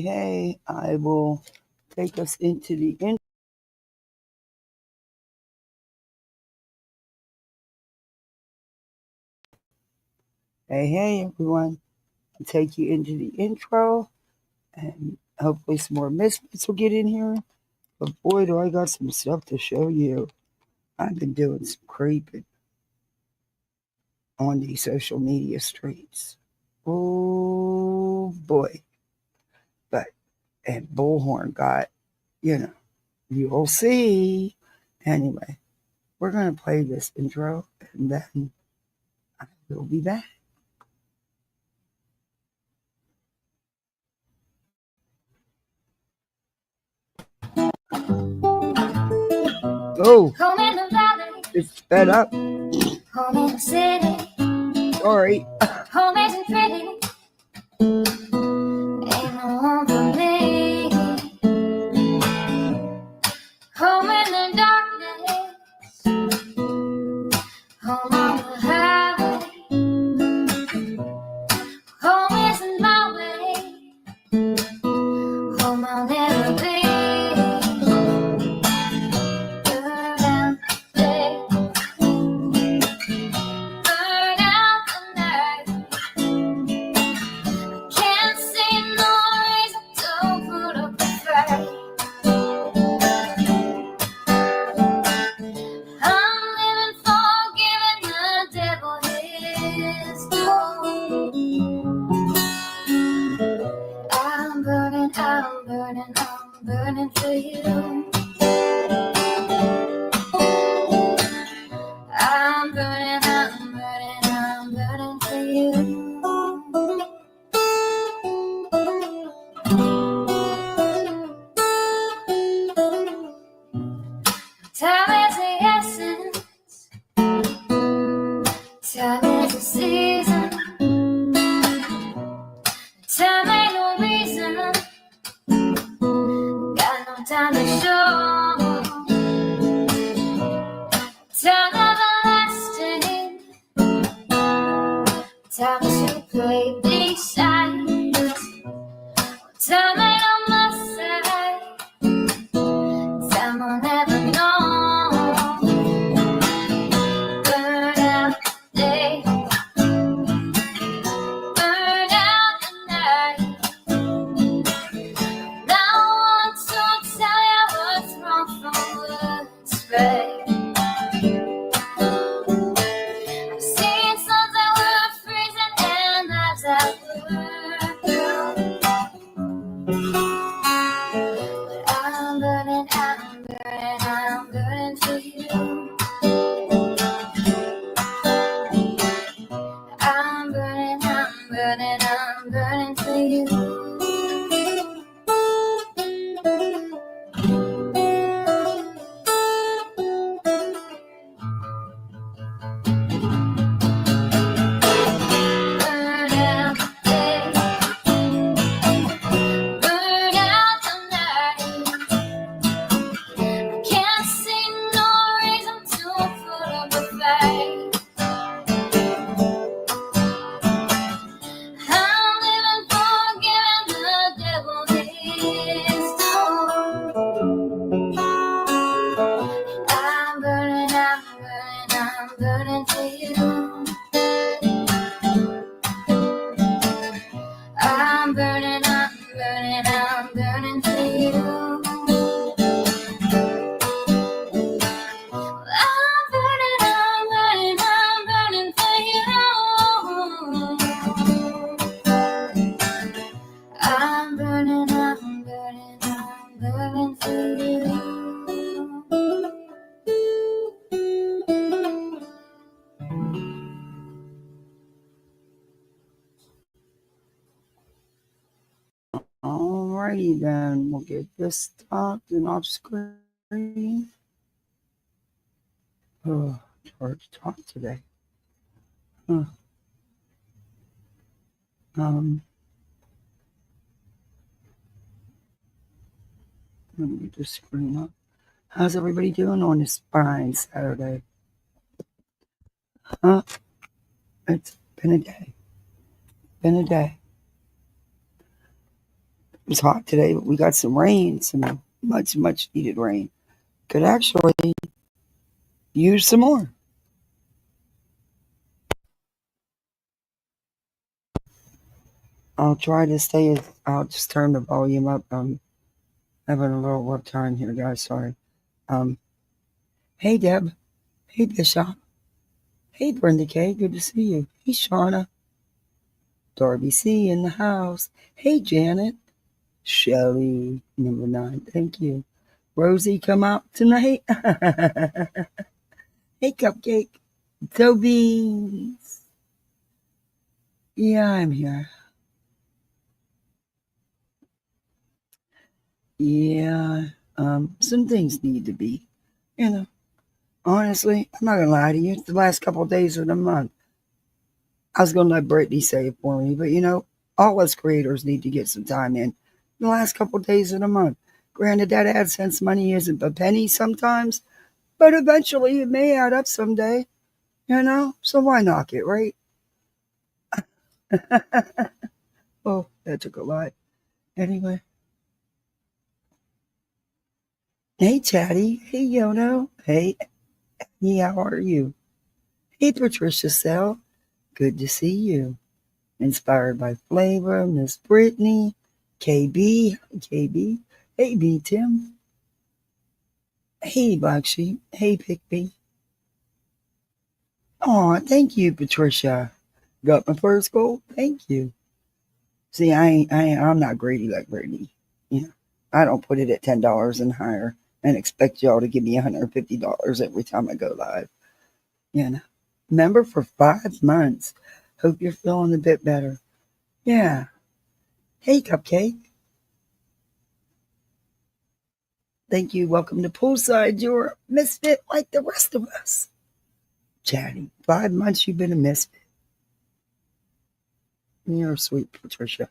Hey, I will take us into the intro. Hey, everyone. I'll take you into the intro, and hopefully some more misfits will get in here. But boy, do I got some stuff to show you. I've been doing some creeping on these social media streets. Oh, boy. And Bullhorn got, you'll see. Anyway, we're going to play this intro, and then I will be back. Oh, home in the valley. It's sped up. Home in the city. Sorry. Home isn't pretty. Ain't no home for me. Home in the darkness. Home on the highway. Home isn't my way. Home I'll never be. I'm burning for you. I'm burning for you. Time is the essence. Time is the season. Time ain't no reason. Got no time to show. Time everlasting. Time to play these sides. Time ain't on my side. Time will never know. Burn out the day. Burn out the night. Now I want to tell you what's wrong from what's right. I've seen suns that were freezing and lives that were blue. But I'm burning for you. I'm burning for you. Alrighty then, we'll get this stopped and off screen. Oh, it's hard to talk today. Let me get this screen up. How's everybody doing on this fine Saturday? It's been a day. It was hot today, but we got some rain, some much, much needed rain. Could actually use some more. I'll try to stay. I'll just turn the volume up. I'm having a little rough time here, guys. Sorry. Um, hey Deb. Hey Bishop. Hey Brenda K. Good to see you. Hey Shauna. Darby C. in the house. Hey Janet. Shelly, number 9. Thank you. Rosie, come out tonight. Hey Cupcake. Toby. Yeah, I'm here. Yeah, some things need to be, you know. Honestly, I'm not gonna lie to you. It's the last couple of days of the month. I was gonna let Brittany say it for me, but all us creators need to get some time in the last couple of days of the month. Granted, that AdSense money isn't a penny sometimes, but eventually it may add up someday, So why knock it, right? Oh, that took a lot. Anyway. Hey, Chatty. Hey, Yono. Hey, how are you? Hey, Patricia Sell. Good to see you. Inspired by Flavor, Miss Brittany, KB, KB. Hey, B Tim. Hey, Black Sheep. Hey, Pickby. Aw, thank you, Patricia. Got my first goal. Thank you. See, I'm not greedy like Brittany. I don't put it at $10 and higher and expect y'all to give me $150 every time I go live. Member for 5 months. Hope you're feeling a bit better. Yeah. Hey, Cupcake. Thank you. Welcome to Poolside. You're a misfit like the rest of us. Chatty. 5 months you've been a misfit. You're sweet, Patricia.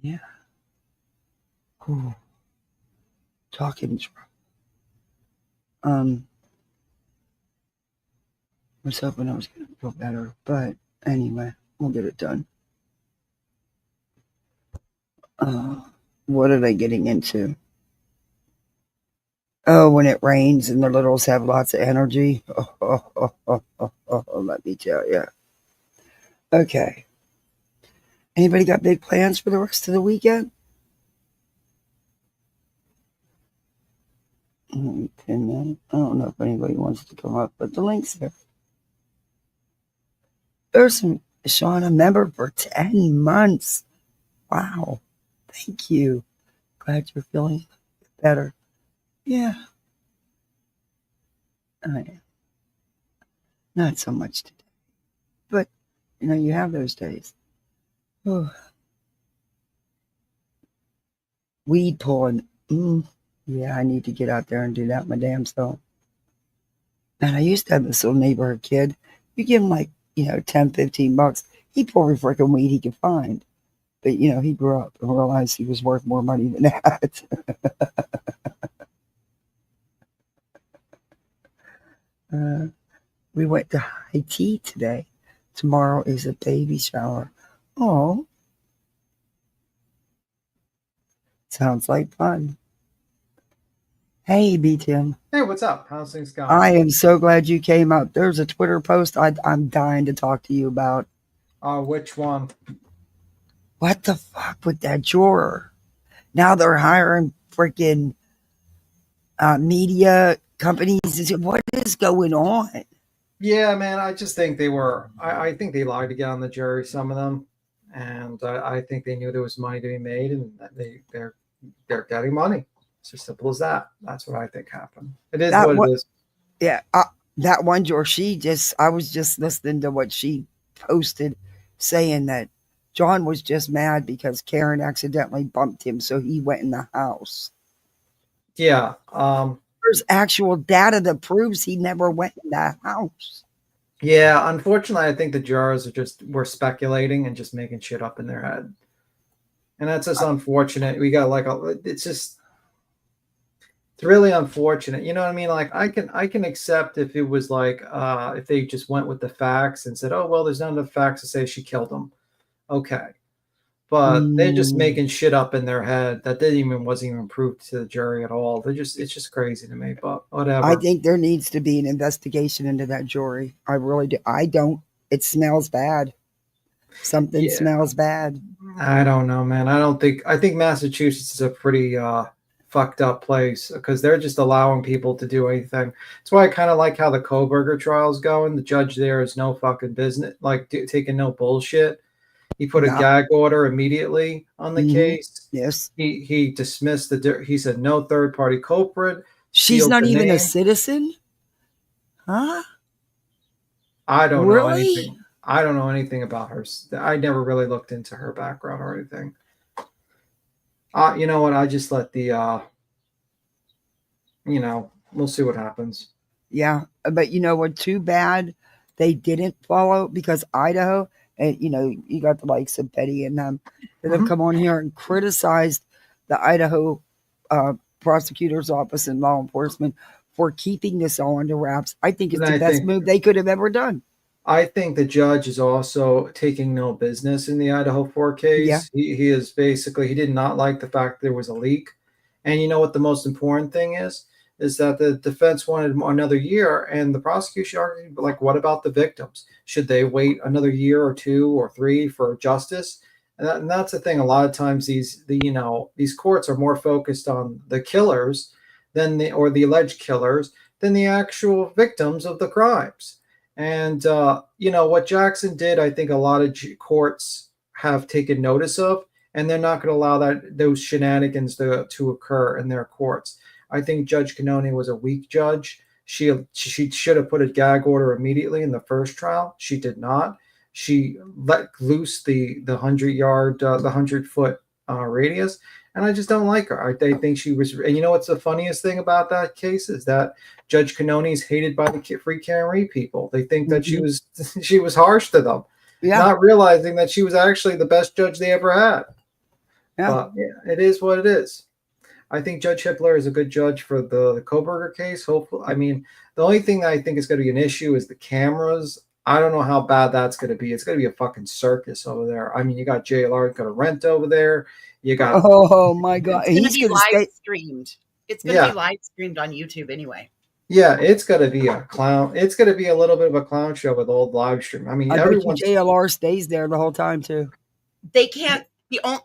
Yeah. Cool. Talking. I was hoping I was going to feel better, but anyway, we'll get it done. What are they getting into? Oh, when it rains and the littles have lots of energy. Let me tell you. Okay. Anybody got big plans for the rest of the weekend? Pin that. I don't know if anybody wants to come up, but the link's there. There's some Shauna member for 10 months. Wow. Thank you. Glad you're feeling better. Yeah. I am. Not so much today. But, you have those days. Oh. Weed pulling. Yeah, I need to get out there and do that my damn self. And I used to have this little neighborhood kid. You give him like, 10, 15 bucks. He'd pull every freaking weed he could find. But, he grew up and realized he was worth more money than that. We went to high tea today. Tomorrow is a baby shower. Oh, sounds like fun. Hey, B Tim. Hey, what's up? How's things going? I am so glad you came up. There's a Twitter post I'm dying to talk to you about. Which one? What the fuck with that juror? Now they're hiring freaking media companies. What is going on? Yeah, man, I just think I think they lied to get on the jury, some of them. And I think they knew there was money to be made and they're getting money. It's as simple as that. That's what I think happened. It is what it is. Yeah, that one juror, I was just listening to what she posted saying that John was just mad because Karen accidentally bumped him, so he went in the house. Yeah. There's actual data that proves he never went in that house. Yeah, unfortunately, I think the jurors were speculating and just making shit up in their head. And that's just unfortunate. We got it's really unfortunate. You know what I mean? Like I can accept if it was like if they just went with the facts and said, oh well, there's none of the facts to say she killed him. Okay. but they're just making shit up in their head that wasn't even proved to the jury at all. It's just crazy to me, but whatever. I think there needs to be an investigation into that jury. I really do. I don't. It smells bad. Something smells bad. I don't know, man. I think Massachusetts is a pretty fucked up place because they're just allowing people to do anything. That's why I kind of like how the Koberger trial's going. The judge there is no fucking business, like taking no bullshit. He put a gag order immediately on the case. Yes. He dismissed he said no third party culprit. She's not even a citizen? Huh? I don't know anything. I don't know anything about her. I never really looked into her background or anything. You know what? I just let the, we'll see what happens. Yeah. But you know what? Too bad they didn't follow, because Idaho, and you got the likes of Betty and them that have come on here and criticized the Idaho prosecutor's office and law enforcement for keeping this all under wraps. I think it's the best move they could have ever done. I think the judge is also taking no business in the Idaho 4 case. Yeah. He is basically, he did not like the fact there was a leak. And you know what the most important thing is that the defense wanted another year, and the prosecution argued, like, what about the victims? Should they wait another year or 2 or 3 for justice? And that's the thing. A lot of times these courts are more focused on the killers or the alleged killers than the actual victims of the crimes. And, what Jackson did, I think a lot of courts have taken notice of, and they're not going to allow those shenanigans to occur in their courts. I think Judge Cannone was a weak judge. She should have put a gag order immediately in the first trial. She did not. She let loose the 100-yard, the 100-foot radius. And I just don't like her. I think she was, and you know what's the funniest thing about that case is that Judge Cannone is hated by the free Canary people. They think that she was harsh to them, not realizing that she was actually the best judge they ever had. Yeah. But yeah, it is what it is. I think Judge Hippler is a good judge for the Koberger case. Hopefully, I mean, the only thing that I think is going to be an issue is the cameras. I don't know how bad that's going to be. It's going to be a fucking circus over there. I mean, you got JLR got a rent over there. You got my God, it's going to be live streamed. It's going to be live streamed on YouTube anyway. Yeah, it's going to be a clown. It's going to be a little bit of a clown show with old live stream. I mean, everyone. JLR stays there the whole time too. They can't.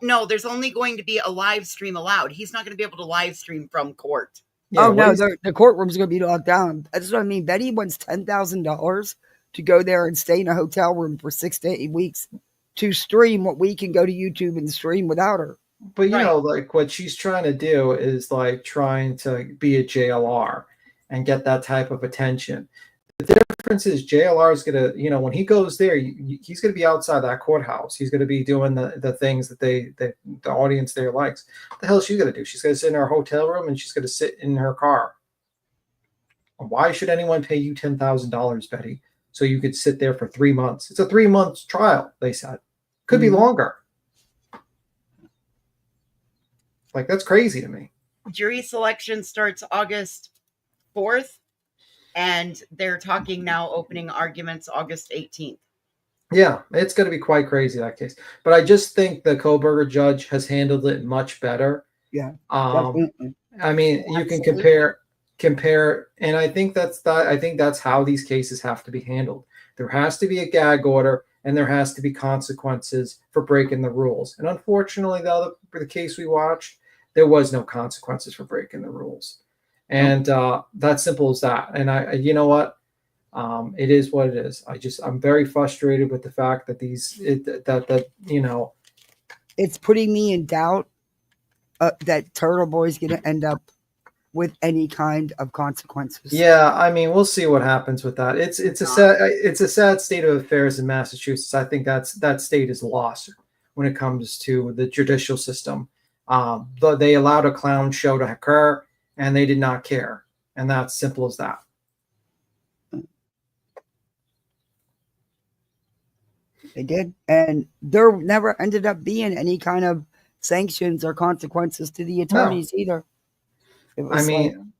No, there's only going to be a live stream allowed. He's not going to be able to live stream from court. Yeah, no, the courtroom's going to be locked down. That's what I mean. Betty wants $10,000 to go there and stay in a hotel room for 6 to 8 weeks to stream what we can go to YouTube and stream without her. But you know, like what she's trying to do is like trying to be a JLR and get that type of attention. The difference is JLR is going to, when he goes there, he's going to be outside that courthouse. He's going to be doing the things that the audience there likes. What the hell is she going to do? She's going to sit in her hotel room and she's going to sit in her car. Why should anyone pay you $10,000, Betty, so you could sit there for 3 months? It's a 3-month trial, they said. Could be longer. Like, that's crazy to me. Jury selection starts August 4th, and they're talking now opening arguments August 18th. Yeah, it's going to be quite crazy, that case. But I just think the Koberger judge has handled it much better. Yeah. I mean, you can compare, and I think that's how these cases have to be handled. There has to be a gag order, and there has to be consequences for breaking the rules. And unfortunately, the case we watched, there was no consequences for breaking the rules. And that's simple as that. And you know what? It is what it is. I'm very frustrated with the fact that it's putting me in doubt that Turtle Boy's going to end up with any kind of consequences. Yeah, I mean, we'll see what happens with that. It's a sad state of affairs in Massachusetts. I think that state is lost when it comes to the judicial system. They allowed a clown show to occur, and they did not care, and that's simple as that. They did, and there never ended up being any kind of sanctions or consequences to the attorneys either. I mean,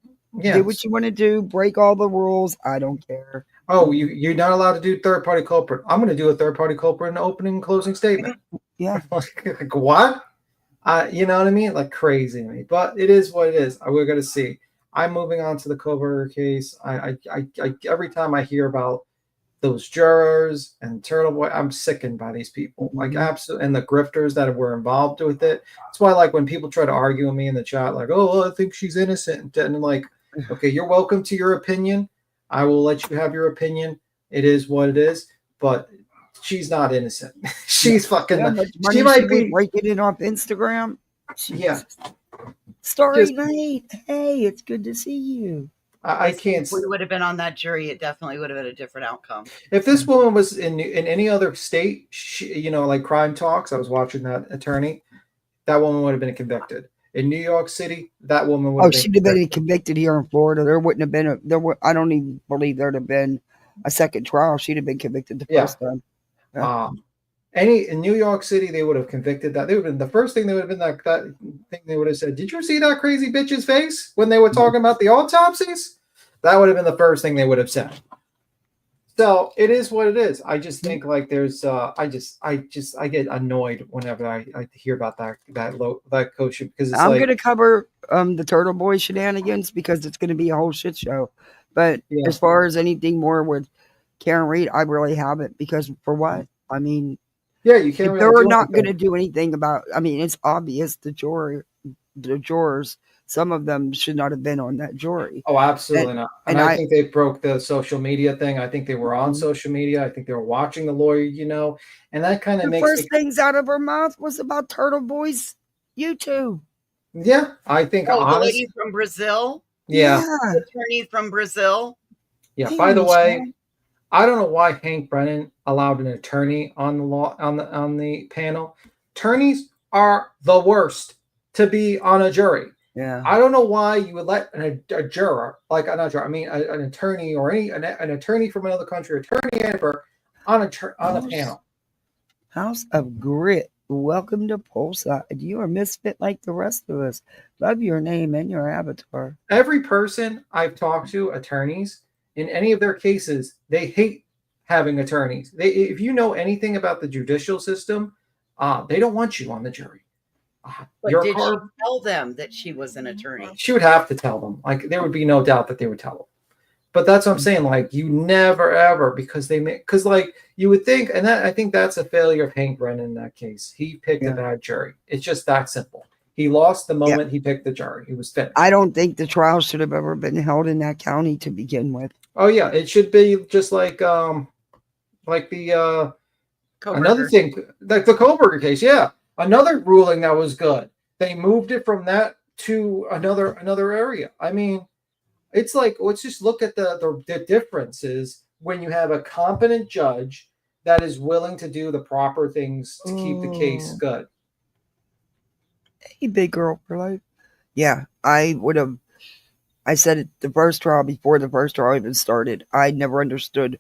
do what you want to do, break all the rules. I don't care. Oh, you're not allowed to do third party culprit. I'm going to do a third party culprit in the opening and closing statement. Yeah. Like what? You know what I mean? Like crazy to me. But it is what it is. We're going to see. I'm moving on to the Koberger case. I every time I hear about those jurors and Turtle Boy, I'm sickened by these people. Like absolutely, and the grifters that were involved with it. That's why, like, when people try to argue with me in the chat, like, "Oh, I think she's innocent," and I'm like, okay, you're welcome to your opinion. I will let you have your opinion. It is what it is, but she's not innocent. She's fucking. She might be breaking it off Instagram. Yeah. Story night. Hey, it's good to see you. I can't. If we would have been on that jury, it definitely would have been a different outcome. If this woman was in any other state, like Crime Talks, I was watching that attorney, that woman would have been convicted. In New York City, that woman would have been she'd have been convicted here in Florida. There wouldn't have been I don't even believe there'd have been a second trial. She'd have been convicted the first time. Yeah. In New York City, they would have convicted that. They would have been the first thing they would have been that thing they would have said, "Did you see that crazy bitch's face when they were talking about the autopsies?" That would have been the first thing they would have said. So it is what it is. I just think like there's I get annoyed whenever I hear about that coach because I'm gonna cover the Turtle Boy shenanigans because it's gonna be a whole shit show. But as far as anything more with Karen Reed, I really haven't because for what? I mean, yeah, you can't. If they're not going to do anything about, I mean, it's obvious the jurors, some of them should not have been on that jury. Oh, absolutely not. And I think they broke the social media thing. I think they were on social media. I think they were watching the lawyer, and that kind of makes the first things out of her mouth was about Turtle Boy's YouTube. Yeah, I think the lady from Brazil. Yeah, the attorney from Brazil. Yeah. By the way, I don't know why Hank Brennan allowed an attorney on the panel. Attorneys are the worst to be on a jury. Yeah. I don't know why you would let a juror, like an attorney or an attorney from another country, attorney ever, on a panel. House of Grit. Welcome to Poolside. You are misfit like the rest of us. Love your name and your avatar. Every person I've talked to, attorneys, in any of their cases, they hate having attorneys. If you know anything about the judicial system, they don't want you on the jury. But did she tell them that she was an attorney? She would have to tell them. Like, there would be no doubt that they would tell them. But that's what I'm saying. Like, you never ever, because like you would think, and I think that's a failure of Hank Brennan in that case. He picked a bad jury. It's just that simple. He lost the moment he picked the jury. He was finished. I don't think the trial should have ever been held in that county to begin with. Oh yeah, it should be just like the another thing, like the Koberger case. Yeah, another ruling that was good. They moved it from that to another area. I mean, it's like, let's just look at the differences when you have a competent judge that is willing to do the proper things to keep the case good. Hey, big girl for life. Yeah, I said it the first trial before the first trial even started. I never understood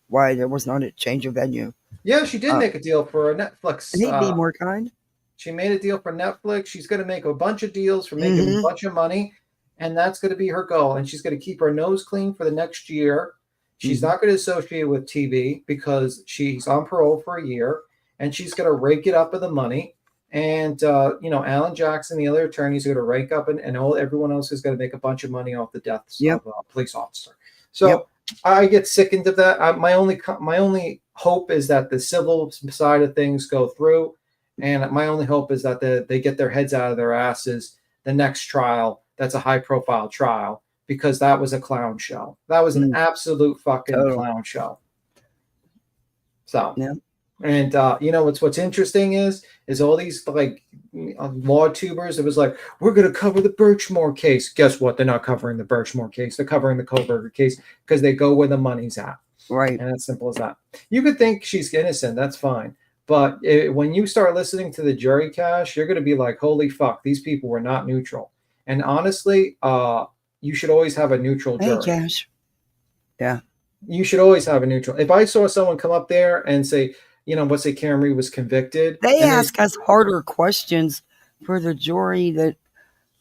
why there was not a change of venue. Yeah, she did make a deal for a Netflix. And he'd be more kind. She made a deal for Netflix. She's going to make a bunch of deals for making a bunch of money, and that's going to be her goal. And she's going to keep her nose clean for the next year. She's not going to associate with TV because she's on parole for a year, and she's going to rake it up in the money. And, Alan Jackson, the other attorneys, are going to rake up, and everyone else is going to make a bunch of money off the deaths of a police officer. So I get sickened of that. My only hope is that the civil side of things go through. And my only hope is that they get their heads out of their asses the next trial. That's a high-profile trial, because that was a clown show. That was an absolute fucking clown show. So, and what's interesting is all these like law tubers. It was like, we're going to cover the Birchmore case. Guess what? They're not covering the Birchmore case. They're covering the Koberger case because they go where the money's at. Right. And it's simple as that. You could think she's innocent. That's fine. But when you start listening to the jury cash, you're going to be like, holy fuck, these people were not neutral. And honestly, you should always have a neutral jury. Hey, Cash. Yeah. You should always have a neutral. If I saw someone come up there and say, let's say Karen Reed was convicted. They ask us harder questions for the jury that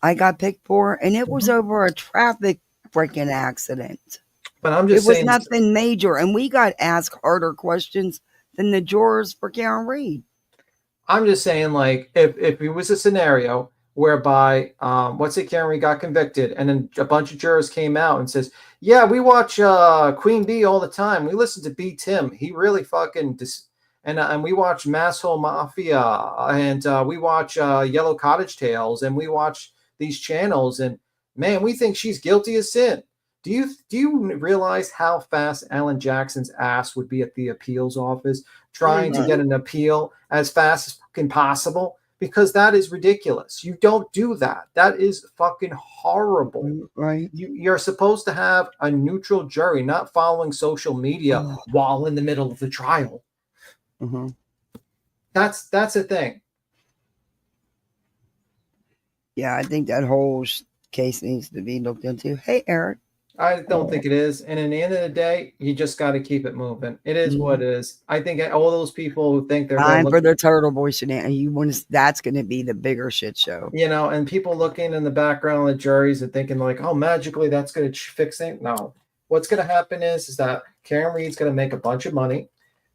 I got picked for, and it was over a traffic freaking accident. But I'm It just was saying, nothing major, and we got asked harder questions than the jurors for Karen Reed. I'm just saying, like, if it was a scenario whereby, Karen Reed got convicted, and then a bunch of jurors came out and says, "Yeah, we watch Queen Bee all the time. We listen to B Tim. He really fucking and we watch Masshole Mafia, and we watch Yellow Cottage Tales, and we watch these channels, and man, we think she's guilty as sin." Do you realize how fast Alan Jackson's ass would be at the appeals office trying to get an appeal as fast as fucking possible? Because that is ridiculous. You don't do that. That is fucking horrible. Right. You're supposed to have a neutral jury, not following social media while in the middle of the trial. Mm-hmm. That's a thing. Yeah, I think that whole case needs to be looked into. Hey, Eric. I don't think it is. And in the end of the day, you just got to keep it moving. It is what it is. I think all those people who think they're time for the Turtle Boy shenanigans, that's going to be the bigger shit show. You know, and people looking in the background of the juries and thinking like, oh, magically that's going to fix it. No. What's going to happen is that Karen Reed's going to make a bunch of money.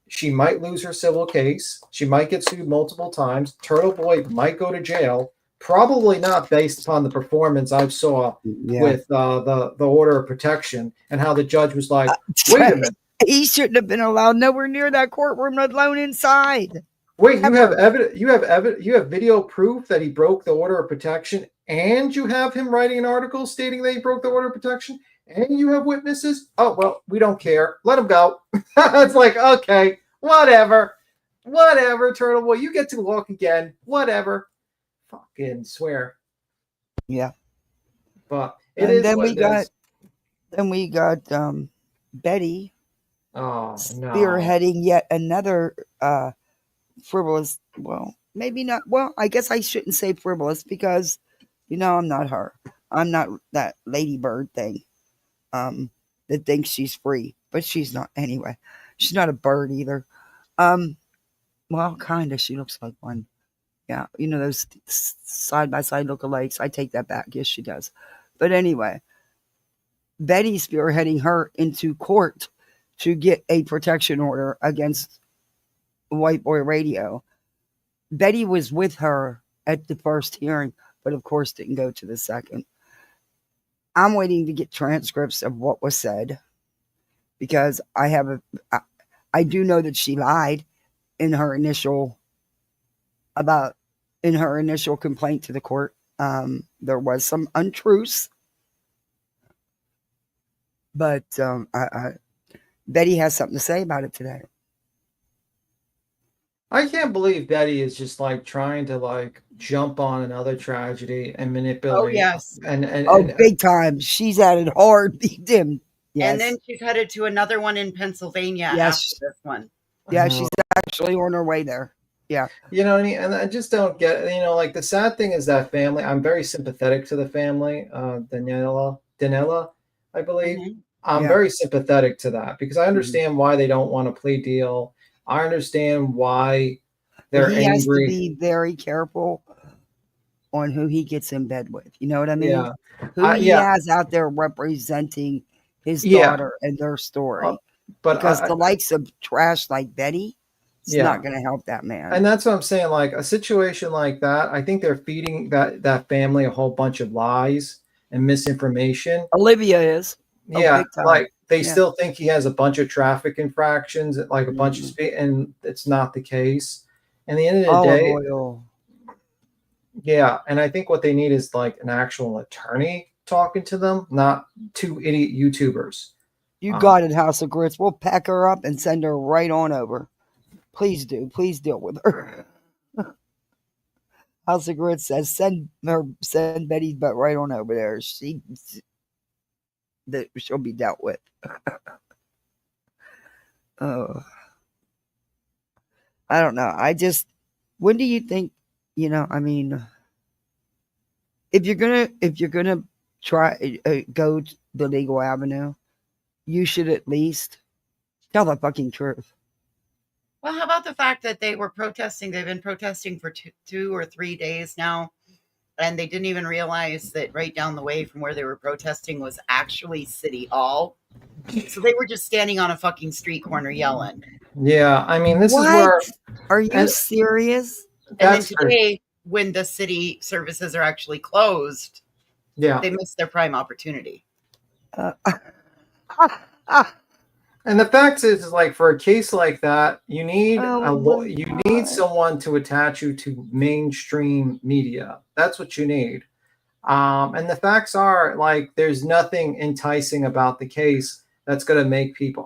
She might lose her civil case. She might get sued multiple times. Turtle Boy might go to jail. Probably not based upon the performance I saw with the order of protection and how the judge was like, wait a minute. He shouldn't have been allowed nowhere near that courtroom, let alone inside. Wait, you have evidence? You have video proof that he broke the order of protection, and you have him writing an article stating that he broke the order of protection, and you have witnesses? Oh, well, we don't care. Let him go. It's like, okay, whatever, Turtle Boy, you get to walk again. Whatever. Fucking swear. Yeah. But then we got Betty spearheading yet another frivolous, well, maybe not, well, I guess I shouldn't say frivolous because, I'm not her. I'm not that ladybird thing that thinks she's free, but she's not anyway. She's not a bird either. Well, kind of. She looks like one. Yeah, those side-by-side lookalikes. I take that back. Yes, she does. But anyway, Betty's spearheading her into court to get a protection order against White Boy Radio. Betty was with her at the first hearing, but of course didn't go to the second. I'm waiting to get transcripts of what was said because I do know that she lied in her initial complaint to the court. There was some untruths, but Betty has something to say about it today. I can't believe Betty is just like trying to like jump on another tragedy and manipulate. Oh yes, and big time. She's at it hard. Beat him. Yes. And then she's headed to another one in Pennsylvania after this one. Yeah, she's actually on her way there. Yeah. You know what I mean? And I just don't get, like the sad thing is that family, I'm very sympathetic to the family, Danella, I believe. Mm-hmm. I'm very sympathetic to that because I understand why they don't want a plea deal. I understand why they're angry. He has to be very careful on who he gets in bed with. You know what I mean? Yeah. Who he has out there representing his daughter and their story. Because the likes of trash like Betty, it's not going to help that man. And that's what I'm saying. Like a situation like that, I think they're feeding that family a whole bunch of lies and misinformation. Olivia is. Yeah, like they still think he has a bunch of traffic infractions, like a bunch of speed, and it's not the case. And at the end of the day, yeah, and I think what they need is like an actual attorney talking to them, not two idiot YouTubers. You got it, House of Grits. We'll pack her up and send her right on over. Please do. Please deal with her. House of Grits says send Betty's butt right on over there. She'll be dealt with. Oh, I don't know. When do you think? I mean, if you're gonna try go the legal avenue, you should at least tell the fucking truth. Well, how about the fact that they were protesting? They've been protesting for 2 or 3 days now. And they didn't even realize that right down the way from where they were protesting was actually City Hall. So they were just standing on a fucking street corner yelling. Yeah, I mean, this is What? where Are you and serious? And then that's today, when the city services are actually closed, yeah. they missed their prime opportunity. And the fact is like for a case like that, you need Oh you my need God. someone to attach you to mainstream media. That's what you need. And the facts are like there's nothing enticing about the case that's going to make people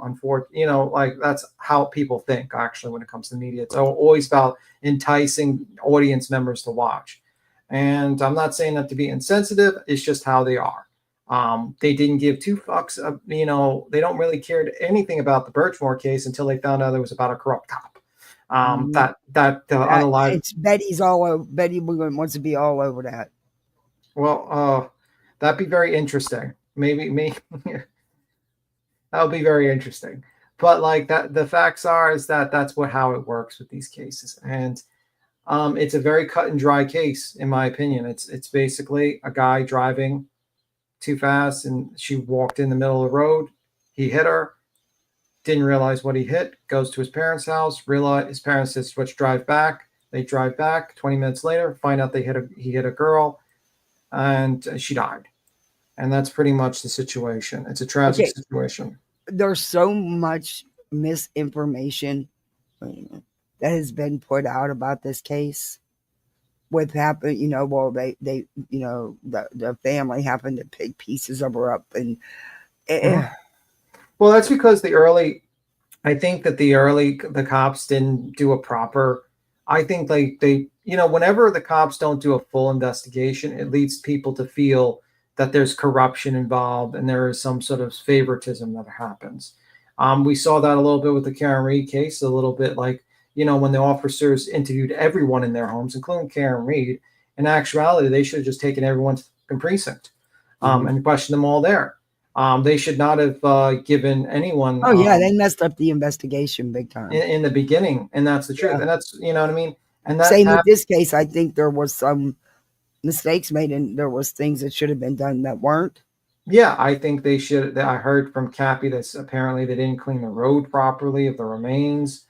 like that's how people think actually when it comes to media. It's always about enticing audience members to watch. And I'm not saying that to be insensitive, it's just how they are. They didn't give two fucks. They don't really care anything about the Birchmore case until they found out it was about a corrupt cop. That unalive. It's Betty's all over. Betty wants to be all over that. Well, that'd be very interesting. Maybe that would be very interesting. But like that, the facts are is that that's how it works with these cases, and it's a very cut and dry case in my opinion. It's basically a guy driving too fast, and she walked in the middle of the road. He hit her, didn't realize what he hit. Goes to his parents' house. Realize his parents said, "Switch, drive back." They drive back. 20 minutes later, find out he hit a girl. And she died. And that's pretty much the situation. It's a tragic situation. There's so much misinformation that has been put out about this case. What happened, the family happened to pick pieces of her up and well, that's because I think that the cops didn't do a proper, I think they whenever the cops don't do a full investigation, it leads people to feel that there's corruption involved and there is some sort of favoritism that happens. We saw that a little bit with the Karen Reed case, a little bit like, when the officers interviewed everyone in their homes, including Karen Reed. In actuality, they should have just taken everyone to the precinct and questioned them all there. They should not have given anyone. Oh, yeah, they messed up the investigation big time. In the beginning, and that's the truth. Yeah. And that's, you know what I mean? And that same with this case. I think there was some mistakes made and there was things that should have been done that weren't. Yeah, I think they should. I heard from Cappy that apparently they didn't clean the road properly of the remains.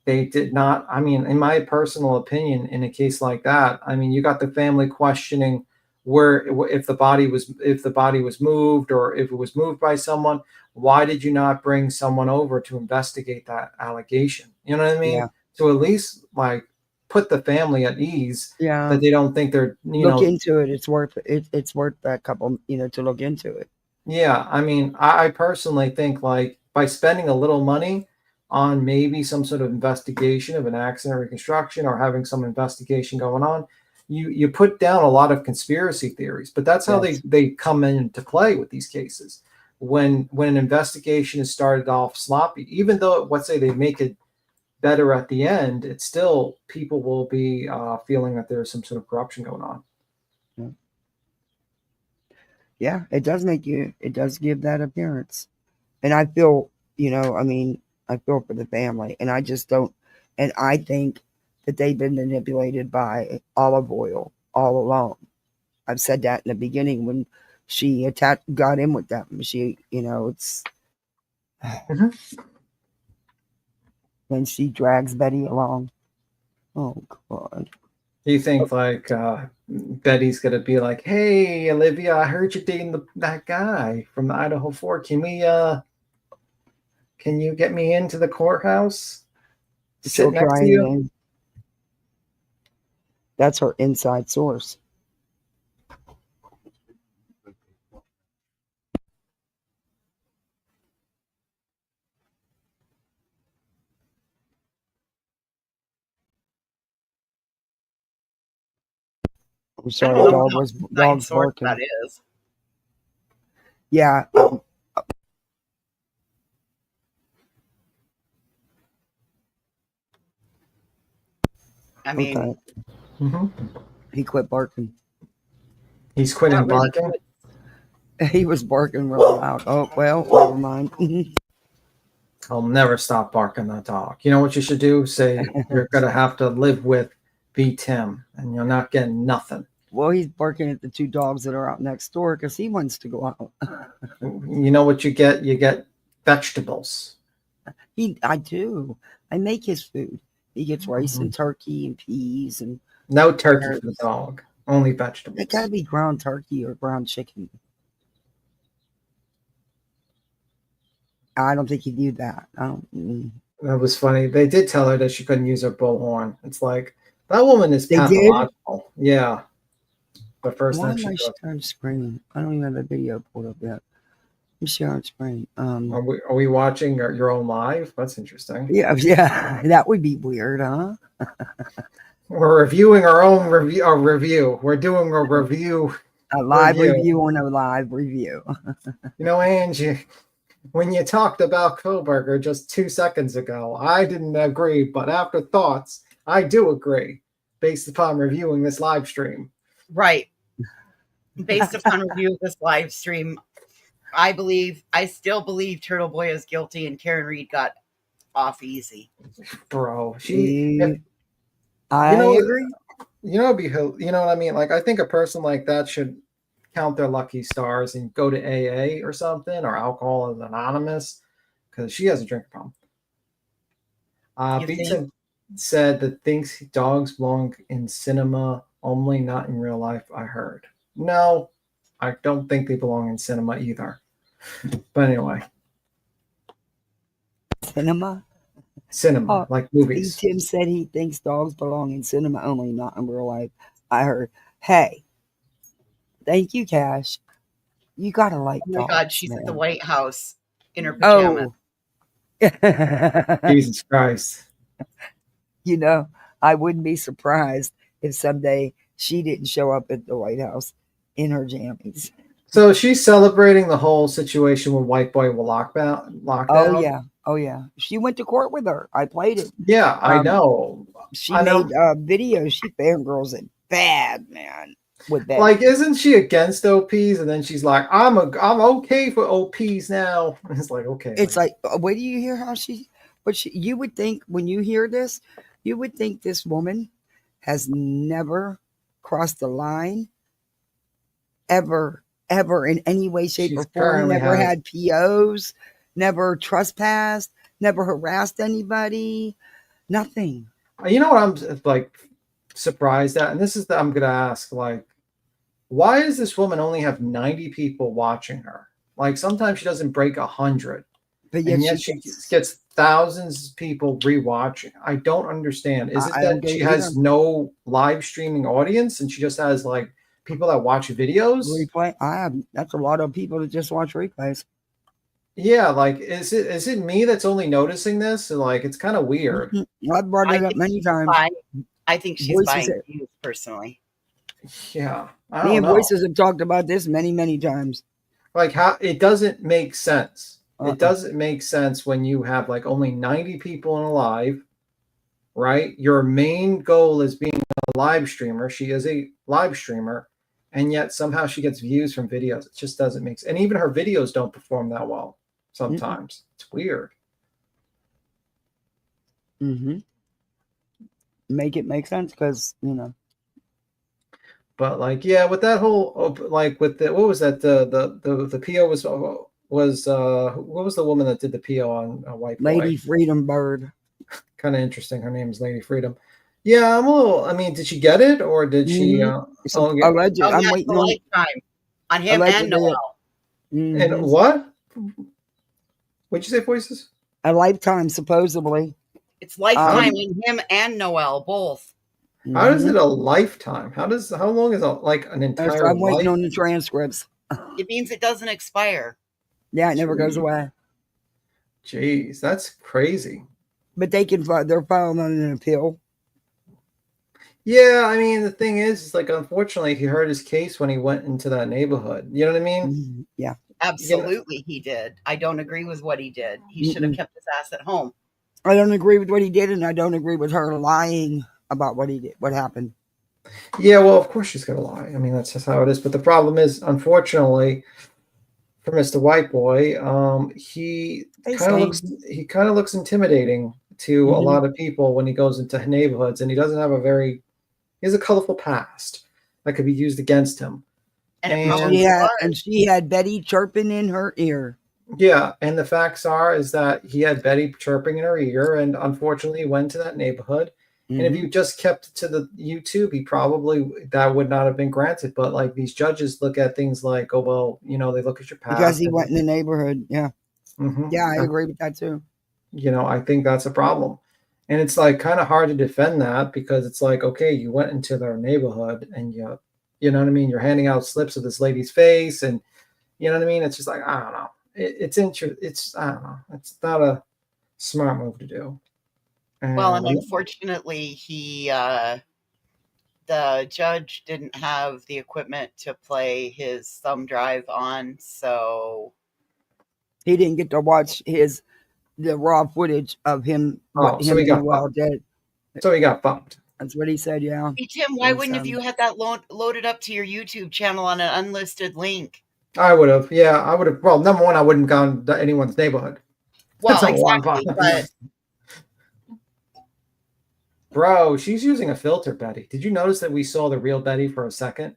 They did not. I mean, in my personal opinion, in a case like that, I mean, you got the family questioning if the body was moved or if it was moved by someone. Why did you not bring someone over to investigate that allegation? You know what I mean? Yeah. To at least like put the family at ease. Yeah. That they don't think they're look into it. It's worth it. It's worth that couple to look into it. Yeah, I mean, I personally think like by spending a little money on maybe some sort of investigation of an accident reconstruction or having some investigation going on, you put down a lot of conspiracy theories. But that's how they come into play with these cases. When an investigation is started off sloppy, even though let's say they make it better at the end, it's still people will be feeling that there's some sort of corruption going on. Yeah, it does give that appearance. And I feel, I feel for the family, and I just don't, and I think that they've been manipulated by olive oil all along. I've said that in the beginning when she got in with them. She, it's when she drags Betty along. Oh God. Do you think like Betty's gonna be like, "Hey, Olivia, I heard you're dating that guy from Idaho 4. Can you get me into the courthouse? Sit next to you." That's her inside source. I'm sorry, dog's barking. That is. Yeah. I mean, okay. He quit barking. He's quitting barking. He was barking really loud. Oh well, never mind. I'll never stop barking that dog. You know what you should do? Say you're gonna have to live with B Tim, and you're not getting nothing. Well, he's barking at the 2 dogs that are out next door because he wants to go out. You know what you get? You get vegetables. I do. I make his food. He gets rice and Mhm. turkey and peas and No turkey for the carrots. dog. Only It vegetables. gotta be ground turkey or ground chicken. I don't think he knew that. I don't. That was funny. They did tell her that she couldn't use her bullhorn. It's like that woman is They did? pathological. Yeah. The first Why time am she I goes, on screen? I don't even have that video pulled up yet. I'm sharing screen. are we watching your own live? That's interesting. Yeah, that would be weird, huh? We're reviewing our own review. We're doing a review. A live Review. review on a live review. You know, Angie, when you talked about Koberger just 2 seconds ago, I didn't agree, but after thoughts, I do agree based upon reviewing this live stream. Right. Based upon review of this live stream, I still believe Turtle Boy is guilty and Karen Reed got off easy. Bro, I agree. You know, you know what I mean? Like, I think a person like that should count their lucky stars and go to AA or something, or Alcohol Anonymous, because she has a drinking problem. You think? Beatson said that thinks dogs belong in cinema only, not in real life. I heard. No, I don't think they belong in cinema either. But anyway, Cinema. cinema, like movies. Steve Tim said he thinks dogs belong in cinema only, not in real life. I heard. Hey, thank you, Cash. You gotta like Oh my dogs, God, she's man. at the White House in her pajamas. Oh. Jesus Christ. You know, I wouldn't be surprised if someday she didn't show up at the White House in her jammies. So she's celebrating the whole situation with White Boy with lockdown. Oh yeah. Oh yeah. She went to court with her. I played it. Yeah, I know. She I know. made videos. She fangirls it bad, man. With that. Like, isn't she against OPs? And then she's like, I'm okay for OPs now. It's like, okay. It's like, wait do you hear how you would think when you hear this, you would think this woman has never crossed the line ever in any way, shape, or form. Never had POs, never trespassed, never harassed anybody, nothing. You know what I'm like surprised at? And this is I'm gonna ask, like, why does this woman only have 90 people watching her? Like, sometimes she doesn't break 100. But yet she gets thousands of people rewatching. I don't understand. Is it that she has no live streaming audience and she just has like people that watch videos? Replay. That's a lot of people that just watch replays. Yeah, like is it me that's only noticing this? Like, it's kind of weird. I've brought it up many times. I think she's buying views personally. Yeah, Me and Voices have talked about this many times. Like, how it doesn't make sense. It doesn't make sense when you have like only 90 people in a live, right? Your main goal is being a live streamer. She is a live streamer, and yet somehow she gets views from videos. It just doesn't make sense. And even her videos don't perform that well sometimes. It's weird. Make it make sense because, you know. But like, yeah, with that whole, like with the, what was that? The PO was what was the woman that did the PO on White Boy? Lady Freedom Bird. Kind of interesting. Her name is Lady Freedom. Yeah, I'm a little. I mean, did she get it or did she? Allegedly, I'm waiting on lifetime on him and Noel. And what? What'd you say, Voices? A lifetime, supposedly. It's lifetime on him and Noel both. How is it a lifetime? How long is like an entire? I'm waiting on the transcripts. It means it doesn't expire. Yeah, it never goes away. Jeez, that's crazy. But they're filing an appeal. Yeah, I mean, the thing is like, unfortunately, he hurt his case when he went into that neighborhood. You know what I mean? Yeah. Absolutely, he did. I don't agree with what he did. He should have kept his ass at home. I don't agree with what he did, and I don't agree with her lying about what he did, what happened. Yeah, well, of course she's gonna lie. I mean, that's just how it is. But the problem is, unfortunately, for Mr. White Boy, he kind of looks intimidating to a lot of people when he goes into neighborhoods, and he has a colorful past. that could be used against him. And it And probably was. she had Betty chirping in her ear. yeah, and the facts is that he had Betty chirping in her ear, and unfortunately went to that neighborhood. And if you just kept it to the YouTube, that would not have been granted. But like these judges look at things like, oh well, they look at your past because he went in the neighborhood. Yeah, yeah, I agree with that too. I think that's a problem, and it's like kind of hard to defend that because it's like, okay, you went into their neighborhood and you know what I mean. You're handing out slips of this lady's face, and you know what I mean. It's just like I don't know. It's I don't know. It's not a smart move to do. Well, and unfortunately, the judge didn't have the equipment to play his thumb drive on, so he didn't get to watch the raw footage of him. So he got well dead. So he got bumped. That's what he said. Yeah. Hey, Tim, why wouldn't have you had that loaded up to your YouTube channel on an unlisted link? I would have. Yeah, I would have. Well, number one, I wouldn't have gone to anyone's neighborhood. Well, exactly. But bro, she's using a filter, Betty. Did you notice that we saw the real Betty for a second?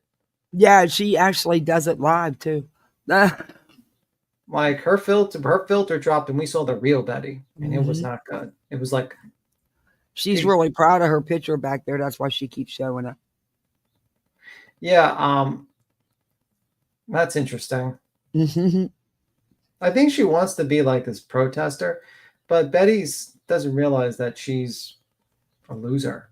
Yeah, she actually does it live too. Like her filter dropped, and we saw the real Betty, and it was not good. It was like she's really proud of her picture back there. That's why she keeps showing it. Yeah, that's interesting. I think she wants to be like this protester, but Betty's doesn't realize that she's a loser.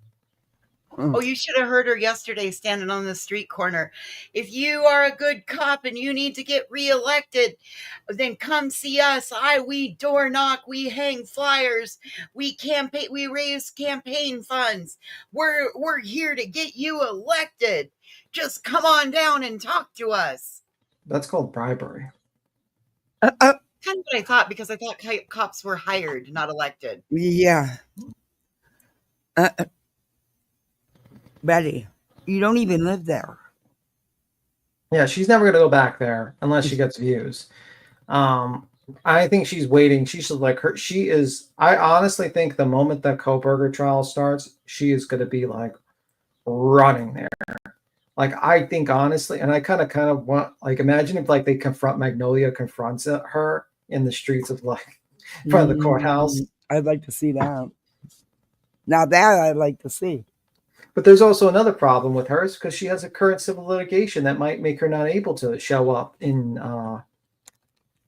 Oh, you should have heard her yesterday standing on the street corner. If you are a good cop and you need to get reelected, then come see us. We door knock, we hang flyers, we campaign, we raise campaign funds. We're here to get you elected. Just come on down and talk to us. That's called bribery. Kind of what I thought, because I thought cops were hired, not elected. Yeah. Betty, you don't even live there. Yeah, she's never going to go back there unless she gets views. I think she's waiting. She's like her. She is. I honestly think the moment that Koberger trial starts, she is going to be like running there. Like I think honestly, and I kind of want like imagine if like they Magnolia confronts her in the streets of like in front of the courthouse. I'd like to see that. Now that I'd like to see. But there's also another problem with hers because she has a current civil litigation that might make her not able to show up in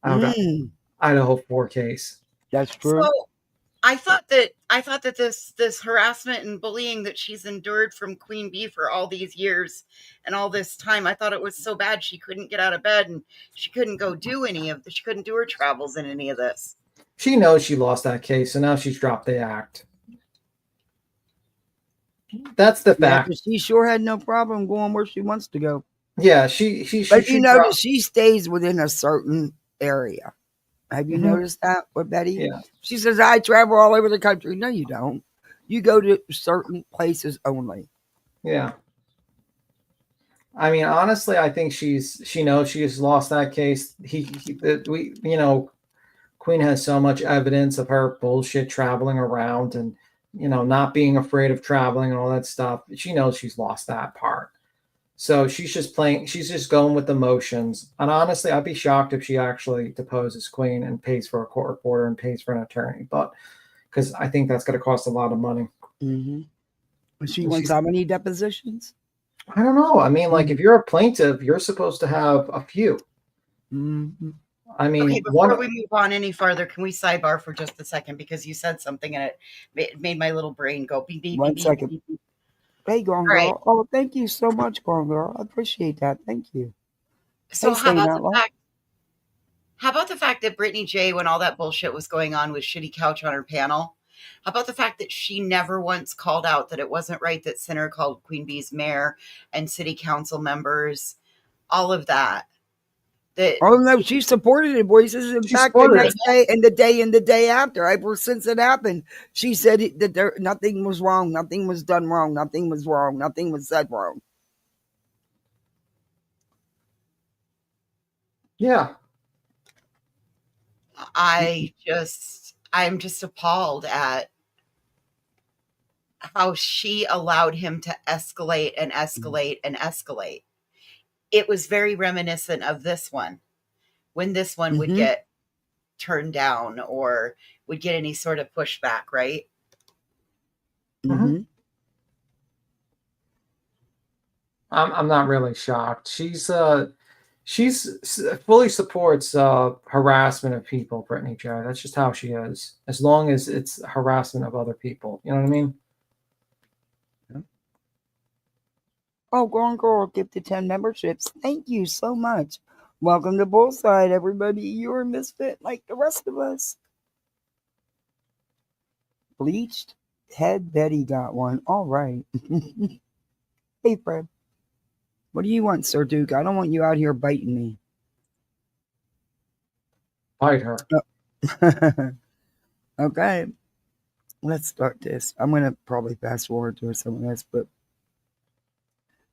Idaho 4 case. That's true. So I thought that this harassment and bullying that she's endured from Queen Bee for all these years and all this time, I thought it was so bad she couldn't get out of bed and she couldn't go do she couldn't do her travels in any of this. She knows she lost that case, so now she's dropped the act. That's the fact. Yeah, she sure had no problem going where she wants to go. Yeah, she but you notice she stays within a certain area. Have you noticed that with Betty? Yeah. She says, I travel all over the country. No, you don't. You go to certain places only. Yeah. I mean, honestly, I think she knows she has lost that case. Queen has so much evidence of her bullshit traveling around and, not being afraid of traveling and all that stuff. She knows she's lost that part. So she's just going with the motions. And honestly, I'd be shocked if she actually deposes Queen and pays for a court reporter and pays for an attorney. But because I think that's going to cost a lot of money. She wants how many depositions? I don't know. I mean, like if you're a plaintiff, you're supposed to have a few. I mean, okay, before we move on any farther, can we sidebar for just a second? Because you said something and it made my little brain go beep, beep, One beep, second. beep, beep. Hey, Gone Girl. Right. Oh, thank you so much, Gone Girl. I appreciate that. Thank you. So how about the fact that Brittany J, when all that bullshit was going on with Shitty Couch on her panel, how about the fact that she never once called out that it wasn't right that Sinner called Queen Bee's mayor and city council members, all of that? Oh no, she supported it, boys. In fact, the next day and the day after, ever since it happened, she said that nothing was wrong, nothing was done wrong, nothing was wrong, nothing was said wrong. Yeah. I'm just appalled at how she allowed him to escalate and escalate and escalate. It was very reminiscent of this one, when this one would get turned down or would get any sort of pushback, right? Mm-hmm. I'm not really shocked. She's fully supports harassment of people, Brittany Joe. That's just how she is. As long as it's harassment of other people, you know what I mean? Oh, girl, gifted 10 memberships. Thank you so much. Welcome to Bullside, everybody. You're a misfit like the rest of us. Bleached head Betty got one. All right. Hey, Fred. What do you want, Sir Duke? I don't want you out here biting me. Bite her. Okay. Let's start this. I'm going to probably fast forward to some of this, but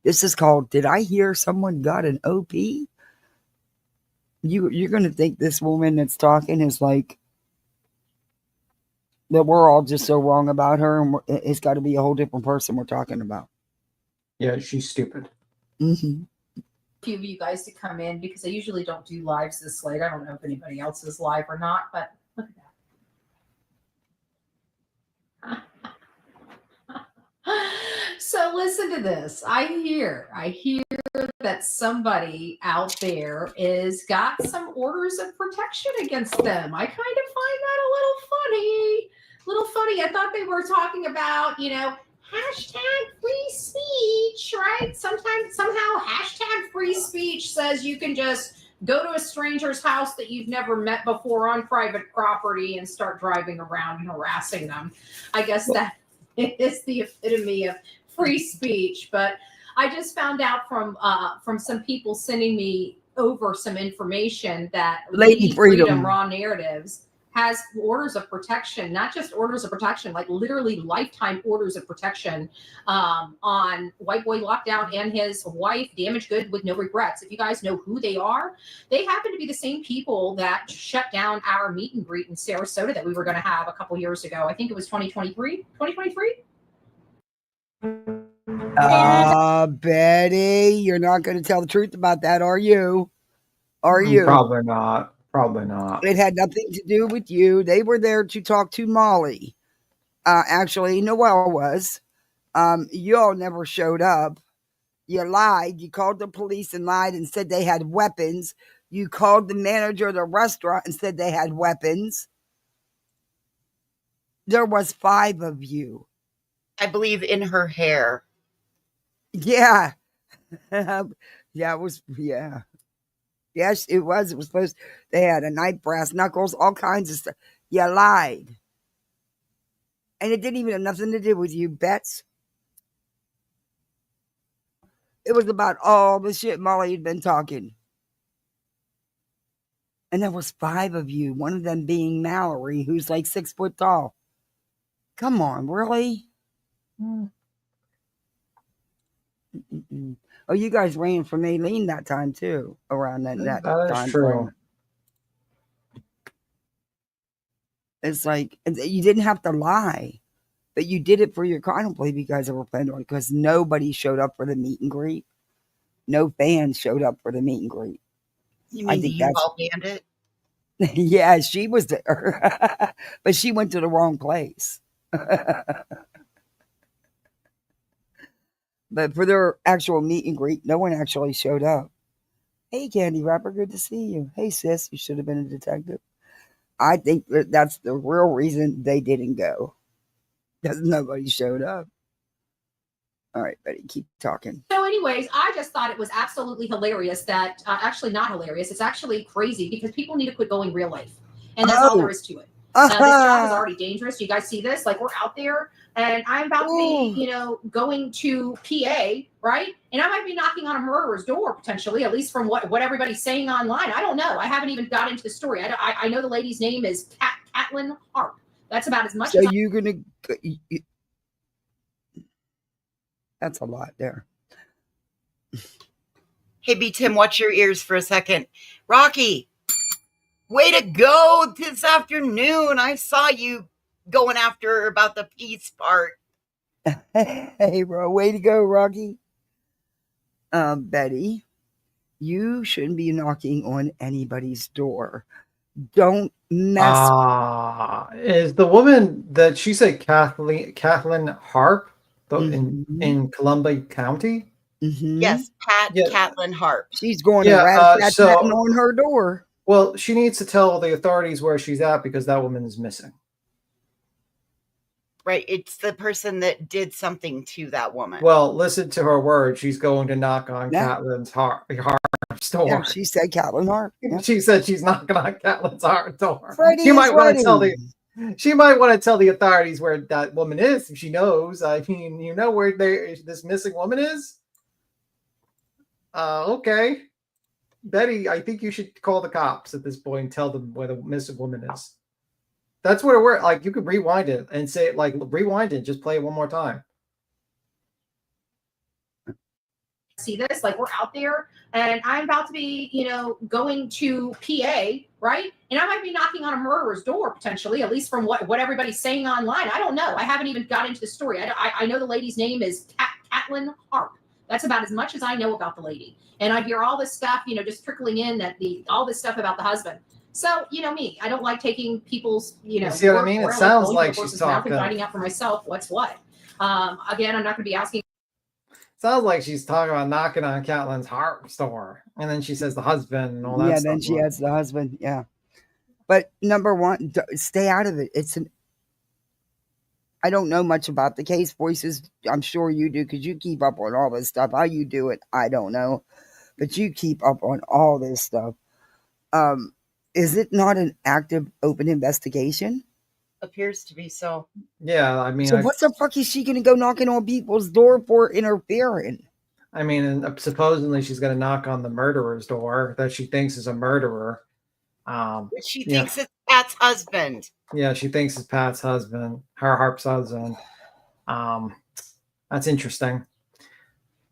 this is called, Did I Hear Someone Got an OP? You're going to think this woman that's talking is like, that we're all just so wrong about her, and it's got to be a whole different person we're talking about. Yeah, she's stupid. Mm-hmm. Few of you guys to come in because I usually don't do lives this late. I don't know if anybody else is live or not, but look at that. So listen to this. I hear that somebody out there is got some orders of protection against them. I kind of find that a little funny. I thought they were talking about, hashtag free speech, right? Somehow hashtag free speech says you can just go to a stranger's house that you've never met before on private property and start driving around and harassing them. I guess that is the epitome of free speech. But I just found out from some people sending me over some information that Lady Freedom Raw Narratives has orders of protection, not just orders of protection, like literally lifetime orders of protection on White Boy Lockdown and his wife, Damaged Good with No Regrets. If you guys know who they are, they happen to be the same people that shut down our meet and greet in Sarasota that we were going to have a couple years ago. I think it was 2023. Betty, you're not going to tell the truth about that, are you? Are you? Probably not. It had nothing to do with you. They were there to talk to Molly. Actually, Noelle was. You all never showed up. You lied. You called the police and lied and said they had weapons. You called the manager of the restaurant and said they had weapons. There was 5 of you. I believe in her hair. Yeah. It was. Yes, it was. It was supposed. They had a knife, brass knuckles, all kinds of stuff. You lied. And it didn't even have nothing to do with you, Bets. It was about all the shit Molly had been talking. And there was 5 of you, one of them being Mallory, who's like 6 foot tall. Come on, really? Oh, you guys ran from Aileen that time too, around that That time is true. frame. It's like, you didn't have to lie, but you did it for your car. I don't believe you guys ever planned on it because nobody showed up for the meet and greet. No fans showed up for the meet and greet. You mean the U-Haul Bandit? Yeah, she was there, but she went to the wrong place. But for their actual meet and greet, no one actually showed up. Hey, Candy Wrapper, good to see you. Hey, sis, you should have been a detective. I think that's the real reason they didn't go, because nobody showed up. All right, Betty, keep talking. So anyways, I just thought it was absolutely hilarious that, actually not hilarious, it's actually crazy because people need to quit going real life. And that's all there is to it. This job is already dangerous. You guys see this? Like, we're out there and I'm about to be, going to PA, right? And I might be knocking on a murderer's door potentially, at least from what everybody's saying online. I don't know. I haven't even got into the story. I know the lady's name is Caitlin Harp. That's about as much So as you're going to... That's a lot there. Hey, B. Tim, watch your ears for a second. Rocky, way to go this afternoon. I saw you going after her about the peace part. Hey, bro, way to go, Rocky. Betty, you shouldn't be knocking on anybody's door. Don't mess. Is the woman that she said Kathleen Harp in Columbia County? Mm-hmm. Yes, Pat Yeah. Catlin Harp. She's going to Yeah, rat-a-tat-tatting on her door. Well, she needs to tell the authorities where she's at because that woman is missing. Right. It's the person that did something to that woman. Well, listen to her words. She's going to knock on Catherine's Harp store. Yeah, she said Catlin Harp. Yeah. She said she's knocking on Catherine's Harp door. Freddie She might want to tell ready. she might want to tell the authorities where that woman is if she knows. I mean, you know where this missing woman is? Okay. Betty, I think you should call the cops at this point and tell them where the missing woman is. That's where we're like, you could rewind it and say, like, rewind it, just play it one more time. See this, like we're out there and I'm about to be, going to PA, right? And I might be knocking on a murderer's door potentially, at least from what everybody's saying online. I don't know. I haven't even got into the story. I know the lady's name is Catlin Harp. That's about as much as I know about the lady. And I hear all this stuff, just trickling in that all this stuff about the husband. So, me, I don't like taking people's, You see what I mean? It sounds like she's talking. Finding out for myself what's what. Again, I'm not going to be asking. Sounds like she's talking about knocking on Catlin's Harp store. And then she says the husband and all that Yeah, stuff. then she adds the husband. Yeah. But number one, stay out of it. I don't know much about the case, Voices. I'm sure you do because you keep up on all this stuff. How you do it, I don't know. But you keep up on all this stuff. Is it not an active, open investigation? Appears to be so. Yeah, I mean. So what the fuck is she going to go knocking on people's door for interfering? I mean, supposedly she's going to knock on the murderer's door that she thinks is a murderer. She thinks it's Pat's husband. Yeah, she thinks it's Pat's husband, her Harp's husband. That's interesting.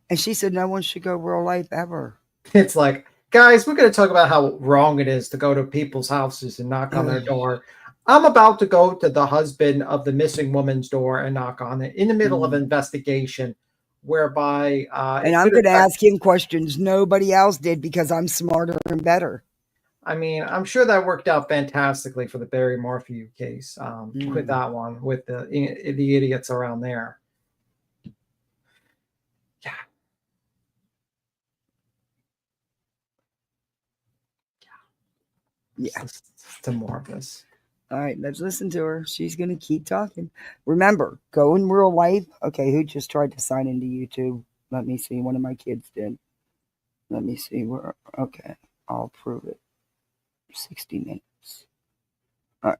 And she said no one should go real life ever. It's like, guys, we're going to talk about how wrong it is to go to people's houses and knock on their door. I'm about to go to the husband of the missing woman's door and knock on it in the middle of an investigation whereby... and I'm going to ask him questions nobody else did because I'm smarter and better. I mean, I'm sure that worked out fantastically for the Barry Morphew case with that one, with the idiots around there. Yeah. To more of this. All right, let's listen to her. She's going to keep talking. Remember, go in real life. Okay, who just tried to sign into YouTube? Let me see. One of my kids did. Let me see where. Okay, I'll prove it. 60 minutes. All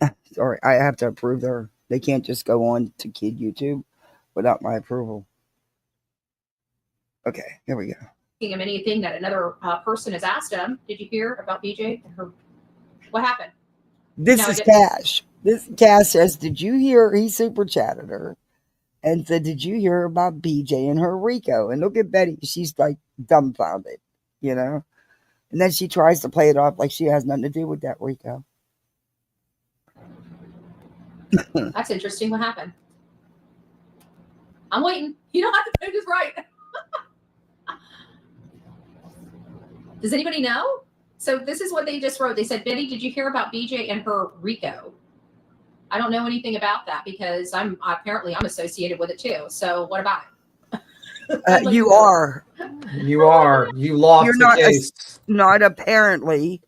right. Sorry, I have to approve her. They can't just go on to kid YouTube without my approval. Okay, here we go. Him anything that another person has asked him. Did you hear about BJ and her? What happened? This is Cash. This Cash says, did you hear? He super chatted her and said, did you hear about BJ and her Rico? And look at Betty. She's like dumbfounded, And then she tries to play it off like she has nothing to do with that Rico. That's interesting. What happened? I'm waiting. You don't have to do this right. Does anybody know? So this is what they just wrote. They said, Betty, did you hear about BJ and her Rico? I don't know anything about that because I'm associated with it too. So what about it? You are. You are. You lost the case. Not apparently.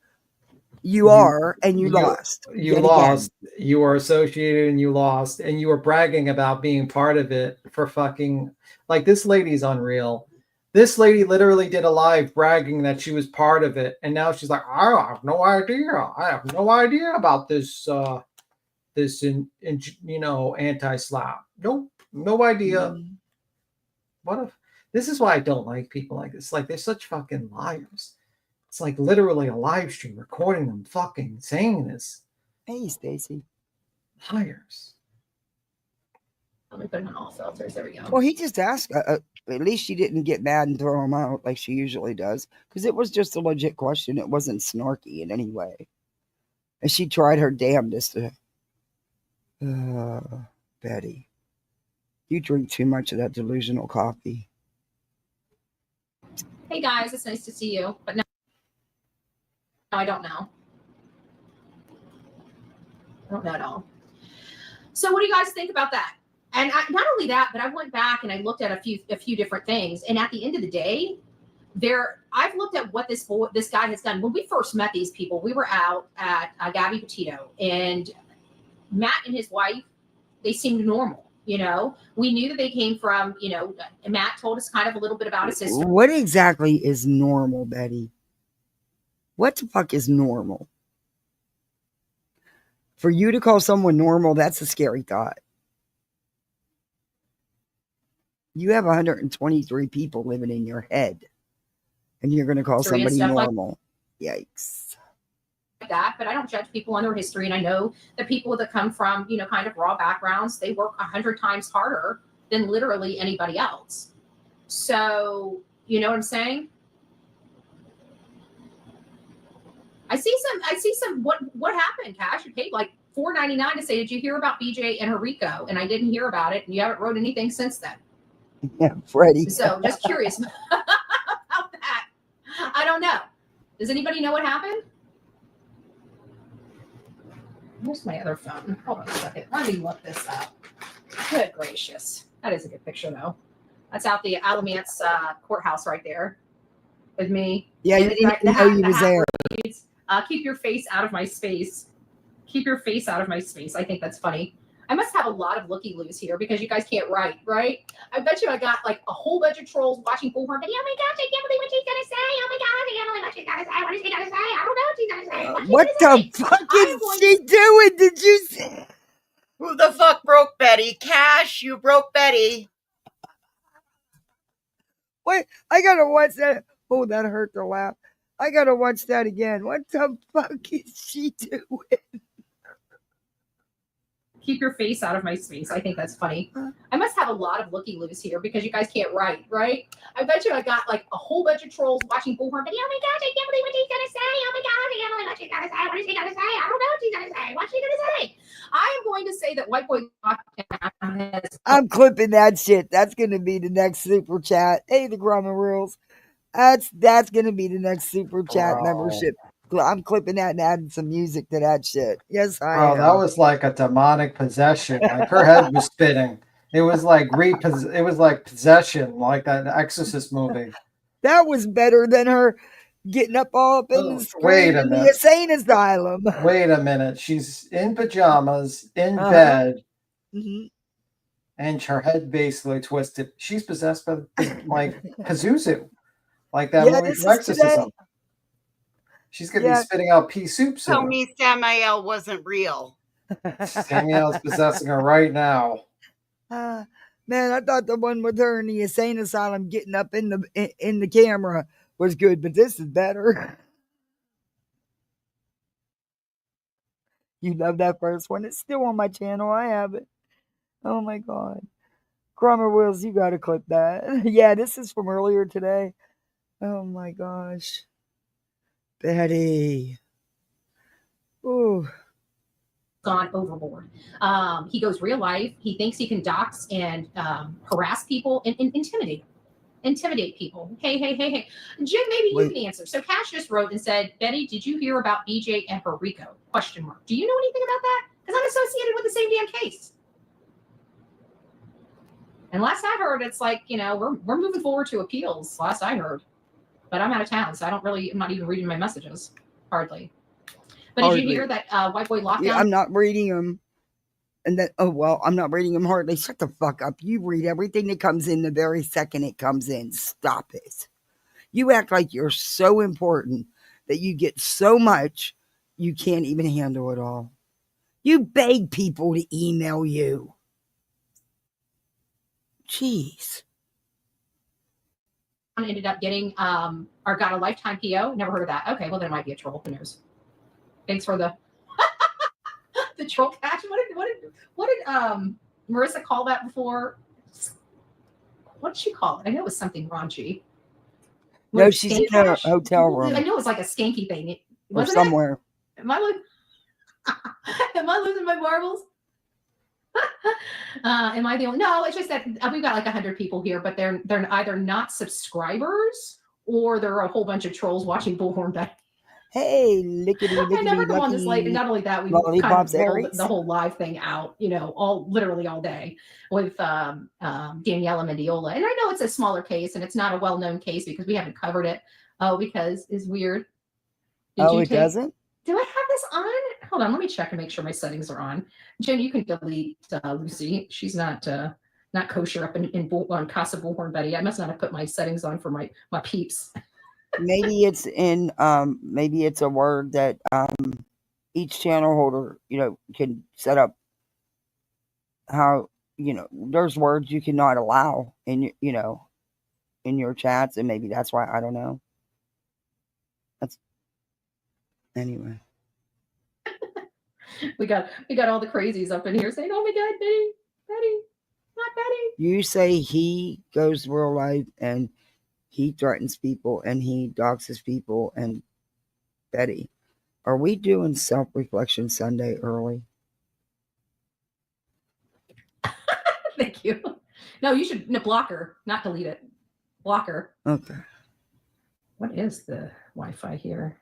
You are, and you lost. You lost. Again. You were associated and you lost. And you were bragging about being part of it for fucking... Like, this lady's unreal. This lady literally did a live bragging that she was part of it. And now she's like, I have no idea. I have no idea about this, anti-slap. Nope. No idea. What if... This is why I don't like people like this. Like, they're such fucking liars. It's like literally a live stream recording them fucking saying this. Hey, Stacy. Liars. Let me put it on all filters. There we go. Well, he just asked. At least she didn't get mad and throw him out like she usually does. Because it was just a legit question. It wasn't snarky in any way. And she tried her damnedest to... Betty. You drink too much of that delusional coffee. Hey guys, it's nice to see you. But no, I don't know. I don't know at all. So what do you guys think about that? And not only that, but I went back and I looked at a few different things. And at the end of the day, I've looked at what this guy has done. When we first met these people, we were out at Gabby Petito, and Matt and his wife, they seemed normal. You know, we knew that they came from, you know, Matt told us kind of a little bit about his history. What exactly is normal, Betty? What the fuck is normal? For you to call someone normal, that's a scary thought. You have 123 people living in your head, and you're going to call somebody normal. Yikes. Like that, but I don't judge people on their history, and I know that people that come from, you know, kind of raw backgrounds, they work 100 times harder than literally anybody else. So, you know what I'm saying? I see some what happened, Cash? You paid like $4.99 to say, did you hear about BJ and Enrico? And I didn't hear about it, and you haven't wrote anything since then. Yeah, Freddie. So just curious about that. I don't know. Does anybody know what happened? Where's my other phone? Hold on a second. Let me look this up. Good gracious. That is a good picture, though. That's out the Alamance courthouse right there with me. Yeah, you didn't know you was there. Keep your face out of my space. Keep your face out of my space. I think that's funny. I must have a lot of looky-loos here because you guys can't write, right? I bet you I got like a whole bunch of trolls watching Bullhorn. But, oh my gosh, I can't believe what she's going to say. Oh my God, I can't believe what she's going to say. What is she going to say? I don't know what she's going to say. What the fuck is she doing? Did you see? Who the fuck broke Betty? Cash, you broke Betty. Wait, I got to watch that. Oh, that hurt to laugh. I got to watch that again. What the fuck is she doing? Keep your face out of my space. I think that's funny. I must have a lot of looky-loos here because you guys can't write, right? I bet you I got like a whole bunch of trolls watching Bullhorn. But, oh my gosh, I can't believe what she's going to say. Oh my God, I can't believe what she's going to say. What is she going to say? I don't know what she's going to say. What's she going to say? I am going to say that White Boy Lockdown has... I'm clipping that shit. That's going to be the next super chat. Hey, the Crama rules. That's going to be the next super chat membership. I'm clipping that and adding some music to that shit. Yes, I am. That was like a demonic possession. Like her head was spinning. It was like possession, like that Exorcist movie. That was better than her getting up all up in the screen in the insane asylum. Wait a minute. She's in pajamas, in bed, and her head basically twisted. She's possessed by like Pazuzu, like that movie from Exorcism. She's going to be spitting out pea soup soon. Tell me Samael wasn't real. Samuel's possessing her right now. Man, I thought the one with her in the insane asylum getting up in the camera was good, but this is better. You love that first one. It's still on my channel. I have it. Oh my God. Crama Wills, you got to clip that. Yeah, this is from earlier today. Oh my gosh. Betty. Ooh. Gone overboard. He goes real life. He thinks he can dox and harass people and intimidate people. Hey. Jim, maybe you can answer. So Cash just wrote and said, Betty, did you hear about BJ and Enrico? ? Do you know anything about that? Because I'm associated with the same damn case. And last I heard, it's like, you know, we're moving forward to appeals. Last I heard. But I'm out of town, so I'm not even reading my messages. Hardly. But did you hear that White Boy Lockdown? Yeah, I'm not reading them. And then, I'm not reading them hardly. Shut the fuck up. You read everything that comes in the very second it comes in. Stop it. You act like you're so important that you get so much you can't even handle it all. You beg people to email you. Jeez. Ended up getting or got a lifetime PO. Never heard of that. Okay, well, there might be a troll. Who knows? Thanks for the the troll catch. What did Marissa call that before? What did she call it? I know it was something raunchy. No, she's in a hotel room. I know it was like a skanky thing. Or somewhere. Am I losing my marbles? Am I the only? No, it's just that we've got like 100 people here, but they're either not subscribers or there are a whole bunch of trolls watching Bullhorn back. Hey, lickety, I lickety, never come on this late, and lucky. not only that, we Lollipops, kind of rolled Aries. the whole live thing out, literally all day with Daniela Mendiola. And I know it's a smaller case and it's not a well-known case because we haven't covered it. Oh, because it's weird. Doesn't? Do I have this on? Hold on, let me check and make sure my settings are on. Jen, you can delete Lucy. She's not kosher up on Casa Bullhorn Betty. I must not have put my settings on for my peeps. Maybe it's in maybe it's a word that each channel holder, can set up how, there's words you cannot allow in in your chats, and maybe that's why, I don't know. That's anyway. we got all the crazies up in here saying, "Oh my God, Betty, not Betty." You say he goes real life and he threatens people and he doxes people, and Betty, are we doing self-reflection Sunday early? Thank you. No, you should block her, not delete it. Block her. Okay. What is the Wi-Fi here?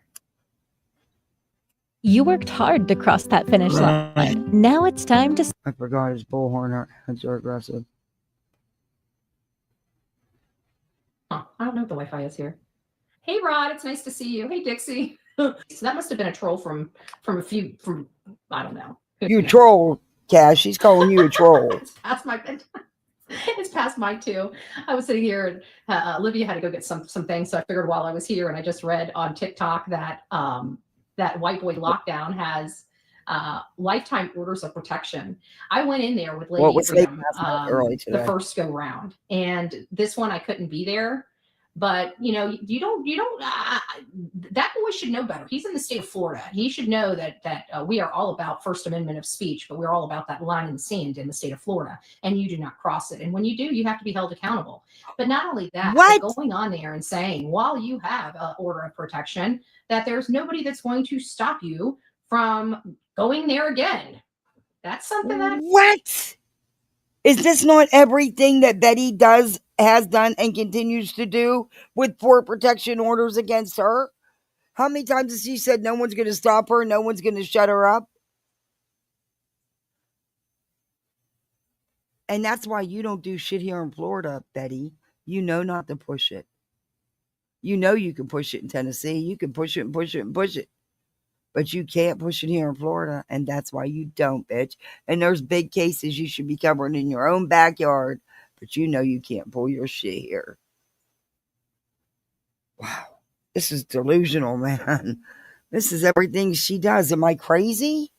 You worked hard to cross that finish line. Now it's time to... I forgot his Bullhorn heads are aggressive. Oh, I don't know what the Wi-Fi is here. Hey, Rod, it's nice to see you. Hey, Dixie. So that must have been a troll from I don't know. You troll, Cash. She's calling you a troll. It's past my bedtime. It's past my two. I was sitting here and Olivia had to go get some things, so I figured while I was here, and I just read on TikTok that that White Boy Lockdown has lifetime orders of protection. I went in there with Lady Freedom, early today. the first go round, and this one I couldn't be there. But you don't. That boy should know better. He's in the state of Florida. He should know that we are all about First Amendment of speech, but we're all about that line in the sand in the state of Florida, and you do not cross it. And when you do, you have to be held accountable. But not only that, but going on there and saying while you have an order of protection, that there's nobody that's going to stop you from going there again. That's something that what? Is this not everything that Betty has done and continues to do with poor protection orders against her? How many times has she said no one's going to stop her, no one's going to shut her up? And that's why you don't do shit here in Florida, Betty. You know not to push it. You know you can push it in Tennessee. You can push it and push it and push it. But you can't push it here in Florida, and that's why you don't, bitch. And there's big cases you should be covering in your own backyard, but you know you can't pull your shit here. Wow. This is delusional, man. This is everything she does. Am I crazy?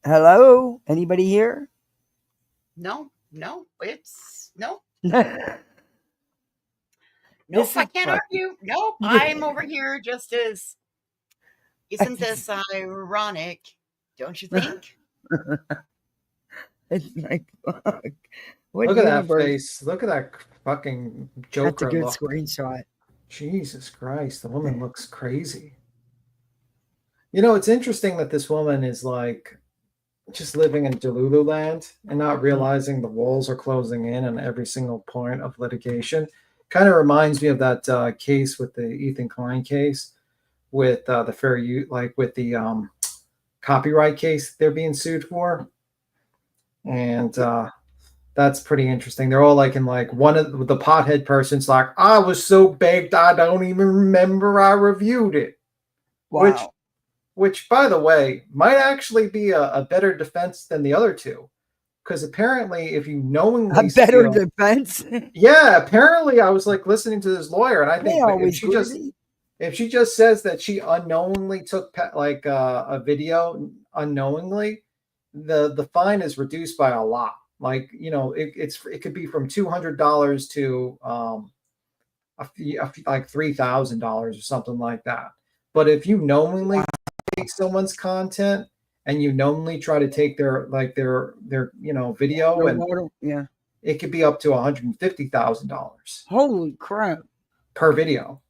Hello? Anybody here? No, it's no. Nope, I can't argue. Nope, I'm over here just as. Isn't this ironic? Don't you think? It's like, fuck. What Look at that universe? face. Look at that fucking Joker. That's a good look. screenshot. Jesus Christ, the woman looks crazy. It's interesting that this woman is like just living in Delulu land and not realizing the walls are closing in on every single point of litigation. Kind of reminds me of that case with the Ethan Klein case with the fair use, like with the copyright case they're being sued for. And that's pretty interesting. They're all like in like one of the pothead person's like, I was so baked I don't even remember I reviewed it. Wow. Which by the way, might actually be a better defense than the other two. Because apparently if you knowingly A better defense? Yeah, apparently I was like listening to this lawyer, and I think if she just says that she unknowingly took like a video unknowingly, the fine is reduced by a lot. Like, it could be from $200 to like $3,000 or something like that. But if you knowingly take someone's content and you knowingly try to take their video, and it could be up to $150,000. Holy crap! Per video,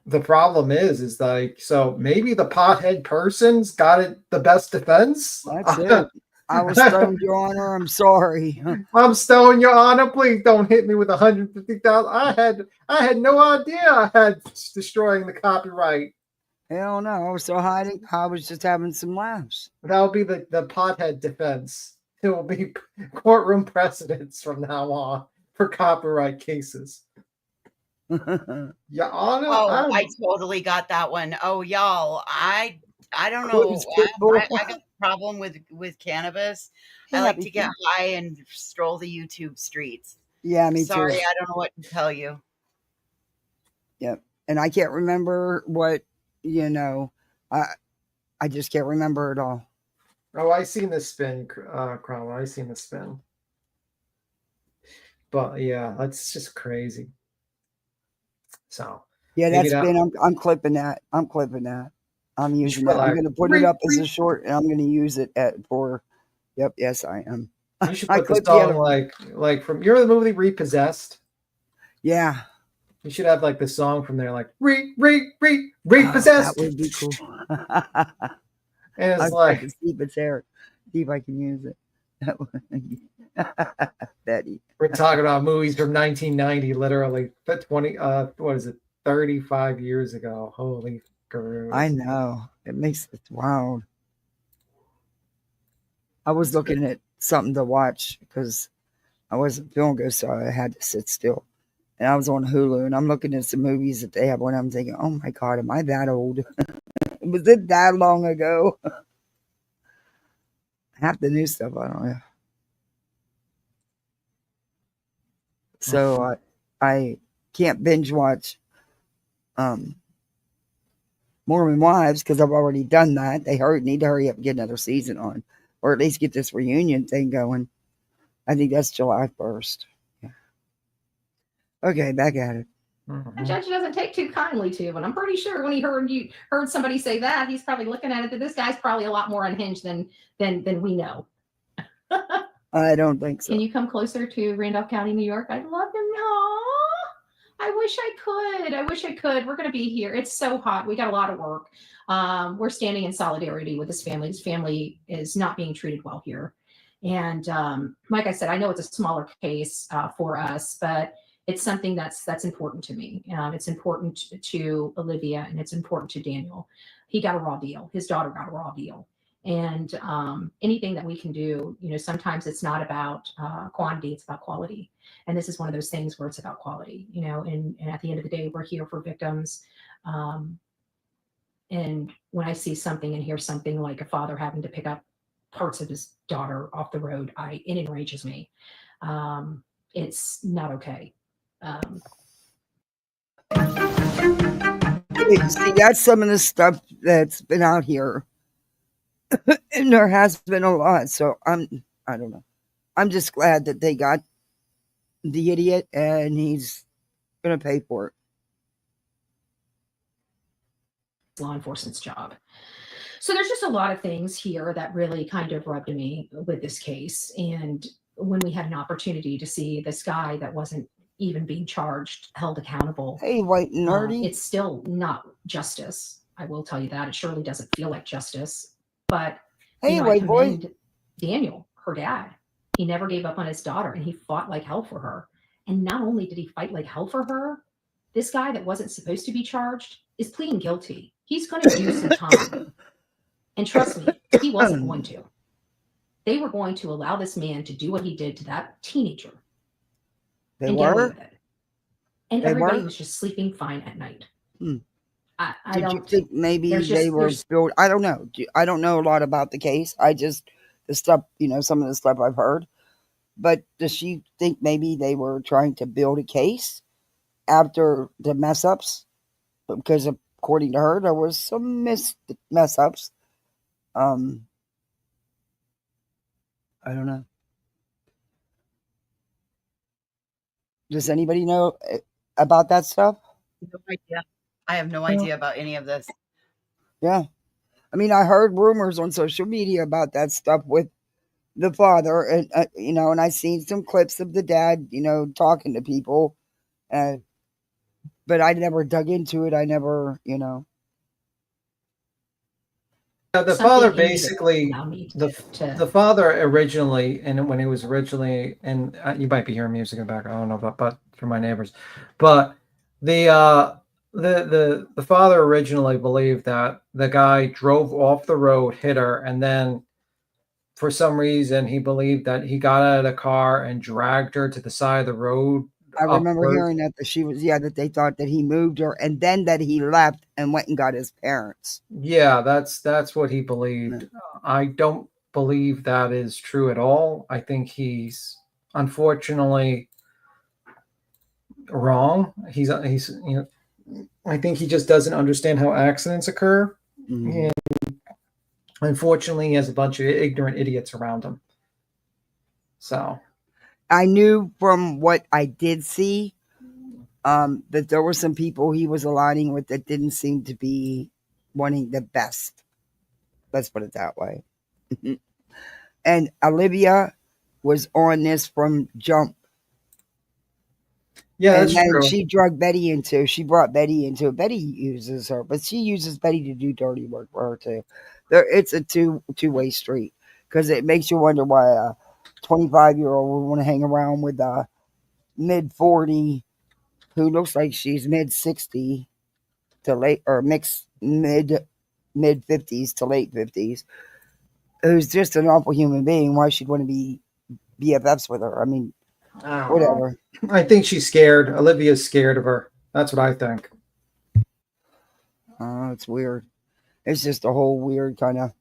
the problem is like, so maybe the pothead person's got it the best defense. That's it. I was stoned, Your Honor. I'm sorry. I'm stoned, Your Honor. Please don't hit me with 150,000. I had no idea I had destroying the copyright. Hell no. I was so hiding. I was just having some laughs. That will be the pothead defense. It will be courtroom precedents from now on for copyright cases. Your Honor. Oh, I totally got that one. Oh, y'all, I don't know. Queen's Pitbull. I got a problem with cannabis. Yeah, I like me to get too. high and stroll the YouTube streets. Yeah, me Sorry, too. I don't know what to tell you. Yep. And I can't remember what, I just can't remember it all. Oh, I seen the spin, Crama. I seen the spin. But yeah, that's just crazy. So Yeah, maybe that's been. I'm clipping that. I'm clipping that. I'm using that. I'm going to put it up as a short, and I'm going to use it for. Yep. Yes, I am. You should I put the clipped the song other like from your movie Repossessed. Yeah. You should have like the song from there, like repossessed. That would be cool. And it's I can see if it's there. See if I can use it. Betty. We're talking about movies from 1990, literally 35 years ago. Holy crap. I know. It makes it wild. I was looking at something to watch because I wasn't feeling good, so I had to sit still. And I was on Hulu, and I'm looking at some movies that they have when I'm thinking, oh my God, am I that old? Was it that long ago? Half the new stuff, I don't know. So I can't binge watch Mormon Wives because I've already done that. They need to hurry up and get another season on, or at least get this reunion thing going. I think that's July 1st. Yeah. Okay, back at it. The judge doesn't take too kindly to, and I'm pretty sure when he heard somebody say that, he's probably looking at it that this guy's probably a lot more unhinged than we know. I don't think so. Can you come closer to Randolph County, New York? I'd love to know. I wish I could. We're going to be here. It's so hot. We got a lot of work. We're standing in solidarity with this family. This family is not being treated well here. And like I said, I know it's a smaller case for us, but it's something that's important to me. It's important to Olivia, and it's important to Daniel. He got a raw deal. His daughter got a raw deal. And anything that we can do, sometimes it's not about quantity, it's about quality. And this is one of those things where it's about quality, and at the end of the day, we're here for victims. And when I see something and hear something like a father having to pick up parts of his daughter off the road, it enrages me. It's not okay. See, that's some of the stuff that's been out here. And there has been a lot. So I don't know. I'm just glad that they got the idiot and he's going to pay for it. Law enforcement's job. So there's just a lot of things here that really kind of rubbed me with this case. And when we had an opportunity to see this guy that wasn't even being charged, held accountable. Hey, white nerdy. It's still not justice. I will tell you that. It surely doesn't feel like justice. But hey, I boy, Daniel, her dad. He never gave up on his daughter, and he fought like hell for her. And not only did he fight like hell for her, this guy that wasn't supposed to be charged is pleading guilty. He's going to do some time. And trust me, he wasn't going to. They were going to allow this man to do what he did to that teenager. They and were? Get away with it. And they everybody were? was just sleeping fine at night. I Did don't you think maybe they were there's- built? I don't know. I don't know a lot about the case. The stuff, some of the stuff I've heard. But does she think maybe they were trying to build a case after the mess ups? Because according to her, there was some mess ups. I don't know. Does anybody know about that stuff? No idea. I have no idea about any of this. Yeah. I mean, I heard rumors on social media about that stuff with the father, and and I seen some clips of the dad, talking to people, and but I never dug into it. I never, you know. The Something father in me that basically, allowed me the to father originally, and when he was originally, and you might be hearing music in the background, I don't know, but from my neighbors, but the father originally believed that the guy drove off the road, hit her, and then for some reason he believed that he got out of the car and dragged her to the side of the road I remember upward. hearing that she was, that they thought that he moved her and then that he left and went and got his parents. Yeah, that's what he believed. I don't believe that is true at all. I think he's unfortunately wrong. He's I think he just doesn't understand how accidents occur. Mhm. And unfortunately, he has a bunch of ignorant idiots around him. So I knew from what I did see that there were some people he was aligning with that didn't seem to be wanting the best. Let's put it that way. And Olivia was on this from jump. yeah, And that's then true. she brought Betty into it. Betty uses her, but she uses Betty to do dirty work for her too. It's a two-way street because it makes you wonder why a 25-year-old would want to hang around with a mid-40 who looks like she's mid-60 to late or mid-50s to late 50s, who's just an awful human being. Why she'd want to be BFFs with her? I mean, I don't know. whatever. I think she's scared. Olivia's scared of her. That's what I think. It's weird. It's just a whole weird kind of.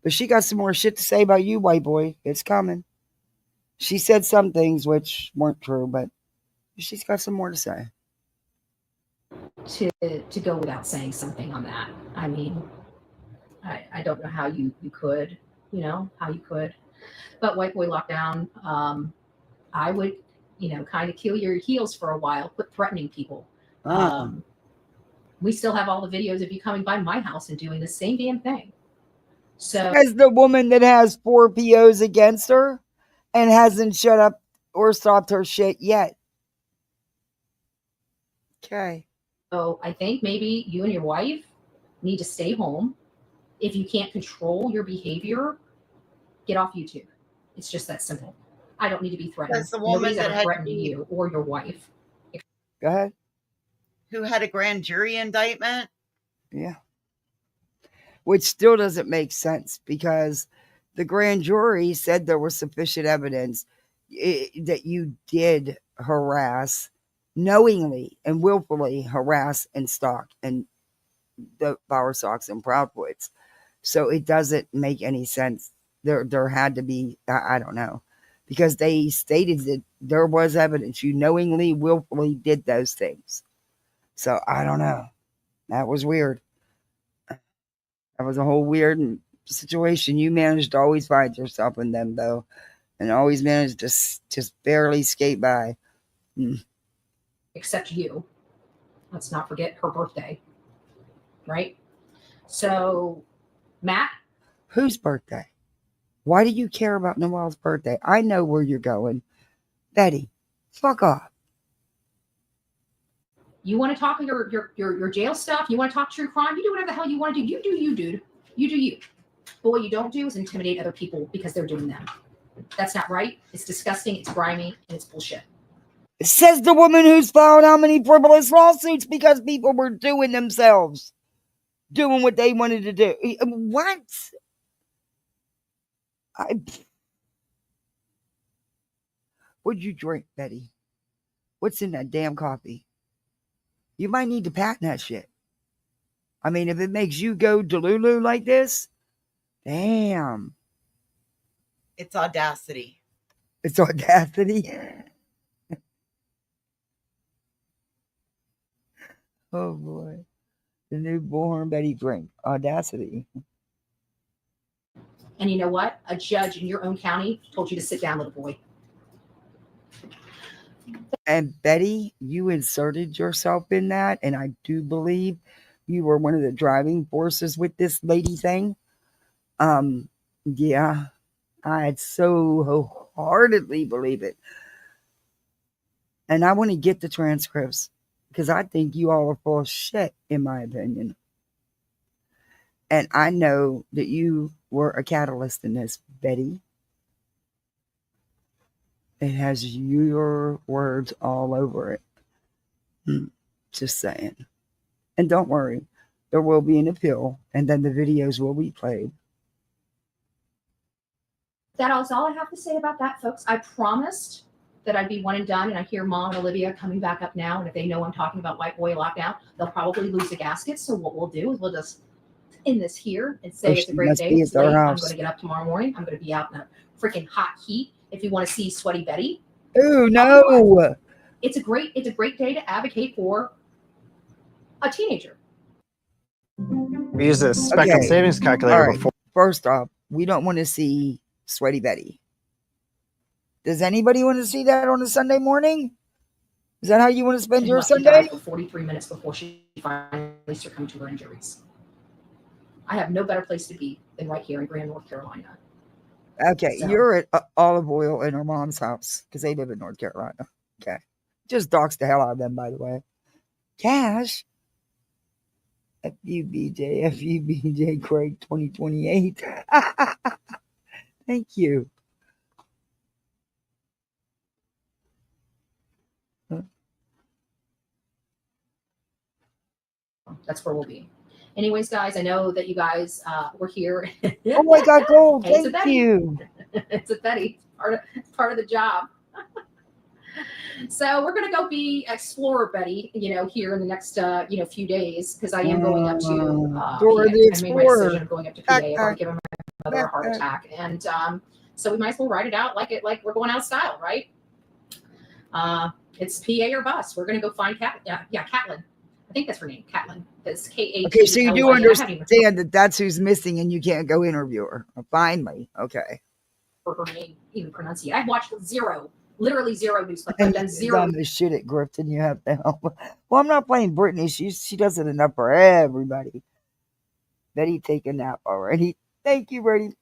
But she got some more shit to say about you, white boy. It's coming. She said some things which weren't true, but she's got some more to say. to go without saying something on that. I mean, I don't know how you could, how you could. But white boy lockdown, I would, kind of kill your heels for a while, quit threatening people. We still have all the videos of you coming by my house and doing the same damn thing. So as the woman that has 4 POs against her and hasn't shut up or stopped her shit yet. Okay. So I think maybe you and your wife need to stay home. If you can't control your behavior, get off YouTube. It's just that simple. I don't need to be threatened. That's the woman Nobody's that ever had threatened you or your wife. Go ahead. who had a grand jury indictment. Yeah. Which still doesn't make sense because the grand jury said there was sufficient evidence that you did harass, knowingly and willfully harass and stalk and the Bowerstocks and Proudwoods. So it doesn't make any sense. There had to be, I don't know, because they stated that there was evidence. You knowingly, willfully did those things. So I don't know. That was weird. That was a whole weird situation. You managed to always find yourself in them, though, and always managed to just barely skate by. Except you. Let's not forget her birthday. Right? So, Matt? Whose birthday? Why do you care about Noelle's birthday? I know where you're going. Betty, fuck off. You want to talk your jail stuff? You want to talk true crime? You do whatever the hell you want to do. You do you, dude. You do you. But what you don't do is intimidate other people because they're doing them. That's not right. It's disgusting. It's grimy, and it's bullshit. Says the woman who's filed how many frivolous lawsuits because people were doing themselves, doing what they wanted to do. What? What'd you drink, Betty? What's in that damn coffee? You might need to patent that shit. I mean, if it makes you go delulu like this, damn. It's Audacity. It's Audacity. Oh boy. The new Bullhorn Betty drink. Audacity. And you know what? A judge in your own county told you to sit down, little boy. And Betty, you inserted yourself in that, and I do believe you were one of the driving forces with this lady thing. Yeah, I so wholeheartedly believe it. And I want to get the transcripts because I think you all are full of shit, in my opinion. And I know that you were a catalyst in this, Betty. It has your words all over it. Just saying. And don't worry, there will be an appeal, and then the videos will be played. That is all I have to say about that, folks. I promised that I'd be one and done, and I hear Mom and Olivia coming back up now, and if they know I'm talking about white boy lockdown, they'll probably lose the gasket. So what we'll do is we'll just end this here and say it's a great day. It's late. I'm going to get up tomorrow morning. I'm going to be out in the freaking hot heat. If you want to see sweaty Betty. Ooh, no. It's a great day to advocate for a teenager. We use the spectrum savings calculator before. First off, we don't want to see sweaty Betty. Does anybody want to see that on a Sunday morning? Is that how you want to spend your Sunday? For 43 minutes before she finally succumbed to her injuries. I have no better place to be than right here in Grand, North Carolina. Okay, so. You're at Olive Oil in her mom's house because they live in North Carolina. Okay. Just dox the hell out of them, by the way. Cash. FUBJ Craig 2028. Thank you. That's where we'll be. Anyways, guys, I know that you guys were here. Oh my God, Gold! Thank you. It's a Betty. Part of the job. So we're gonna go be Explorer Betty, here in the next few days because I am going up to Dora the Explorer. I'm going up to PA. I've already given my mother a heart attack, and so we might as well write it out like we're going out of style, right? It's PA or bus. We're gonna go find Catlin. I think that's her name, Catlin. That's K-A-T-L-Y. Okay, so you do understand that that's who's missing and you can't go interview her. Finally. Okay. For her name, even pronunciate. I've watched literally zero news clips. I've done zero. Done the shit at Grifting, you have to help. Well, I'm not playing Brittany. She does it enough for everybody. Betty take a nap already. Thank you, Freddie.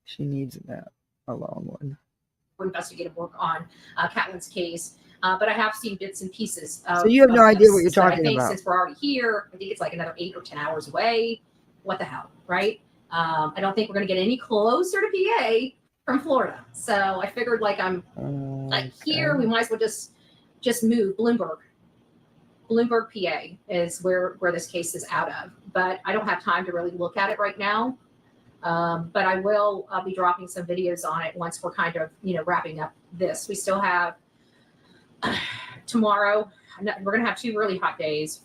She needs a nap. A long one. Investigative work on Catlin's case, but I have seen bits and pieces. So you have no idea what you're talking about. I think since we're already here, I think it's like another 8 or 10 hours away. What the hell, right? I don't think we're going to get any closer to PA from Florida. So I figured here, we might as well just move Bloomberg. Bloomberg, PA is where this case is out of, but I don't have time to really look at it right now. But I'll be dropping some videos on it once we're kind of, wrapping up this. We still have tomorrow. We're going to have 2 really hot days.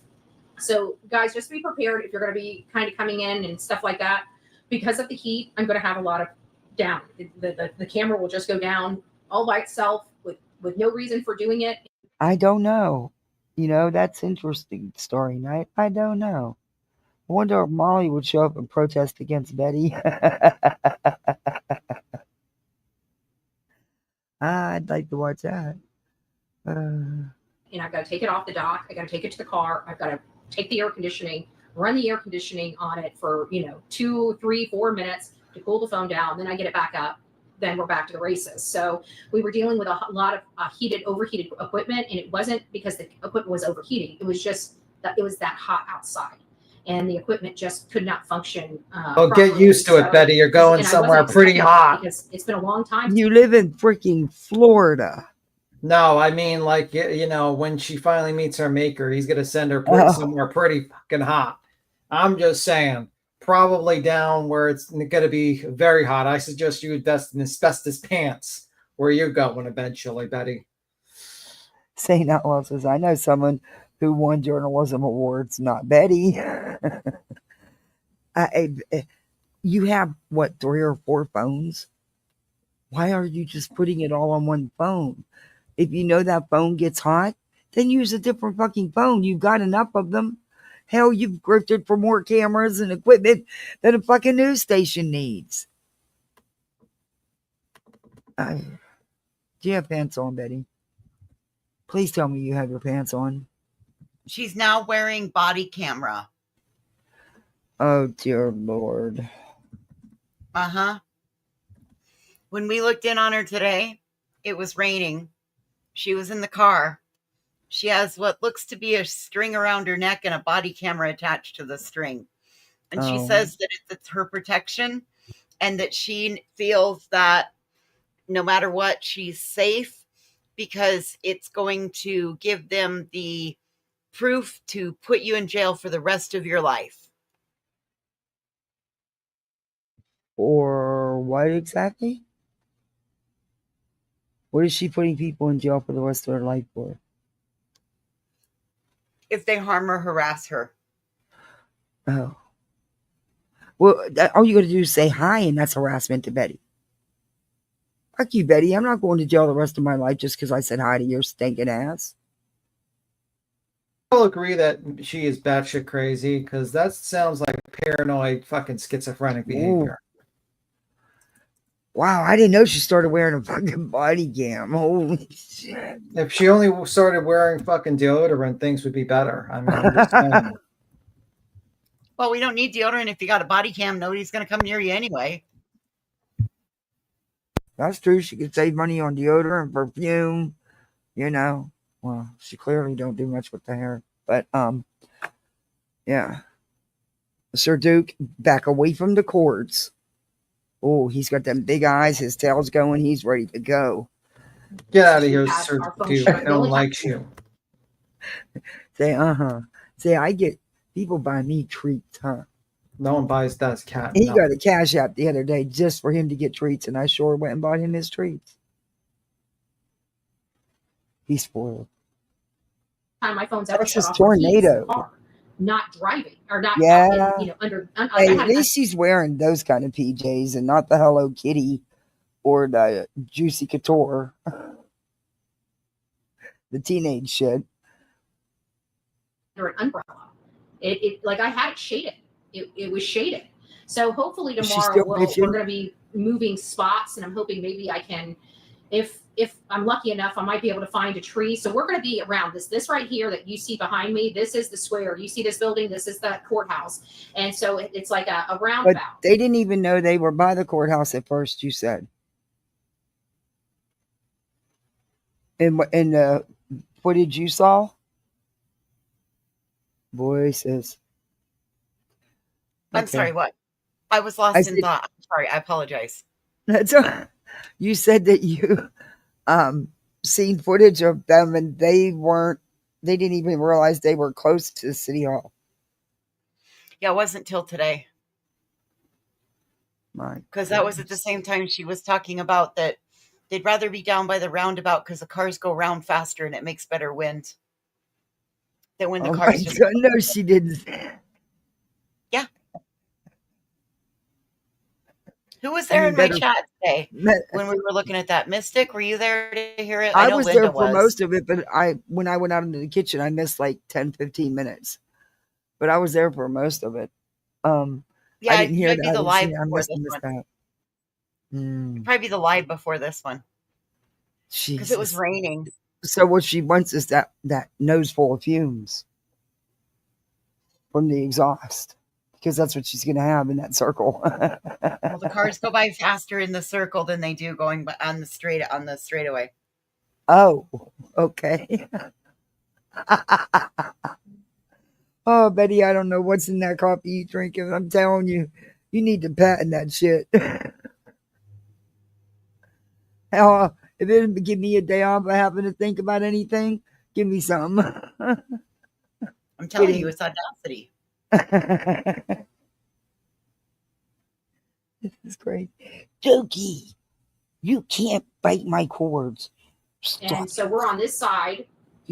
So guys, just be prepared if you're going to be kind of coming in and stuff like that. Because of the heat, I'm going to have a lot of down. The camera will just go down all by itself with no reason for doing it. I don't know. That's interesting story night. I don't know. I wonder if Molly would show up and protest against Betty. I'd like to watch that. And I've got to take it off the dock. I got to take it to the car. I've got to take the air conditioning, run the air conditioning on it for 2, 3, 4 minutes to cool the phone down. Then I get it back up. Then we're back to the races. So we were dealing with a lot of overheated equipment, and it wasn't because the equipment was overheating. It was just that it was that hot outside. And the equipment just could not function. Get used to it, Betty. You're going somewhere pretty hot. Because it's been a long time. You live in freaking Florida. No, I mean, when she finally meets her maker, he's going to send her somewhere pretty fucking hot. I'm just saying, probably down where it's going to be very hot. I suggest you invest in asbestos pants where you're going eventually, Betty. St. Outlaw says, I know someone who won journalism awards, not Betty. You have, 3 or 4 phones? Why are you just putting it all on one phone? If you know that phone gets hot, then use a different fucking phone. You've got enough of them. Hell, you've grifted for more cameras and equipment than a fucking news station needs. Do you have pants on, Betty? Please tell me you have your pants on. She's now wearing body camera. Oh, dear Lord. Uh-huh. When we looked in on her today, It was raining. She was in the car. She has what looks to be a string around her neck and a body camera attached to the string. And she says that it's her protection and that she feels that no matter what, she's safe because it's going to give them the proof to put you in jail for the rest of your life. Or what exactly? What is she putting people in jail for the rest of their life for? If they harm or harass her. Oh. Well, all you got to do is say hi, and that's harassment to Betty. Fuck you, Betty. I'm not going to jail the rest of my life just because I said hi to your stinking ass. I'll agree that she is batshit crazy because that sounds like paranoid fucking schizophrenic behavior. Wow, I didn't know she started wearing a fucking body cam. Holy shit. If she only started wearing fucking deodorant, things would be better. I mean, I'm just saying. Well, we don't need deodorant if you got a body cam. Nobody's going to come near you anyway. That's true. She could save money on deodorant, perfume, you know. Well, she clearly don't do much with the hair. But, yeah. Sir Duke, back away from the cords. Oh, he's got them big eyes. His tail's going. He's ready to go. Get out of here, Sir Duke. I don't like you. Say, Say, I get people buy me treats, huh? No one buys that cat. He got a cash app the other day just for him to get treats, and I sure went and bought him his treats. He's spoiled. My phone's That's his tornado. Not driving or not. Yeah. Hey, at least he's wearing those kind of PJs and not the Hello Kitty or the Juicy Couture. The teenage shit. Or an umbrella. It like I had it shaded. It was shaded. So hopefully tomorrow we're going to be moving spots, and I'm hoping maybe I can, if I'm lucky enough, I might be able to find a tree. So we're going to be around this right here that you see behind me. This is the square. You see this building. This is the courthouse. And so it's like a roundabout. But they didn't even know they were by the courthouse at first, you said. In the footage you saw? Voices. I'm sorry, what? I was lost in thought. I'm sorry. I apologize. That's all right. You said that you seen footage of them and they didn't even realize they were close to City Hall. Yeah, it wasn't till today. Because that was at the same time she was talking about that they'd rather be down by the roundabout because the cars go round faster and it makes better wind than when the cars just... No, she didn't. Yeah. Who was there in my chat today when we were looking at that? Mystic, were you there to hear it? I was there for most of it, but when I went out into the kitchen, I missed like 10, 15 minutes. But I was there for most of it. Yeah, I didn't hear that. The live before this one. It'd probably be the live before this one. Because it was raining. So what she wants is that nose full of fumes from the exhaust. Because that's what she's going to have in that circle. Well, the cars go by faster in the circle than they do going on the straightaway. Oh, okay. Oh, Betty, I don't know what's in that coffee you drinking. I'm telling you, you need to patent that shit. Hell, if it didn't give me a day off of having to think about anything, give me some. I'm telling you, it's Audacity. This is great. Jokey, you can't bite my cords. Stop. And so we're on this side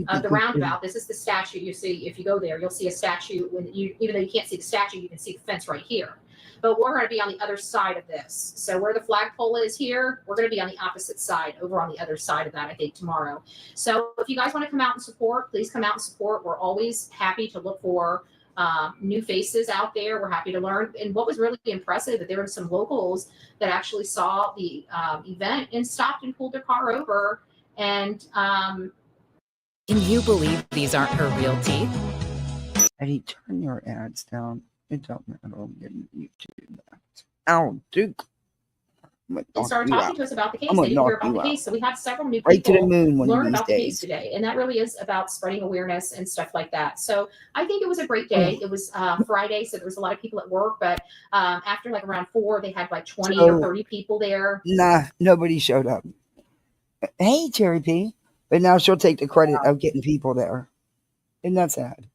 of the roundabout. This is the statue. You see, if you go there, you'll see a statue. Even though you can't see the statue, you can see the fence right here. But we're going to be on the other side of this. So where the flagpole is here, we're going to be on the opposite side, over on the other side of that, I think, tomorrow. So if you guys want to come out and support, please come out and support. We're always happy to look for new faces out there. We're happy to learn. And what was really impressive, that there were some locals that actually saw the event and stopped and pulled their car over. And can you believe these aren't her real teeth? Eddie, turn your ads down. It don't matter. I'm getting YouTube. Ow, Duke. I'm and started you talking out. to us about the case. I'm They gonna didn't hear knock about you the out. case. So we had several new Right to the people moon one of learn these about the case days. today. And that really is about spreading awareness and stuff like that. So I think it was a great day. It was Friday, so there was a lot of people at work. But after like around 4, they had like 20 or 30 people there. Nah, nobody showed up. Hey, Cherry P. But now she'll take the credit of getting people there. Isn't that sad?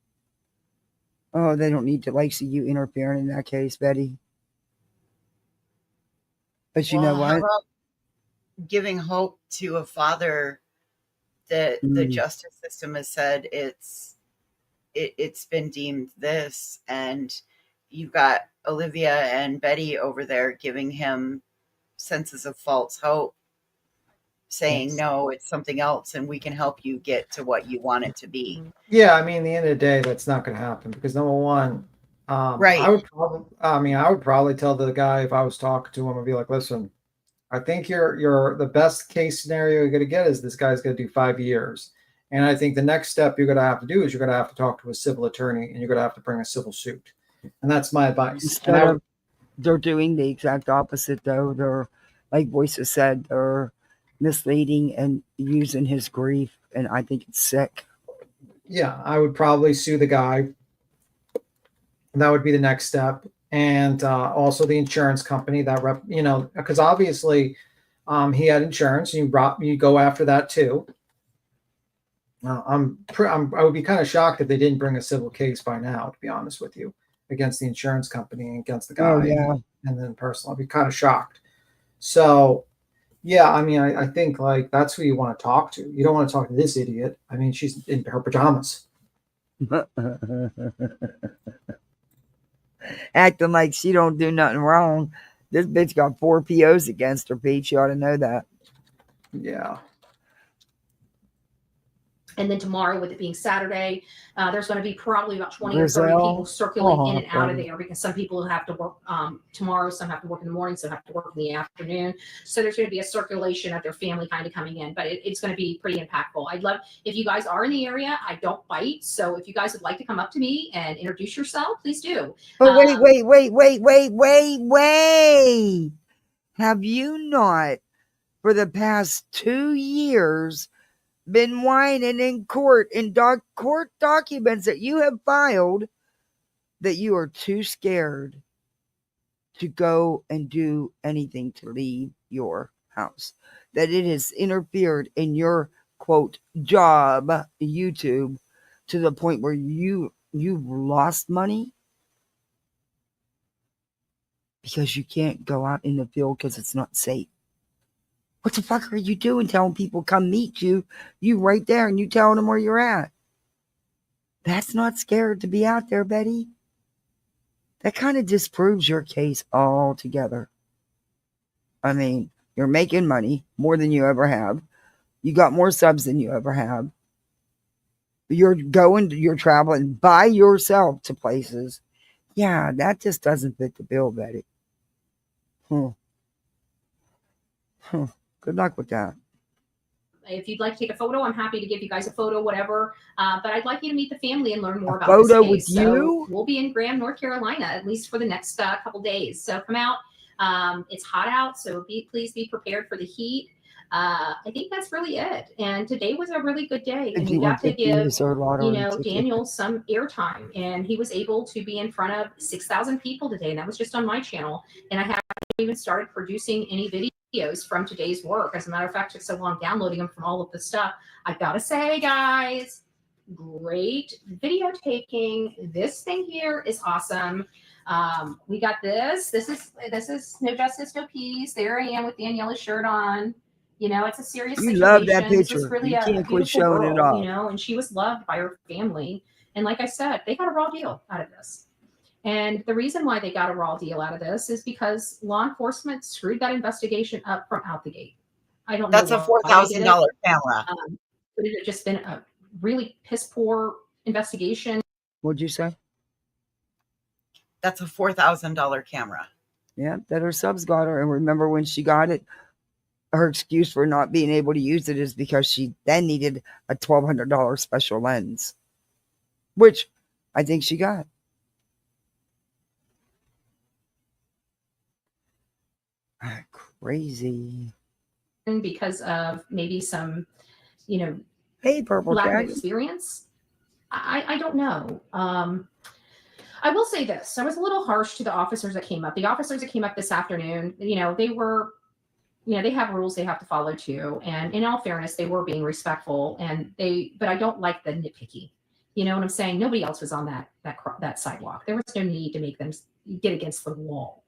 Oh, they don't need to like see you interfering in that case, Betty. But you know Well, how what? about giving hope to a father that the justice system has said it's been deemed this, and you've got Olivia and Betty over there giving him senses of false hope, saying, Yes. no, it's something else, and we can help you get to what you want it to be. Yeah, I mean, at the end of the day, that's not going to happen because number one, Right. I would probably tell the guy if I was talking to him, I'd be like, listen, I think you're the best case scenario you're going to get is this guy's going to do 5 years. And I think the next step you're going to have to do is you're going to have to talk to a civil attorney and you're going to have to bring a civil suit. And that's my advice. Instead of they're doing the exact opposite, though. They're, like Voices said, they're misleading and using his grief, and I think it's sick. Yeah, I would probably sue the guy. That would be the next step. And also the insurance company that because obviously he had insurance and you go after that too. I would be kind of shocked if they didn't bring a civil case by now, to be honest with you, against the insurance company and against the guy. Oh, yeah. And then personal, I'd be kind of shocked. So, yeah, I mean, I think like that's who you want to talk to. You don't want to talk to this idiot. I mean, she's in her pajamas. Acting like she don't do nothing wrong. This bitch got 4 POs against her, Pete. You ought to know that. Yeah. And then tomorrow, with it being Saturday, there's going to be probably about 20 or 30 people circulating in and out of there because some people have to work tomorrow, some have to work in the morning, some have to work in the afternoon. So there's going to be a circulation of their family kind of coming in, but it's going to be pretty impactful. I'd love if you guys are in the area. I don't bite, so if you guys would like to come up to me and introduce yourself, please do. But wait. Have you not, for the past 2 years, been whining in court in court documents that you have filed that you are too scared to go and do anything to leave your house, that it has interfered in your quote job, YouTube, to the point where you've lost money because you can't go out in the field because it's not safe? What the fuck are you doing telling people come meet you? You right there and you telling them where you're at. That's not scared to be out there, Betty. That kind of disproves your case altogether. I mean, you're making money more than you ever have. You got more subs than you ever have. You're traveling by yourself to places. Yeah, that just doesn't fit the bill, Betty. Good luck with that. If you'd like to take a photo, I'm happy to give you guys a photo, whatever. But I'd like you to meet the family and learn more about this photo case. with you? So we'll be in Graham, North Carolina, at least for the next couple days. So come out. It's hot out, so please be prepared for the heat. I think that's really it. And today was a really good day, and we got to give Daniel some airtime, and he was able to be in front of 6,000 people today, and that was just on my channel. And I haven't even started producing any videos from today's work. As a matter of fact, it took so long downloading them from all of the stuff. I gotta say, guys, great video taking. This thing here is awesome. We got this. This is No Justice, No Peace. There I am with Daniela's shirt on. You know, it's a serious situation. You love that picture. This is really you can't quit beautiful showing girl, it off. you know, and she was loved by her family. And like I said, they got a raw deal out of this. And the reason why they got a raw deal out of this is because law enforcement screwed that investigation up from out the gate. I don't know. That's a $4,000 camera. But it had just been a really piss poor investigation. What'd you say? That's a $4,000 camera. Yeah, that her subs got her. And remember when she got it, her excuse for not being able to use it is because she then needed a $1,200 special lens, which I think she got. Crazy. because of maybe some, Hey, Purple lack of Dragon. experience. I don't know. I will say this. I was a little harsh to the officers that came up. The officers that came up this afternoon, they were, they have rules they have to follow too. And in all fairness, they were being respectful, but I don't like the nitpicky. You know what I'm saying? Nobody else was on that sidewalk. There was no need to make them get against the wall.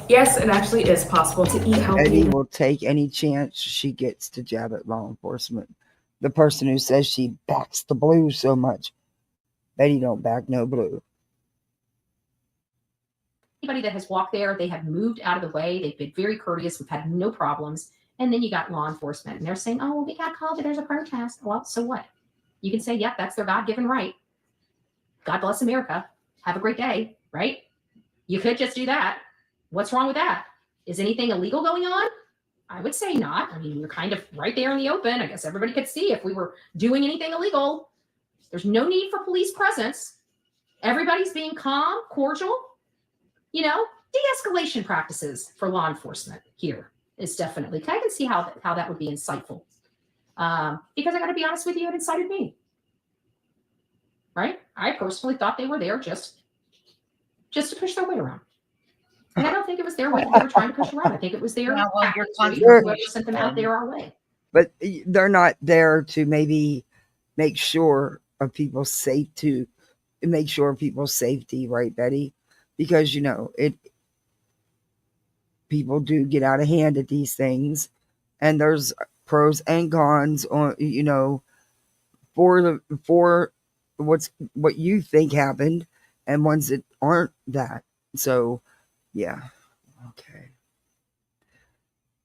Yes, it actually is possible to eat healthy. Eddie will take any chance she gets to jab at law enforcement. The person who says she backs the blue so much. Betty don't back no blue. Anybody that has walked there, they have moved out of the way. They've been very courteous. We've had no problems. And then you got law enforcement, and they're saying, "Oh, we got called. There's a protest." Well, so what? You can say, "Yep, that's their God-given right. God bless America. Have a great day," right? You could just do that. What's wrong with that? Is anything illegal going on? I would say not. I mean, you're kind of right there in the open. I guess everybody could see if we were doing anything illegal. There's no need for police presence. Everybody's being calm, cordial. De-escalation practices for law enforcement here is definitely, I can see how that would be insightful. Because I got to be honest with you, it incited me. Right? I personally thought they were there just to push their weight around. And I don't think it was their weight they were trying to push around. I think it was their whoever sent them out there our way. But they're not there to maybe make sure of people's safety, right, Betty? Because people do get out of hand at these things, and there's pros and cons on for what you think happened and ones that aren't that. So yeah, okay.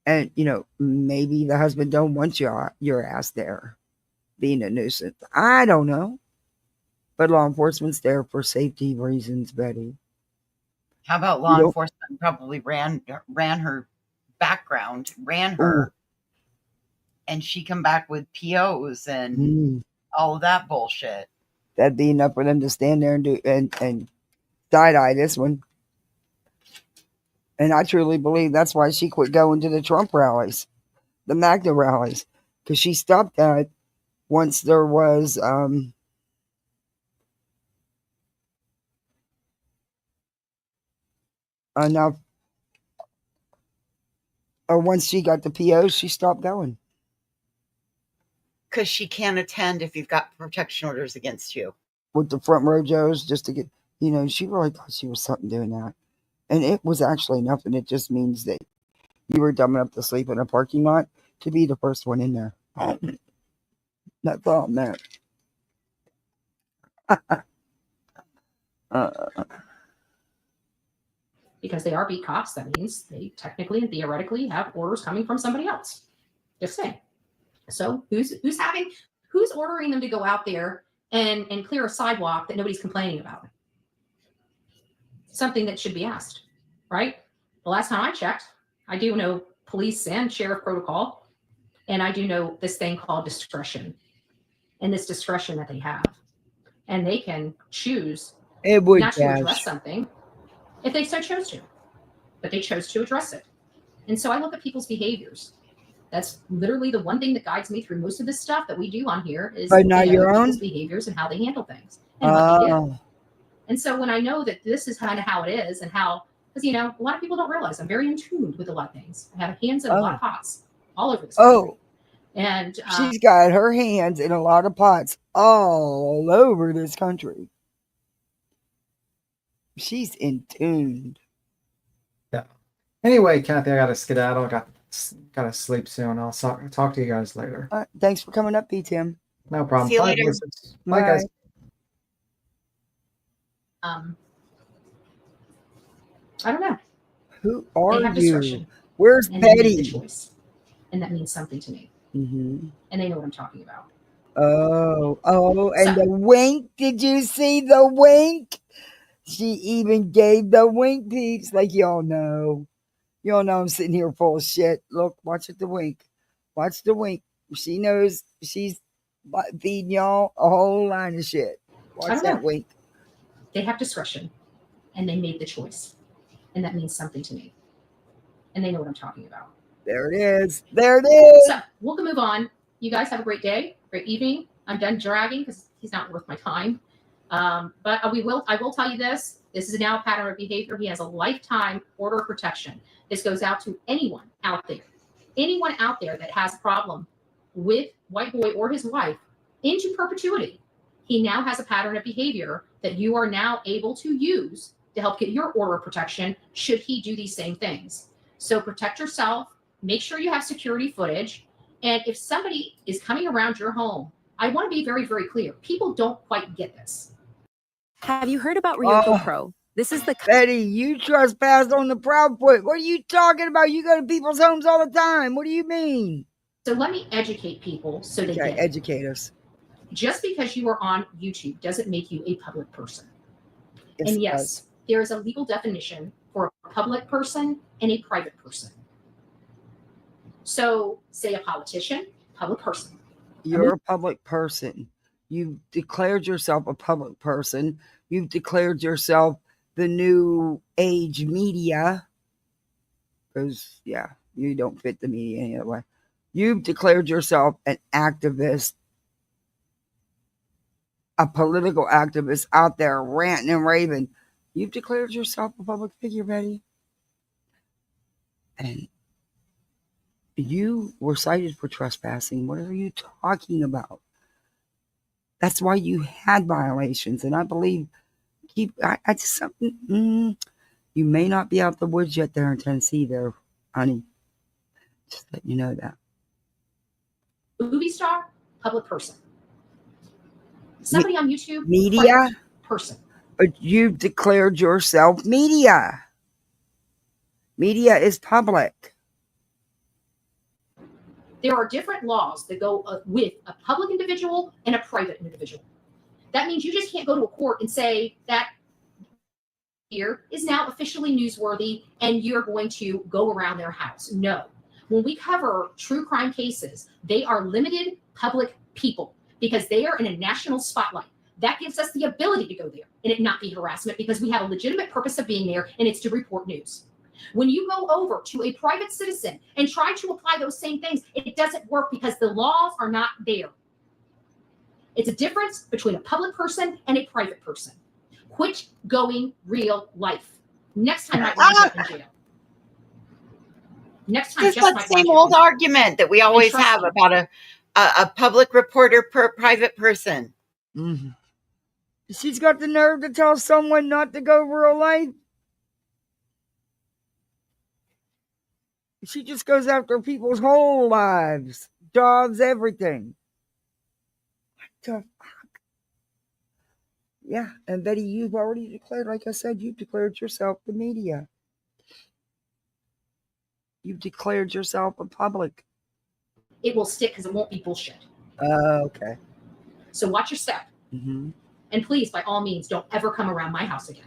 And maybe the husband don't want your ass there being a nuisance. I don't know, but law enforcement's there for safety reasons, Betty. How about law enforcement probably ran her background, and she come back with POs and all of that bullshit. That'd be enough for them to stand there and do and side-eye this one. And I truly believe that's why she quit going to the Trump rallies, the MAGA rallies, because she stopped that once there was enough, or once she got the POs, she stopped going. Because she can't attend if you've got protection orders against you. With the front row Joes, just to get, she really thought she was something doing that. And it was actually nothing. It just means that you were dumb enough to sleep in a parking lot to be the first one in there. That's all, man. Because they are beat cops, that means they technically and theoretically have orders coming from somebody else. Just saying. So who's ordering them to go out there and clear a sidewalk that nobody's complaining about? Something that should be asked, right? The last time I checked, I do know police and sheriff protocol, and I do know this thing called discretion, and this discretion that they have, and they can choose not to address something if they so chose to, but they chose to address it. And so I look at people's behaviors. That's literally the one thing that guides me through most of this stuff that we do on here is people's behaviors and how they handle things and what they do. And so when I know that this is kind of how it is and how, because, a lot of people don't realize I'm very in tune with a lot of things. I have hands in a lot of pots all over this country. And she's got her hands in a lot of pots all over this country. She's in tune. Yeah. Anyway, Kathy, I got to skedaddle. Got to sleep soon. I'll talk to you guys later. Thanks for coming up, P-Tim. No problem. See you later. Bye, guys. I don't know. Who are they have you? Discretion, Where's and Betty? They make the choice, and that means something to me. Mm-hmm. And they know what I'm talking about. And the wink. Did you see the wink? She even gave the wink, peeps. Like y'all know. Y'all know I'm sitting here full of shit. Look, watch the wink. Watch the wink. She knows she's feeding y'all a whole line of shit. Watch that wink. They have discretion, and they made the choice, and that means something to me. and they know what I'm talking about. There it is. There it is. So we'll move on. You guys have a great day, great evening. I'm done dragging because he's not worth my time. But I will tell you this. This is now a pattern of behavior. He has a lifetime order of protection. This goes out to anyone out there. Anyone out there that has a problem with white boy or his wife into perpetuity. He now has a pattern of behavior that you are now able to use to help get your order of protection should he do these same things. So protect yourself. Make sure you have security footage. And if somebody is coming around your home, I want to be very, very clear. People don't quite get this. Have you heard about Ryoko Pro? This is the Betty, you trespassed on the Proud Foot. What are you talking about? You go to people's homes all the time. What do you mean? So let me educate people so they get it. Educate us. Just because you are on YouTube doesn't make you a public person. Yes, and yes, there is a legal definition for a public person and a private person. So say a politician, public person. You're a public person. You've declared yourself a public person. You've declared yourself the new age media. Because, yeah, you don't fit the media any other way. You've declared yourself an activist, a political activist out there ranting and raving. You've declared yourself a public figure, Betty. And you were cited for trespassing. What are you talking about? That's why you had violations. And I believe, I just something, you may not be out the woods yet there in Tennessee there, honey. Just let you know that. Movie star, public person. Somebody on YouTube, media person. But you've declared yourself media. Media is public. There are different laws that go with a public individual and a private individual. That means you just can't go to a court and say that here is now officially newsworthy and you're going to go around their house. No. When we cover true crime cases, they are limited public people because they are in a national spotlight. That gives us the ability to go there and it not be harassment because we have a legitimate purpose of being there and it's to report news. When you go over to a private citizen and try to apply those same things, it doesn't work because the laws are not there. It's a difference between a public person and a private person. Quit going real life. Next time might wind up in jail. Next time, it's that same old argument that we always have about a public reporter per private person. Mm-hmm. She's got the nerve to tell someone not to go real life. She just goes after people's whole lives, jobs, everything. What the fuck? Yeah, and Betty, you've already declared, like I said, you've declared yourself the media. You've declared yourself a public. It will stick because it won't be bullshit. Okay. So watch your step. Mm-hmm. And please, by all means, don't ever come around my house again.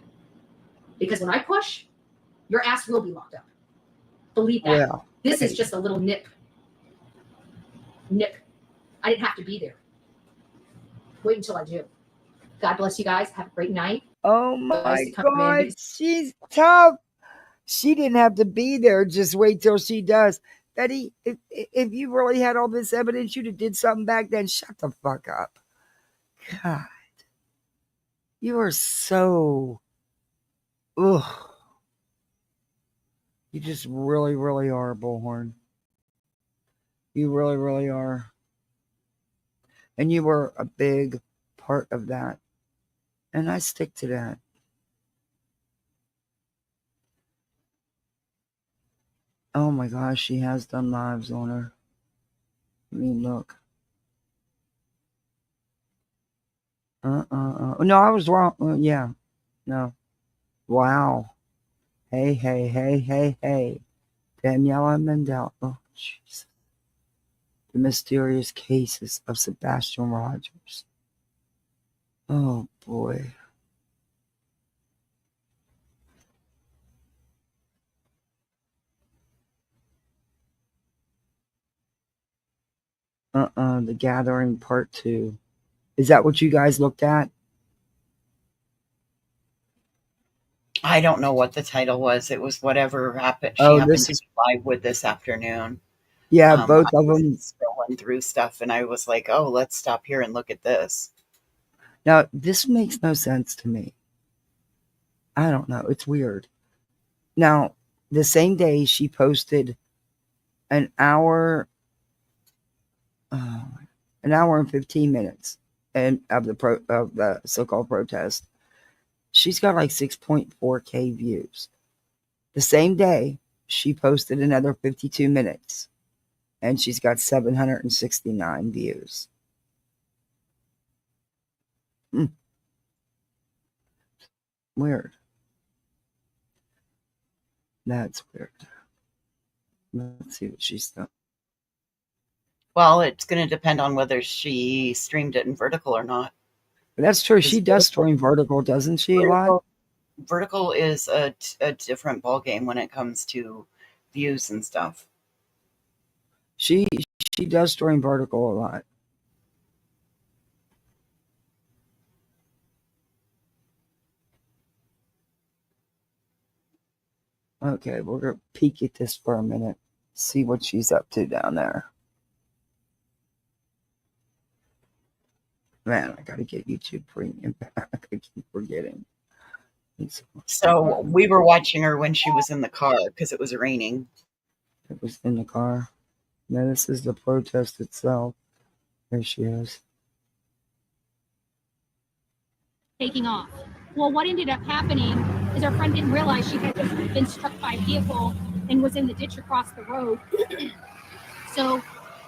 Because when I push, your ass will be locked up. Believe that. Yeah. This is just a little nip. I didn't have to be there. Wait until I do. God bless you guys. Have a great night. Oh my God. She's tough. She didn't have to be there. Just wait till she does. Betty, if you really had all this evidence, you'd have did something back then. Shut the fuck up. God. You are so... Ugh. You just really, really are, Bullhorn. You really, really are. And you were a big part of that. And I stick to that. Oh my gosh, she has done lives on her. I mean, look. No, I was wrong. Yeah. No. Wow. Hey. Daniela Mendel. Oh, jeez. The mysterious cases of Sebastian Rogers. Oh, boy. The Gathering Part 2. Is that what you guys looked at? I don't know what the title was. It was whatever happened. She Oh, happened this to is, be live with this afternoon. yeah, I both of was them. scrolling through stuff and I was like, oh, let's stop here and look at this. Now, this makes no sense to me. I don't know. It's weird. Now, the same day she posted an hour and 15 minutes of the so-called protest. She's got like 6.4K views. The same day, she posted another 52 minutes, and she's got 769 views. Weird. That's weird. Let's see what she's done. Well, it's going to depend on whether she streamed it in vertical or not. But that's true. She does stream vertical, doesn't she, a lot? Vertical is a different ballgame when it comes to views and stuff. She does stream vertical a lot. Okay, we're going to peek at this for a minute. See what she's up to down there. Man, I got to get YouTube Premium back. I keep forgetting. So we were watching her when she was in the car because it was raining. It was in the car. Now this is the protest itself. There she is. Taking off. Well, what ended up happening is our friend didn't realize she had just been struck by a vehicle and was in the ditch across the road. So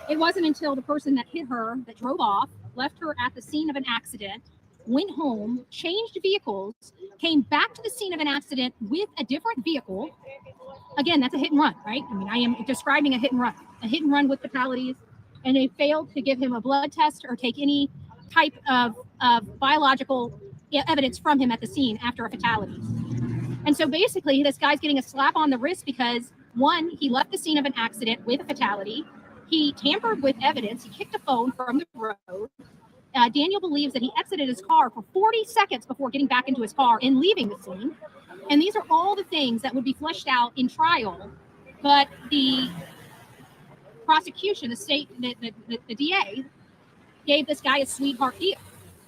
it wasn't until the person that hit her that drove off, left her at the scene of an accident, went home, changed vehicles, came back to the scene of an accident with a different vehicle. Again, that's a hit and run, right? I mean, I am describing a hit and run with fatalities, and they failed to give him a blood test or take any type of biological evidence from him at the scene after a fatality. And so basically, this guy's getting a slap on the wrist because, one, he left the scene of an accident with a fatality. He tampered with evidence. He kicked a phone from the road. Daniel believes that he exited his car for 40 seconds before getting back into his car and leaving the scene. And these are all the things that would be fleshed out in trial. But the prosecution, the state, the DA, gave this guy a sweetheart deal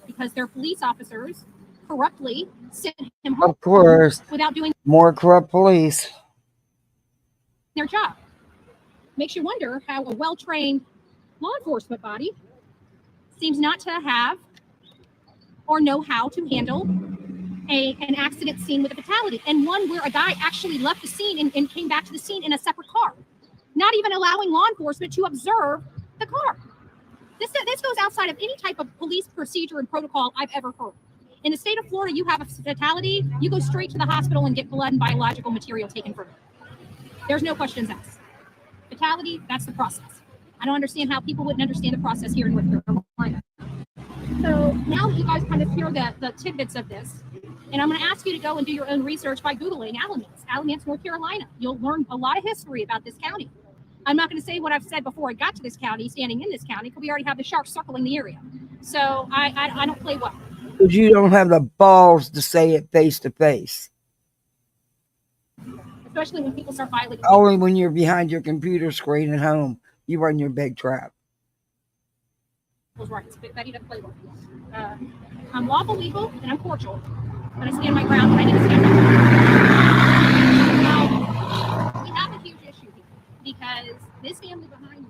because their police officers corruptly sent him home. Of course. Without doing more corrupt police. Their job. Makes you wonder how a well-trained law enforcement body seems not to have or know how to handle an accident scene with a fatality, and one where a guy actually left the scene and came back to the scene in a separate car, not even allowing law enforcement to observe the car. This goes outside of any type of police procedure and protocol I've ever heard. In the state of Florida, you have a fatality, you go straight to the hospital and get blood and biological material taken from you. There's no questions asked. Fatality, that's the process. I don't understand how people wouldn't understand the process here in North Carolina. So now that you guys kind of hear the tidbits of this, and I'm going to ask you to go and do your own research by Googling Alamance, North Carolina. You'll learn a lot of history about this county. I'm not going to say what I've said before I got to this county, standing in this county, because we already have the sharks circling the area. So I don't play well. Because you don't have the balls to say it face to face. Especially when people start violating. Only when you're behind your computer screen at home, you run your big trap. Rights, but Betty doesn't play well. I'm lawful, legal, and I'm cordial. But I stand my ground, and I need to stand my ground. Now, we have a huge issue here because this family behind me,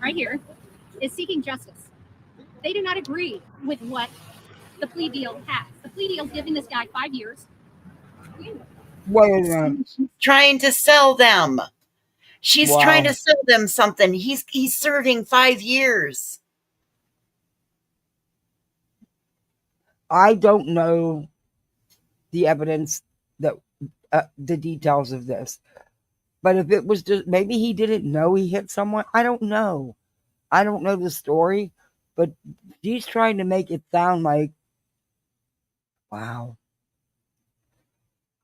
right here, is seeking justice. They do not agree with what the plea deal has. The plea deal is giving this guy 5 years. Wait a minute. Trying to sell them. She's Wow. trying to sell them something. He's serving 5 years. I don't know the evidence that the details of this, but if it was just maybe he didn't know he hit someone. I don't know. I don't know the story, but she's trying to make it sound like, wow.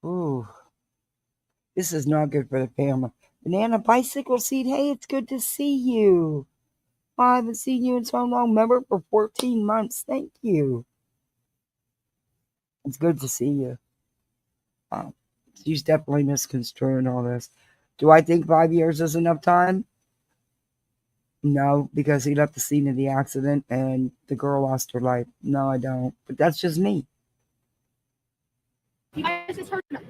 Ooh, this is not good for the family. Banana Bicycle Seed, hey, it's good to see you. I haven't seen you in so long. Member for 14 months. Thank you. It's good to see you. She's definitely misconstruing all this. Do I think 5 years is enough time? No, because he left the scene of the accident and the girl lost her life. No, I don't. But that's just me. You guys just heard him.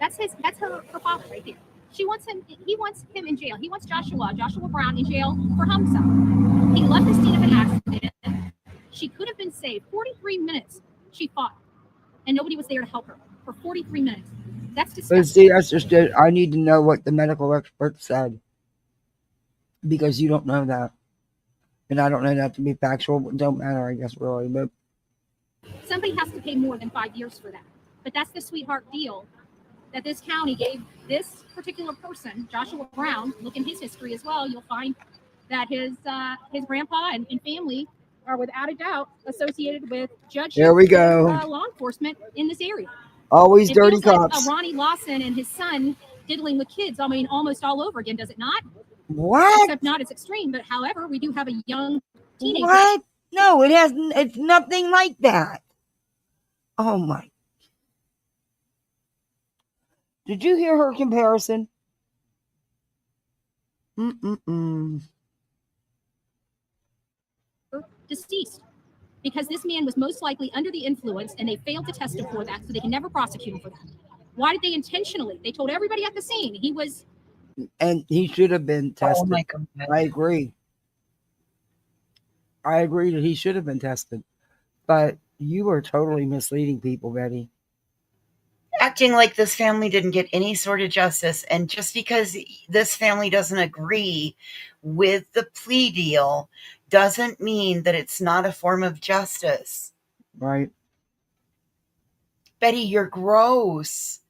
That's her father right there. He wants him in jail. He wants Joshua Brown in jail for homicide. He left the scene of an accident. She could have been saved. 43 minutes she fought, and nobody was there to help her for 43 minutes. That's disgusting. But see, that's just it. I need to know what the medical expert said, because you don't know that, and I don't know that to be factual. It don't matter, I guess, really. But somebody has to pay more than 5 years for that. But that's the sweetheart deal that this county gave this particular person, Joshua Brown. Look in his history as well. You'll find that his grandpa and family are without a doubt associated with judges. There we go. Law enforcement in this area. Always it dirty feels cops. Like Ronnie Lawson and his son diddling with kids. I mean, almost all over again, does it not? What? Except not as extreme. But however, we do have a young teenager. What? No, it hasn't. It's nothing like that. Oh my. Did you hear her comparison? Deceased. Because this man was most likely under the influence and they failed to test him for that, so they can never prosecute him for that. Why did they intentionally? They told everybody at the scene he was. And he should have been tested. Oh my God. I agree. I agree that he should have been tested. But you are totally misleading people, Betty. Acting like this family didn't get any sort of justice. And just because this family doesn't agree with the plea deal doesn't mean that it's not a form of justice. Right. Betty, you're gross.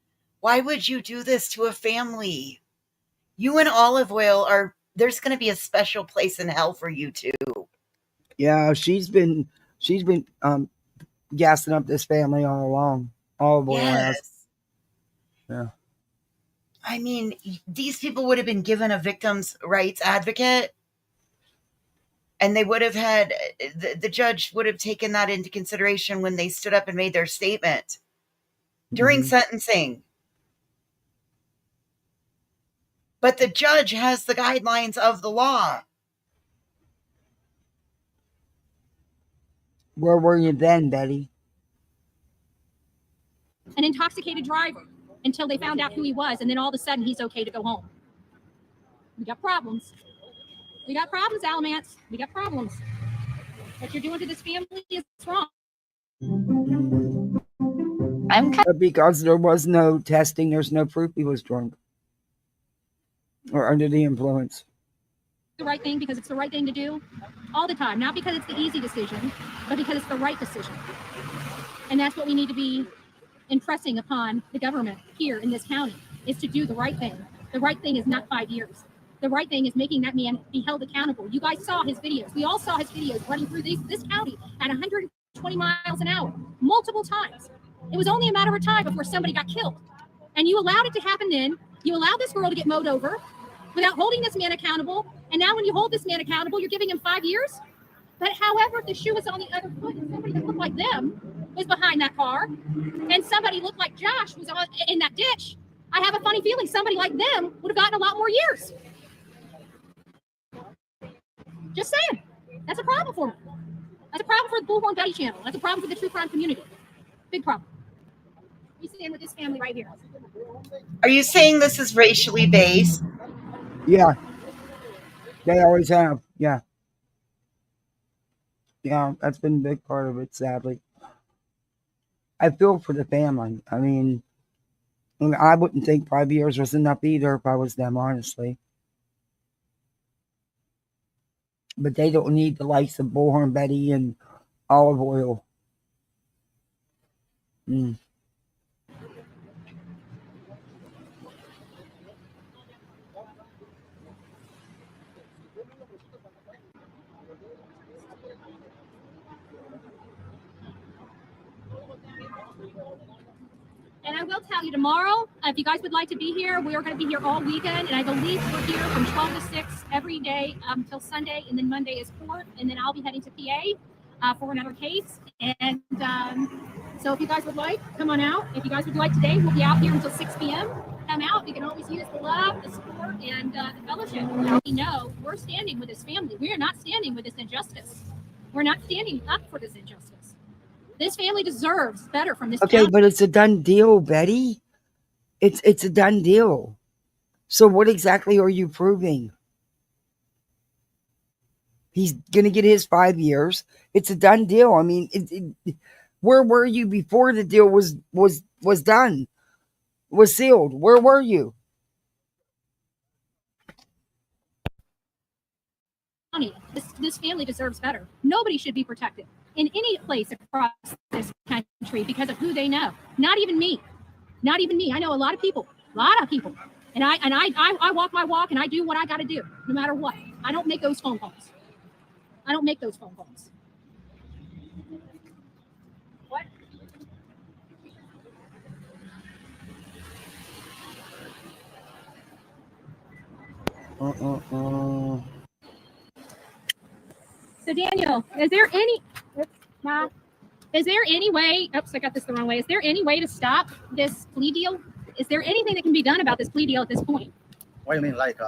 Why would you do this to a family? You and Olive Oil there's going to be a special place in hell for you too. Yeah, she's been gassing up this family all along. Olive Oil has. Yeah. I mean, these people would have been given a victim's rights advocate, and they would have had, the judge would have taken that into consideration when they stood up and made their statement during sentencing. But the judge has the guidelines of the law. Where were you then, Betty? An intoxicated driver until they found out who he was, and then all of a sudden he's okay to go home. We got problems. We got problems, Alamance. We got problems. What you're doing to this family is wrong. But because there was no testing, there's no proof he was drunk or under the influence. The right thing because it's the right thing to do all the time, not because it's the easy decision, but because it's the right decision. And that's what we need to be impressing upon the government here in this county, is to do the right thing. The right thing is not 5 years. The right thing is making that man be held accountable. You guys saw his videos. We all saw his videos running through this county at 120 miles an hour multiple times. It was only a matter of time before somebody got killed. And you allowed it to happen then. You allowed this girl to get mowed over without holding this man accountable. And now when you hold this man accountable, you're giving him 5 years. But however, if the shoe was on the other foot and somebody that looked like them was behind that car and somebody looked like Josh was in that ditch, I have a funny feeling somebody like them would have gotten a lot more years. Just saying. That's a problem for me. That's a problem for the Bullhorn Betty channel. That's a problem for the true crime community. Big problem. We stand with this family right here. Are you saying this is racially based? Yeah. They always have. Yeah. Yeah, that's been a big part of it, sadly. I feel for the family. I mean, I wouldn't think 5 years was enough either if I was them, honestly. But they don't need the likes of Bullhorn Betty and Olive Oil. And I will tell you tomorrow, if you guys would like to be here, we are going to be here all weekend. And I believe we're here from 12 to 6 every day until Sunday. And then Monday is court. And then I'll be heading to PA for another case. And So if you guys would like, come on out. If you guys would like today, we'll be out here until 6 p.m. Come out. You can always use the love, the support, and the fellowship. We know we're standing with this family. We are not standing with this injustice. We're not standing up for this injustice. This family deserves better from this Okay, county. but it's a done deal, Betty. It's a done deal. So what exactly are you proving? He's gonna get his 5 years. It's a done deal. I mean, where were you before the deal was done? Was sealed? Where were you? This family deserves better. Nobody should be protected in any place across this country because of who they know. Not even me. Not even me. I know a lot of people. And I walk my walk and I do what I got to do, no matter what. I don't make those phone calls. What? So Daniel, is there any way, oops, I got this the wrong way. Is there any way to stop this plea deal? Is there anything that can be done about this plea deal at this point? What do you mean, like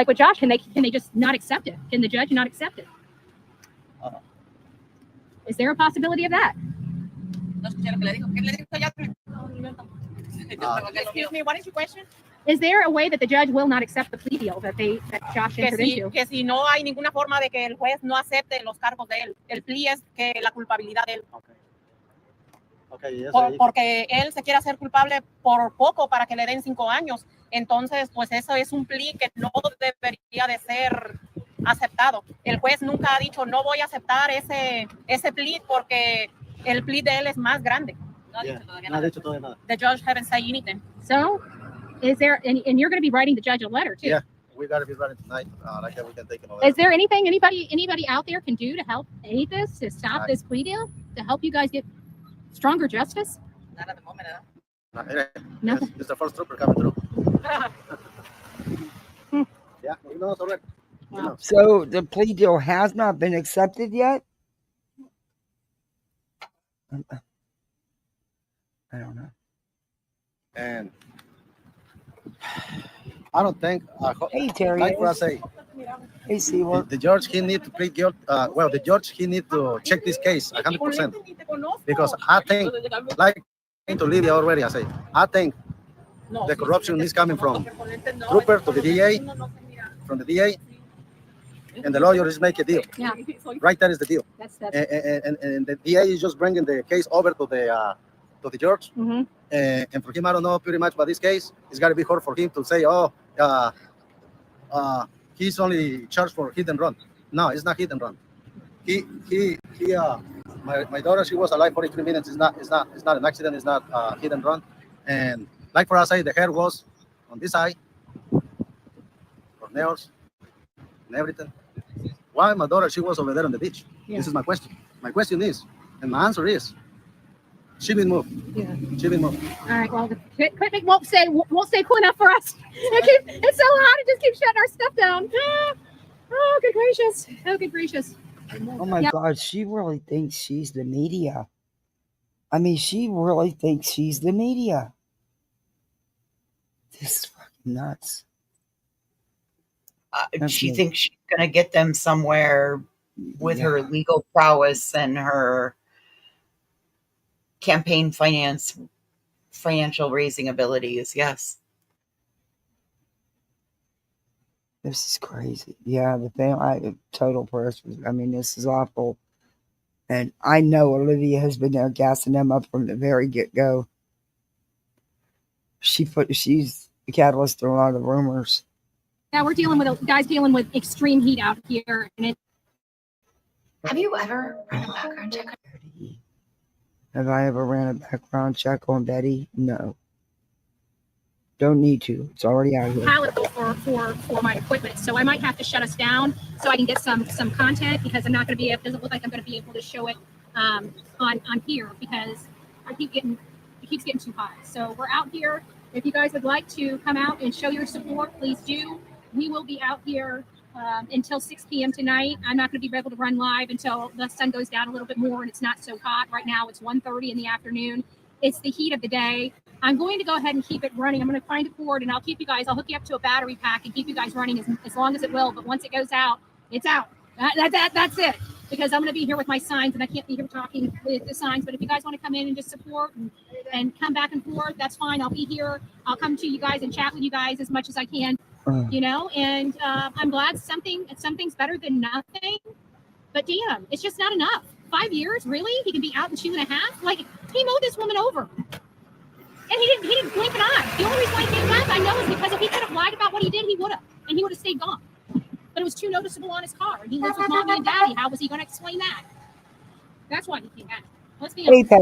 with Josh, can they just not accept it? Can the judge not accept it? Is there a possibility of that? Excuse me, what is your question? Is there a way that the judge will not accept the plea deal that Josh entered into? Que si no hay ninguna forma de que el juez no acepte los cargos de él. El plea es que la culpabilidad de él. Porque él se quiere hacer culpable por poco para que le den 5 años. Entonces, pues eso es un plea que no debería de ser aceptado. El juez nunca ha dicho, no voy a aceptar ese plea porque el plea de él es más grande. No ha dicho todavía nada. The judge haven't said anything. So, is there, and you're going to be writing the judge a letter too? Yeah, we got to be writing tonight. Like that we can take it over. Is there anything anybody out there can do to help aid this, to stop this plea deal, to help you guys get stronger justice? Not at the moment, No. It's the first trooper coming through. Yeah, you know, it's already. Wow. You know. So the plea deal has not been accepted yet? I don't know. And I don't think. Hey, Terry. Like what I say. Hey, Seaward. The judge, he need to plead guilty. Well, the judge, he need to check this case 100%. Because I think, like to Lydia already, I say, I think the corruption is coming from trooper to the DA, from the DA, and the lawyer is making a deal. Yeah. Right, that is the deal. That's and the DA is just bringing the case over to the judge. Mm-hmm. And for him, I don't know pretty much about this case. It's got to be hard for him to say, he's only charged for hit and run. No, it's not hit and run. My daughter, she was alive 43 minutes. It's not an accident. It's not hit and run. And like for us, the hair was on this eye, for nails and everything. Why my daughter, she was over there on the beach? Yeah. This is my question. My question is, and my answer is, she been moved. Yeah. She been moved. All right. Well, the equipment won't stay cool enough for us. It's so hot. It just keeps shutting our stuff down. Oh, good gracious. Oh, good gracious. Oh my God, she really thinks she's the media. I mean, she really thinks she's the media. This is fucking nuts. She thinks she's going to get them somewhere with her legal prowess and her campaign financial raising abilities. Yes. This is crazy. Yeah, the family, total press. I mean, this is awful. And I know Olivia has been there gassing them up from the very get-go. She's the catalyst to a lot of rumors. Yeah, we're dealing with extreme heat out here. And have you ever run a background check? Have I ever ran a background check on Betty? No. Don't need to. It's already out here. Palatable for my equipment, so I might have to shut us down so I can get some content, because I'm not going to be. It doesn't look like I'm going to be able to show it on here because it keeps getting too hot. So we're out here. If you guys would like to come out and show your support, please do. We will be out here until 6 p.m. tonight. I'm not going to be able to run live until the sun goes down a little bit more and it's not so hot. Right now it's 1:30 in the afternoon. It's the heat of the day. I'm going to go ahead and keep it running. I'm going to find a cord and I'll hook you up to a battery pack and keep you guys running as long as it will. But once it goes out, it's out. That's it. Because I'm going to be here with my signs and I can't be here talking with the signs. But if you guys want to come in and just support and come back and forth, that's fine. I'll be here. I'll come to you guys and chat with you guys as much as I can, you know, and I'm glad something's better than nothing. But damn, it's just not enough. 5 years, really? He can be out in 2.5? Like, he mowed this woman over. And he didn't blink an eye. The only reason why he came back, I know, is because if he could have lied about what he did, he would have. And he would have stayed gone. But it was too noticeable on his car. And he lives with mommy and daddy. How was he going to explain that? That's why he came back. Let's be honest. Hey,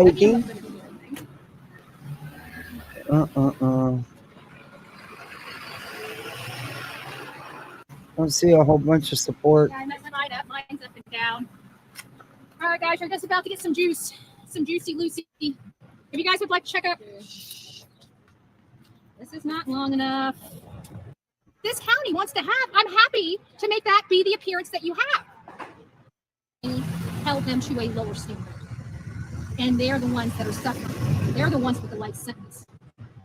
I see a whole bunch of support. Yeah, I messed mine up. Mine's up and down. All right, guys, we're just about to get some juice. Some juicy Lucy. If you guys would like to check out. This is not long enough. This county wants to have. I'm happy to make that be the appearance that you have. We held them to a lower standard. And they're the ones that are suffering. They're the ones with the life sentence.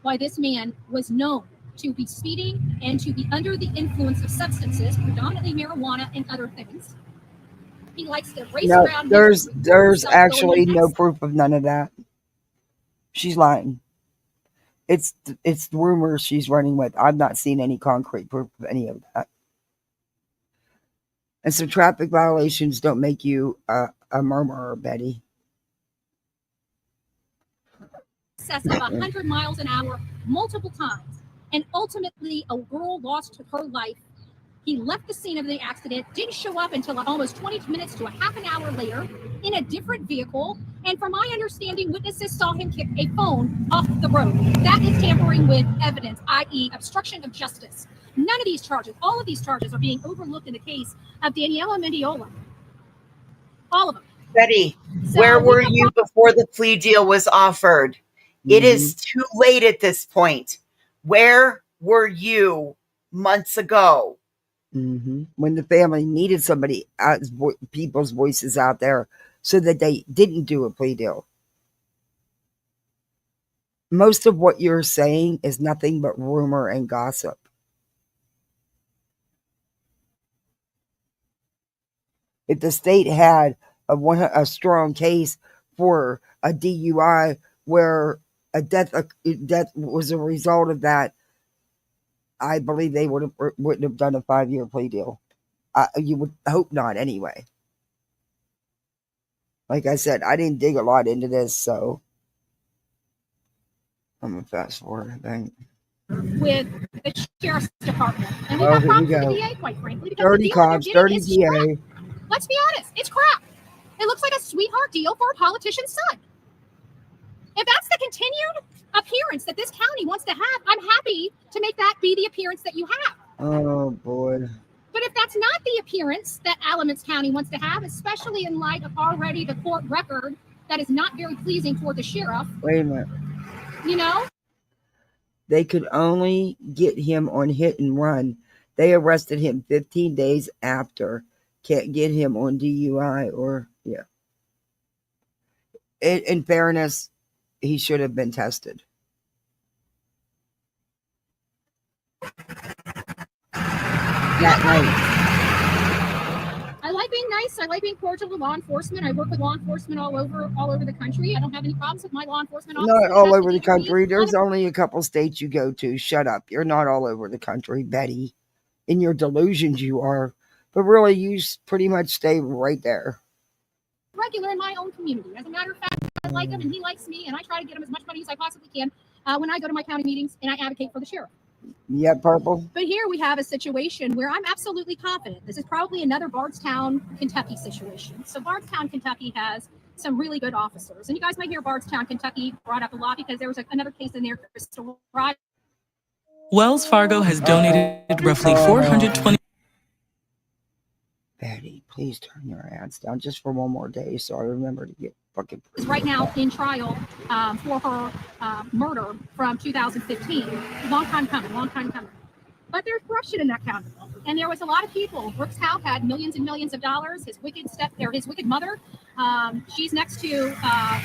Why this man was known to be speeding and to be under the influence of substances, predominantly marijuana and other things. He likes to race around. There's actually no proof of none of that. She's lying. It's the rumors she's running with. I've not seen any concrete proof of any of that. And so traffic violations don't make you a murderer, Betty. Excess of 100 miles an hour multiple times. And ultimately, a girl lost her life. He left the scene of the accident, didn't show up until almost 20 minutes to a half an hour later in a different vehicle. And from my understanding, witnesses saw him kick a phone off the road. That is tampering with evidence, i.e. obstruction of justice. None of these charges, all of these charges are being overlooked in the case of Daniela Mendiola. All of them. Betty, where were you before the plea deal was offered? It is too late at this point. Where were you months ago? When the family needed somebody, people's voices out there so that they didn't do a plea deal. Most of what you're saying is nothing but rumor and gossip. If the state had a strong case for a DUI where a death was a result of that, I believe they wouldn't have done a 5-year plea deal. You would hope not anyway. Like I said, I didn't dig a lot into this, so I'm going to fast forward, I think. With the sheriff's department. And we got problems with the DA, quite frankly. Dirty cops, dirty DA. Let's be honest, it's crap. It looks like a sweetheart deal for a politician's son. If that's the continued appearance that this county wants to have, I'm happy to make that be the appearance that you have. Oh, boy. But if that's not the appearance that Alamance County wants to have, especially in light of already the court record that is not very pleasing for the sheriff. Wait a minute. You know? They could only get him on hit and run. They arrested him 15 days after. Can't get him on DUI or, yeah. In fairness, he should have been tested. That night. I like being nice. I like being cordial with law enforcement. I work with law enforcement all over the country. I don't have any problems with my law enforcement officers. Not all over the country. There's only a couple states you go to. Shut up. You're not all over the country, Betty. In your delusions, you are. But really, you pretty much stay right there. Regular in my own community. As a matter of fact, I like him and he likes me, and I try to get him as much money as I possibly can when I go to my county meetings and I advocate for the sheriff. Yeah, Purple. But here we have a situation where I'm absolutely confident. This is probably another Bardstown, Kentucky situation. So Bardstown, Kentucky has some really good officers. And you guys might hear Bardstown, Kentucky brought up a lot because there was another case in there, Crystal Rod. Wells Fargo has donated roughly 420. Betty, please turn your ads down just for one more day so I remember to get fucking... Is right now in trial for her murder from 2015. Long time coming. But there's corruption in that county, and there was a lot of people. Brooks Howe had millions and millions of dollars. His wicked mother, she's next to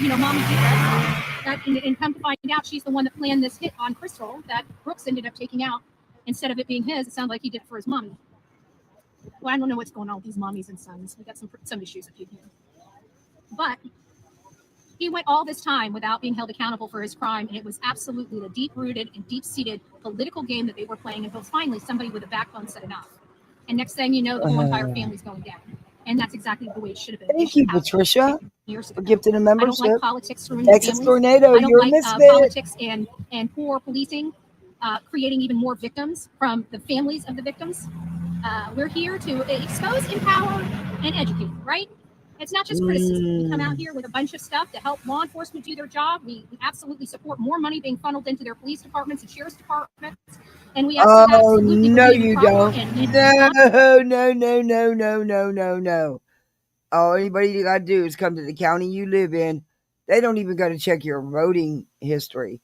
Mommy Dearest. And come to find out, she's the one that planned this hit on Crystal that Brooks ended up taking out. Instead of it being his, it sounded like he did it for his mommy. Well, I don't know what's going on with these mommies and sons. We got some issues with you here. But he went all this time without being held accountable for his crime, and it was absolutely the deep-rooted and deep-seated political game that they were playing until finally somebody with a backbone said enough. And next thing you know, the whole entire family's going down. And that's exactly the way it should have been. Thank you, Patricia, for gifting a membership. I don't like politics ruining Texas families. Tornado, I don't you're like a misfit. politics and poor policing, creating even more victims from the families of the victims. We're here to expose, empower, and educate, right? It's not just criticism. We come out here with a bunch of stuff to help law enforcement do their job. We absolutely support more money being funneled into their police departments and sheriff's departments. And we absolutely no, believe in you proper don't. No. All anybody got to do is come to the county you live in. They don't even got to check your voting history.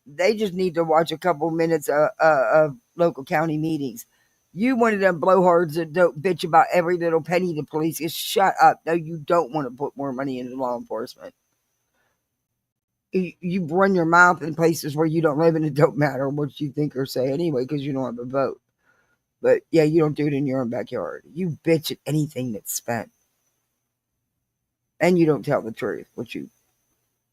They just need to watch a couple minutes of local county meetings. You one of them blowhards that don't bitch about every little penny the police is. Shut up. No, you don't want to put more money into law enforcement. You run your mouth in places where you don't live, and it don't matter what you think or say anyway because you don't have a vote. But yeah, you don't do it in your own backyard. You bitch at anything that's spent. And you don't tell the truth, which you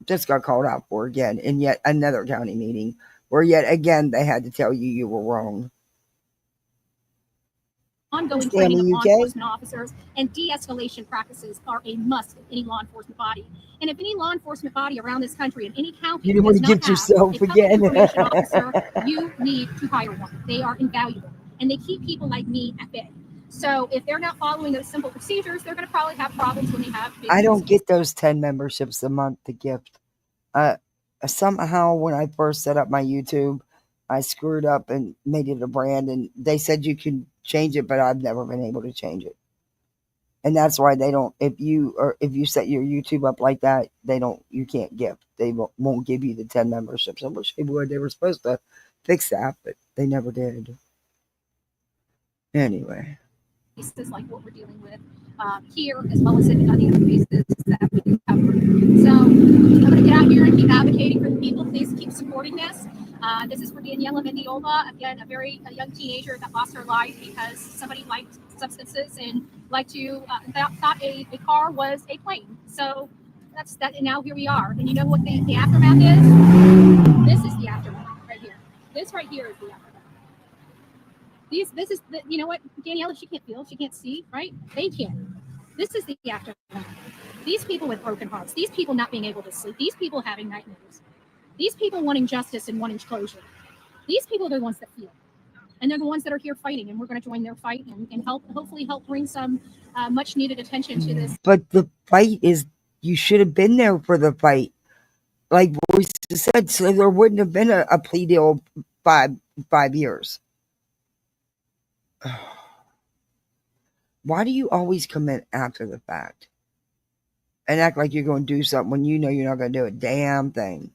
just got called out for again in yet another county meeting where yet again they had to tell you were wrong. Ongoing training of law enforcement officers and de-escalation practices are a must in any law enforcement body. And if any law enforcement body around this country in any county you don't want to get yourself again. Officer, you need to hire one. They are invaluable, and they keep people like me at bay. So if they're not following those simple procedures, they're going to probably have problems when they have. I don't get those 10 memberships a month to gift. Somehow when I first set up my YouTube, I screwed up and made it a brand, and they said you can change it, but I've never been able to change it. And that's why they don't, if you set your YouTube up like that, you can't gift. They won't give you the 10 memberships. I wish they would. They were supposed to fix that, but they never did. Anyway. Cases like what we're dealing with here, as well as in other cases that we cover. So I'm going to get out here and keep advocating for the people. Please keep supporting this. This is for Daniela Mendiola, again, a young teenager that lost her life because somebody liked substances and liked to thought a car was a plane. So that's that. And now here we are. And you know what the aftermath is? This is the aftermath right here. This right here is the aftermath. This is the, you know what, Daniela, she can't feel, she can't see, right? They can. This is the aftermath. These people with broken hearts, these people not being able to sleep, these people having nightmares, these people wanting justice and wanting closure. These people are the ones that feel. And they're the ones that are here fighting, and we're going to join their fight and hopefully help bring some much needed attention to this. But the fight is, you should have been there for the fight. Like Royce said, so there wouldn't have been a plea deal 5 years. Why do you always come in after the fact and act like you're going to do something when you know you're not going to do a damn thing?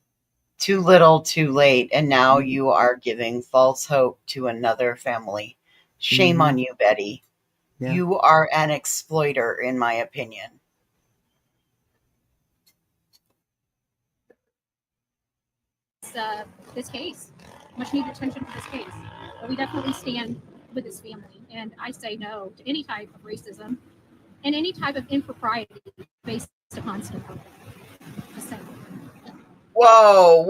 Too little, too late, and now you are giving false hope to another family. Shame on you, Betty. Yeah. You are an exploiter, in my opinion. This case, much needed attention to this case. But we definitely stand with this family, and I say no to any type of racism and any type of impropriety based upon skin color. Just saying. Whoa.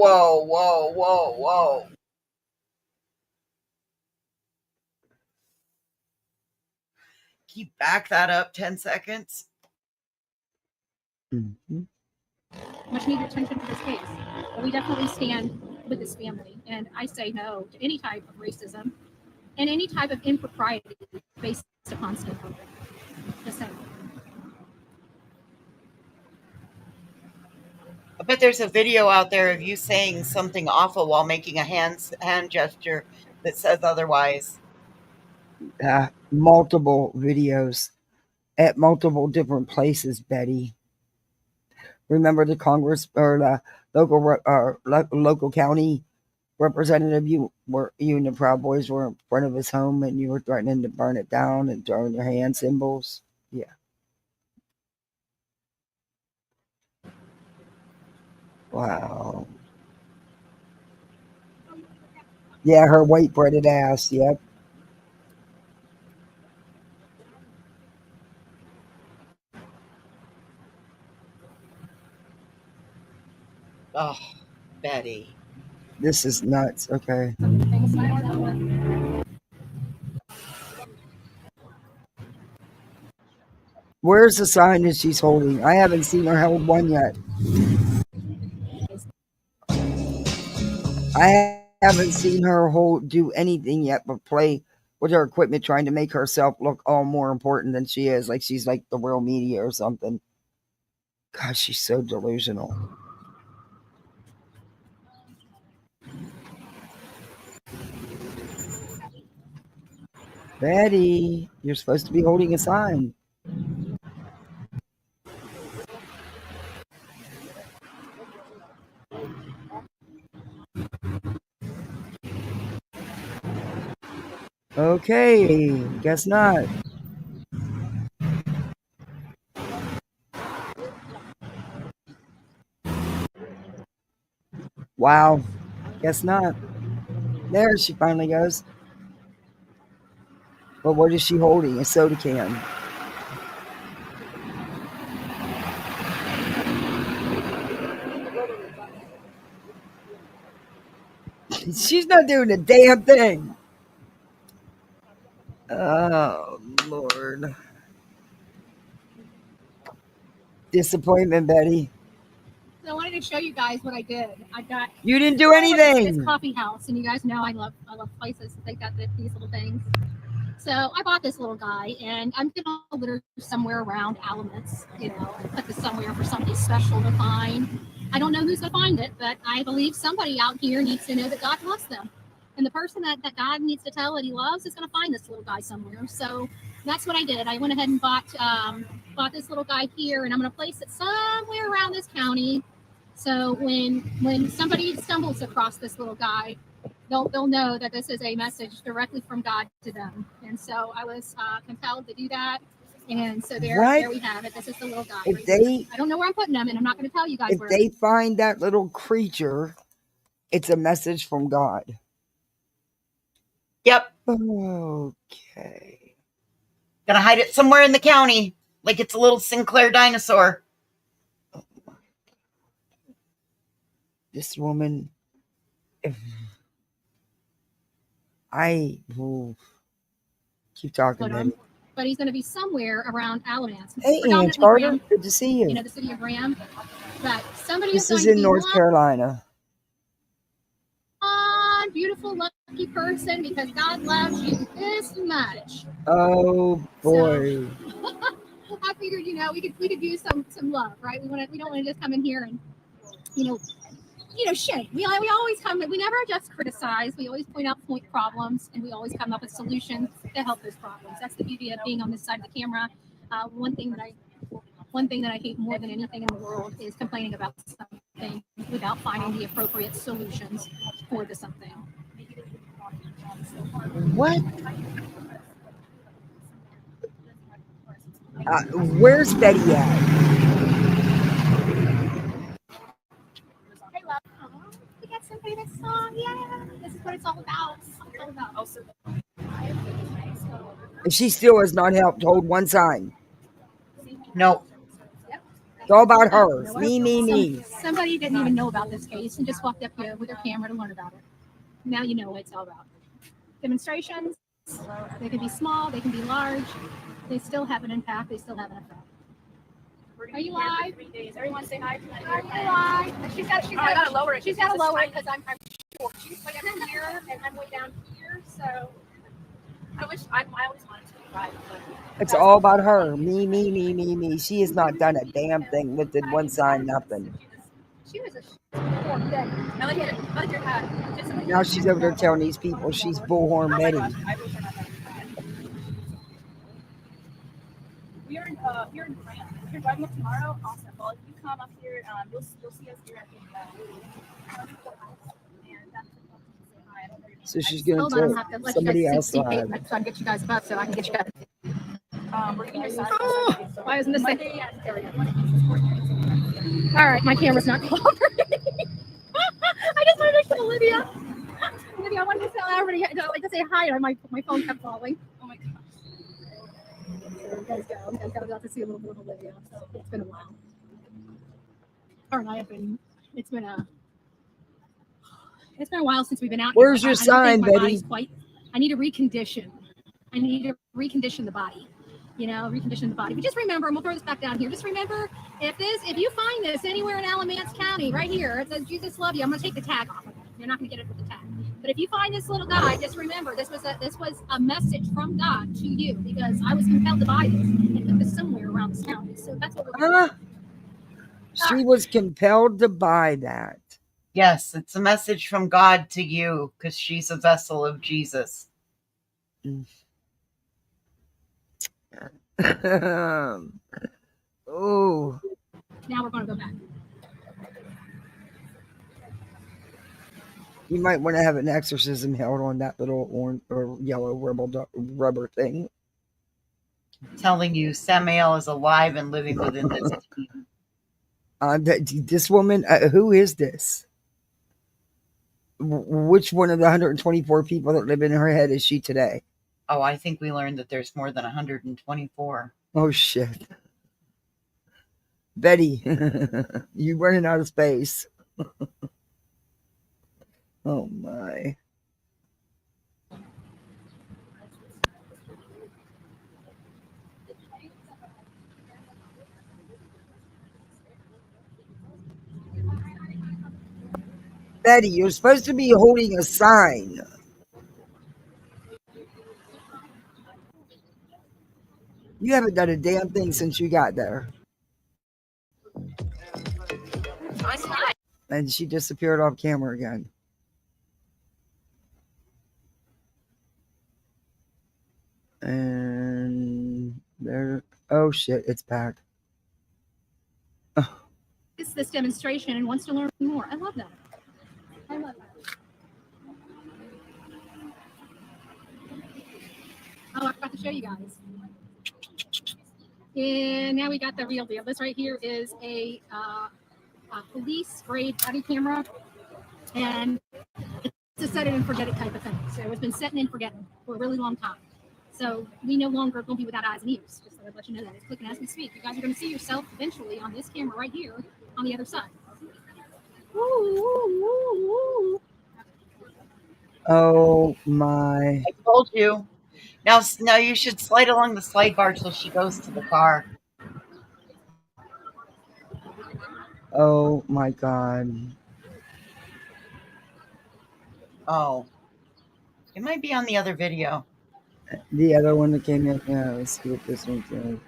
Can you back that up 10 seconds? Mm-hmm. Much needed attention to this case. But we definitely stand with this family, and I say no to any type of racism and any type of impropriety based upon skin color. Just saying. I bet there's a video out there of you saying something awful while making a hand gesture that says otherwise. Multiple videos at multiple different places, Betty. Remember the Congress or the local county Representative, you and the Proud Boys were in front of his home and you were threatening to burn it down and throwing your hand symbols. Yeah. Wow. Yeah, her white breaded ass. Yep. Oh, Betty. This is nuts. Okay. Where's the sign that she's holding? I haven't seen her hold one yet. I haven't seen her do anything yet but play with her equipment, trying to make herself look all more important than she is. Like she's like the real media or something. God, she's so delusional. Betty, you're supposed to be holding a sign. Okay, guess not. Wow, guess not. There she finally goes. But what is she holding? A soda can. She's not doing a damn thing. Oh, Lord. Disappointment, Betty. So I wanted to show you guys what I did. You didn't do anything. This coffee house, and you guys know I love places. They got these little things. So I bought this little guy, and I'm gonna litter somewhere around Alamance, put this somewhere for somebody special to find. I don't know who's gonna find it, but I believe somebody out here needs to know that God loves them. And the person that God needs to tell that he loves is gonna find this little guy somewhere. So that's what I did. I went ahead and bought this little guy here, and I'm gonna place it somewhere around this county. So when somebody stumbles across this little guy, they'll know that this is a message directly from God to them. And so I was compelled to do that. And so there we have it. This is the little guy. I don't know where I'm putting them, and I'm not going to tell you guys where. If they find that little creature, it's a message from God. Yep. Okay. Gonna hide it somewhere in the county, like it's a little Sinclair dinosaur. This woman, I will keep talking, Betty. But he's going to be somewhere around Alamance. Hey, Aunt Carter, good to see you. The city of Ram. But somebody this is in North Carolina. Beautiful, lucky person, because God loves you this much. Oh boy! So, I figured, we could use some love, right? We don't want to just come in here and, shame. We always we never just criticize. We always point out problems, and we always come up with solutions to help those problems. That's the beauty of being on this side of the camera. One thing that I hate more than anything in the world is complaining about something without finding the appropriate solutions for the something. What? Where's Betty at? Hey, love. We got somebody that song. Yeah, this is what it's all about. She still has not helped hold one sign. No. It's all about her. Me. Somebody didn't even know about this case and just walked up here with their camera to learn about it. Now you know what it's all about. Demonstrations, they can be small, they can be large. They still have an impact. They still have an effect. Are you live? 3 days. Everyone say hi. Are you live? She's got to lower it. She's got to lower it because I'm short. She's like I'm here and I'm way down here. So I always wanted to be live. It's all about her. Me. She has not done a damn thing. Lifted one sign, nothing. She was a poor Betty. I like it. I like your hat. Now she's over there telling these people she's Bullhorn Betty. You're in France. If you're driving up tomorrow, awesome. Well, if you come up here, you'll see us here at the and that's So she's going Hold to on, I'm tell have to let somebody you guys else see live. so I can get you guys above so I can get you guys. Why isn't this thing? All right, my camera's not cooperating. I just wanted to show Olivia. Olivia, I wanted to tell everybody, like to say hi, and my phone kept falling. Oh my gosh. So you guys go. You guys got to see a little bit of Olivia. So it's been a while. Her and I have been. It's been a while since we've been out. Where's here. your I don't sign, think my body's Betty? I need to recondition. I need to recondition the body. You know, recondition the body. But just remember, and we'll throw this back down here. Just remember, if you find this anywhere in Alamance County, right here, it says Jesus love you. I'm gonna take the tag off of it. You're not gonna get it with the tag. But if you find this little guy, just remember this was a message from God to you, because I was compelled to buy this and put this somewhere around this county. So that's what we're doing. She was compelled to buy that. Yes, it's a message from God to you because she's a vessel of Jesus. Oh. Now we're going to go back. You might want to have an exorcism held on that little orange or yellow rubber thing. Telling you Samael is alive and living within this team. This woman, who is this? Which one of the 124 people that live in her head is she today? Oh, I think we learned that there's more than 124. Oh, shit. Betty, you running out of space. Oh, my. Betty, you're supposed to be holding a sign. You haven't done a damn thing since you got there. And she disappeared off camera again. And there, oh shit, it's back. Oh. It's this demonstration and wants to learn more. I love that. I love that. Oh, I forgot to show you guys. And now we got the real deal. This right here is a police grade body camera, and it's a set it and forget it type of thing. So it's been setting and forgetting for a really long time. So we no longer going to be without eyes and ears. Just so I'd let you know that. It's clicking as we speak. You guys are going to see yourself eventually on this camera right here on the other side. Ooh, ooh, ooh, ooh. Oh my. I told you. Now you should slide along the slide bar till she goes to the car. Oh my God. Oh. It might be on the other video. The other one that came in. Yeah, let's see what this one's doing.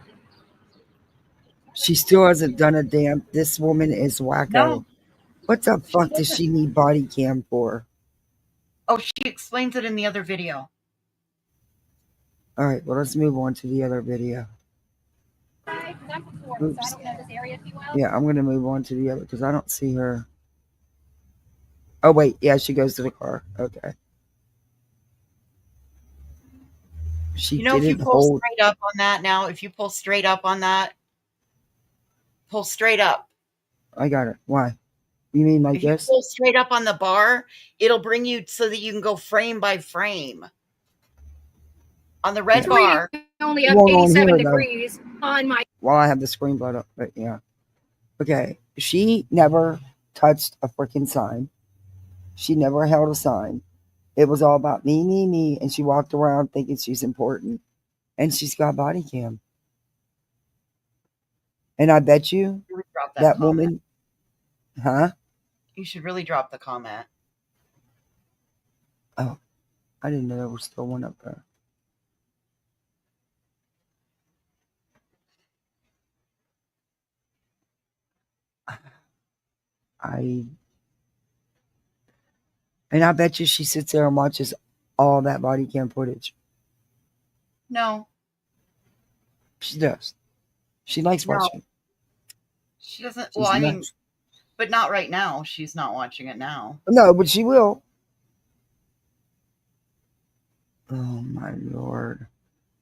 She still hasn't done a damn. This woman is wacko. No. What the fuck does she need body cam for? Oh, she explains it in the other video. All right, well, let's move on to the other video. Oops. Yeah, I'm going to move on to the other because I don't see her. Oh, wait. Yeah, she goes to the car. Okay. She you know, if you didn't pull hold. straight up on that now, if you pull straight up on that, pull straight up. I got it. Why? You mean like if this? You pull straight up on the bar, it'll bring you so that you can go frame by frame. On the red bar. Only up 87 degrees on my. Well, I have the screen blown up, but yeah. Okay. She never touched a freaking sign. She never held a sign. It was all about me, me, me. And she walked around thinking she's important. And she's got body cam. And I bet you that woman, huh? You should really drop the comment. Oh, I didn't know there was still one up there. And I bet you she sits there and watches all that body cam footage. No. She does. She likes watching. She doesn't. She's well, I mean, nuts. but not right now. She's not watching it now. No, but she will. Oh my Lord.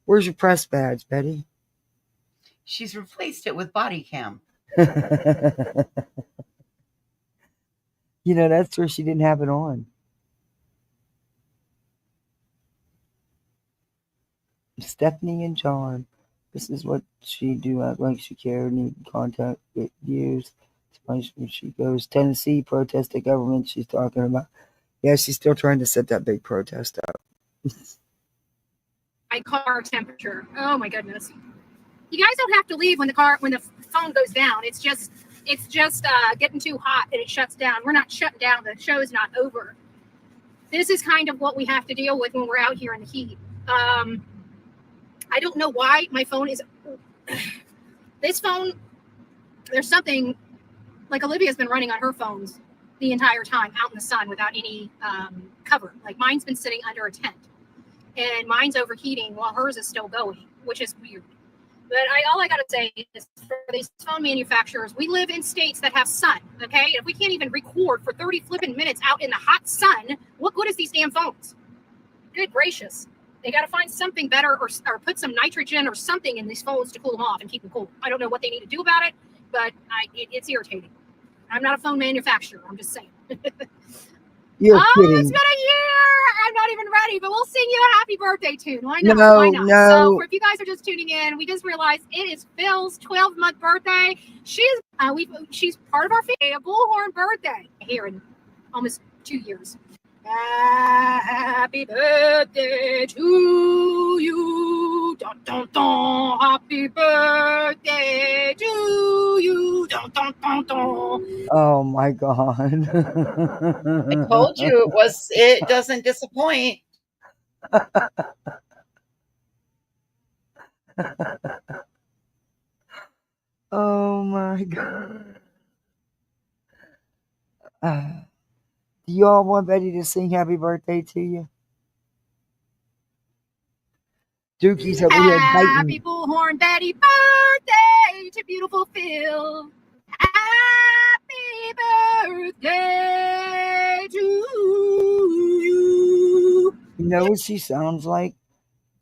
Where's your press badge, Betty? She's replaced it with body cam. You know, that's where she didn't have it on. Stephanie and John. This is what she do. Act like she cared. Need contact with views. When she goes Tennessee protest the government she's talking about. Yeah, she's still trying to set that big protest up. My car temperature. Oh my goodness. You guys don't have to leave when the phone goes down. It's just getting too hot and it shuts down. We're not shut down. The show is not over. This is kind of what we have to deal with when we're out here in the heat. I don't know why my phone is. This phone, there's something like Olivia's been running on her phones the entire time out in the sun without any cover. Like mine's been sitting under a tent and mine's overheating while hers is still going, which is weird. But all I got to say is for these phone manufacturers, we live in states that have sun, okay? If we can't even record for 30 flipping minutes out in the hot sun, what good is these damn phones? Good gracious. They got to find something better or put some nitrogen or something in these phones to cool them off and keep them cool. I don't know what they need to do about it, but it's irritating. I'm not a phone manufacturer. I'm just saying. You're kidding. It's been a year. I'm not even ready, but we'll sing you a happy birthday tune. Why not? No, Why not? no. So if you guys are just tuning in, we just realized it is Phil's 12-month birthday. She's part of our family, a Bullhorn birthday here in almost 2 years. Happy birthday to you. Dun, dun, dun. Happy birthday to you. Dun, dun, dun, dun. Oh my God. I told you it doesn't disappoint. Oh my God. Do y'all want Betty to sing happy birthday to you? Dookie said we are Happy biting. Bullhorn Betty birthday to beautiful Phil. Happy birthday to you. You know what she sounds like?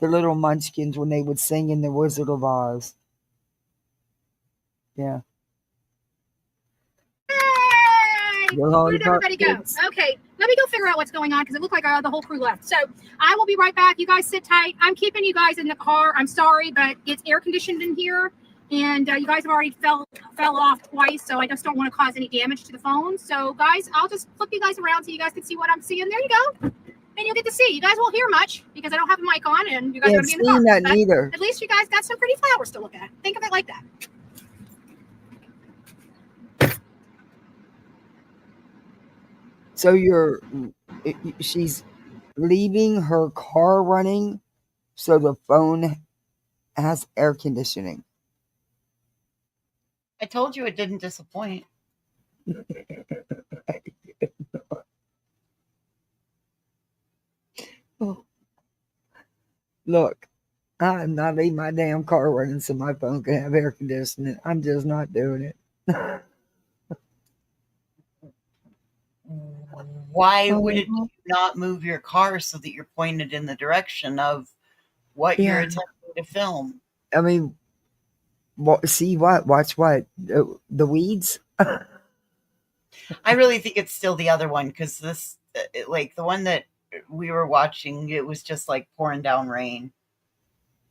The little munchkins when they would sing in the Wizard of Oz. Yeah. Where did everybody go? Okay, let me go figure out what's going on because it looked like the whole crew left. So I will be right back. You guys sit tight. I'm keeping you guys in the car. I'm sorry, but it's air conditioned in here, and you guys have already fell off twice. So I just don't want to cause any damage to the phone. So guys, I'll just flip you guys around so you guys can see what I'm seeing. There you go, and you'll get to see. You guys won't hear much because I don't have a mic on, and you guys are going to be in the car. That neither. At least you guys got some pretty flowers to look at. Think of it like that. So she's leaving her car running so the phone has air conditioning. I told you it didn't disappoint. Oh. Look, I'm not leaving my damn car running so my phone can have air conditioning. I'm just not doing it. Why would you not move your car so that you're pointed in the direction of what you're attempting to film? I mean, watch what? The weeds? I really think it's still the other one because this, like the one that we were watching, it was just like pouring down rain.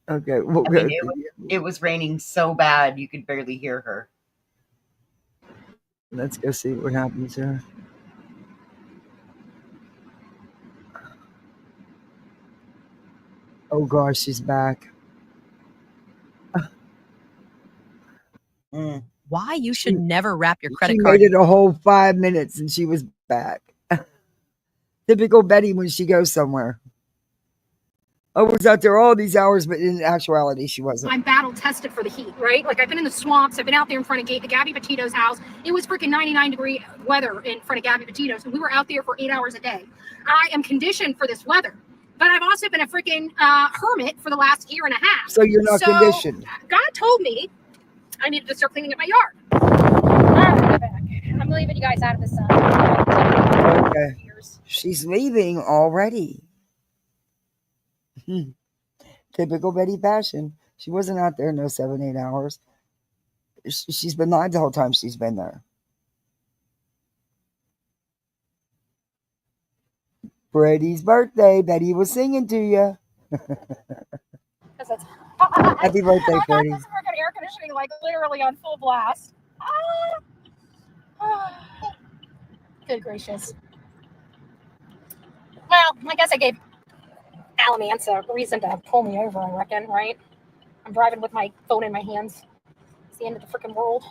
Okay. Well, I mean, it was raining so bad you could barely hear her. Let's go see what happens here. Oh gosh, she's back. Why you should never wrap your credit card. She made it a whole 5 minutes and she was back. Typical Betty when she goes somewhere. I was out there all these hours, but in actuality, she wasn't. I'm battle tested for the heat, right? Like I've been in the swamps. I've been out there in front of Gabby Petito's house. It was freaking 99-degree weather in front of Gabby Petito's, and we were out there for 8 hours a day. I am conditioned for this weather, but I've also been a freaking hermit for the last year and a half. So you're not conditioned. God told me I needed to start cleaning up my yard. All right, back. I'm leaving you guys out of the sun. Okay. She's leaving already. Typical Betty fashion. She wasn't out there no 7-8 hours. She's been live the whole time she's been there. Brady's birthday. Betty was singing to you. Happy birthday, Freddie. This freaking air conditioning, like literally on full blast. Good gracious. Well, I guess I gave Alamance a reason to pull me over, I reckon, right? I'm driving with my phone in my hands. It's the end of the freaking world.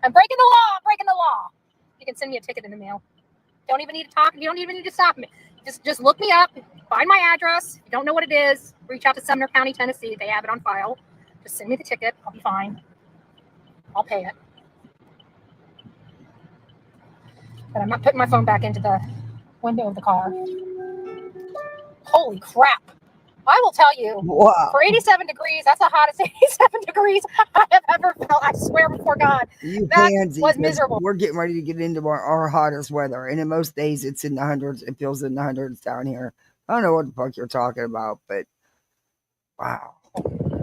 I'm breaking the law. I'm breaking the law. You can send me a ticket in the mail. Don't even need to talk. You don't even need to stop me. Just look me up. Find my address. If you don't know what it is, reach out to Sumner County, Tennessee. They have it on file. Just send me the ticket. I'll be fine. I'll pay it. But I'm not putting my phone back into the window of the car. Holy crap. I will tell you, wow. For 87 degrees, that's the hottest 87 degrees I have ever felt. I swear before God. You that pansy, was miserable. We're getting ready to get into our hottest weather. And in most days, it's in the hundreds. It feels in the hundreds down here. I don't know what the fuck you're talking about, but wow.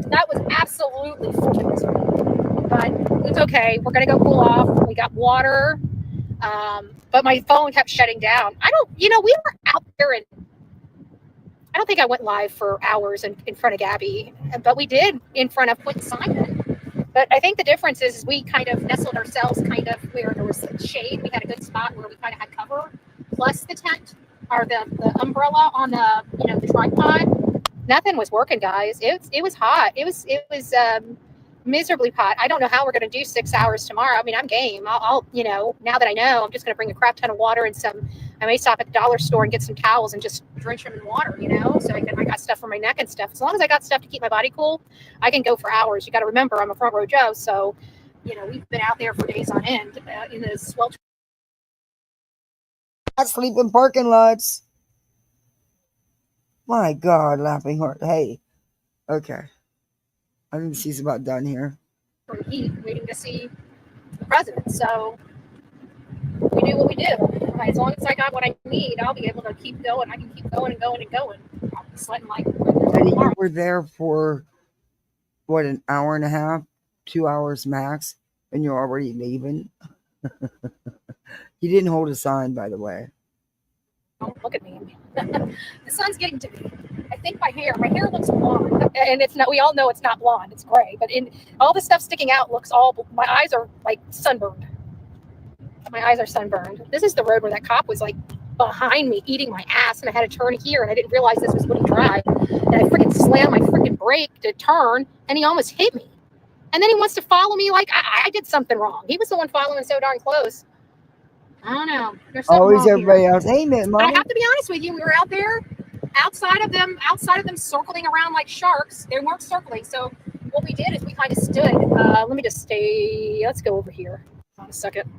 That was absolutely freaking miserable. But it's okay. We're going to go cool off. We got water. But my phone kept shutting down. We were out there and I don't think I went live for hours in front of Gabby, but we did in front of Quinn Simon. But I think the difference is we kind of nestled ourselves kind of where there was shade. We had a good spot where we kind of had cover, plus the tent or the umbrella on the tripod. Nothing was working, guys. It was hot. It was miserably hot. I don't know how we're going to do 6 hours tomorrow. I mean, I'm game. I'll now that I know, I'm just going to bring a crap ton of water and I may stop at the dollar store and get some towels and just drench them in water, so I got stuff for my neck and stuff. As long as I got stuff to keep my body cool, I can go for hours. You got to remember, I'm a front row Joe, so we've been out there for days on end in the swelter. I sleep in parking lots. My God, laughing heart. Hey, okay. I think she's about done here. For heat, waiting to see the president. So we do what we do. As long as I got what I need, I'll be able to keep going. I can keep going and going and going. I'll be sweating like Betty, you were there for what, an hour and a half, 2 hours max, and you're already leaving. You didn't hold a sign, by the way. Don't look at me. The sun's getting to me. I think my hair looks blonde, and it's not. We all know it's not blonde; it's gray. But in all the stuff sticking out looks all. My eyes are like sunburned. My eyes are sunburned. This is the road where that cop was like behind me, eating my ass, and I had to turn here, and I didn't realize this was Woody Drive, and I freaking slammed my freaking brake to turn, and he almost hit me. And then he wants to follow me like I did something wrong. He was the one following so darn close. I don't know. There's something Always wrong everybody here. else. Amen, But I Mama. have to be honest with you. We were out there, outside of them circling around like sharks. They weren't circling. So what we did is we kind of stood. Let me just stay. Let's go over here. Hold on a second.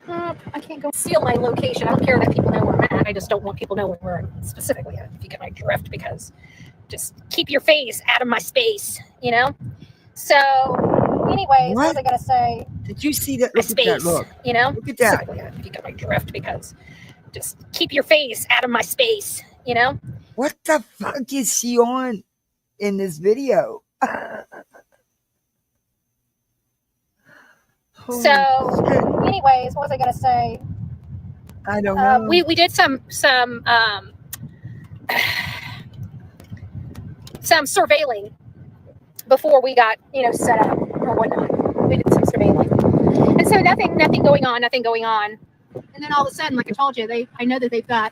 I can't go seal my location. I don't care that people know where I'm at. I just don't want people to know where I'm specifically at, if you get my drift, because just keep your face out of my space, So, anyways, what was I going to say? Did you see that? Look space, at that. Look. Look at that. If you get my drift, because just keep your face out of my space, What the fuck is she on in this video? So, anyways, what was I going to say? I don't know. We did some surveilling before we got set up or whatnot. We did some surveilling, and so nothing going on. And then all of a sudden, like I told you, I know that they've got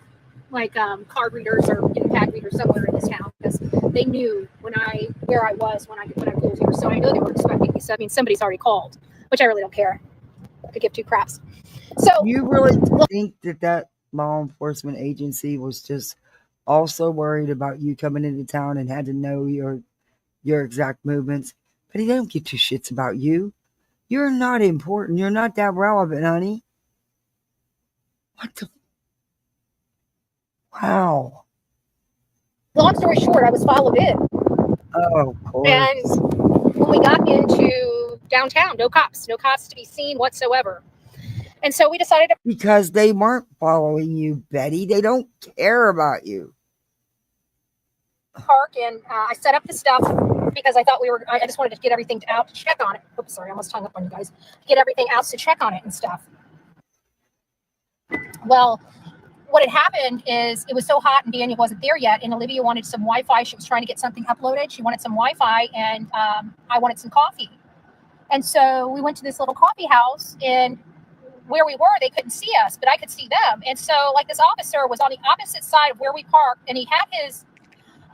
like card readers or impact readers somewhere in this town, because they knew where I was when I pulled here. So I know they were expecting me. So I mean, somebody's already called, which I really don't care. I could give two craps. So you really think that law enforcement agency was just also worried about you coming into town and had to know your exact movements? But they don't give two shits about you. You're not important. You're not that relevant, honey. What the? Wow. Long story short, I was followed in. Oh, of course. And when we got into downtown, no cops to be seen whatsoever. And so we decided to... Because they weren't following you, Betty. They don't care about you. park, and I set up the stuff because I thought I just wanted to get everything out to check on it. Oops, sorry, I almost hung up on you guys. Get everything out to check on it and stuff. Well, what had happened is it was so hot and Daniel wasn't there yet, and Olivia wanted some Wi-Fi. She was trying to get something uploaded. She wanted some Wi-Fi, and I wanted some coffee. And so we went to this little coffee house, and where we were, they couldn't see us, but I could see them. And so, like, this officer was on the opposite side of where we parked, and he had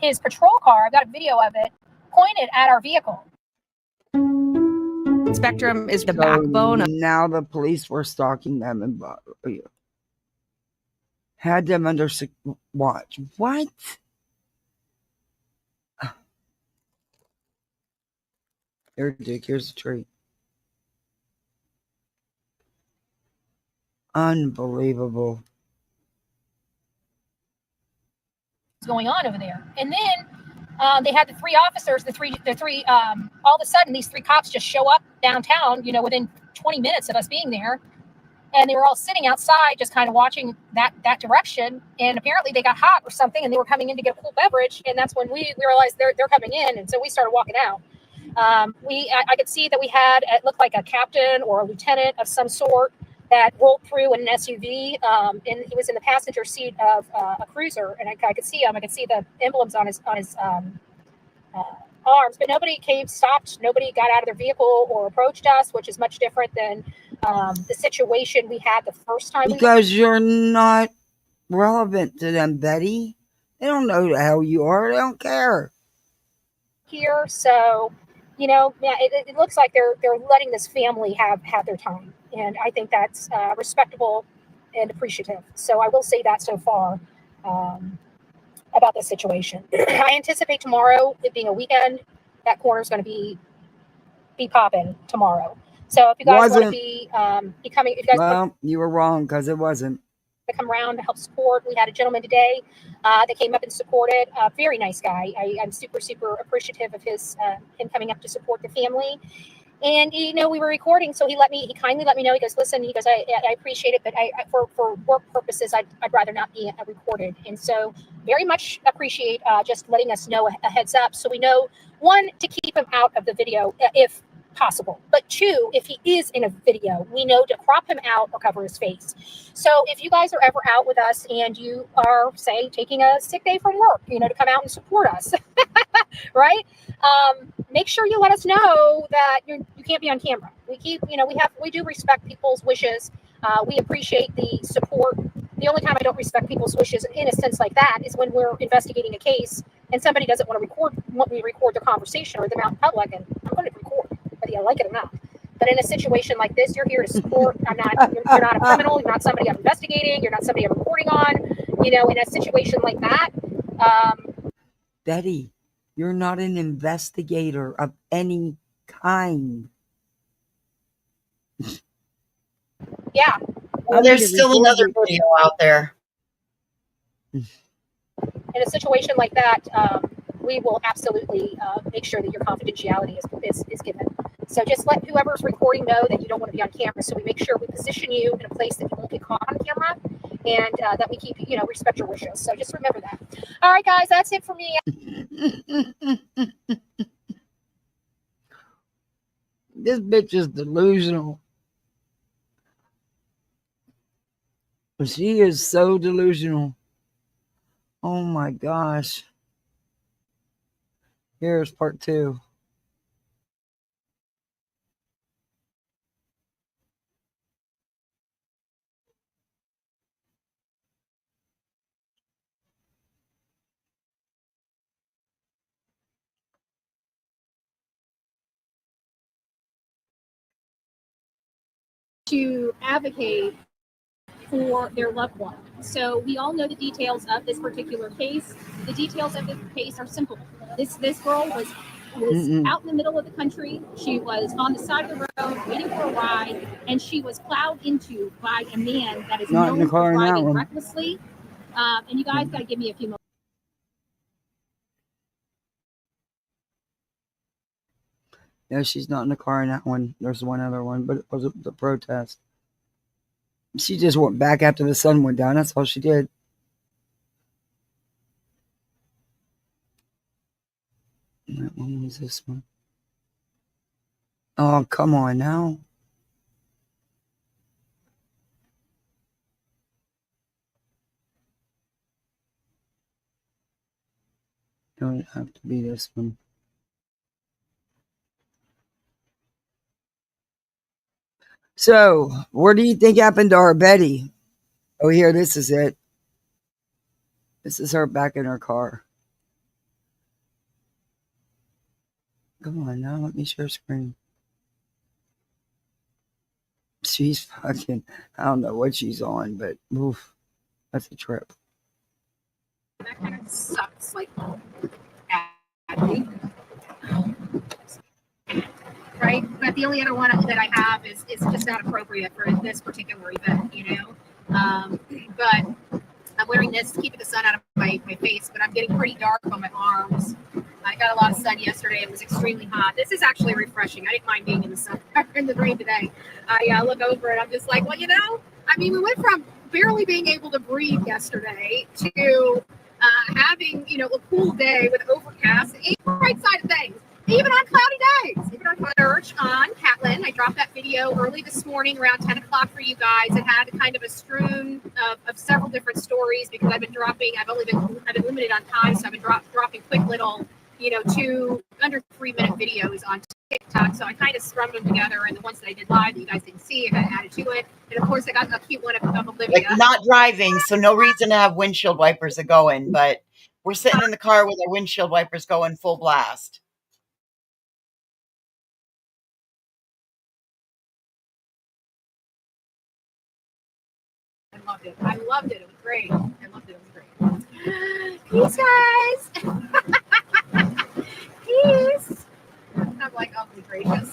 his patrol car, I've got a video of it, pointed at our vehicle. Spectrum is the backbone of. Now the police were stalking them and had them under watch. What? Here, Dick, here's a tree. Unbelievable. What's going on over there? And then they had the three officers, the three, all of a sudden these three cops just show up downtown, within 20 minutes of us being there. And they were all sitting outside just kind of watching that direction. And apparently they got hot or something, and they were coming in to get a cool beverage. And that's when we realized they're coming in. And so we started walking out. I could see that we had, it looked like a captain or a lieutenant of some sort that rolled through in an SUV. And he was in the passenger seat of a cruiser. And I could see him. I could see the emblems on his arms, but nobody stopped. Nobody got out of their vehicle or approached us, which is much different than the situation we had the first time. Because you're not relevant to them, Betty. They don't know how you are. They don't care. Here, so it looks like they're letting this family have their time, and I think that's respectable and appreciative. So I will say that so far about this situation. I anticipate tomorrow, it being a weekend, that corner's going to be popping tomorrow. So if you guys want to be coming, if you guys you were wrong, because it wasn't. To come around to help support. We had a gentleman today that came up and supported. Very nice guy. I'm super, super appreciative of him coming up to support the family. And we were recording, so he kindly let me know. He goes, listen, I appreciate it, but for work purposes, I'd rather not be recorded. And so very much appreciate just letting us know a heads up, so we know, one, to keep him out of the video if possible, but two, if he is in a video, we know to crop him out or cover his face. So if you guys are ever out with us and you are, say, taking a sick day from work, to come out and support us, right? Make sure you let us know that you can't be on camera. We do respect people's wishes. We appreciate the support. The only time I don't respect people's wishes in a sense like that is when we're investigating a case and somebody doesn't want me to record their conversation or them out in public, and I'm going to record, whether you like it or not. But in a situation like this, you're here to support. You're not a criminal. You're not somebody I'm investigating. You're not somebody I'm reporting on. In a situation like that. Betty, you're not an investigator of any kind. Yeah. Well, there's still another video out there. In a situation like that, we will absolutely make sure that your confidentiality is given. So just let whoever's recording know that you don't want to be on camera. So we make sure we position you in a place that you won't get caught on camera, and that we keep, respect your wishes. So just remember that. All right, guys, that's it for me. This bitch is delusional. She is so delusional. Oh my gosh. Here's part 2. To advocate for their loved one. So we all know the details of this particular case. The details of the case are simple. This girl was out in the middle of the country. She was on the side of the road waiting for a ride, and she was plowed into by a man that is known for driving recklessly. And you guys got to give me a few moments. No, she's not in the car in that one. There's one other one, but it was the protest. She just went back after the sun went down. That's all she did. What one was this one? Oh, come on now. Don't have to be this one. So, what do you think happened to our Betty? Oh, here, this is it. This is her back in her car. Come on now, let me share screen. She's fucking, I don't know what she's on, but oof, that's a trip. That kind of sucks, like, badly. Right? But the only other one that I have is just not appropriate for this particular event, you know? But I'm wearing this to keep the sun out of my face, but I'm getting pretty dark on my arms. I got a lot of sun yesterday. It was extremely hot. This is actually refreshing. I didn't mind being in the sun in the rain today. I look over and I'm just like, well, you know, I mean, we went from barely being able to breathe yesterday to having, you know, a cool day with overcast, a bright side of things. Even on cloudy days, even on Church on Catlin. I dropped that video early this morning around 10 o'clock for you guys. It had kind of a strewn of several different stories because I've been limited on time, so I've been dropping quick little, you know, 2 under 3-minute videos on TikTok. So I kind of strummed them together, and the ones that I did live that you guys didn't see, I kind of added to it. And of course, I got a cute one of Olivia. Like, not driving, so no reason to have windshield wipers going, but we're sitting in the car with our windshield wipers going full blast. I loved it. I loved it. It was great. I loved it. It was great. Peace, guys. Peace. I'm like, oh my gracious.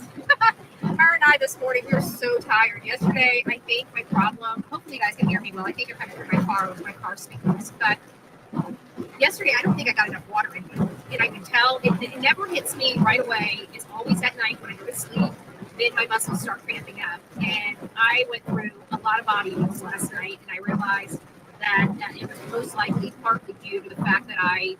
Her and I this morning, we were so tired. Yesterday, I think my problem, hopefully you guys can hear me well. I think I'm coming through my car speakers. But yesterday, I don't think I got enough water in me. And I can tell it never hits me right away. It's always at night when I go to sleep. Then my muscles start cramping up. And I went through a lot of body moves last night, and I realized that it was most likely partly due to the fact that I,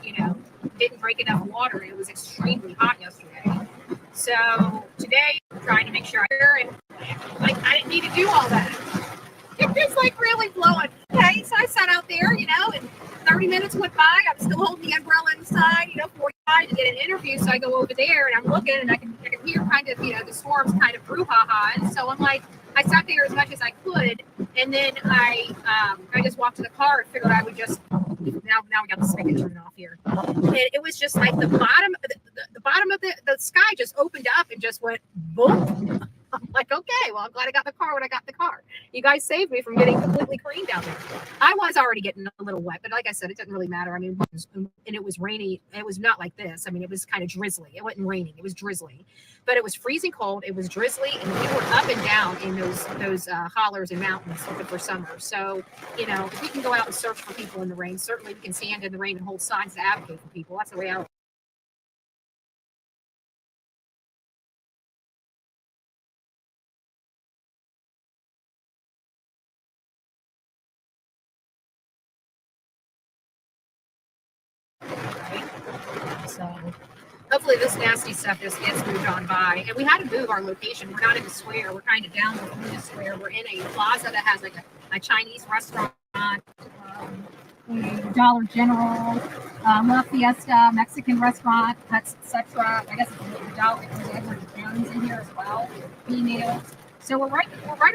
you know, didn't drink enough water. It was extremely hot yesterday. So today, I'm trying to make sure and like I didn't need to do all that. It was like really blowing. Okay, so I sat out there, you know, and 30 minutes went by. I'm still holding the umbrella inside, you know, 45 to get an interview. So I go over there and I'm looking and I can hear kind of, you know, the storms kind of brouhaha. And so I'm like, I sat there as much as I could. And then I just walked to the car and figured I would just, now we got the spigot turning off here. And it was just like the bottom of the sky just opened up and just went boom. I'm like, okay, well, I'm glad I got the car when I got the car. You guys saved me from getting completely creamed down there. I was already getting a little wet, but like I said, it didn't really matter. I mean, it was rainy. It was not like this. I mean, it was kind of drizzly. It wasn't raining. It was drizzly, but it was freezing cold. It was drizzly, and we were up and down in those hollers and mountains looking for summer. So, you know, if we can go out and search for people in the rain, certainly we can stand in the rain and hold signs to advocate for people. That's the way I So hopefully this nasty stuff just gets moved on by. And we had to move our location. We're not in the square. We're kind of down through the square. We're in a plaza that has like a Chinese restaurant, a Dollar General, La Fiesta, Mexican restaurant, etc. I guess it's a Dollar. There's Edward Jones in here as well. Meals. So we're right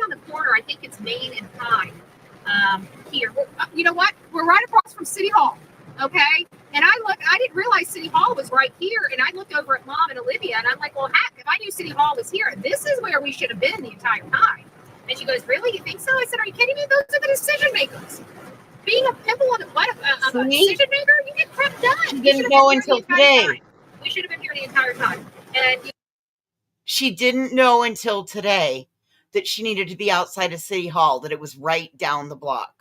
on the corner. I think it's Main and Pine. Here, you know what? We're right across from City Hall. Okay. And I didn't realize City Hall was right here. And I looked over at Mom and Olivia and I'm like, well, heck, if I knew City Hall was here, this is where we should have been the entire time. And she goes, really? You think so? I said, are you kidding me? Those are the decision makers. Being a pimple on the butt of a decision maker, you get crap done. She didn't know until today. We should have been here the entire time. And she didn't know until today that she needed to be outside of City Hall, that it was right down the block.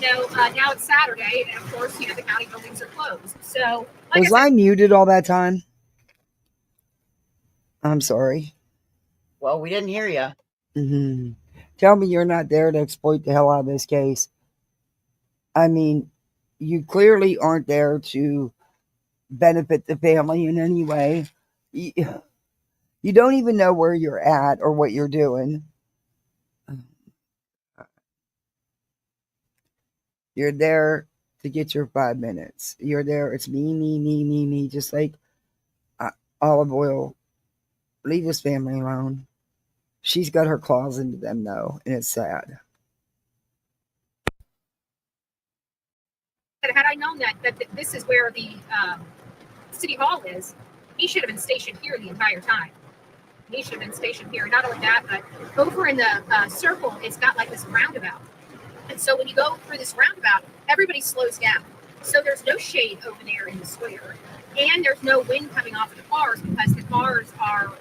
now it's Saturday, and of course, the county buildings are closed. So, was I muted all that time? I'm sorry. Well, we didn't hear you. Mm-hmm. Tell me you're not there to exploit the hell out of this case. I mean, you clearly aren't there to benefit the family in any way. You don't even know where you're at or what you're doing. You're there to get your 5 minutes. You're there. It's me. Just like Olive Oil. Leave this family alone. She's got her claws into them, though, and it's sad. had I known that this is where the city hall is, he should have been stationed here the entire time. He should have been stationed here. Not only that, but over in the circle, it's got like this roundabout. And so when you go through this roundabout, everybody slows down. So there's no shade over there in the square. And there's no wind coming off of the cars because the cars are,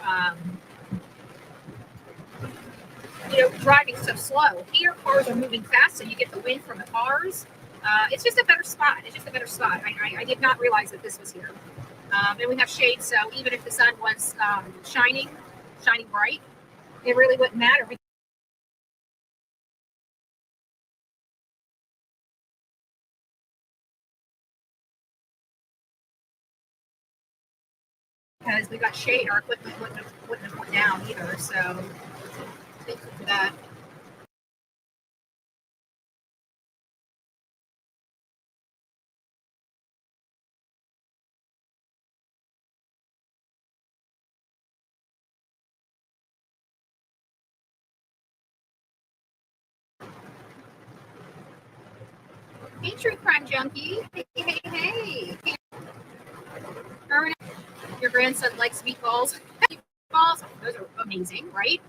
driving so slow. Here, cars are moving fast, so you get the wind from the cars. It's just a better spot. I did not realize that this was here. And we have shade, so even if the sun was shining bright, it really wouldn't matter. Because we got shade, our equipment wouldn't have went down either. So thank you for that. Hey, True Crime Junkie. Hey. Your grandson likes meatballs. Meatballs, those are amazing, right?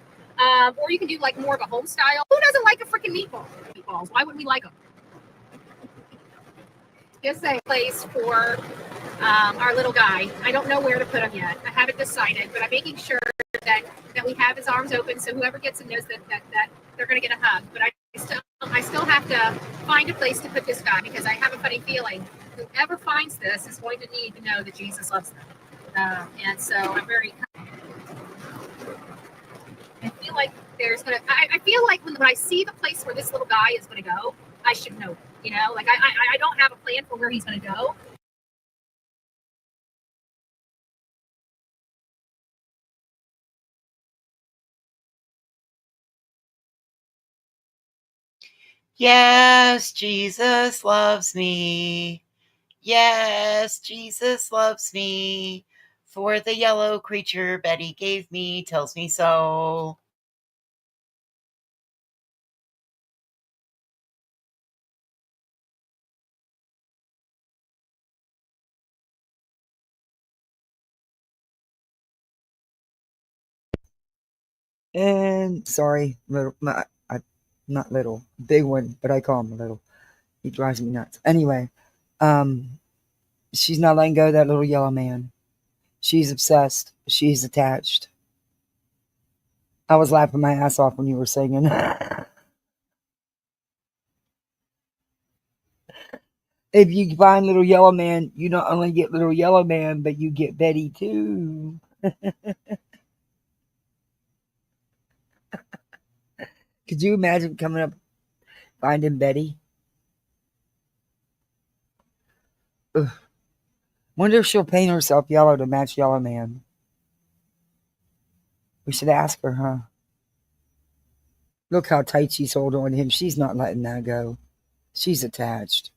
Or you can do like more of a home style. Who doesn't like a freaking meatball? Meatballs. Why wouldn't we like them? Just a place for our little guy. I don't know where to put him yet. I haven't decided, but I'm making sure that we have his arms open so whoever gets him knows that they're going to get a hug. But I still have to find a place to put this guy because I have a funny feeling whoever finds this is going to need to know that Jesus loves them. And so I'm very. I feel like I feel like when I see the place where this little guy is going to go, I should know. Like I don't have a plan for where he's going to go. Yes, Jesus loves me. Yes, Jesus loves me. For the yellow creature Betty gave me tells me so. And sorry, not little, big one, but I call him little. He drives me nuts. Anyway, she's not letting go of that little yellow man. She's obsessed. She's attached. I was laughing my ass off when you were singing. If you find little yellow man, you not only get little yellow man, but you get Betty too. Could you imagine coming up, finding Betty? Ugh. Wonder if she'll paint herself yellow to match Yellow Man. We should ask her, huh? Look how tight she's holding on to him. She's not letting that go. She's attached.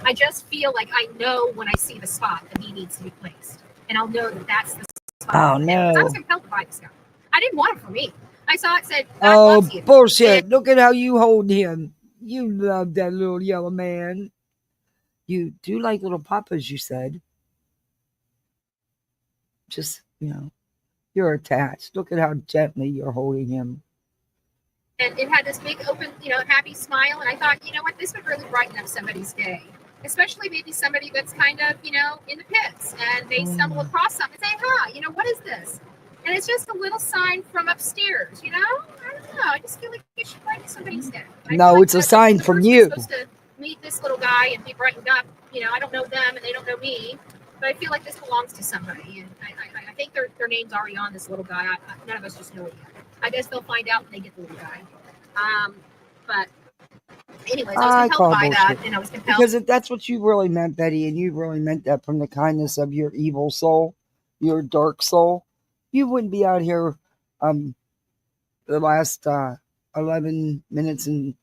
I just feel like I know when I see the spot that he needs to be placed. And I'll know that that's the spot. Oh, no. I was compelled to buy this guy. I didn't want it for me. I saw it said, God Oh, loves you. bullshit. Look at how you hold him. You love that little yellow man. You do like little papas, you said. Just, you're attached. Look at how gently you're holding him. And it had this big open, happy smile. And I thought, you know what, this would really brighten up somebody's day. Especially maybe somebody that's kind of, in the pits. And they stumble across something and say, what is this? And it's just a little sign from upstairs, I don't I just feel like it should brighten somebody's day. No, it's a sign from you. Supposed to meet this little guy and be brightened up. You know, I don't know them and they don't know me, but I feel like this belongs to somebody. And I think their name's already on this little guy. None of us just know it yet. I guess they'll find out when they get the little guy. But anyways, I was compelled by that, and I was compelled because if that's what you really meant, Betty, and you really meant that from the kindness of your evil soul, your dark soul, you wouldn't be out here the last 11 minutes and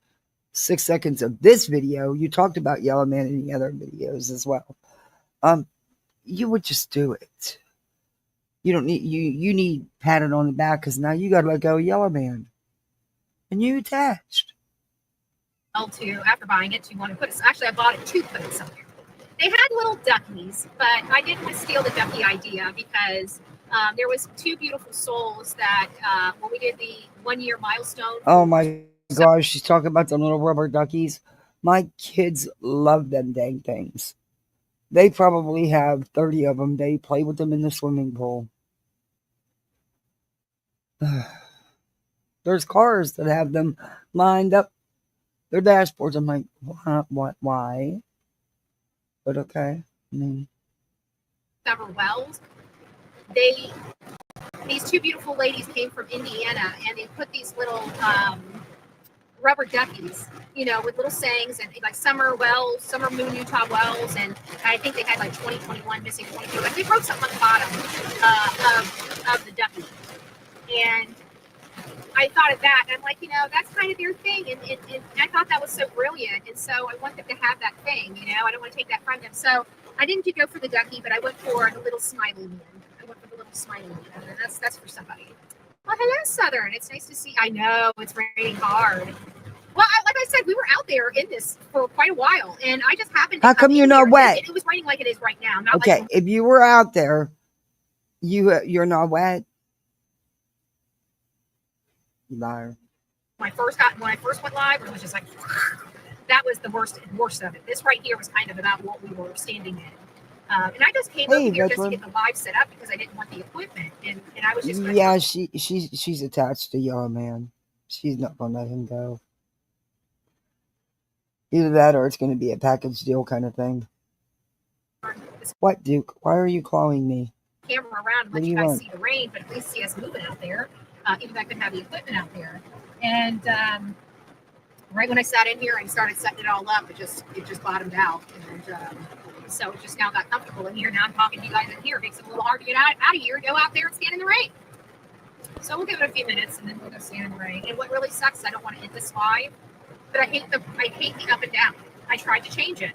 6 seconds of this video. You talked about Yellow Man in the other videos as well. You would just do it. You don't need you need patted on the back because now you got to let go of Yellow Man, and you attached. To after buying it to want to put it. Actually, I bought it to put it somewhere. They had little duckies, but I didn't want to steal the ducky idea because there was two beautiful souls that when we did the 1 year milestone. Oh my gosh, she's talking about the little rubber duckies. My kids love them dang things. They probably have 30 of them. They play with them in the swimming pool. There's cars that have them lined up. Their dashboards. I'm like, what, why? But okay. I mean, Several wells. These two beautiful ladies came from Indiana, and they put these little rubber duckies, you know, with little sayings, and like summer wells, summer moon Utah wells, and I think they had like 2021 missing 22. Like they wrote something on the bottom of the ducky, and I thought of that, and I'm like, you know, that's kind of their thing, and I thought that was so brilliant, and so I want them to have that thing, you know, I don't want to take that from them. So I didn't go for the ducky, but I went for the little smiley man. I went for the little smiley man, and that's for somebody. Well, hello, Southern. It's nice to see. I know it's raining hard. Well, like I said, we were out there in this for quite a while, and I just happened to how come you're not wet? It was raining like it is right now. Not okay, like if you were out there, you're not wet. Liar. When I first went live, it was just like that was the worst of it. This right here was kind of about what we were standing in. And I just came over here just to get the live set up because I didn't want the equipment, and I was just yeah, she's attached to Yellow Man. She's not gonna let him go. Either that or it's gonna be a package deal kind of thing. What, Duke? Why are you calling me? Camera around and let you guys see the rain, but at least see us moving out there. Even though I couldn't have the equipment out there. And right when I sat in here and started setting it all up, it just bottomed out. And so it just now got comfortable in here. Now I'm talking to you guys in here. It makes it a little hard to get out of here, go out there and stand in the rain. So we'll give it a few minutes and then we'll go stand in the rain. And what really sucks is I don't want to end this live, but I hate the up and down. I tried to change it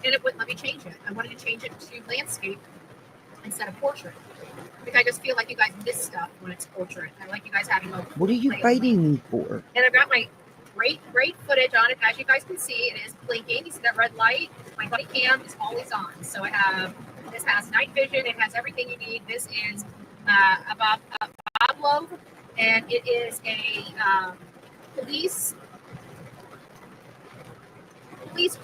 and it wouldn't let me change it. I wanted to change it to landscape instead of portrait. Because I just feel like you guys miss stuff when it's portrait. I like you guys having a. What are you fighting me for? And I've got my great footage on it. As you guys can see, it is blinking. You see that red light? My body cam is always on. So this has night vision. It has everything you need. This is a Bob and it is a police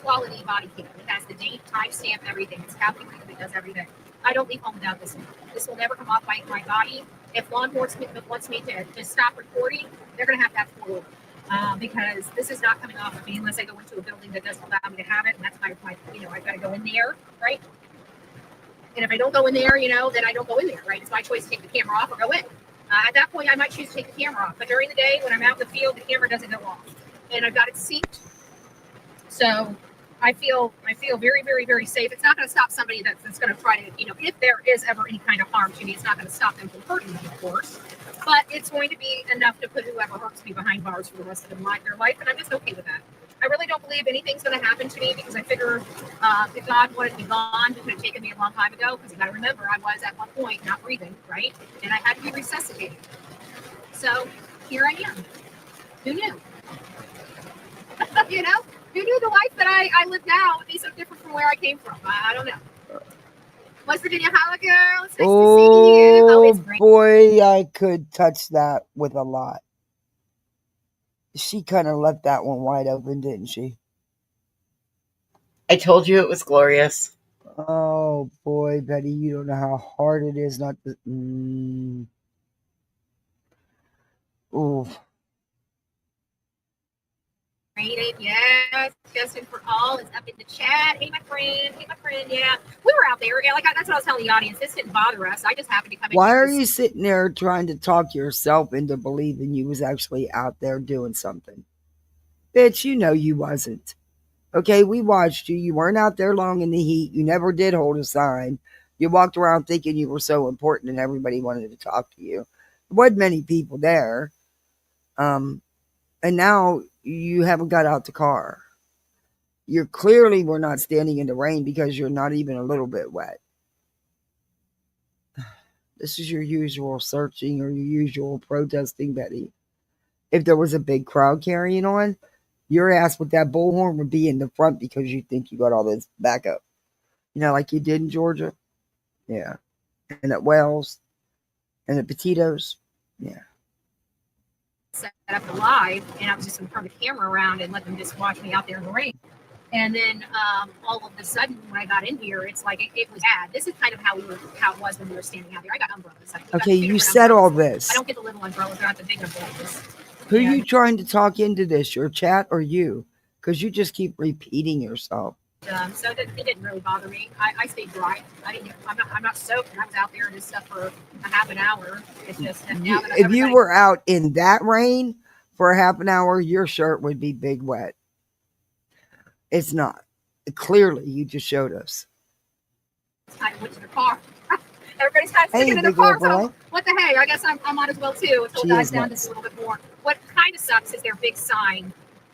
quality body cam. It has the date, timestamp, everything. It's calculated. It does everything. I don't leave home without this one. This will never come off my body. If law enforcement wants me to stop recording, they're going to have full because this is not coming off of me unless I go into a building that doesn't allow me to have it, and that's my I've got to go in there, right? And if I don't go in there, then I don't go in there, right? It's my choice to take the camera off or go in. At that point, I might choose to take the camera off. But during the day, when I'm out in the field, the camera doesn't go off, and I've got it synced. So I feel very, very, very safe. It's not going to stop somebody that's going to try to, if there is ever any kind of harm to me, it's not going to stop them from hurting me, of course. But it's going to be enough to put whoever hurts me behind bars for the rest of their life, and I'm just okay with that. I really don't believe anything's going to happen to me because I figure if God wanted me gone, it could have taken me a long time ago because you got to remember I was at one point not breathing, right? And I had to be resuscitated. So here I am. Who knew? Who knew the life that I live now would be so different from where I came from? I don't know. West Virginia, hello, girl. It's nice to see you. Oh, it's great. Boy, I could touch that with a lot. She kind of left that one wide open, didn't she? I told you it was glorious. Oh, boy, Betty, you don't know how hard it is not to... Ooh. Livestream. Yes, Justin for all is up in the chat. Hey, my friend. Hey, my friend. Yeah, we were out there. Yeah, that's what I was telling the audience. This didn't bother us. I just happened to come in. Why are you sitting there trying to talk yourself into believing you was actually out there doing something? Bitch, you know you wasn't. Okay, we watched you. You weren't out there long in the heat. You never did hold a sign. You walked around thinking you were so important and everybody wanted to talk to you. There wasn't many people there. And now you haven't got out the car. You clearly were not standing in the rain because you're not even a little bit wet. This is your usual searching or your usual protesting, Betty. If there was a big crowd carrying on, your ass with that bullhorn would be in the front because you think you got all this backup. You know, like you did in Georgia? Yeah. And at Wells. And at Petitos. Yeah. Set up the live, and I was just going to turn the camera around and let them just watch me out there in the rain. And then all of a sudden, when I got in here, it's like it was bad. This is kind of how it was when we were standing out there. I got umbrellas. Okay, you said all this. I don't get the little umbrellas, I got the big umbrellas. Who are you trying to talk into this? Your chat or you? Because you just keep repeating yourself. So it didn't really bother me. I stayed dry. I'm not soaked. I was out there in this stuff for a half an hour. It's just now that if you were out in that rain for a half an hour, your shirt would be big wet. It's not. Clearly, you just showed us. I went to the car. Everybody's kind of sticking in the car. So what the hey? I guess I might as well too. Let's hold guys down just a little bit more. What kind of sucks is their big sign.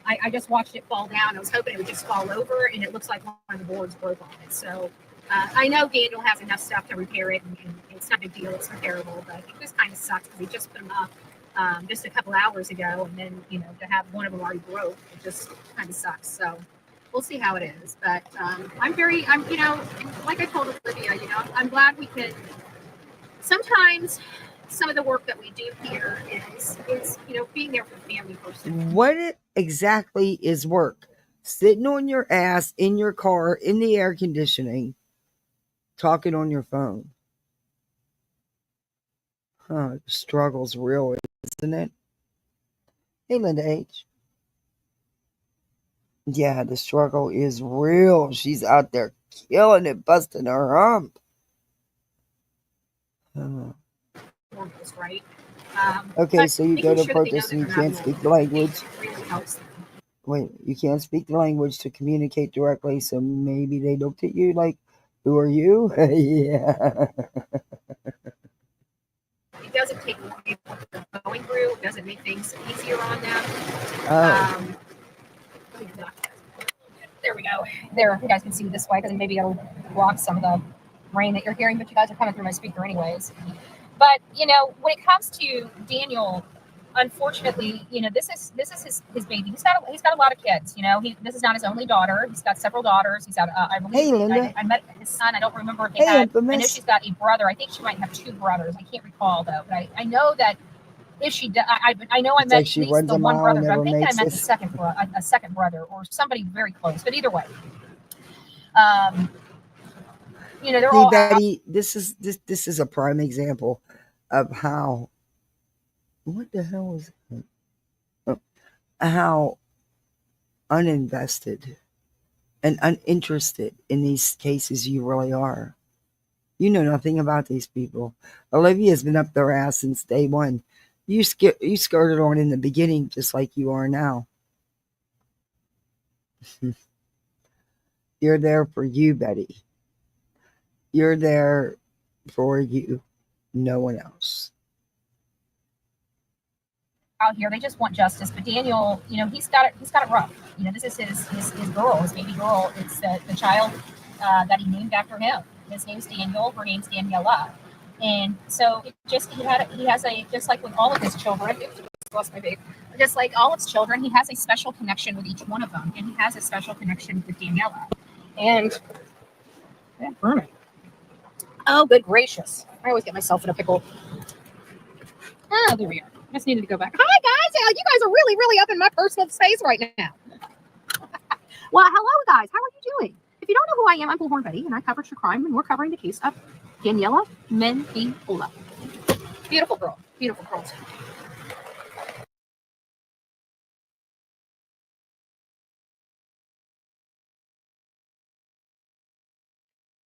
I just watched it fall down. I was hoping it would just fall over, and it looks like one of the boards broke on it. So I know Daniel has enough stuff to repair it, and it's not a big deal. It's repairable, but it just kind of sucks because he just put them up just a couple hours ago, and then to have one of them already broke, it just kind of sucks. So we'll see how it is. But I'm like I told Olivia, I'm glad we could. Sometimes some of the work that we do here is being there for the family first. What exactly is work? Sitting on your ass in your car in the air conditioning, talking on your phone. The struggle's real, isn't it? Hey, Linda H. Yeah, the struggle is real. She's out there killing it, busting her hump. Right. Okay, so you go to protest and you can't speak the language. Wait, you can't speak the language to communicate directly, so maybe they looked at you like, who are you? Yeah. It doesn't take away what they're going through. It doesn't make things easier on them. There we go. There, you guys can see this way because maybe it'll block some of the rain that you're hearing, but you guys are coming through my speaker anyways. But when it comes to Daniel, unfortunately, this is his baby. He's got a lot of kids. This is not his only daughter. He's got several daughters. He's got I believe. Hey, Linda. I met his son. I don't remember if they had. I know she's got a brother. I think she might have two brothers. I can't recall though. But I know that if she did, I know I met at least the one brother. I'm thinking I met a second brother or somebody very close. But either way, they're all. Betty, this is a prime example of how. What the hell is that? How uninvested and uninterested in these cases you really are. You know nothing about these people. Olivia's been up their ass since day one. You skirted on in the beginning just like you are now. You're there for you, Betty. You're there for you. No one else. Out here, they just want justice. But Daniel, he's got it rough. This is his girl, his baby girl. It's the child that he named after him. His name's Daniel. Her name's Daniela. And so just like with all of his children, just like all of his children, he has a special connection with each one of them, and he has a special connection with Daniela. And burn it. Oh, good gracious! I always get myself in a pickle. Oh, there we are. I just needed to go back. Hi, guys. You guys are really, really up in my personal space right now. Well, hello, guys. How are you doing? If you don't know who I am, I'm Bullhorn Betty, and I cover true crime, and we're covering the case of Daniela Mendiola. Beautiful girl. Beautiful girl.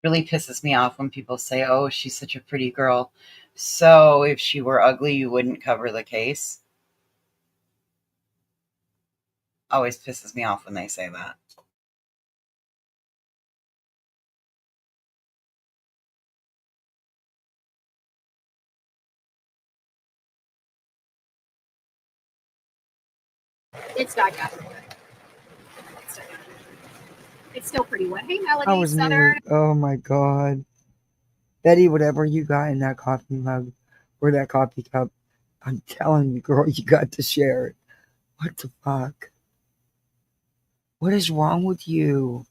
Really pisses me off when people say, oh, she's such a pretty girl. So if she were ugly, you wouldn't cover the case. Always pisses me off when they say that. It's died down. It's still pretty wet. Hey, Melody, I was Southern. muted. Oh my God. Betty, whatever you got in that coffee mug or that coffee cup, I'm telling you, girl, you got to share it. What the fuck? What is wrong with you?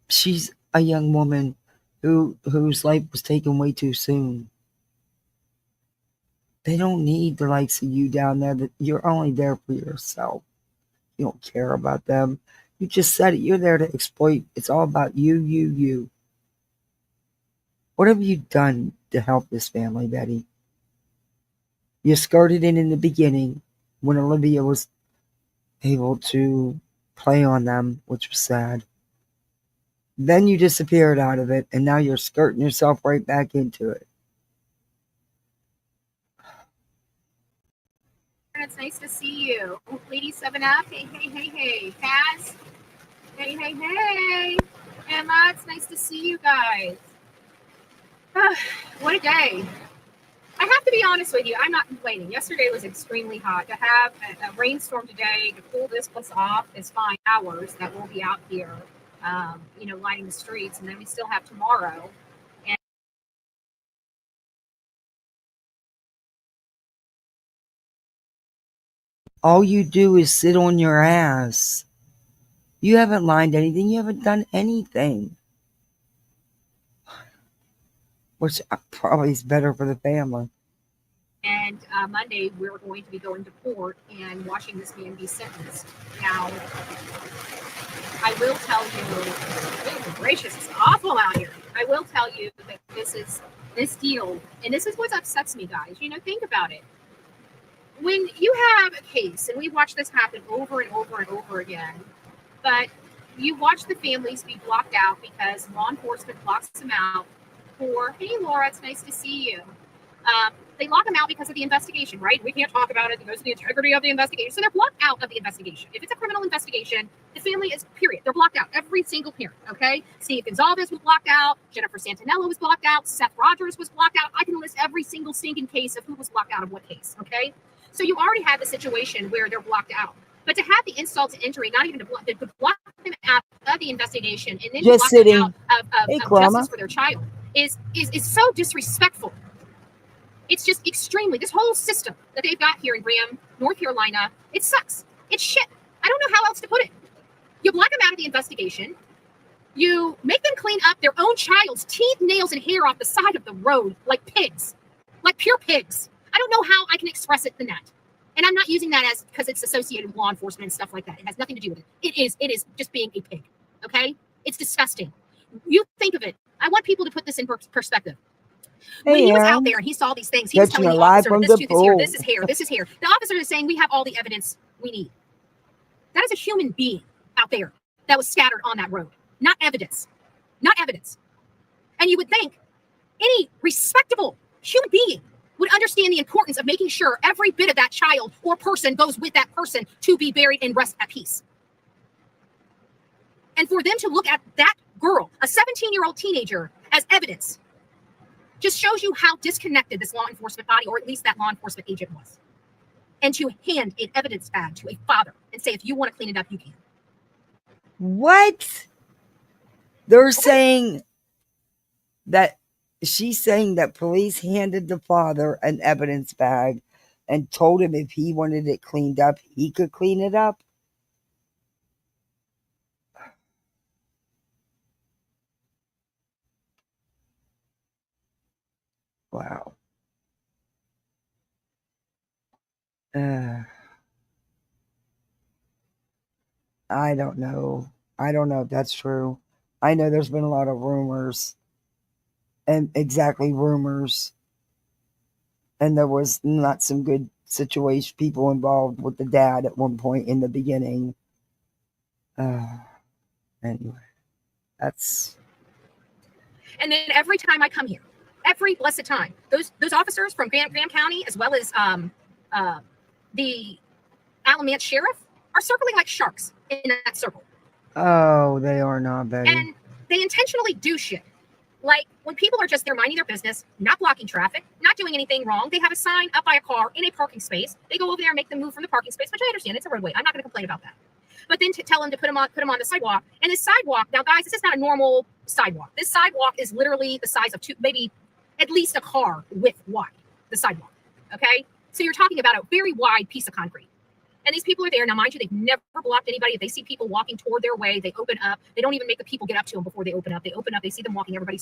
She's a young woman whose life was taken way too soon. They don't need the likes of you down there. That you're only there for yourself. You don't care about them. You just said it. You're there to exploit. It's all about you. What have you done to help this family, Betty? You skirted in the beginning when Olivia was able to play on them, which was sad. Then you disappeared out of it, and now you're skirting yourself right back into it. It's nice to see you. Lady 7-Up. Hey. Kaz. Hey. Emma, it's nice to see you guys. What a day. I have to be honest with you. I'm not complaining. Yesterday was extremely hot. To have a rainstorm today to cool this place off is fine hours that we'll be out here, lining the streets. And then we still have tomorrow. And all you do is sit on your ass. You haven't lined anything. You haven't done anything. Which probably is better for the family. And Monday, we're going to be going to court and watching this man be sentenced. Now, I will tell you, goodness gracious, it's awful out here. I will tell you that this deal, and this is what upsets me, guys. Think about it. When you have a case, and we watch this happen over and over and over again, but you watch the families be blocked out because law enforcement blocks them out for, hey, Laura, it's nice to see you. They lock them out because of the investigation, right? We can't talk about it because of the integrity of the investigation. So they're blocked out of the investigation. If it's a criminal investigation, the family is, period. They're blocked out. Every single parent, okay? Steve Gonzalez was blocked out. Jennifer Santinello was blocked out. Seth Rogers was blocked out. I can list every single stinking case of who was blocked out of what case, okay? So you already have the situation where they're blocked out. But to have the insult to injury, not even to block them out of the investigation and then just block them out of Crama. Justice for their child is so disrespectful. It's just extremely, this whole system that they've got here in Graham, North Carolina, it sucks. It's shit. I don't know how else to put it. You block them out of the investigation. You make them clean up their own child's teeth, nails, and hair off the side of the road like pigs, like pure pigs. I don't know how I can express it than that. And I'm not using that as because it's associated with law enforcement and stuff like that. It has nothing to do with it. It is just being a pig. Okay? It's disgusting. You think of it. I want people to put this in perspective. When he was out there and he saw these things, he was telling the officer, this tooth is here, this is here, this is here. The officer is saying, we have all the evidence we need. That is a human being out there that was scattered on that road. Not evidence. Not evidence. And you would think any respectable human being would understand the importance of making sure every bit of that child or person goes with that person to be buried and rest at peace. And for them to look at that girl, a 17-year-old teenager, as evidence just shows you how disconnected this law enforcement body, or at least that law enforcement agent, was. And to hand an evidence bag to a father and say, if you want to clean it up, you can. What? They're saying that she's saying that police handed the father an evidence bag and told him if he wanted it cleaned up, he could clean it up. Wow. I don't know. I don't know if that's true. I know there's been a lot of rumors. And exactly rumors. And there was not some good situation, people involved with the dad at one point in the beginning. Anyway, That's. And then every time I come here, every blessed time, those officers from Graham County, as well as the Alamance sheriff, are circling like sharks in that circle. Oh, they are not, Betty. And they intentionally do shit. Like when people are just there minding their business, not blocking traffic, not doing anything wrong, they have a sign up by a car in a parking space. They go over there and make them move from the parking space, which I understand, it's a roadway. I'm not going to complain about that. But then to tell them to put them on the sidewalk, and this sidewalk, now guys, this is not a normal sidewalk. This sidewalk is literally the size of maybe at least a car width wide. The sidewalk, okay? So you're talking about a very wide piece of concrete. And these people are there. Now, mind you, they've never blocked anybody. If they see people walking toward their way, they open up. They don't even make the people get up to them before they open up. They open up. They see them walking. Everybody,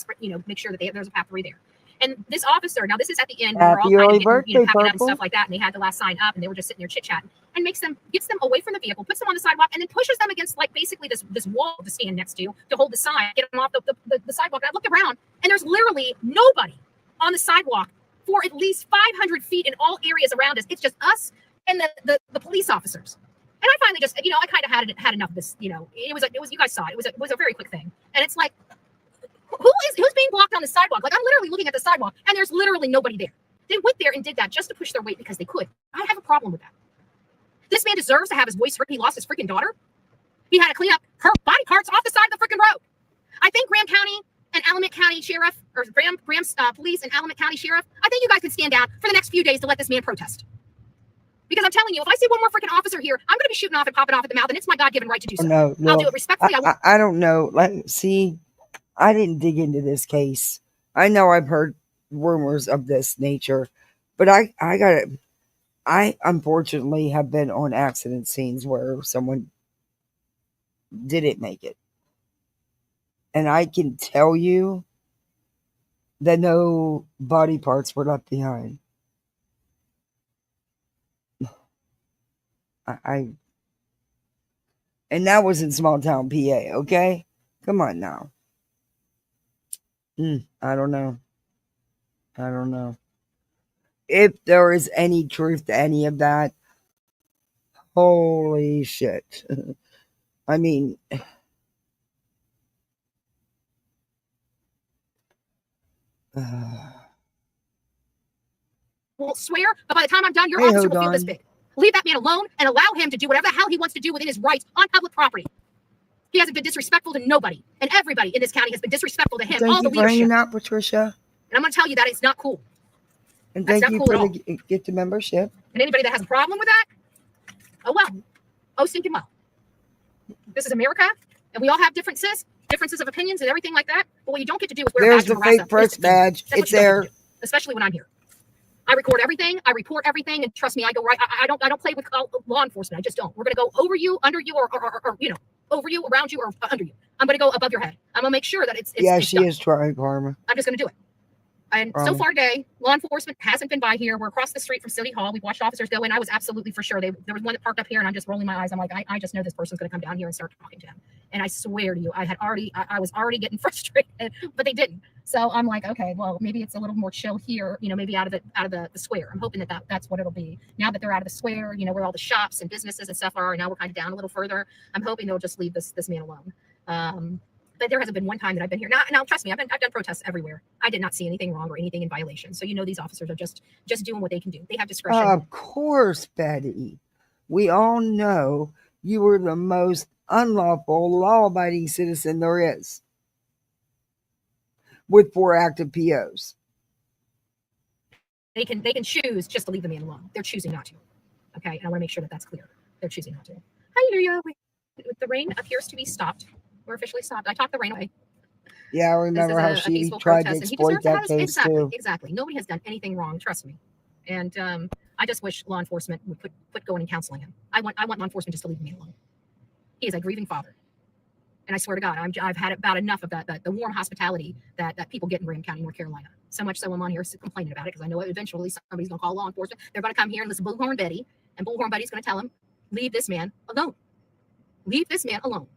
make sure that there's a pathway there. And this officer, now this is at the end, when we're all kind of getting, packing up and stuff like that, and they had the last sign up, and they were just sitting there chit-chatting, and gets them away from the vehicle, puts them on the sidewalk, and then pushes them against, like, basically this wall to stand next to hold the sign, get them off the sidewalk. And I looked around, and there's literally nobody on the sidewalk for at least 500 feet in all areas around us. It's just us and the police officers. And I finally just, I kind of had enough of this. It was you guys saw it. It was a very quick thing, and it's like, who's being blocked on the sidewalk? Like, I'm literally looking at the sidewalk, and there's literally nobody there. They went there and did that just to push their weight because they could. I have a problem with that. This man deserves to have his voice heard. He lost his freaking daughter. He had to clean up her body parts off the side of the freaking road. I think Graham County and Alamance County Sheriff, or Graham's police and Alamance County Sheriff, I think you guys can stand down for the next few days to let this man protest. Because I'm telling you, if I see one more freaking officer here, I'm going to be shooting off and popping off at the mouth, and it's my God-given right to do so. No, I'll do it respectfully. I don't know. See, I didn't dig into this case. I know I've heard rumors of this nature, but I unfortunately have been on accident scenes where someone didn't make it. And I can tell you that no body parts were left behind. And that was in small town PA, okay? Come on now. I don't know. If there is any truth to any of that, holy shit. I mean, won't swear, but by the time I'm done, your officer will feel this big. Leave that man alone and allow him to do whatever the hell he wants to do within his rights on public property. He hasn't been disrespectful to nobody, and everybody in this county has been disrespectful to him. Thank all the you for hanging leadership. out, Patricia. And I'm going to tell you that it's not cool. And That's thank not you cool for at the get the membership. And anybody that has a problem with that, oh well. Oh, stinking well. This is America, and we all have differences of opinions and everything like that. But what you don't get to do is wear There's a badge the and harass fake press badge. It's there. Especially when I'm here. I record everything. I report everything, and trust me, I go right. I don't play with law enforcement. I just don't. We're gonna go over you, under you, or over you, around you, or under you. I'm gonna go above your head. I'm gonna make sure that it's she done. is trying, Karma. I'm just gonna do it. And so far today, law enforcement hasn't been by here. We're across the street from City Hall. We've watched officers go in. I was absolutely for sure. There was one that parked up here, and I'm just rolling my eyes. I'm like, I just know this person's going to come down here and start talking to him. And I swear to you, I was already getting frustrated, but they didn't. So I'm like, okay, well, maybe it's a little more chill here. Maybe out of the square. I'm hoping that's what it'll be. Now that they're out of the square, where all the shops and businesses and stuff are. And now we're kind of down a little further. I'm hoping they'll just leave this man alone. But there hasn't been one time that I've been here. Now, trust me, I've done protests everywhere. I did not see anything wrong or anything in violation. So these officers are just doing what they can do. They have discretion. Of course, Betty. We all know you were the most unlawful, law-abiding citizen there is, with 4 active POs. They can choose just to leave the man alone. They're choosing not to. Okay, and I want to make sure that that's clear. They're choosing not to. Hallelujah. The rain appears to be stopped. We're officially stopped. I talked the rain away. Yeah, I remember how she tried to exploit that case too. Exactly. Nobody has done anything wrong. Trust me. And I just wish law enforcement would quit going and counseling him. I want law enforcement just to leave me alone. He is a grieving father, and I swear to God, I've had about enough of that the warm hospitality that people get in Graham County, North Carolina. So much so I'm on here complaining about it because I know eventually somebody's going to call law enforcement. They're going to come here and listen to Bullhorn Betty, and Bullhorn Betty's going to tell him, leave this man alone. Leave this man alone.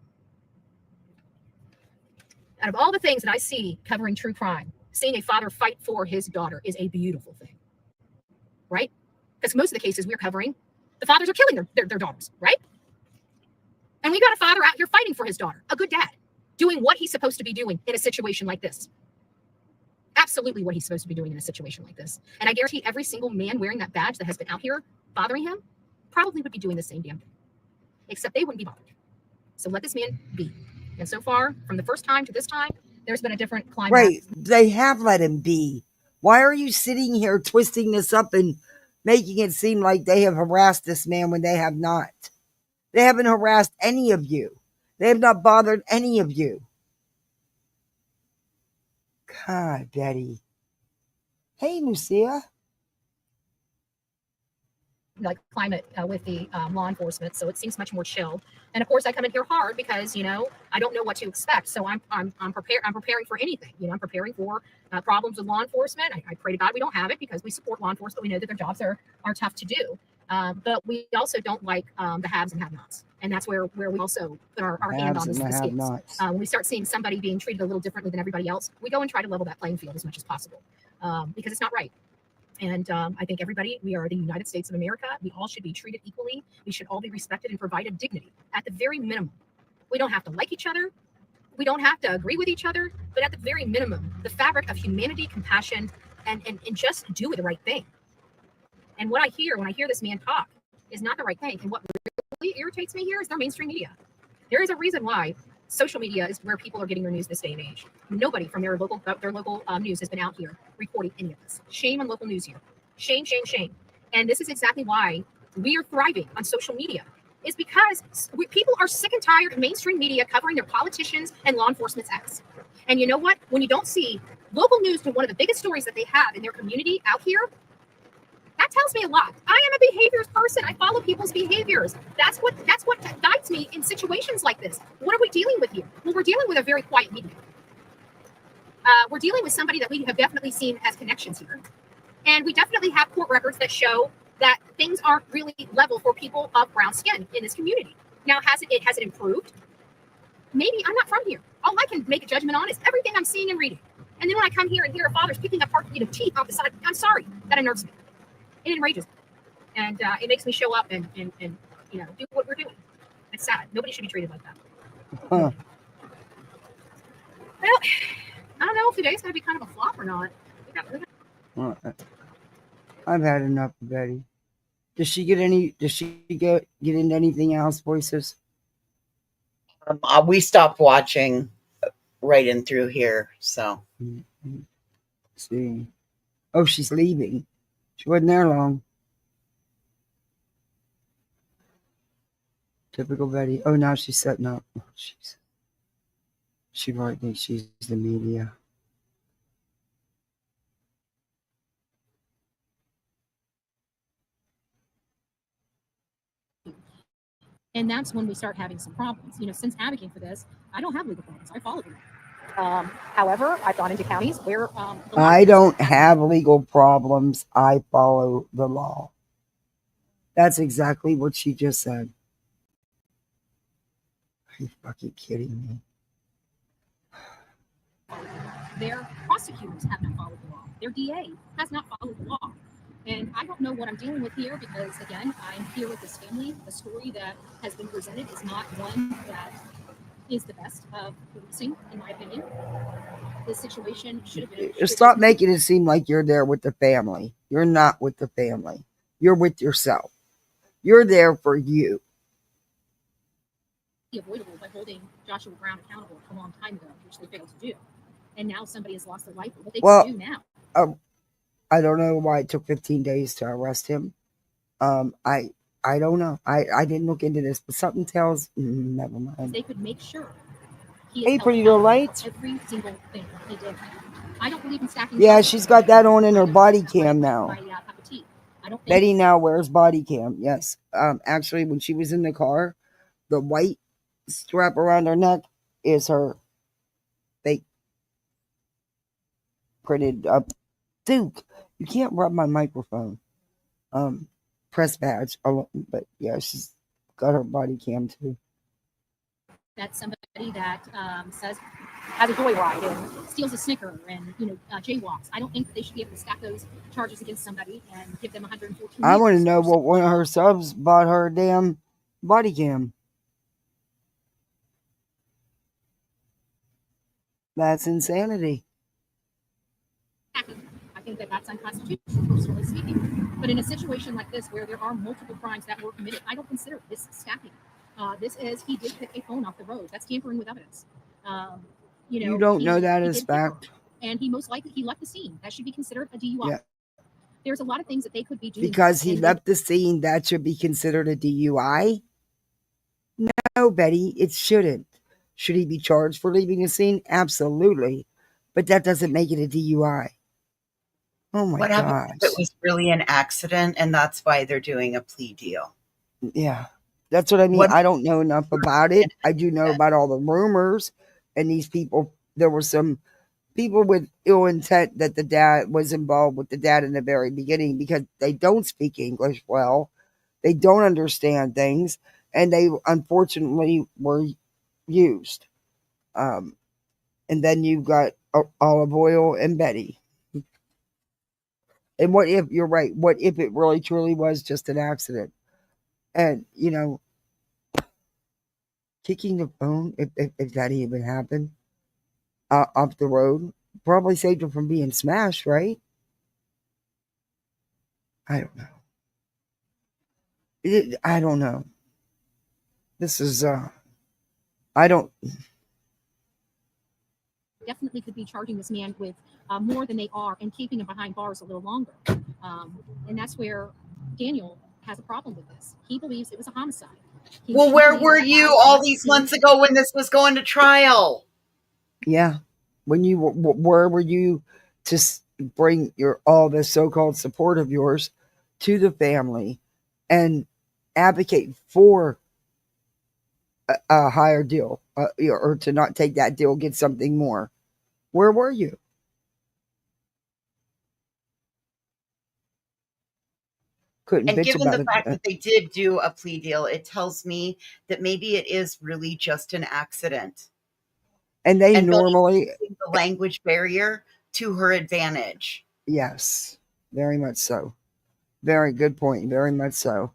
Out of all the things that I see covering true crime, seeing a father fight for his daughter is a beautiful thing, right? Because most of the cases we're covering, the fathers are killing their daughters, right? And we got a father out here fighting for his daughter, a good dad. doing what he's supposed to be doing in a situation like this. Absolutely what he's supposed to be doing in a situation like this. And I guarantee every single man wearing that badge that has been out here bothering him probably would be doing the same damn thing, except they wouldn't be bothered. So let this man be. And so far, from the first time to this time, there's been a different climate. Right. They have let him be. Why are you sitting here twisting this up and making it seem like they have harassed this man when they have not? They haven't harassed any of you. They have not bothered any of you. God, Betty. Hey, Lucia. Like climate with the law enforcement, so it seems much more chill. And of course, I come in here hard because I don't know what to expect. So I'm prepared. I'm preparing for anything. I'm preparing for problems with law enforcement. I pray to God we don't have it because we support law enforcement. We know that their jobs are tough to do. But we also don't like the haves and have-nots, and that's where we also put our hand on the scales. When we start seeing somebody being treated a little differently than everybody else, we go and try to level that playing field as much as possible because it's not right. And I think everybody, we are the United States of America. We all should be treated equally. We should all be respected and provided dignity at the very minimum. We don't have to like each other. We don't have to agree with each other. But at the very minimum, the fabric of humanity, compassion, and just do the right thing. And what I hear when I hear this man talk is not the right thing. And what really irritates me here is their mainstream media. There is a reason why social media is where people are getting their news this day and age. Nobody from their local news has been out here reporting any of this. Shame on local news here. Shame, shame, shame. And this is exactly why we are thriving on social media. Is because people are sick and tired of mainstream media covering their politicians and law enforcement's acts. And you know what? When you don't see local news to one of the biggest stories that they have in their community out here, that tells me a lot. I am a behaviors person. I follow people's behaviors. That's what guides me in situations like this. What are we dealing with here? Well, we're dealing with a very quiet media. We're dealing with somebody that we have definitely seen has connections here. And we definitely have court records that show that things aren't really level for people of brown skin in this community. Now, has it improved? Maybe. I'm not from here. All I can make a judgment on is everything I'm seeing and reading. And then when I come here and hear a father's picking up teeth off the side, I'm sorry. That unnerves me. It enrages me. And it makes me show up and do what we're doing. It's sad. Nobody should be treated like that. Huh. Well, I don't know if today's going to be kind of a flop or not. I've had enough of Betty. Does she get into anything else, Voices? We stopped watching right in through here, so. Mm-hmm. See. Oh, she's leaving. She wasn't there long. Typical Betty. Oh, now she's setting up. Oh, she probably thinks she's the media. And that's when we start having some problems. Since advocating for this, I don't have legal problems. I follow them. However, I've gone into counties where I don't have legal problems. I follow the law. That's exactly what she just said. Are you fucking kidding me? Their prosecutors have not followed the law. Their DA has not followed the law. And I don't know what I'm dealing with here because, again, I'm here with this family. The story that has been presented is not one that is the best of policing, in my opinion. The situation should have been. Stop making it seem like you're there with the family. You're not with the family. You're with yourself. You're there for you. Avoidable by holding Joshua Brown accountable a long time ago, which they failed to do. And now somebody has lost their life. What they can do now. I don't know why it took 15 days to arrest him. I don't know. I didn't look into this, but something tells. Never mind. They could make sure. Hey, pretty little lights. Every single thing he did. I don't believe in stacking. Yeah, she's got that on in her body cam now. I don't think Betty now wears body cam. Yes. Actually, when she was in the car, the white strap around her neck is her fake printed up. Duke, you can't rub my microphone. Press badge. But yeah, she's got her body cam too. That's somebody that says has a joyride and steals a Snicker and jaywalks. I don't think that they should be able to stack those charges against somebody and give them 114. I want to know what one of her subs bought her damn body cam. That's insanity. I think that that's unconstitutional, personally speaking. But in a situation like this, where there are multiple crimes that were committed, I don't consider this stacking. This is, he did pick a phone off the road. That's tampering with evidence. You don't know that he as did pick her, fact. and he most likely, he left the scene. That should be considered a DUI. Yeah. There's a lot of things that they could be doing. Because he and left the scene, that should be considered a DUI? No, Betty, it shouldn't. Should he be charged for leaving the scene? Absolutely. But that doesn't make it a DUI. Oh my What happens if gosh. it was really an accident and that's why they're doing a plea deal? Yeah. That's what I mean. What- I don't know enough about it. I do know about all the rumors and these people. There were some people with ill intent that the dad was involved with the dad in the very beginning because they don't speak English well. They don't understand things. And they unfortunately were used. And then you've got Olive Oil and Betty. And what if, you're right, what if it really truly was just an accident? And, you know, kicking the phone, if that even happened, off the road, probably saved her from being smashed, right? I don't know. I don't know. This is, I don't. Definitely could be charging this man with more than they are and keeping him behind bars a little longer. And that's where Daniel has a problem with this. He believes it was a homicide. Well, where were you all these months ago when this was going to trial? Yeah. When you, where were you to bring all this so-called support of yours to the family and advocate for a higher deal, or to not take that deal, get something more? Where were you? Couldn't And bitch given about the fact it. that they did do a plea deal, it tells me that maybe it is really just an accident. And they And normally using the language barrier to her advantage. Yes, very much so. Very good point. Very much so.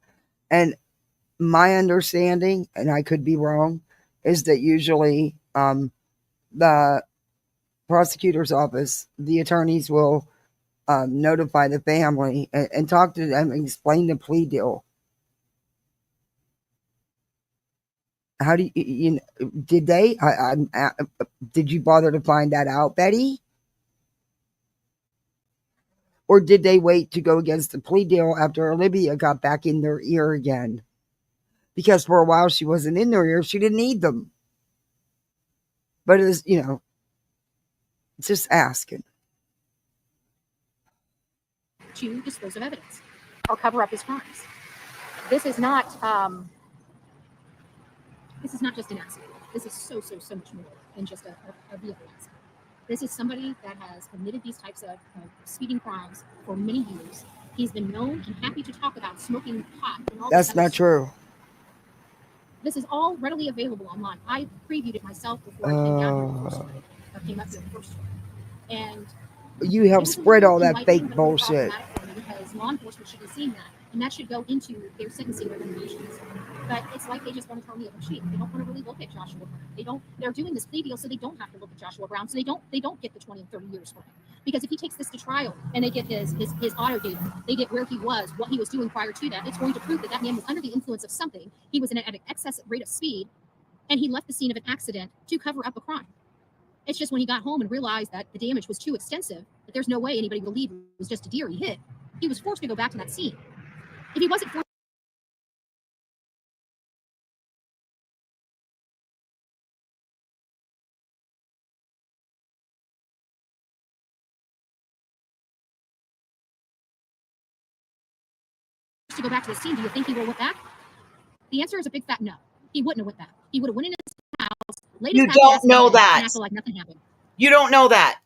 And my understanding, and I could be wrong, is that usually the prosecutor's office, the attorneys will notify the family and talk to them and explain the plea deal. How do you know, did they? Did you bother to find that out, Betty? Or did they wait to go against the plea deal after Olivia got back in their ear again? Because for a while she wasn't in their ear. She didn't need them. But it's, just asking. To dispose of evidence or cover up his crimes. This is not just an accident. This is so much more than just a vehicle accident. This is somebody that has committed these types of speeding crimes for many years. He's been known and happy to talk about smoking pot and all That's not true. This is all readily available online. I previewed it myself before I came down here the first time, or came up here the first time. And you help spread all that fake bullshit. Because law enforcement should be seeing that, and that should go into their sentencing recommendations. But it's like they just want to throw me up a sheet. They don't want to really look at Joshua Brown. They're doing this plea deal so they don't have to look at Joshua Brown. So they don't get the 20 and 30 years for him. Because if he takes this to trial and they get his auto data, they get where he was, what he was doing prior to that, it's going to prove that that man was under the influence of something. He was at an excess rate of speed, and he left the scene of an accident to cover up a crime. It's just when he got home and realized that the damage was too extensive, that there's no way anybody would believe it was just a deer he hit, he was forced to go back to that scene. If he wasn't forced to go back to the scene, do you think he would have went back? The answer is a big fat no. He wouldn't have went back. He would have went in his house, laid his You don't know that. and acted like nothing happened. You don't know that.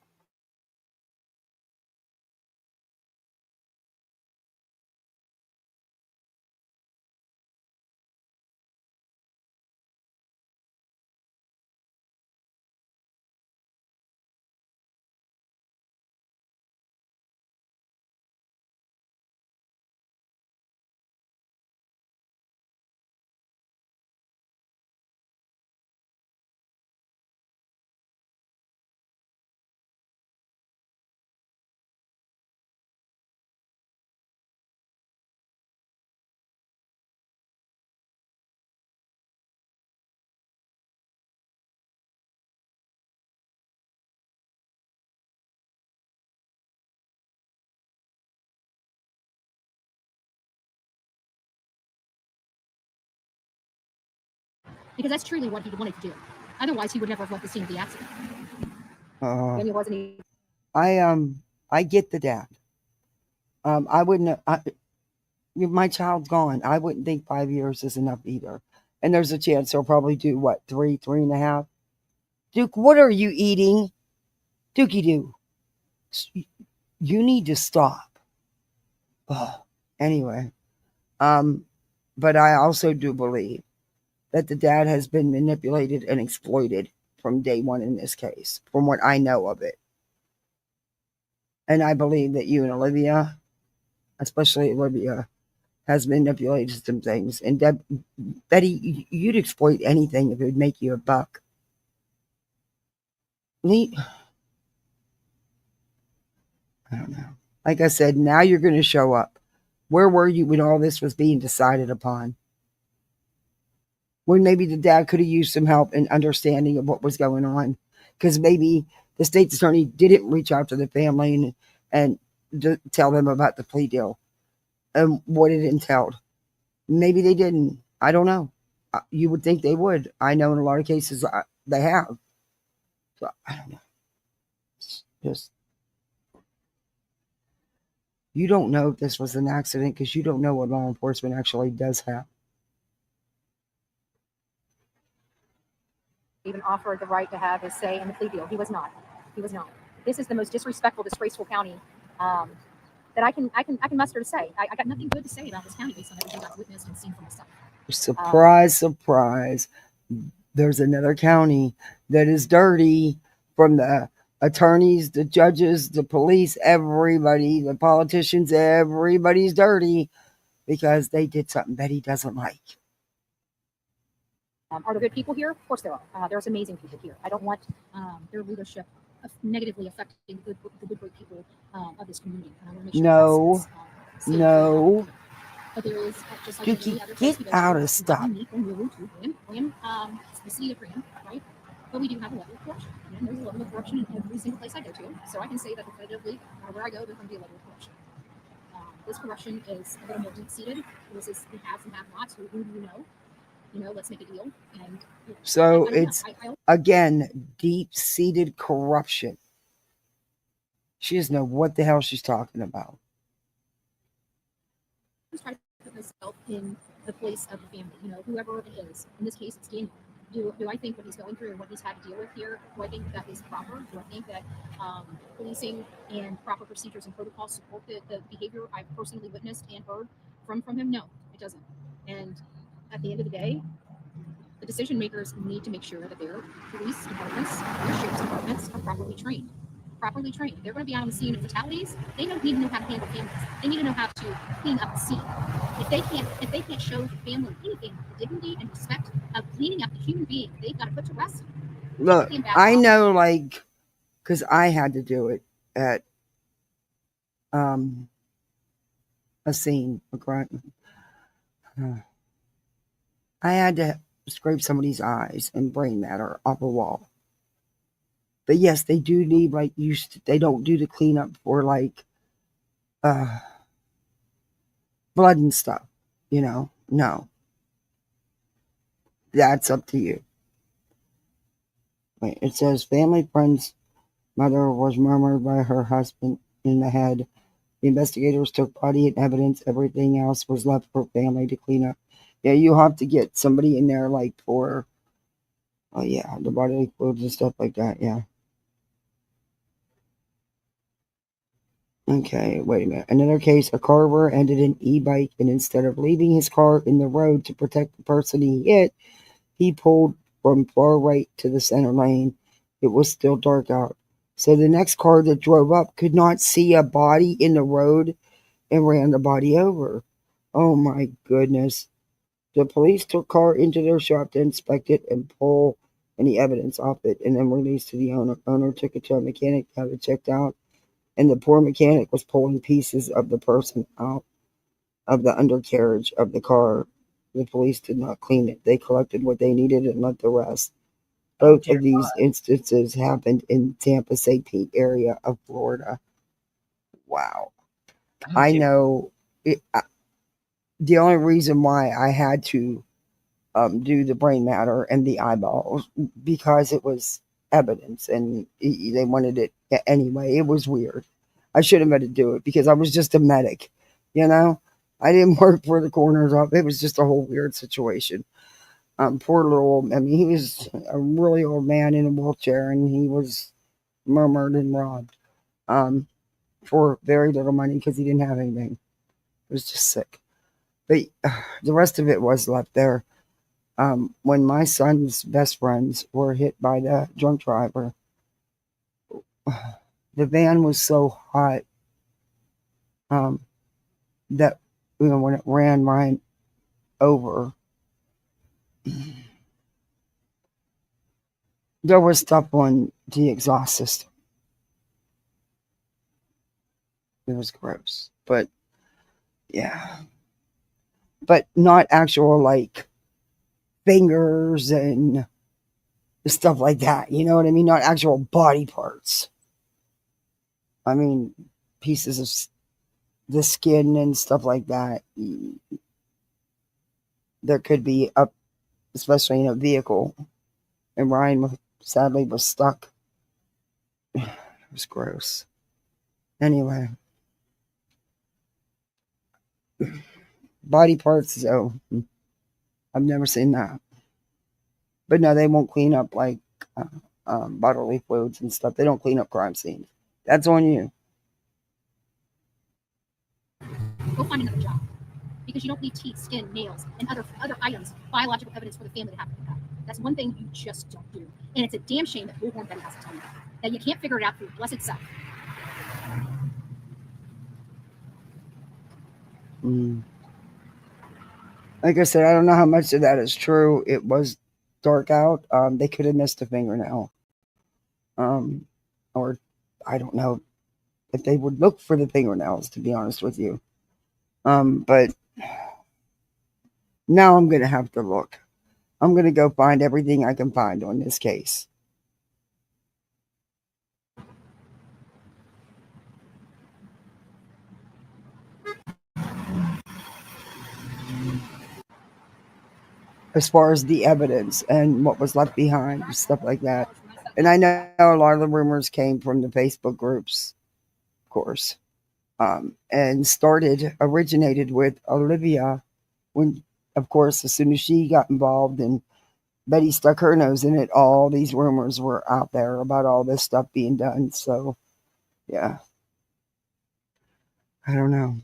because that's truly what he wanted to do. Otherwise, he would never have left the scene of the accident. And he wasn't. I get the dad. I wouldn't. My child's gone. I wouldn't think 5 years is enough either. And there's a chance they'll probably do what, 3.5. Duke, what are you eating? Dookie Doo. You need to stop. Anyway, but I also do believe that the dad has been manipulated and exploited from day one in this case, from what I know of it. And I believe that you and Olivia, especially Olivia, has manipulated some things. And Betty, you'd exploit anything if it would make you a buck. I don't know. Like I said, now you're going to show up. Where were you when all this was being decided upon? When maybe the dad could have used some help and understanding of what was going on. Because maybe the state's attorney didn't reach out to the family and tell them about the plea deal and what it entailed. Maybe they didn't. I don't know. You would think they would. I know in a lot of cases they have. So I don't know. It's just, you don't know if this was an accident because you don't know what law enforcement actually does have. Even offered the right to have his say in the plea deal. He was not. He was not. This is the most disrespectful, disgraceful county that I can muster to say. I got nothing good to say about this county based on everything I've witnessed and seen for myself. Surprise, surprise. There's another county that is dirty, from the attorneys, the judges, the police, everybody, the politicians, everybody's dirty because they did something Betty doesn't like. Are there good people here? Of course there are. There's amazing people here. I don't want their leadership negatively affecting the good great people of this community. And I want to make sure No. But there is just like Dookie, get out of stuff. The city of Graham, right? But we do have a level of corruption. And there's a level of corruption in every single place I go to. So I can say that definitively, where I go, there's going to be a level of corruption. This corruption is a little more deep-seated. This is the haves and have-nots. Who do you know? You know, let's make a deal. And so it's, again, deep-seated corruption. She doesn't know what the hell she's talking about. I try to put myself in the place of the family, you know, whoever it is. In this case, it's Daniel. Do I think what he's going through and what he's had to deal with here, do I think that is proper? Do I think that policing and proper procedures and protocols support the behavior I've personally witnessed and heard from him? No, it doesn't. And at the end of the day, the decision makers need to make sure that their police departments, their sheriff's departments are properly trained. If they're going to be out on the scene of fatalities, they don't need to know how to handle families. They need to know how to clean up the scene. If they can't show the family anything but the dignity and respect of cleaning up the human being they've got to put to rest. Look, I know, like, because I had to do it at a scene, a crime. I had to scrape somebody's eyes and brain matter off a wall. But yes, they do need, like, they don't do the cleanup for, like, blood and stuff, you know? No. That's up to you. Wait, it says family friend's mother was murdered by her husband in the head. The investigators took body and evidence. Everything else was left for family to clean up. Yeah, you have to get somebody in there, like, for, oh yeah, the bodily fluids and stuff like that, yeah. Okay, wait a minute. Another case, a car rear-ended an e-bike, and instead of leaving his car in the road to protect the person he hit, he pulled from far right to the center lane. It was still dark out. So the next car that drove up could not see a body in the road and ran the body over. Oh my goodness. The police took car into their shop to inspect it and pull any evidence off it, and then released to the owner. Owner took it to a mechanic to have it checked out. And the poor mechanic was pulling pieces of the person out of the undercarriage of the car. The police did not clean it. They collected what they needed and left the rest. Both of these instances happened in Tampa, St. Pete area of Florida. Wow. I know it, the only reason why I had to do the brain matter and the eyeballs because it was evidence and they wanted it anyway. It was weird. I shouldn't have had to do it because I was just a medic, you know. I didn't work for the coroner's office. It was just a whole weird situation. Poor little, I mean, he was a really old man in a wheelchair and he was murmured and robbed for very little money because he didn't have anything. It was just sick. But the rest of it was left there. When my son's best friends were hit by the drunk driver, the van was so hot that, you know, when it ran right over, there was stuff on the exhaust system. It was gross, but yeah, but not actual like fingers and stuff like that. You know what I mean? Not actual body parts. I mean, pieces of the skin and stuff like that. There could be up, especially in a vehicle. And Ryan sadly was stuck. It was gross. Anyway. Body parts, so I've never seen that. But no, they won't clean up like bodily fluids and stuff. They don't clean up crime scenes. That's on you. Go find another job. Because you don't leave teeth, skin, nails, and other items, biological evidence for the family to have to pick up. That's one thing you just don't do. And it's a damn shame that Bullhorn Betty has to tell you that you can't figure it out for your blessed self. Like I said, I don't know how much of that is true. It was dark out. They could have missed a fingernail. Or I don't know if they would look for the fingernails, to be honest with you. But now I'm going to have to look. I'm going to go find everything I can find on this case. As far as the evidence and what was left behind, stuff like that. And I know a lot of the rumors came from the Facebook groups, of course, and originated with Olivia when, of course, as soon as she got involved and Betty stuck her nose in it, all these rumors were out there about all this stuff being done. So, yeah. I don't know.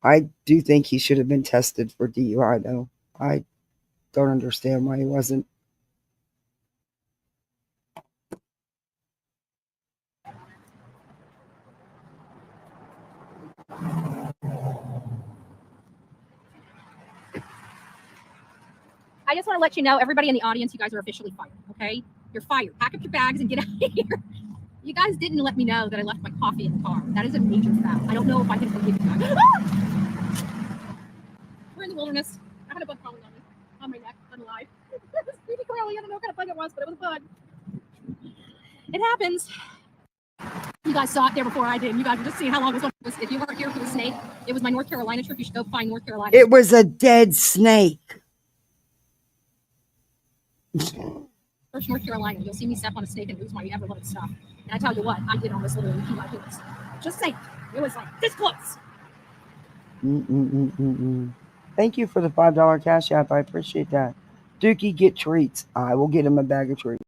I do think he should have been tested for DUI, though. I don't understand why he wasn't. I just want to let you know, everybody in the audience, you guys are officially fired, okay? You're fired. Pack up your bags and get out of here. You guys didn't let me know that I left my coffee in the car. That is a major foul. I don't know if I can forgive you guys. We're in the wilderness. I had a bug crawling on my neck, unalive. It was creepy crawly. I don't know what kind of bug it was, but it was a bug. It happens. You guys saw it there before I did. You guys were just seeing how long this one was. If you weren't here for the snake, it was my North Carolina trip. You should go find North Carolina. It was a dead snake. First North Carolina, you'll see me step on a snake and lose my ever loved stuff. And I tell you what, I did almost literally pee my pants. Just saying, it was like this close. Thank you for the $5 cash app. I appreciate that. Dookie, get treats. I will get him a bag of treats.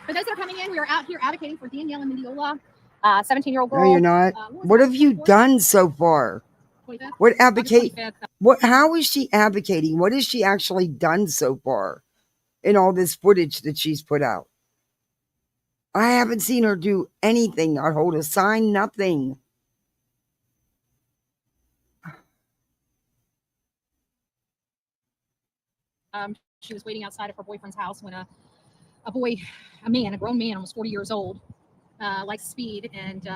For those that are coming in, we are out here advocating for Danielle and Mendiola, 17-year-old girl. No, you're not. What have you done so far? 25th? What advocate? 25th. What? How is she advocating? What has she actually done so far in all this footage that she's put out? I haven't seen her do anything. Not hold a sign. Nothing. She was waiting outside of her boyfriend's house when a grown man, almost 40 years old, likes speed, and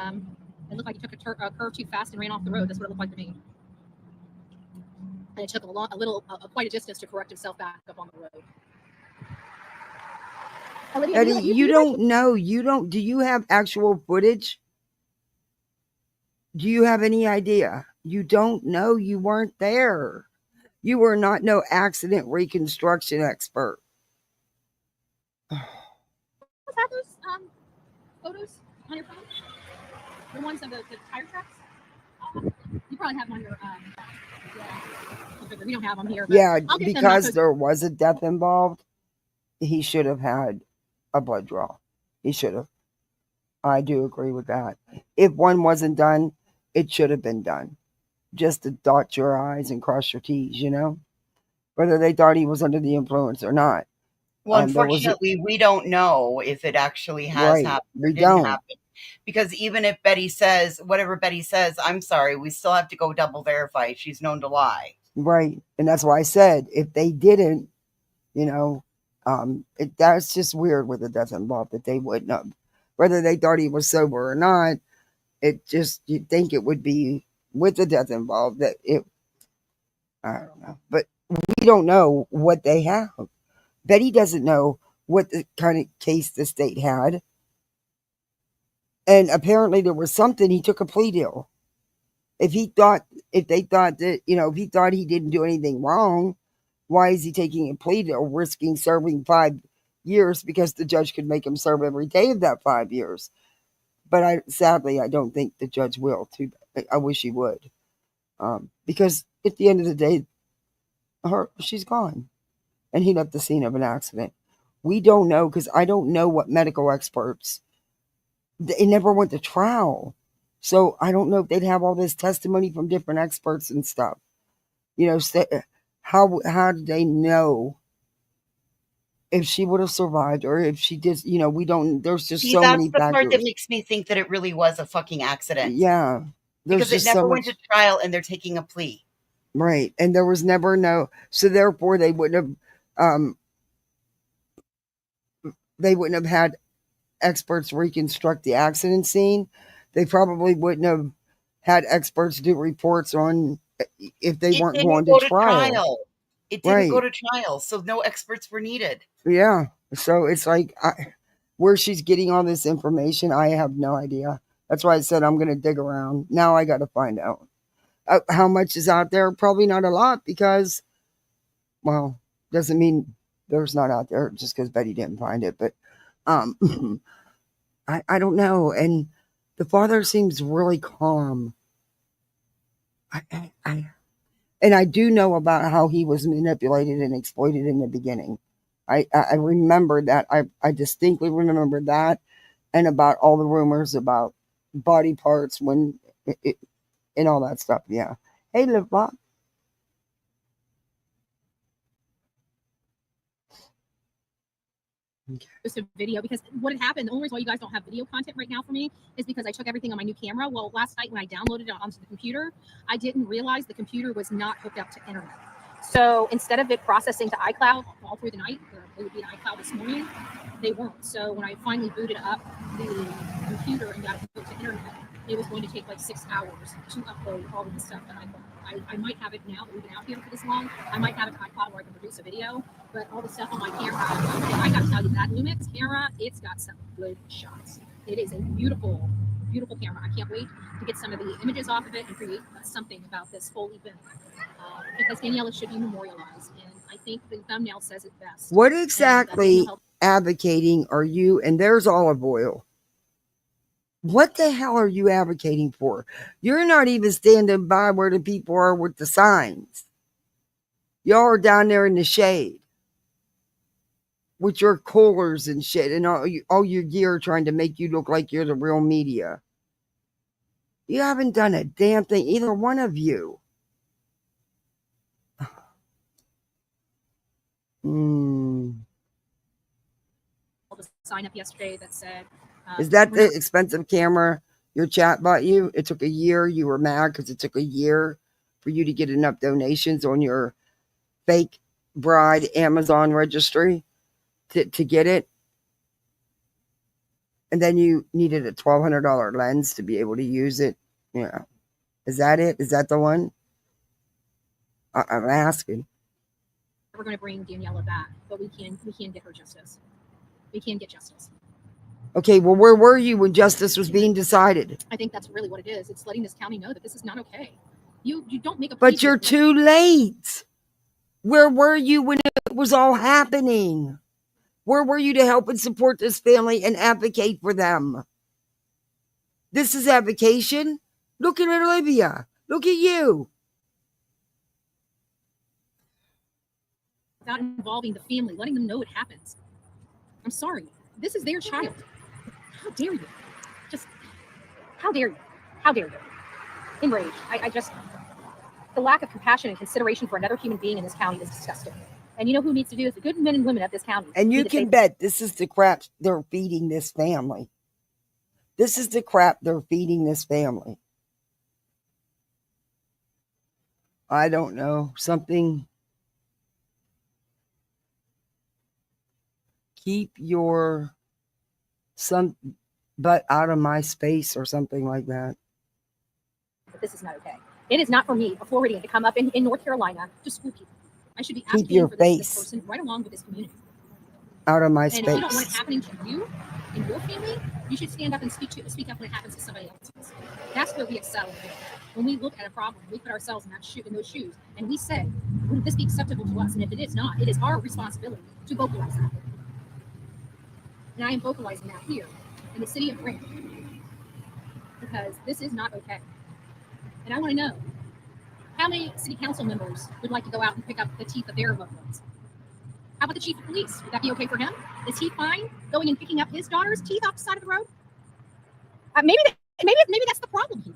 it looked like he took a curve too fast and ran off the road. That's what it looked like to me. And it took quite a distance to correct himself back up on the road. Olivia, Eddie, you don't know. You don't. Do you have actual footage? Do you have any idea? You don't know. You weren't there. You were not no accident reconstruction expert. Have those photos on your phone? The ones of the tire tracks? You probably have them on your we don't have them here. But Yeah, I'll get because them there was a death involved, he should have had a blood draw. He should have. I do agree with that. If one wasn't done, it should have been done. Just to dot your I's and cross your T's, you know? Whether they thought he was under the influence or not. Well, unfortunately, we don't know if it actually has happened or didn't happen. Because even if Betty says, whatever Betty says, I'm sorry, we still have to go double verify. She's known to lie. Right. And that's why I said, if they didn't, you know, that's just weird with the death involved that they wouldn't have. Whether they thought he was sober or not, it just, you'd think it would be with the death involved that it, I don't know. But we don't know what they have. Betty doesn't know what the kind of case the state had. And apparently there was something, he took a plea deal. If they thought that, you know, if he thought he didn't do anything wrong, why is he taking a plea deal, risking serving 5 years because the judge could make him serve every day of that 5 years? But sadly, I don't think the judge will. I wish he would. Because at the end of the day, she's gone. And he left the scene of an accident. We don't know, because I don't know what medical experts, they never went to trial. So I don't know if they'd have all this testimony from different experts and stuff. You know, how did they know if she would have survived or if she did, you know, we don't, there's just so many factors. That's the part that makes me think that it really was a fucking accident. Yeah. Because it never went to trial and they're taking a plea. Right. And there was never so therefore they wouldn't have had experts reconstruct the accident scene. They probably wouldn't have had experts do reports on if they weren't going to trial. It didn't go to trial, so no experts were needed. Yeah. So it's like where she's getting all this information, I have no idea. That's why I said I'm going to dig around. Now I got to find out. How much is out there? Probably not a lot because, well, doesn't mean there's not out there just because Betty didn't find it. But I don't know. And the father seems really calm. And I do know about how he was manipulated and exploited in the beginning. I remember that. I distinctly remember that, and about all the rumors about body parts and all that stuff. Yeah. Hey, Liv Bob. Just a video, because what had happened, the only reason why you guys don't have video content right now for me is because I took everything on my new camera. Well, last night when I downloaded it onto the computer, I didn't realize the computer was not hooked up to internet. So instead of it processing to iCloud all through the night, or it would be an iCloud this morning, they weren't. So when I finally booted up the computer and got it hooked to internet, it was going to take like 6 hours to upload all of the stuff that I put. I might have it now that we've been out here for this long. I might have an iPod where I can produce a video, but all the stuff on my camera, I got to tell you, that Lumix camera, it's got some good shots. It is a beautiful, beautiful camera. I can't wait to get some of the images off of it and create something about this whole event. Because Daniela should be memorialized, and I think the thumbnail says it best. What exactly advocating are you? And there's olive oil. What the hell are you advocating for? You're not even standing by where the people are with the signs. Y'all are down there in the shade with your coolers and shit and all your gear trying to make you look like you're the real media. You haven't done a damn thing, either one of you. Sign up yesterday that said, is that the expensive camera your chat bought you? It took a year. You were mad because it took a year for you to get enough donations on your fake bride Amazon registry to get it. And then you needed a $1,200 lens to be able to use it. Yeah. Is that it? Is that the one? I'm asking. We're going to bring Daniela back, but we can get her justice. We can get justice. Okay, well, where were you when justice was being decided? I think that's really what it is. It's letting this county know that this is not okay. You don't make a But you're too late. Where were you when it was all happening? Where were you to help and support this family and advocate for them? This is advocation. Look at Olivia. Look at you. without involving the family, letting them know it happens. I'm sorry. This is their child. How dare you? Just, how dare you? How dare you? Enraged. I just, the lack of compassion and consideration for another human being in this county is disgusting. And you know who needs to do this? The good men and women of this county. And you can bet this is the crap they're feeding this family. This is the crap they're feeding this family. I don't know. Something. Keep your butt out of my space or something like that. But this is not okay. It is not for me, a Floridian, to come up in North Carolina to school people. I should be Keep advocating your for face this person right along with this community. Out of my And space. if you don't want it happening to you and your family, you should stand up and speak up when it happens to somebody else. That's where we excel. When we look at a problem, we put ourselves in those shoes, and we say, would this be acceptable to us? And if it is not, it is our responsibility to vocalize that. And I am vocalizing that here in the city of Graham, because this is not okay. And I want to know, how many city council members would like to go out and pick up the teeth of their loved ones? How about the chief of police? Would that be okay for him? Is he fine going and picking up his daughter's teeth off the side of the road? Maybe that's the problem here.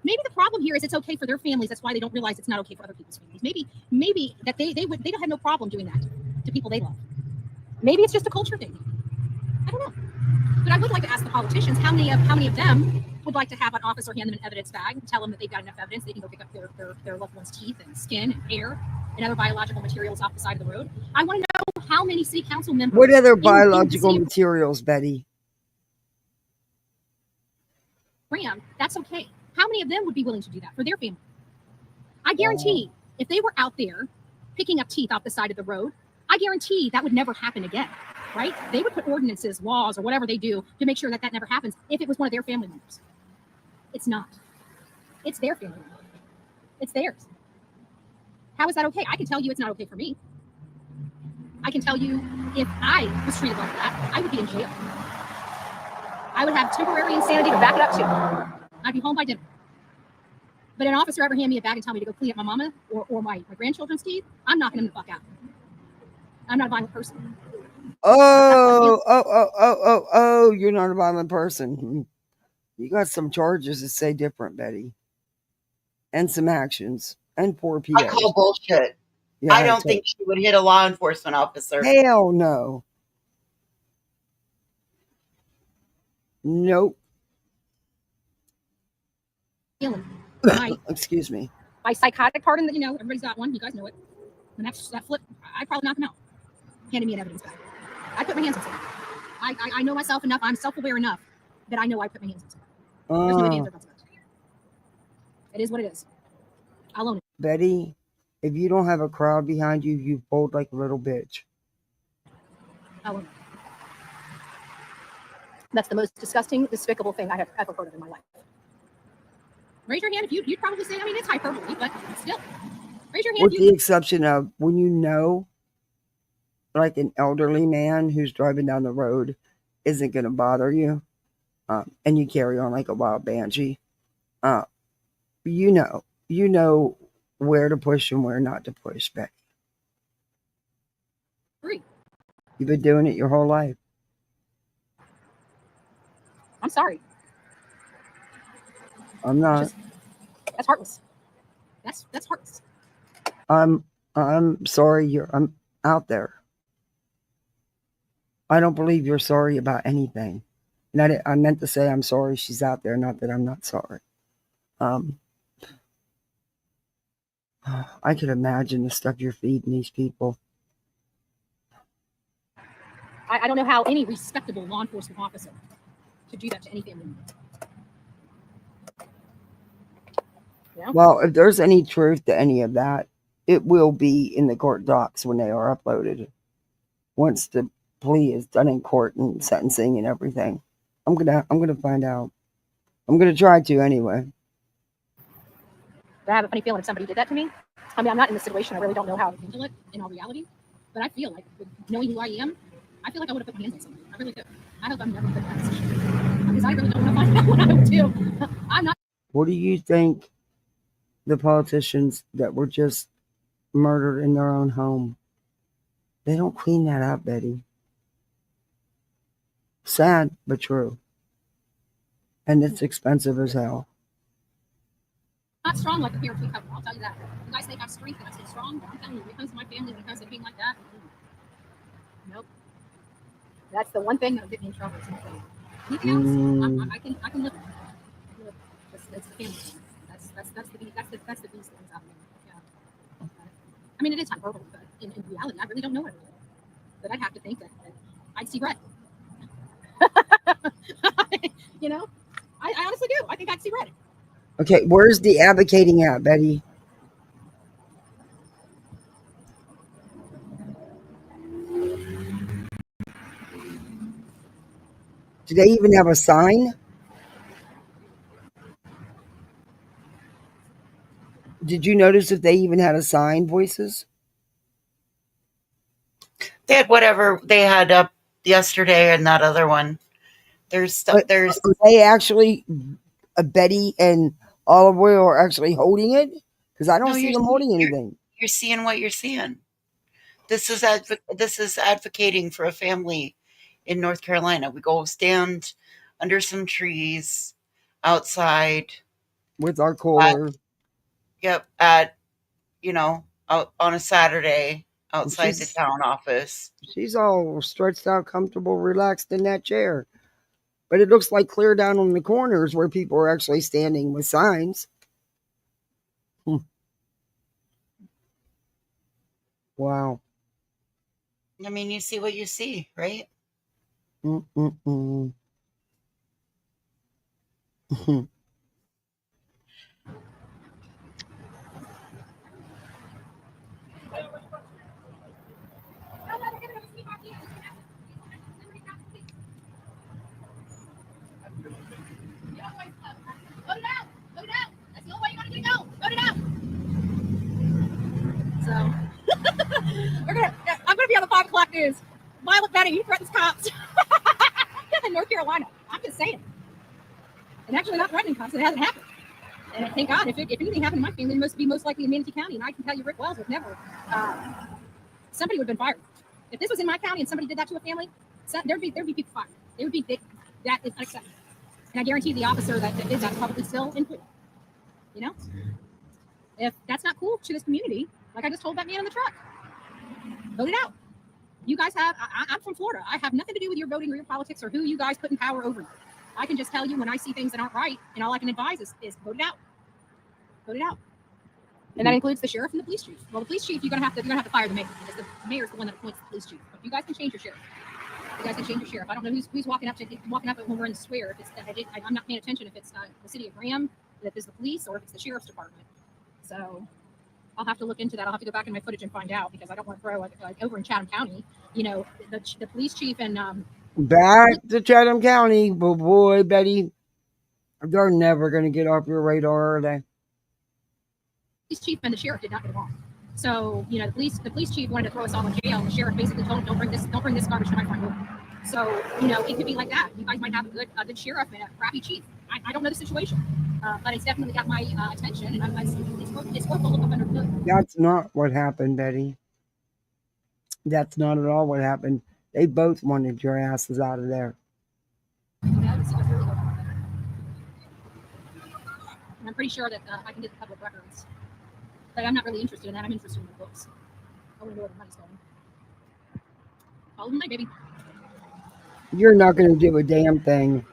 Maybe the problem here is it's okay for their families. That's why they don't realize it's not okay for other people's families. Maybe that they don't have no problem doing that to people they love. Maybe it's just a culture thing. I don't know. But I would like to ask the politicians how many of them would like to have an officer hand them an evidence bag and tell them that they've got enough evidence they can go pick up their loved one's teeth and skin and hair and other biological materials off the side of the road. I want to know how many city council members. What other biological materials, Betty? Graham, that's okay. How many of them would be willing to do that for their family? I guarantee if they were out there picking up teeth off the side of the road, I guarantee that would never happen again, right? They would put ordinances, laws, or whatever they do to make sure that never happens if it was one of their family members. It's not. It's their family member. It's theirs. How is that okay? I can tell you it's not okay for me. I can tell you if I was treated like that, I would be in jail. I would have temporary insanity to back it up to. I'd be home by dinner. But an officer ever hand me a bag and tell me to go clean up my mama or my grandchildren's teeth, I'm knocking them the fuck out. I'm not a violent person. Oh, you're not a violent person. You got some charges that say different, Betty. And some actions. And poor people. I call bullshit. Yeah, I don't think she would hit a law enforcement officer. Hell no. Nope. Excuse me. My psychotic part, and everybody's got one. You guys know it. And that flip, I'd probably knock him out. Handing me an evidence bag. I put my hands on something. I know myself enough. I'm self-aware enough that I know I put my hands on something. There's no ifs, ands, or buts about it. It is what it is. I'll own it. Betty, if you don't have a crowd behind you, you fold like a little bitch. I'll own it. That's the most disgusting, despicable thing I have ever heard of in my life. Raise your hand if you'd probably say, it's hyperbole, but still. Raise your hand. With the exception of when you know, like an elderly man who's driving down the road isn't going to bother you, and you carry on like a wild banshee, you know where to push and where not to push, Becky. Agree. You've been doing it your whole life. I'm sorry. I'm not. That's heartless. That's heartless. I'm sorry I'm out there. I don't believe you're sorry about anything. And I meant to say I'm sorry she's out there, not that I'm not sorry. I could imagine the stuff you're feeding these people. I don't know how any respectable law enforcement officer could do that to any family member. Yeah. Well, if there's any truth to any of that, it will be in the court docs when they are uploaded. Once the plea is done in court and sentencing and everything. I'm gonna find out. I'm gonna try to anyway. But I have a funny feeling if somebody did that to me. I mean, I'm not in the situation. I really don't know how to handle it in all reality. But I feel like, with knowing who I am, I feel like I would have put my hands on somebody. I really do. I hope I'm never put in that position. Because I really don't want to find out what I would do. I'm not. What do you think the politicians that were just murdered in their own home, they don't clean that up, Betty? Sad, but true. And it's expensive as hell. Not strong like the parents we cover. I'll tell you that. You guys think I'm strength and I say strong, but I'm telling you, when it comes to my family, when it comes to being like that, nope. That's the one thing that'll get me in trouble. Anything else, I can live with it. That's the family. That's the beast that comes out of me. Yeah. I mean, it is hyperbole, but in reality, I really don't know what I would do. But I'd have to think that I'd see red. You know, I honestly do. I think I'd see red. Okay, where's the advocating at, Betty? Do they even have a sign? Did you notice if they even had a sign, Voices? They had whatever they had up yesterday and that other one. There's stuff. There's. Are they actually, Betty and Olive Oil are actually holding it? Because I don't see them holding anything. You're seeing what you're seeing. This is advocating for a family in North Carolina. We go stand under some trees outside with our cooler. Out on a Saturday outside the town office. She's all stretched out, comfortable, relaxed in that chair. But it looks like clear down on the corners where people are actually standing with signs. Wow. I mean, you see what you see, right? So I'm gonna be on the 5 o'clock news. Violet Betty threatens cops in North Carolina. I'm just saying. And actually not threatening cops, it hasn't happened. And thank God, if anything happened in my family, it must be most likely in Manatee County. And I can tell you Rick Wells would never, somebody would have been fired. If this was in my county and somebody did that to a family, there'd be people fired. That is unacceptable. And I guarantee the officer that did that is probably still in prison. You know? If that's not cool to this community, like I just told that man in the truck, vote it out. You guys have, I'm from Florida. I have nothing to do with your voting or your politics or who you guys put in power over you. I can just tell you when I see things that aren't right, and all I can advise is vote it out. Vote it out. And that includes the sheriff and the police chief. Well, the police chief, you're gonna have to fire the mayor, because the mayor is the one that appoints the police chief. But you guys can change your sheriff. You guys can change your sheriff. I don't know who's walking up when we're in the square. If it's I'm not paying attention if it's the city of Graham, if it's the police, or if it's the sheriff's department. So I'll have to look into that. I'll have to go back in my footage and find out, because I don't want to throw like over in Chatham County, the police chief and back to Chatham County, but boy, Betty, they're never going to get off your radar, are they? Police chief and the sheriff did not get along. So the police chief wanted to throw us all in jail, and the sheriff basically told him, don't bring this garbage to my front door. So it could be like that. You guys might have a good sheriff and a crappy chief. I don't know the situation, but it's definitely got my attention, and it's worth a look up under the hood. That's not what happened, Betty. That's not at all what happened. They both wanted your asses out of there. And I'm pretty sure that I can get the public records, but I'm not really interested in that. I'm interested in the books. I want to know where the money's going. Follow my baby. You're not going to do a damn thing.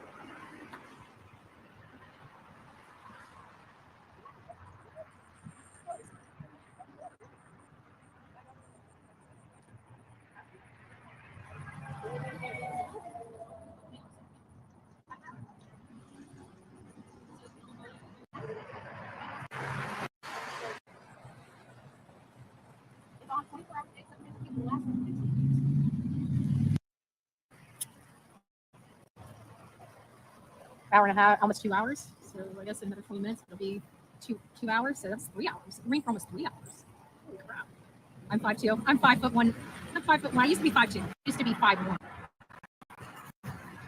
hour and a half, almost 2 hours. So I guess in another 20 minutes, it'll be two hours. So that's 3 hours. I'm running for almost 3 hours. Holy crap. I'm 5'2". I'm 5'1". I'm 5'1". I used to be 5'2". I used to be 5'1".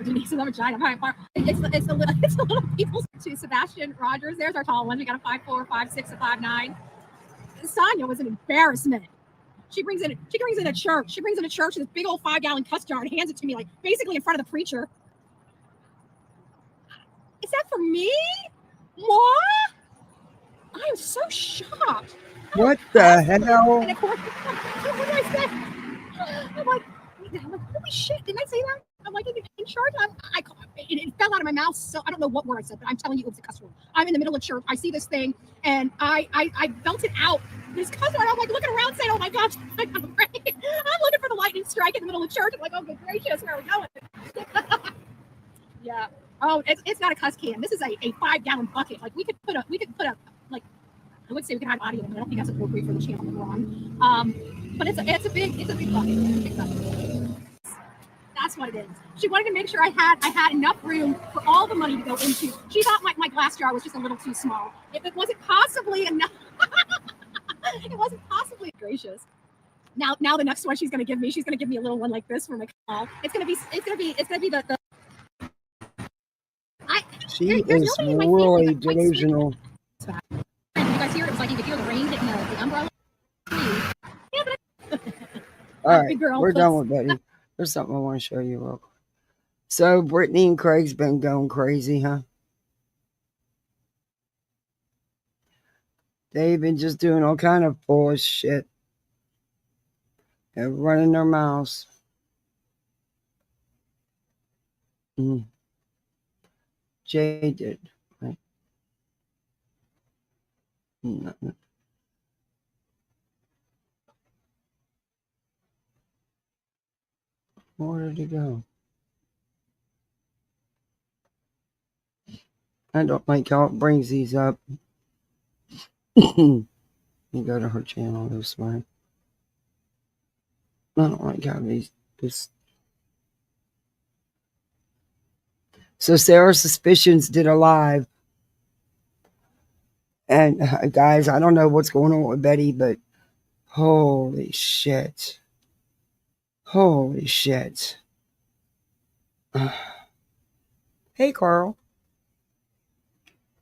Denise is a giant. It's a little people to Sebastian Rogers. There's our tall one. We got a 5'4", 5'6", a 5'9". Sonia was an embarrassment. She brings in a church. She brings in a church with this big old 5-gallon cuss jar and hands it to me, like basically in front of the preacher. Is that for me? What? I am so shocked. What the hell? And of course, what did I say? I'm like, holy shit! Didn't I say that? I'm like in church. It fell out of my mouth. So I don't know what word I said, but I'm telling you, it was a cuss word. I'm in the middle of church. I see this thing, and I belted out this cuss word. I'm like looking around, saying, "Oh my gosh, I'm looking for the lightning strike in the middle of church." I'm like, "Oh good gracious, where are we going?" Yeah. Oh, it's not a cuss can. This is a 5-gallon bucket. Like we could put a like, I would say we could have audio, but I don't think that's appropriate for the channel we're on. But it's a big bucket. It's a big bucket. That's what it is. She wanted to make sure I had enough room for all the money to go into. She thought my glass jar was just a little too small. If it wasn't possibly enough, it wasn't possibly gracious. Now the next one she's gonna give me a little one like this for my call. It's gonna be the. She is really delusional. You guys hear it? It's like you could hear the rain hitting the umbrella. Yeah, but all right, we're done with Betty. There's something I want to show you real quick. So Brittany and Craig's been going crazy, huh? They've been just doing all kind of bullshit and running their mouths. Jay did, right? No. Where did he go? I don't like how it brings these up. You go to her channel this way. I don't like how this. So Sarah's Suspicions did a live. And guys, I don't know what's going on with Betty, but holy shit. Holy shit. Hey, Carl.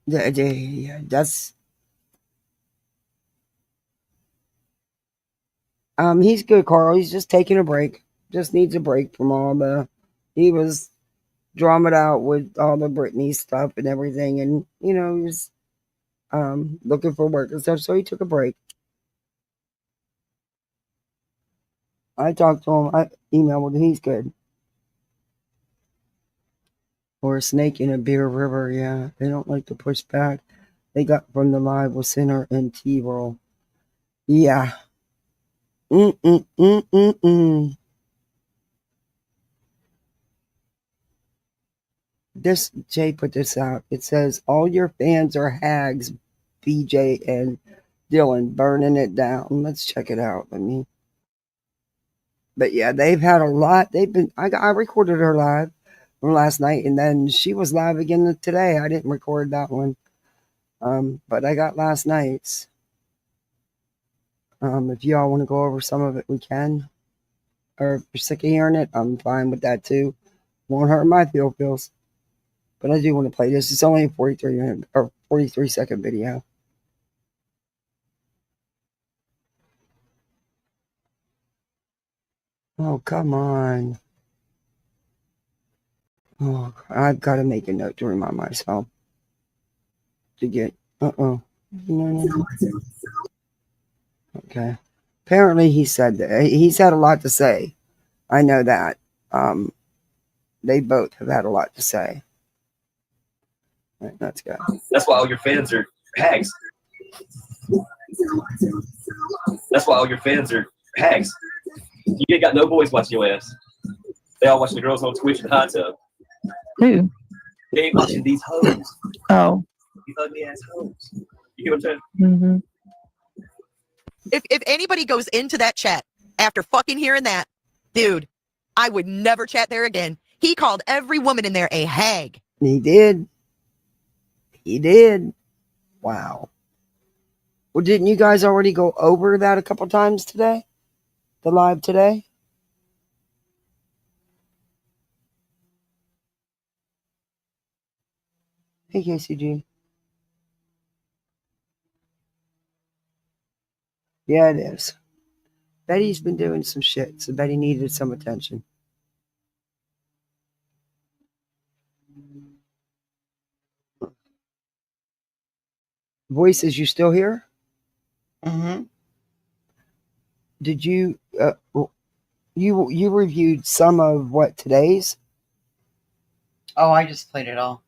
That's... he's good, Carl. He's just taking a break. Just needs a break from all the... He was dramaed out with all the Britney stuff and everything. And, you know, he was looking for work and stuff. So he took a break. I talked to him. I emailed him. He's good. Or a snake in a beer river. Yeah, they don't like to push back. They got from the live with Sinner and T-Roll. Yeah. This Jay put this out. It says all your fans are hags. BJ and Dylan burning it down. Let's check it out. But yeah, they've had a lot. I recorded her live from last night, and then she was live again today. I didn't record that one. But I got last night's. If y'all want to go over some of it, we can. Or if you're sick of hearing it, I'm fine with that too. Won't hurt my feels. But I do want to play this. It's only a 43-second video. Oh, come on. Oh, I've got to make a note to remind myself to get... No. Okay. Apparently he said that. He's had a lot to say. I know that. They both have had a lot to say. All right, let's go. That's why all your fans are hags. That's why all your fans are hags. You ain't got no boys watching your ass. They all watching the girls on Twitch and hot tub. Who? They ain't watching these hoes. Oh. These ugly ass hoes. You hear what I'm saying? Mm-hmm. If anybody goes into that chat after fucking hearing that, dude, I would never chat there again. He called every woman in there a hag. He did. He did. Wow. Well, didn't you guys already go over that a couple times today? The live today? Hey, KCG. Yeah, it is. Betty's been doing some shit, so Betty needed some attention. Voices, you still here? Mm-hmm. Did you you reviewed some of what today's? Oh, I just played it all.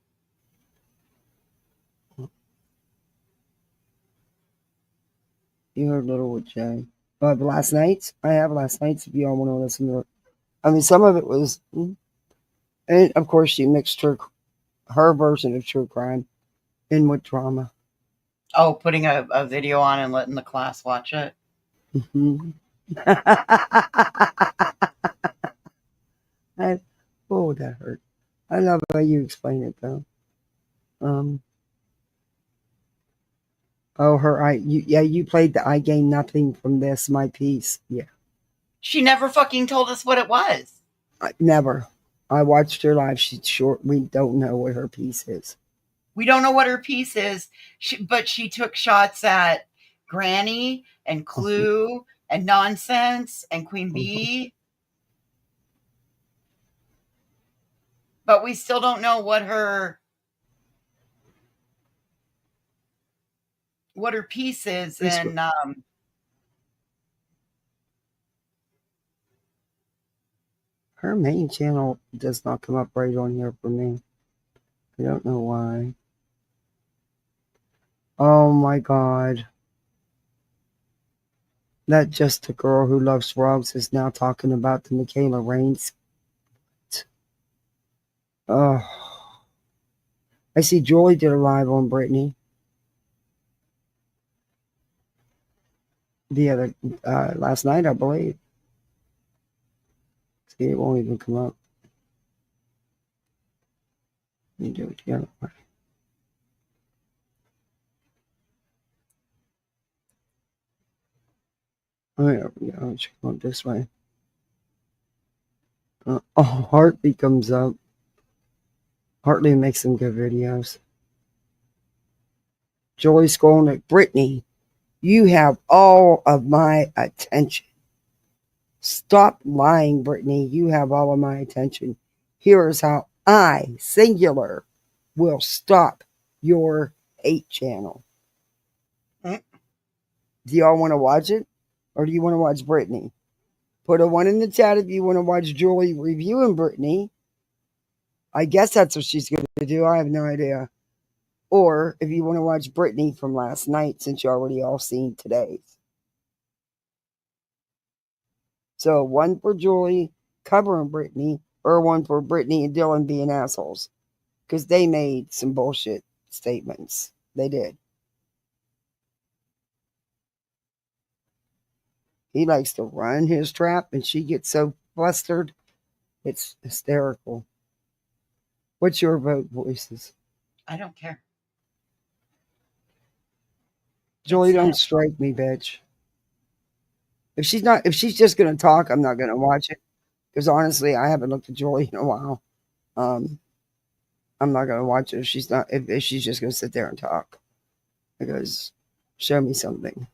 You heard Little with Jay. The last night's? I have last night's if y'all want to listen to it. I mean, some of it was, and of course she mixed her version of true crime in with drama. Oh, putting a video on and letting the class watch it. Mm-hmm. Oh, that hurt. I love how you explain it though. You played the I gain nothing from this, my piece. Yeah. She never fucking told us what it was. Never. I watched her live. She's short. We don't know what her piece is. We don't know what her piece is, but she took shots at Granny and Clue and Nonsense and Queen Bee. But we still don't know what her piece is. And her main channel does not come up right on here for me. I don't know why. Oh my God. That just a girl who loves frogs is now talking about the Michaela Raines. Oh. I see Joy did a live on Brittany. The other, last night, I believe. See, it won't even come up. Let me do it together. Oh, there we go. Check out this way. Hartley comes up. Hartley makes some good videos. Joy's going at Brittany. You have all of my attention. Stop lying, Brittany. You have all of my attention. Here is how I, singular, will stop your hate channel. Do y'all want to watch it? Or do you want to watch Brittany? Put a 1 in the chat if you want to watch Julie reviewing Brittany. I guess that's what she's going to do. I have no idea. Or if you want to watch Brittany from last night, since you already all seen today's. So 1 for Julie covering Brittany, or 1 for Brittany and Dylan being assholes. Because they made some bullshit statements. They did. He likes to run his trap and she gets so flustered. It's hysterical. What's your vote, Voices? I don't care. Joy, don't strike me, bitch. If she's just gonna talk, I'm not gonna watch it. Because honestly, I haven't looked at Joy in a while. I'm not gonna watch it if she's not if she's just gonna sit there and talk. Because show me something.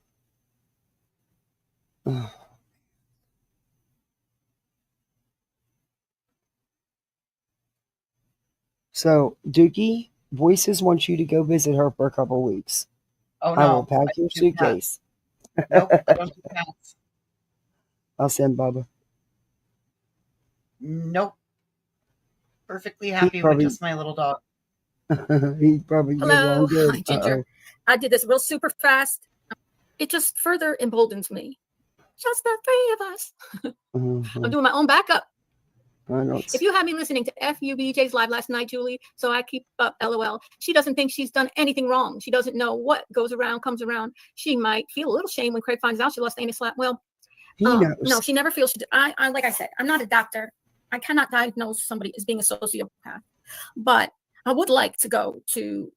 So, Dookie, Voices wants you to go visit her for a couple weeks. Oh, no. I will pack your suitcase. Nope, don't do that. I'll send Bubba. Nope. Perfectly happy with just my little dog. He's probably Hello, good. hi, Ginger. I did this real super fast. It just further emboldens me. Just the 3 of us. I'm doing my own backup. If you had me listening to FUBJ's live last night, Julie, so I keep up, LOL. She doesn't think she's done anything wrong. She doesn't know what goes around, comes around. She might feel a little shame when Craig finds out she lost Amy Slap. Well, no, she never feels. I like I said, I'm not a doctor. I cannot diagnose somebody as being a sociopath, but I would like to go to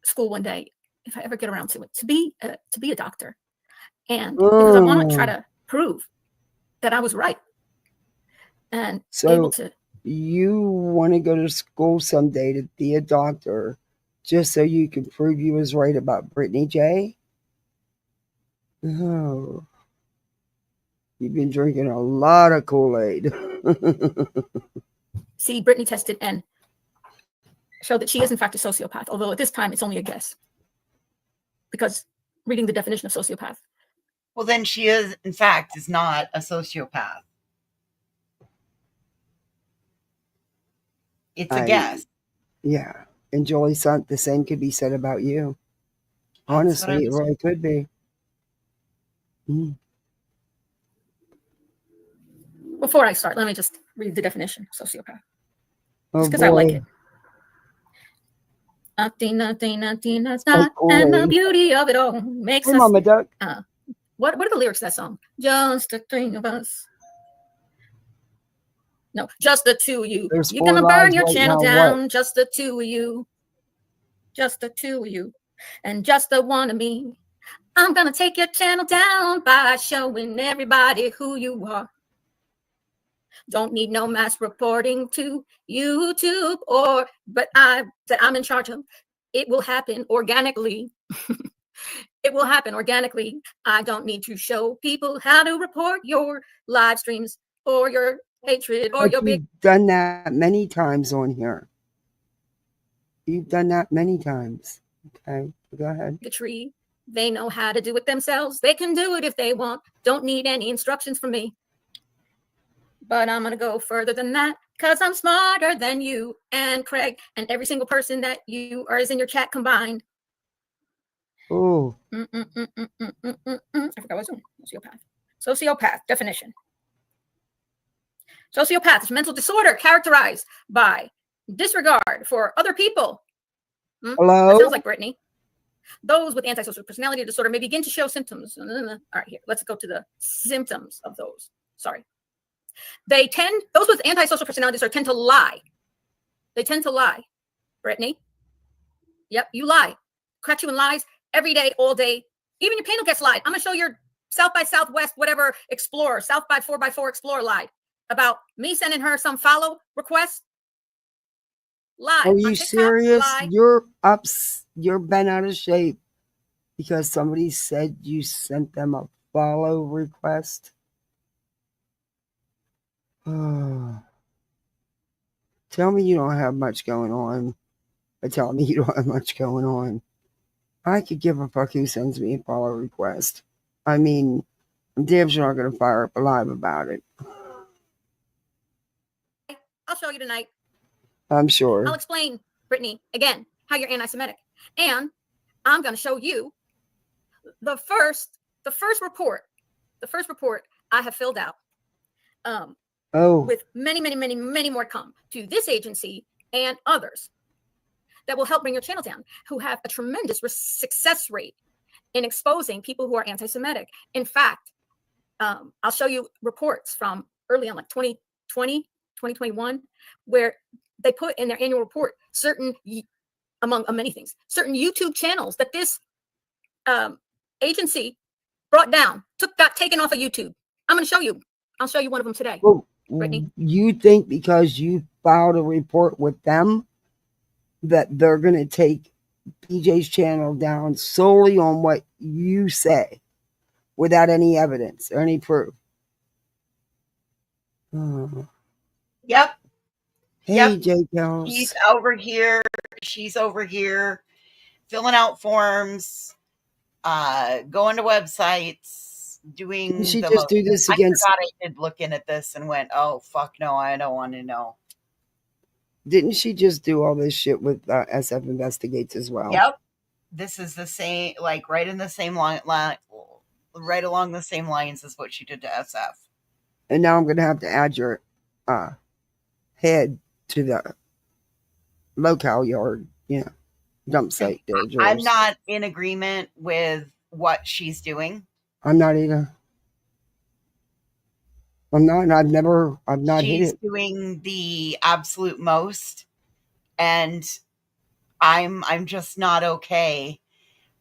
school one day, if I ever get around to it, to be a doctor. And because I want to try to prove that I was right. And able to. You want to go to school someday to be a doctor just so you can prove you was right about Brittany J? Oh. You've been drinking a lot of Kool-Aid. See, Brittany tested and showed that she is in fact a sociopath, although at this time it's only a guess. Because reading the definition of sociopath. Well, then she is, in fact, is not a sociopath. It's a guess. Yeah. And Jolie, the same could be said about you. Honestly, it really could be. Before I start, let me just read the definition of sociopath. Oh, because I like it. Nothing, and the beauty of it all makes us. Mama Duck. What are the lyrics of that song? Just the three of us. No, just the two of you. You're gonna burn your channel down. Just the two of you. Just the two of you. And just the one of me. I'm gonna take your channel down by showing everybody who you are. Don't need no mass reporting to YouTube but I'm in charge of. It will happen organically. It will happen organically. I don't need to show people how to report your live streams or your hatred or your big. You've done that many times on here. You've done that many times. Okay, go ahead. The tree. They know how to do it themselves. They can do it if they want. Don't need any instructions from me. But I'm going to go further than that because I'm smarter than you and Craig and every single person that is in your chat combined. Oh. I forgot what I was doing. Sociopath definition. Sociopath is mental disorder characterized by disregard for other people. Hello? That sounds like Brittany. Those with antisocial personality disorder may begin to show symptoms. All right, here, let's go to the symptoms of those. Sorry. Those with antisocial personality disorder tend to lie. They tend to lie. Brittany. Yep, you lie. Catch you in lies every day, all day. Even your panel gets lied. I'm going to show your South by Southwest, whatever Explorer, South by 4x4 Explorer lied about me sending her some follow request. Lie. Are you serious? Lie. You're bent out of shape because somebody said you sent them a follow request. Oh. Tell me you don't have much going on. Or tell me you don't have much going on. I could give a fuck who sends me a follow request. I mean, I'm damn sure not going to fire up a live about it. I'll show you tonight. I'm sure. I'll explain, Brittany, again, how you're anti-Semitic. And I'm going to show you the first report I have filled out. With many more come to this agency and others that will help bring your channel down, who have a tremendous success rate in exposing people who are anti-Semitic. In fact, I'll show you reports from early on, like 2020, 2021, where they put in their annual report certain, among many things, certain YouTube channels that this agency brought down, got taken off of YouTube. I'm going to show you. I'll show you one of them today. Well, Brittany. You think because you filed a report with them that they're going to take PJ's channel down solely on what you say without any evidence or any proof? Oh. Yep. Hey, J. Kells. She's over here filling out forms, going to websites, doing. Didn't she just do this against? I forgot I did looking at this and went, "Oh fuck no, I don't want to know." Didn't she just do all this shit with SF Investigates as well? Yep. This is the same, like right in the same line, right along the same lines as what she did to SF. And now I'm going to have to add your head to the locale yard, dump site there. I'm not in agreement with what she's doing. I'm not either. I'm not. I've not hit it. She's doing the absolute most, and I'm just not okay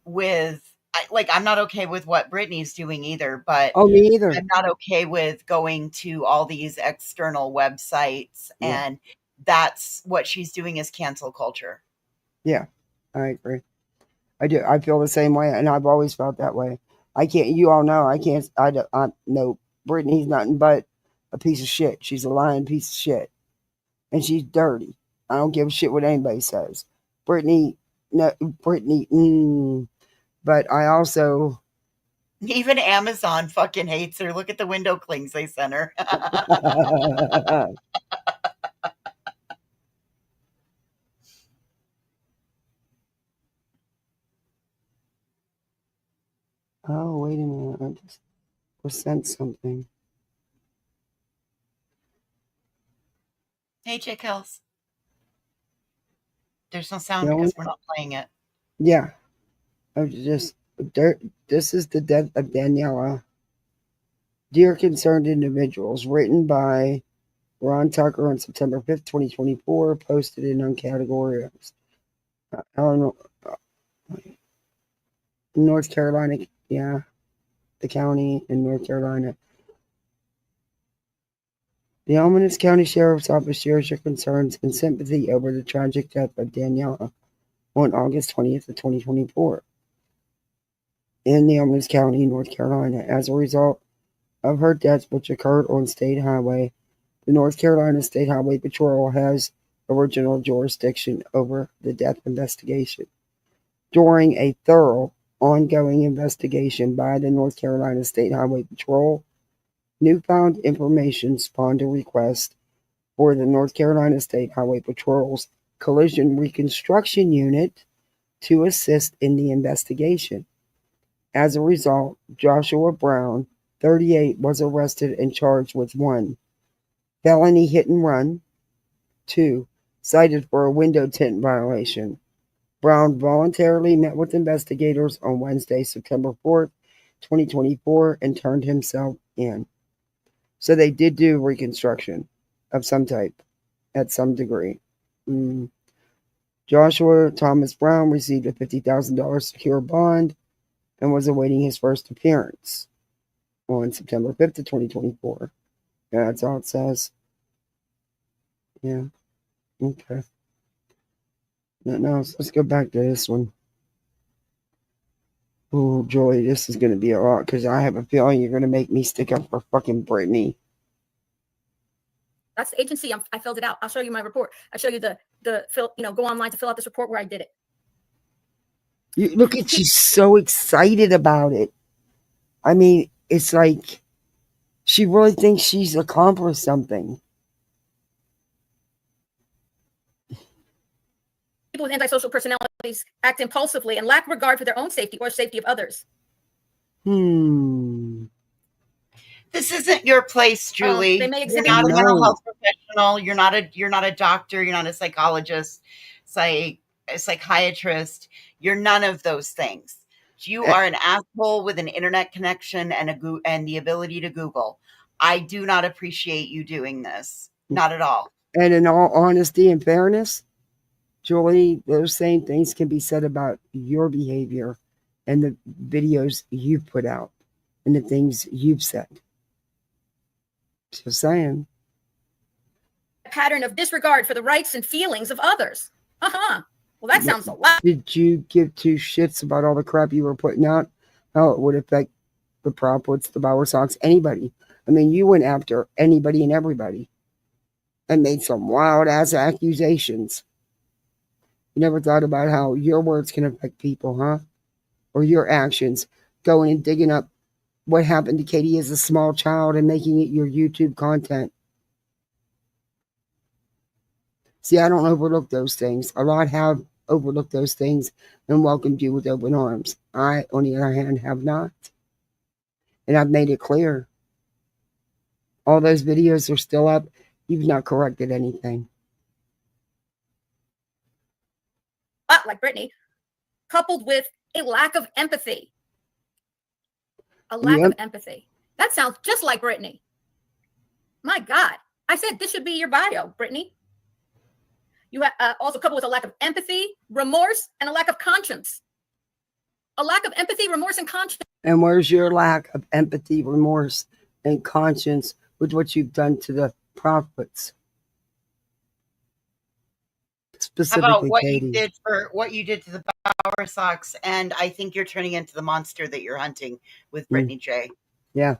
with I'm not okay with what Britney's doing either, but Oh, me either. I'm not okay with going to all these external websites, Yeah. and that's what she's doing is cancel culture. Yeah, I agree. I do. I feel the same way, and I've always felt that way. I can't. You all know I can't. I no. Brittany's nothing but a piece of shit. She's a lying piece of shit, and she's dirty. I don't give a shit what anybody says. Brittany, no, Brittany. But I also. Even Amazon fucking hates her. Look at the window clings they sent her. Oh, wait a minute. I just was sent something. Hey, Jake Hills. There's no sound because we're not playing it. Yeah. I just. This is the death of Daniela. Dear concerned individuals, written by Ron Tucker on September 5th, 2024, posted in uncategorized. North Carolina, yeah, the county in North Carolina. The Almanus County Sheriff's Office shares your concerns and sympathy over the tragic death of Daniela on August 20th of 2024 in the Almanus County, North Carolina. As a result of her death, which occurred on State Highway, the North Carolina State Highway Patrol has original jurisdiction over the death investigation. During a thorough ongoing investigation by the North Carolina State Highway Patrol, newfound information spawned a request for the North Carolina State Highway Patrol's Collision Reconstruction Unit to assist in the investigation. As a result, Joshua Brown, 38, was arrested and charged with 1. Felony hit and run. 2. Cited for a window tint violation. Brown voluntarily met with investigators on Wednesday, September 4th, 2024, and turned himself in. So they did do reconstruction of some type, at some degree. Joshua Thomas Brown received a $50,000 secure bond and was awaiting his first appearance on September 5th of 2024. Yeah, that's all it says. Yeah. Okay. Now, let's go back to this one. Oh, Joy, this is going to be a lot because I have a feeling you're going to make me stick up for fucking Brittany. That's the agency. I filled it out. I'll show you my report. I'll show you the fill. Go online to fill out this report where I did it. You look at, she's so excited about it. I mean, it's like she really thinks she's accomplished something. People with antisocial personalities act impulsively and lack regard for their own safety or safety of others. This isn't your place, Julie. They may You're not a mental health professional. You're not a doctor. You're not a psychologist, a psychiatrist. You're none of those things. You are an asshole with an internet connection and the ability to Google. I do not appreciate you doing this. Not at all. And in all honesty and fairness, Julie, those same things can be said about your behavior and the videos you've put out and the things you've said. Just saying. A pattern of disregard for the rights and feelings of others. Well, that sounds a lot. Did you give two shits about all the crap you were putting out? How it would affect the Proplets, the Bauer Sox, anybody? I mean, you went after anybody and everybody and made some wild ass accusations. You never thought about how your words can affect people, huh? Or your actions, going and digging up what happened to Katie as a small child and making it your YouTube content. See, I don't overlook those things. A lot have overlooked those things and welcomed you with open arms. I, on the other hand, have not. And I've made it clear. All those videos are still up. You've not corrected anything. But like Brittany, coupled with a lack of empathy. A lack of empathy. That sounds just like Brittany. My God. I said this should be your bio, Brittany. You also coupled with a lack of empathy, remorse, and a lack of conscience. A lack of empathy, remorse, and conscience. And where's your lack of empathy, remorse, and conscience with what you've done to the prophets? How Specifically, about what Katie. you did to the Bower Sox? And I think you're turning into the monster that you're hunting with Brittany J. Yeah.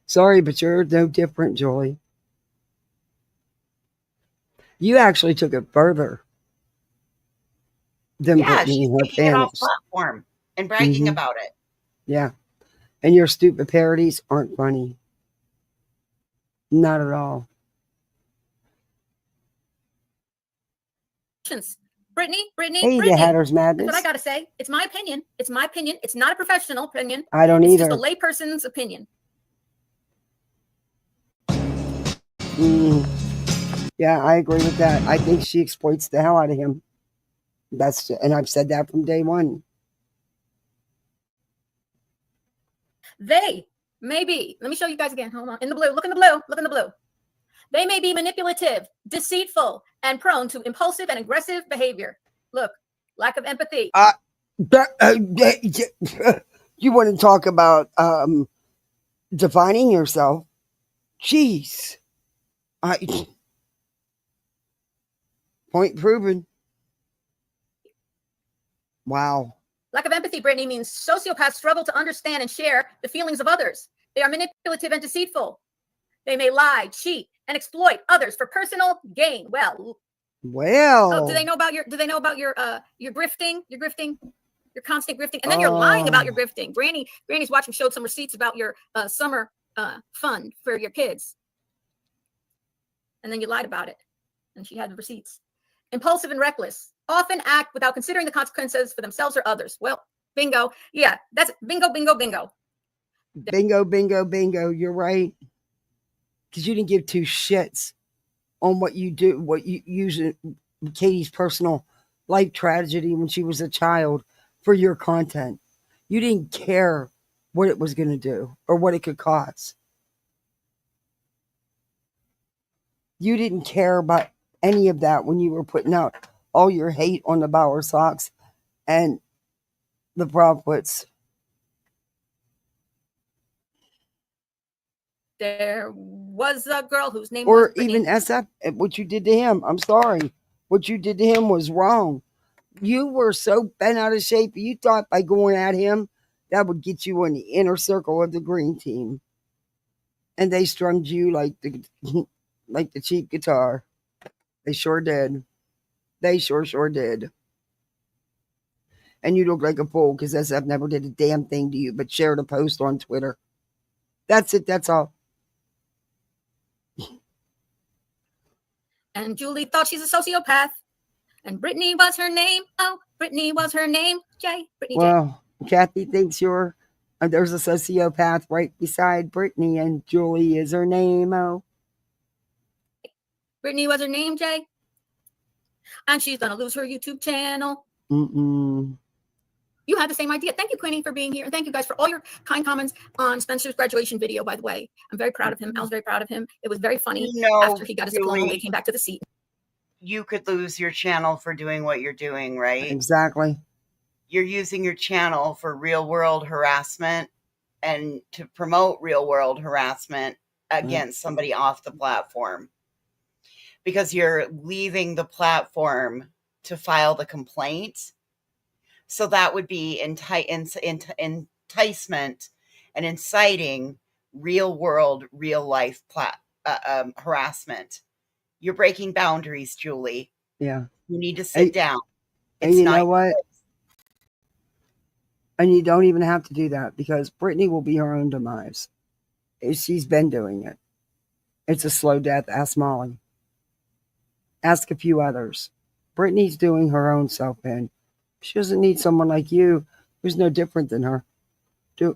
Sorry, but you're no different, Julie. You actually took it further than Brittany she's and her taking it off panels. platform and bragging about it. Yeah. And your stupid parodies aren't funny. Not at all. Brittany. Hey, the Hatter's Madness. That's what I got to say. It's my opinion. It's my opinion. It's not a professional opinion. I don't it's either. It's just a layperson's opinion. Yeah, I agree with that. I think she exploits the hell out of him. And I've said that from day one. They may be, let me show you guys again. Hold on. In the blue, look in the blue, look in the blue. They may be manipulative, deceitful, and prone to impulsive and aggressive behavior. Look, lack of empathy. You want to talk about defining yourself? Jeez. Point proven. Wow. Lack of empathy, Brittany, means sociopaths struggle to understand and share the feelings of others. They are manipulative and deceitful. They may lie, cheat, and exploit others for personal gain. Well. Oh, do they know about your grifting? Your constant grifting, and then you're lying about your grifting. Granny's watching, showed some receipts about your summer fund for your kids, and then you lied about it, and she had the receipts. Impulsive and reckless, often act without considering the consequences for themselves or others. Well, bingo. Yeah, that's bingo, bingo, bingo. Bingo, bingo, bingo. You're right. Because you didn't give two shits on what you do, what you use Katie's personal life tragedy when she was a child for your content. You didn't care what it was going to do or what it could cause. You didn't care about any of that when you were putting out all your hate on the Bower Sox and the Prophets. There was a girl whose name or was even SF, what you did to him. I'm sorry. What you did to him was wrong. You were so bent out of shape. You thought by going at him, that would get you in the inner circle of the green team. And they strummed you like the cheap guitar. They sure did. They sure did. And you look like a fool because SF never did a damn thing to you but shared a post on Twitter. That's it. That's all. And Julie thought she's a sociopath. And Brittany was her name. Oh, Brittany was her name. Brittany well, Kathy thinks you're there's a sociopath right beside Brittany, and Julie is her name. Oh, Brittany was her name, Jay. And she's gonna lose her YouTube channel. You had the same idea. Thank you, Queenie, for being here. And thank you guys for all your kind comments on Spencer's graduation video, by the way. I'm very proud of him. I was very proud of him. It was very funny after he got his diploma, he came back to the seat. You could lose your channel for doing what you're doing, right? Exactly. You're using your channel for real world harassment and to promote real world harassment against somebody off the platform. Because you're leaving the platform to file the complaint. So that would be enticement and inciting real world, real life harassment. You're breaking boundaries, Julie. Yeah. You need to sit down. And you know what? And you don't even have to do that because Brittany will be her own demise. She's been doing it. It's a slow death. Ask Molly. Ask a few others. Brittany's doing her own self-in. She doesn't need someone like you who's no different than her. I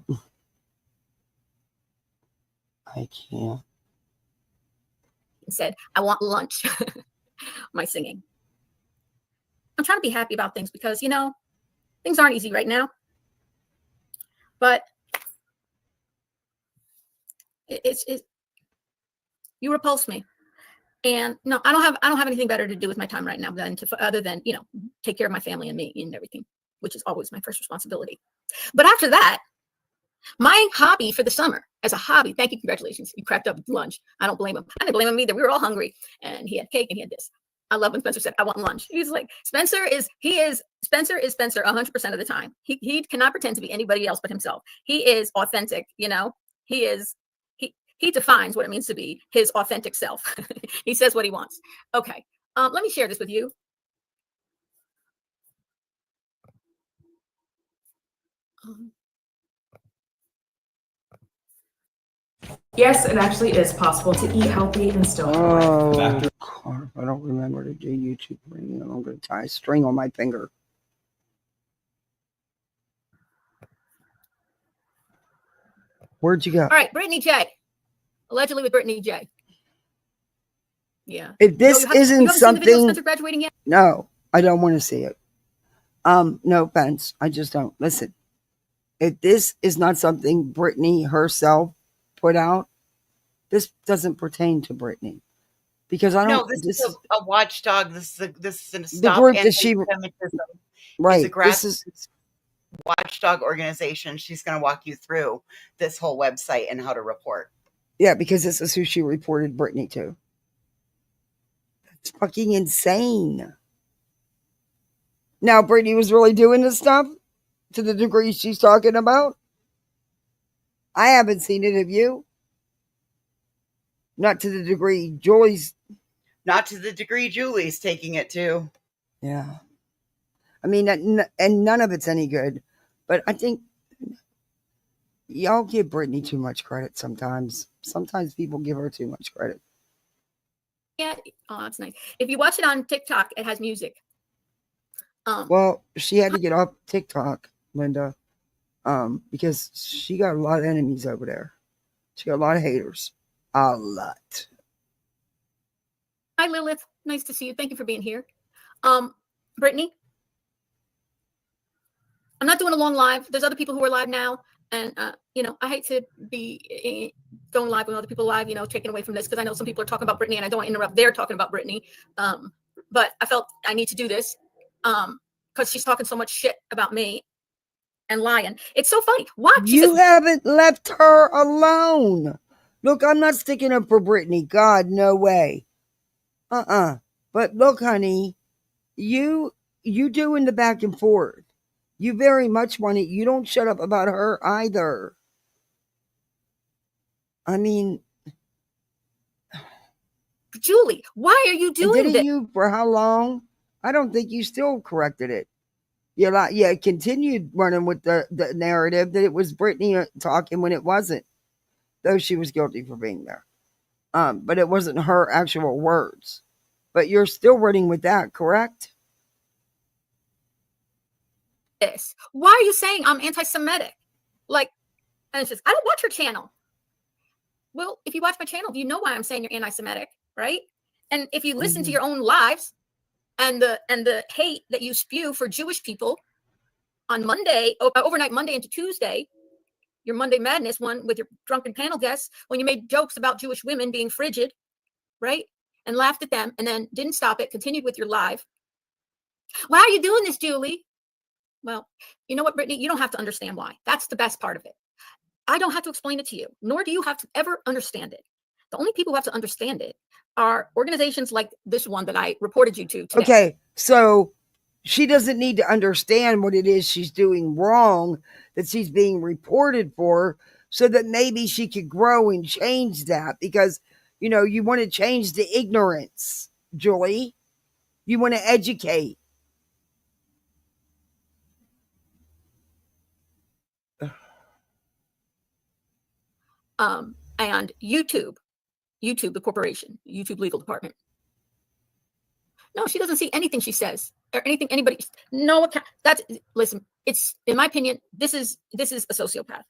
can't. He said, I want lunch. My singing. I'm trying to be happy about things because, you know, things aren't easy right now. But you repulse me. And no, I don't have anything better to do with my time right now than other than, you know, take care of my family and me and everything, which is always my first responsibility. But after that, my hobby for the summer, as a hobby, thank you, congratulations, you cracked up with lunch. I don't blame him. I didn't blame him either. We were all hungry, and he had cake and he had this. I love when Spencer said, I want lunch. He's like, Spencer is Spencer 100% of the time. He cannot pretend to be anybody else but himself. He is authentic, you know. He defines what it means to be his authentic self. He says what he wants. Okay, let me share this with you. Yes, it actually is possible to eat healthy and still Oh, carp. I don't remember to do YouTube ring. I'm going to tie a string on my finger. Where'd you go? All right, Brittany J. Allegedly with Brittany J. Yeah. If this isn't you haven't seen the video of something, Spencer graduating yet? no, I don't want to see it. No offense, I just don't. Listen, if this is not something Brittany herself put out, this doesn't pertain to Brittany, because I don't. No, this is a watchdog. This is a the stop group that she anti-Semitism. right. It's a This is watchdog organization. She's going to walk you through this whole website and how to report. yeah, because this is who she reported Brittany to. It's fucking insane. Now Brittany was really doing this stuff to the degree she's talking about. I haven't seen it. Have you? Not to the degree Julie's. Not to the degree Julie's taking it to. Yeah. I mean, and none of it's any good. But I think y'all give Brittany too much credit sometimes. Sometimes people give her too much credit. Yeah. Oh, that's nice. If you watch it on TikTok, it has music. Well, she had to get off TikTok, Linda, because she got a lot of enemies over there. She got a lot of haters. A lot. Hi, Lilith. Nice to see you. Thank you for being here. Brittany, I'm not doing a long live. There's other people who are live now. And, you know, I hate to be going live when other people live, you know, taken away from this, because I know some people are talking about Brittany and I don't want to interrupt. They're talking about Brittany. But I felt I need to do this because she's talking so much shit about me and lying. It's so funny. What? You haven't left her alone. Look, I'm not sticking up for Brittany. God, no way. But look, honey, you doing the back and forth. You very much want it. You don't shut up about her either. I mean, Julie, why are you doing this? You for how long? I don't think you still corrected it. Yeah, continued running with the narrative that it was Brittany talking when it wasn't, though she was guilty for being there. But it wasn't her actual words. But you're still running with that, correct? This. Why are you saying I'm anti-Semitic? Like, and it's just, I don't watch your channel. Well, if you watch my channel, you know why I'm saying you're anti-Semitic, right? And if you listen to your own lives and the hate that you spew for Jewish people on Monday, overnight Monday into Tuesday, your Monday Madness one with your drunken panel guests, when you made jokes about Jewish women being frigid, right? And laughed at them and then didn't stop it, continued with your live. Why are you doing this, Julie? Well, you know what, Brittany? You don't have to understand why. That's the best part of it. I don't have to explain it to you, nor do you have to ever understand it. The only people who have to understand it are organizations like this one that I reported you to today. Okay, so she doesn't need to understand what it is she's doing wrong, that she's being reported for, so that maybe she could grow and change that, because, you know, you want to change the ignorance, Julie. You want to educate. And YouTube, the corporation, YouTube legal department. No, she doesn't see anything she says or anything anybody. No account. Listen. It's, in my opinion, this is a sociopath,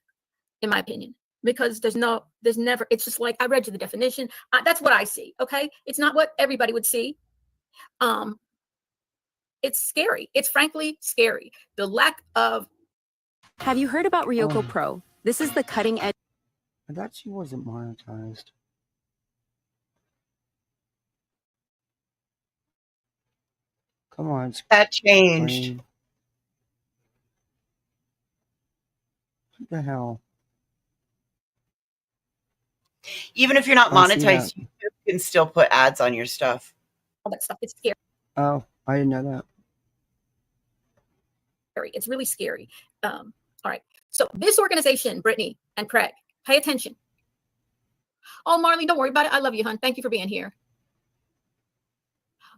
in my opinion, because there's never. It's just like I read you the definition. That's what I see. Okay, it's not what everybody would see. It's scary. It's frankly scary. The lack of. Have you heard about Ryoko Pro? This is the cutting edge. I thought she wasn't monetized. Come on. That changed. Screen. What the hell? Even if you're not I see monetized, you can still put ads on your stuff. All that stuff. It's scary. Oh, I didn't know that. It's really scary. All right. So this organization, Brittany and Craig, pay attention. Oh, Marley, don't worry about it. I love you, hon. Thank you for being here.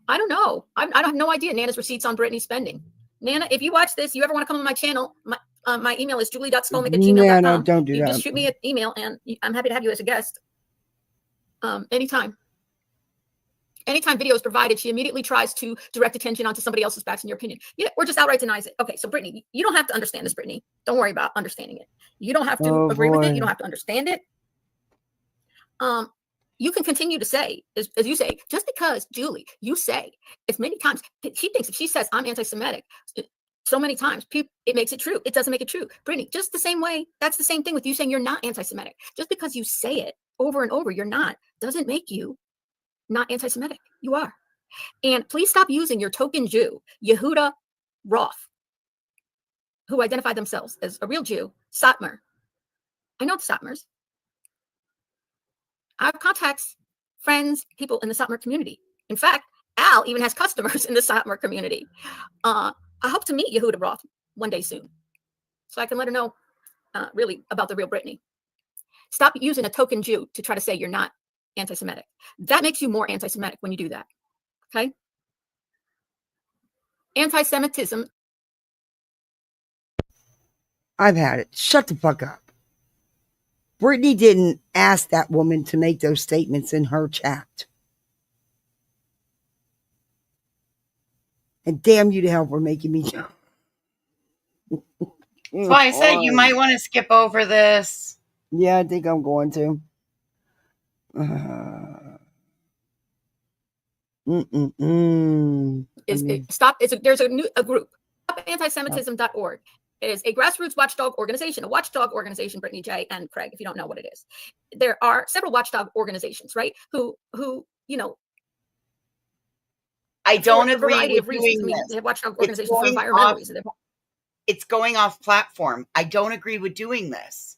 I don't know. I have no idea Nana's receipts on Brittany's spending. Nana, if you watch this, you ever want to come on my channel, my email is julie.skolnick@gmail.com. Nana, don't do you that. Just shoot me an email, and I'm happy to have you as a guest. Anytime. Anytime video is provided, she immediately tries to direct attention onto somebody else's backs in your opinion. Yeah, or just outright denies it. Okay, so Brittany, you don't have to understand this, Brittany. Don't worry about understanding it. You don't have to agree with it. You don't have to understand it. You can continue to say, as you say, just because, Julie, you say as many times, she thinks if she says I'm anti-Semitic so many times, it makes it true. It doesn't make it true. Brittany, just the same way, that's the same thing with you saying you're not anti-Semitic. Just because you say it over and over, you're not, doesn't make you not anti-Semitic. You are. And please stop using your token Jew, Yehuda Roth, who identified themselves as a real Jew, Satmar. I know the Satmars. I have contacts, friends, people in the Satmar community. In fact, Al even has customers in the Satmar community. I hope to meet Yehuda Roth one day soon, so I can let her know really about the real Brittany. Stop using a token Jew to try to say you're not anti-Semitic. That makes you more anti-Semitic when you do that. Okay? Anti-Semitism. I've had it. Shut the fuck up. Brittany didn't ask that woman to make those statements in her chat. And damn you to hell for making me jump. That's why I said you might want to skip over this. Yeah, I think I'm going to. There's a group, antisemitism.org. It is a grassroots watchdog organization, Brittany J. and Craig, if you don't know what it is. There are several watchdog organizations, right? Who I don't agree with doing this. They have watchdog organizations for environmental reasons. It's going off platform. I don't agree with doing this.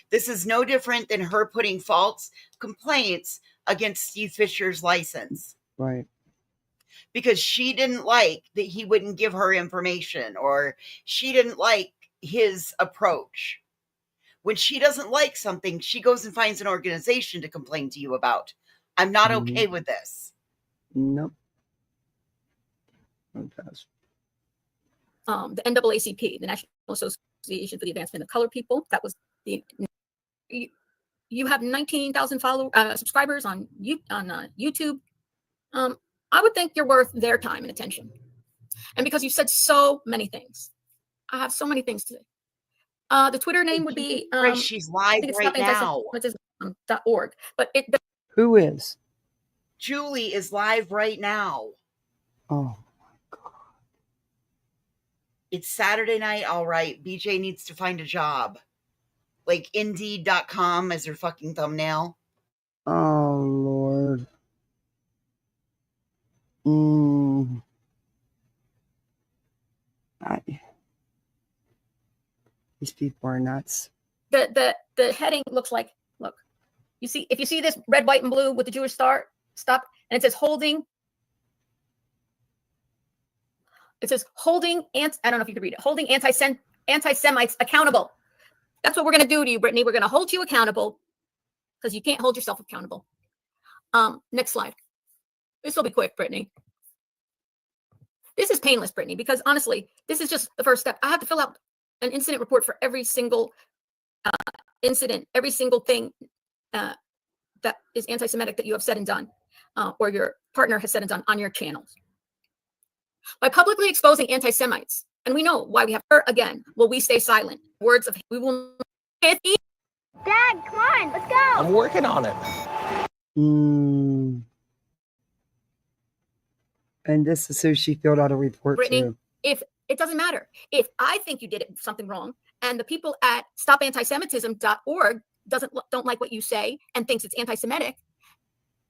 This is no different than her putting false complaints against Steve Fisher's license. Right. Because she didn't like that he wouldn't give her information, or she didn't like his approach. When she doesn't like something, she goes and finds an organization to complain to you about. I'm not okay with this. Nope. The NAACP, the National Association for the Advancement of Colored People. That was you have 19,000 subscribers on YouTube. I would think you're worth their time and attention. And because you said so many things, I have so many things to say. The Twitter name would be she's live right now. .org. But who is? Julie is live right now. Oh. It's Saturday night, all right. BJ needs to find a job. Like Indeed.com as her fucking thumbnail. Oh, Lord. These people are nuts. The heading looks like, look, you see, if you see this red, white, and blue with the Jewish star, stop, and it says holding. It says holding, I don't know if you can read it, holding anti-Semites accountable. That's what we're going to do to you, Brittany. We're going to hold you accountable because you can't hold yourself accountable. Next slide. This will be quick, Brittany. This is painless, Brittany, because honestly, this is just the first step. I have to fill out an incident report for every single incident, every single thing that is anti-Semitic that you have said and done, or your partner has said and done on your channels. By publicly exposing anti-Semites, and we know why we have her again, will we stay silent? Words of we will. Dad, come on, let's go. I'm working on it. And this is who she filled out a report Brittany, to. if it doesn't matter, if I think you did something wrong, and the people at stopantisemitism.org don't like what you say and thinks it's anti-Semitic,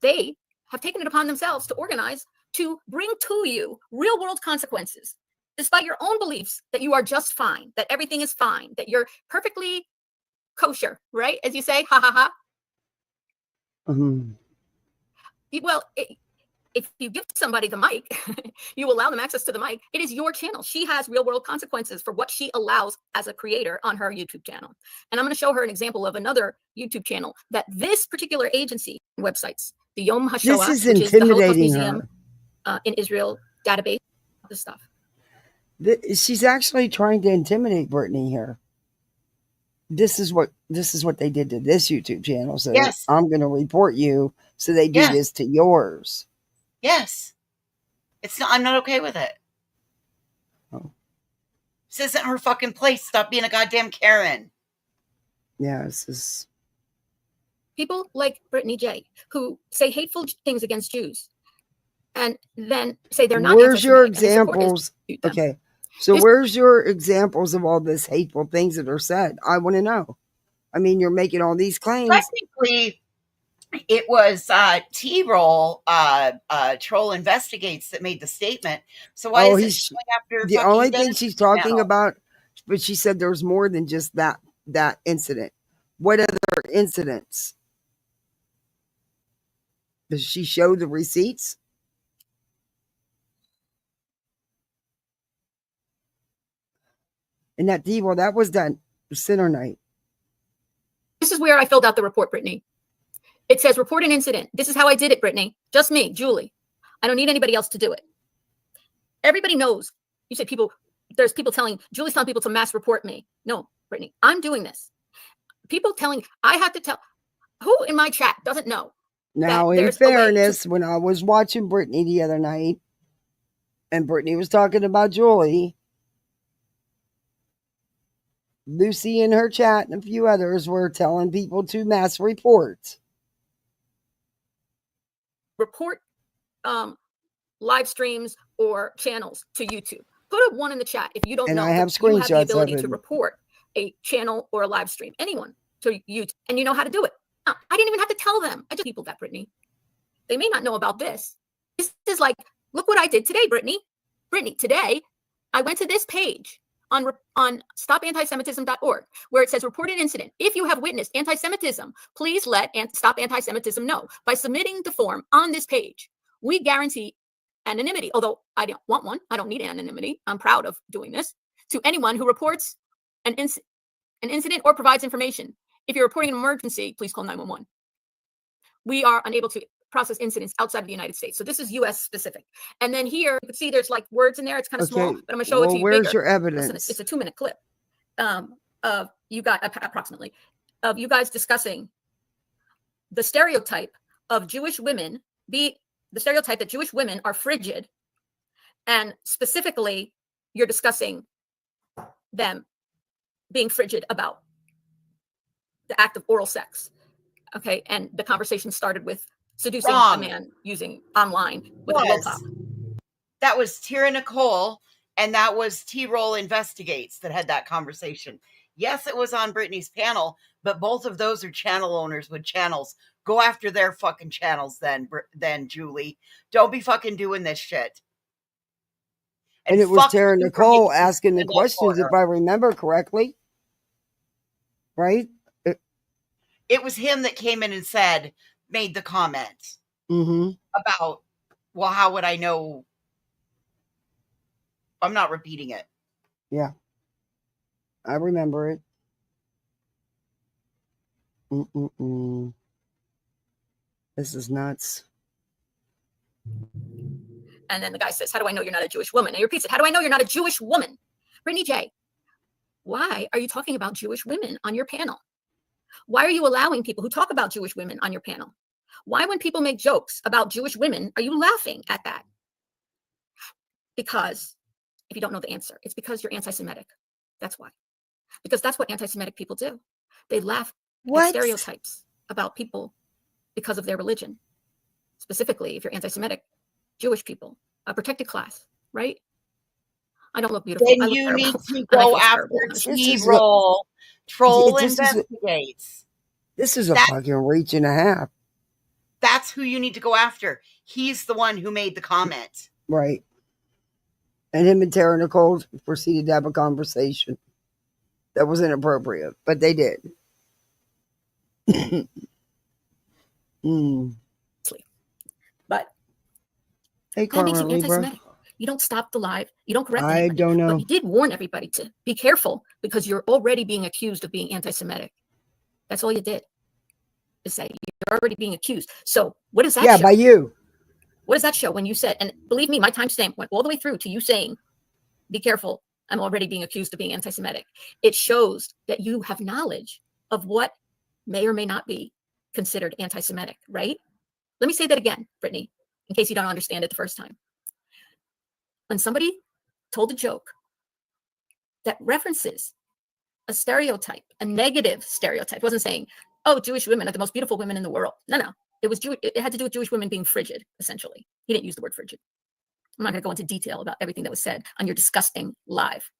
they have taken it upon themselves to organize to bring to you real world consequences, despite your own beliefs that you are just fine, that everything is fine, that you're perfectly kosher, right? As you say, ha ha ha. Well, if you give somebody the mic, you allow them access to the mic, it is your channel. She has real world consequences for what she allows as a creator on her YouTube channel. And I'm going to show her an example of another YouTube channel that this particular agency websites, the Yom HaShoah, This is which is the Holocaust intimidating Museum in Israel database, this stuff. She's actually trying to intimidate Brittany here. This is what they did to this YouTube channel. So Yes. I'm going to report you. So they do Yes. this to yours. Yes. It's not, I'm not okay with it. Oh. This isn't her fucking place. Stop being a goddamn Karen. Yeah, this is People like Brittany J, who say hateful things against Jews, and then say they're not. Where's your anti-Semitic, and they support examples? Okay, so where's your examples of all this hateful things that are said? I want to know. I mean, you're making all these claims. Technically, it was T-Roll, Troll Investigates, that made the statement. So why is she going after the fucking only thing Dennis she's talking now? about? But she said there's more than just that incident. What other incidents? Does she show the receipts? And that T-Roll, that was that center night. This is where I filled out the report, Brittany. It says report an incident. This is how I did it, Brittany. Just me, Julie. I don't need anybody else to do it. Everybody knows. You say there's people telling, Julie's telling people to mass report me. No, Brittany, I'm doing this. People telling, I have to tell, who in my chat doesn't know? Now, in fairness, when I was watching Brittany the other night, and Brittany was talking about Julie, Lucy in her chat and a few others were telling people to mass report. Report live streams or channels to YouTube. Put a 1 in the chat if you don't know. I have you have the screenshots ability of to it. report a channel or a live stream. Anyone to YouTube, and you know how to do it. I didn't even have to tell them. I just people that, Brittany. They may not know about this. This is like, look what I did today, Brittany. Brittany, today I went to this page on stopantisemitism.org where it says report an incident. If you have witnessed anti-Semitism, please let Stop Anti-Semitism know by submitting the form on this page. We guarantee anonymity, although I don't want one. I don't need anonymity. I'm proud of doing this. To anyone who reports an incident or provides information. If you're reporting an emergency, please call 911. We are unable to process incidents outside of the United States. So this is U.S. specific. And then here, you can see there's like words in there. It's kind of small, but I'm going to show it to you where's bigger. your evidence? Listen, it's a 2-minute clip of you guys, approximately, of you guys discussing the stereotype of Jewish women, the stereotype that Jewish women are frigid. And specifically, you're discussing them being frigid about the act of oral sex. Okay. And the conversation started with seducing a man using online with a low pop. That was Tira Nicole, and that was T-Roll Investigates that had that conversation. Yes, it was on Brittany's panel, but both of those are channel owners with channels. Go after their fucking channels then Julie. Don't be fucking doing this shit. And it was Tara Nicole asking the questions, if I remember correctly. Right? It was him that came in and made the comment about, well, how would I know? I'm not repeating it. Yeah. I remember it. This is nuts. And then the guy says, how do I know you're not a Jewish woman? And he repeats it. How do I know you're not a Jewish woman? Brittany J, why are you talking about Jewish women on your panel? Why are you allowing people who talk about Jewish women on your panel? Why, when people make jokes about Jewish women, are you laughing at that? Because if you don't know the answer, it's because you're anti-Semitic. That's why. Because that's what anti-Semitic people do. They laugh at stereotypes about people because of their religion. Specifically, if you're anti-Semitic, Jewish people, a protected class, right? I don't look beautiful. Then you need to go after T-Roll. Troll Investigates. This is a fucking reach and a half. That's who you need to go after. He's the one who made the comment. Right. And him and Tara Nicole proceeded to have a conversation that was inappropriate, but they did. But hey, that makes you Carmen, anti-Semitic. You don't stop the live. You don't correct I anybody. don't know. But you did warn everybody to be careful because you're already being accused of being anti-Semitic. That's all you did. Is say you're already being accused. So what does that show? By you. What does that show when you said, and believe me, my timestamp went all the way through to you saying, be careful, I'm already being accused of being anti-Semitic. It shows that you have knowledge of what may or may not be considered anti-Semitic, right? Let me say that again, Brittany, in case you don't understand it the first time. When somebody told a joke that references a stereotype, a negative stereotype, it wasn't saying, oh, Jewish women are the most beautiful women in the world. No. It had to do with Jewish women being frigid, essentially. He didn't use the word frigid. I'm not going to go into detail about everything that was said on your disgusting live.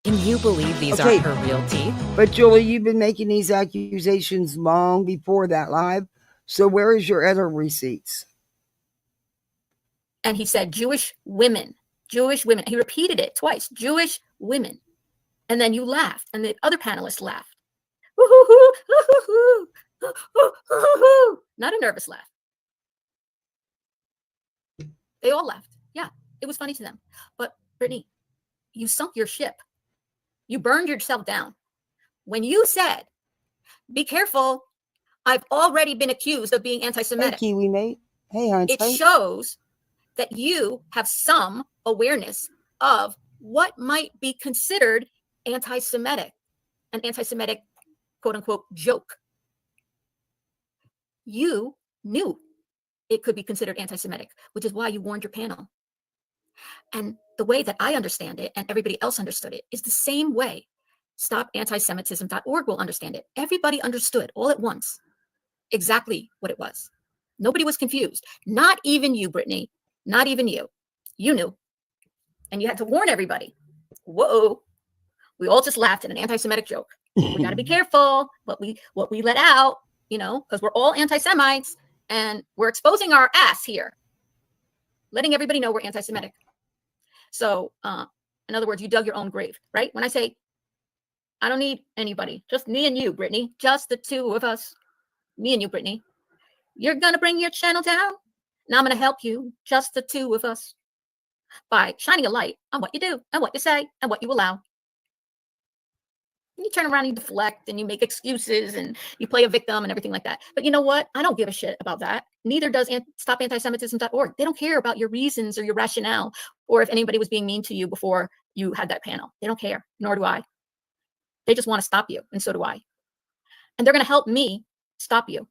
Can you believe these aren't her real teeth? But Julie, you've been making these accusations long before that live. So where is your other receipts? And he said, Jewish women. He repeated it twice, Jewish women. And then you laughed, and the other panelists laughed. Not a nervous laugh. They all laughed. Yeah, it was funny to them. But Brittany, you sunk your ship. You burned yourself down. When you said, be careful, I've already been accused of being anti-Semitic. Hey, Kiwi mate. Hey, hindsight. It shows that you have some awareness of what might be considered anti-Semitic, an anti-Semitic, quote unquote, joke. You knew it could be considered anti-Semitic, which is why you warned your panel. And the way that I understand it and everybody else understood it is the same way StopAntisemitism.org will understand it. Everybody understood all at once exactly what it was. Nobody was confused. Not even you, Brittany. Not even you. You knew. And you had to warn everybody. Whoa. We all just laughed at an anti-Semitic joke. We got to be careful what we let out, because we're all anti-Semites and we're exposing our ass here, letting everybody know we're anti-Semitic. So, in other words, you dug your own grave, right? When I say, I don't need anybody, just me and you, Brittany, just the two of us, me and you, Brittany. You're going to bring your channel down, and I'm going to help you, just the two of us, by shining a light on what you do and what you say and what you allow. You turn around and you deflect and you make excuses and you play a victim and everything like that. But you know what? I don't give a shit about that. Neither does StopAntisemitism.org. They don't care about your reasons or your rationale or if anybody was being mean to you before you had that panel. They don't care, nor do I. They just want to stop you, and so do I. And they're going to help me stop you.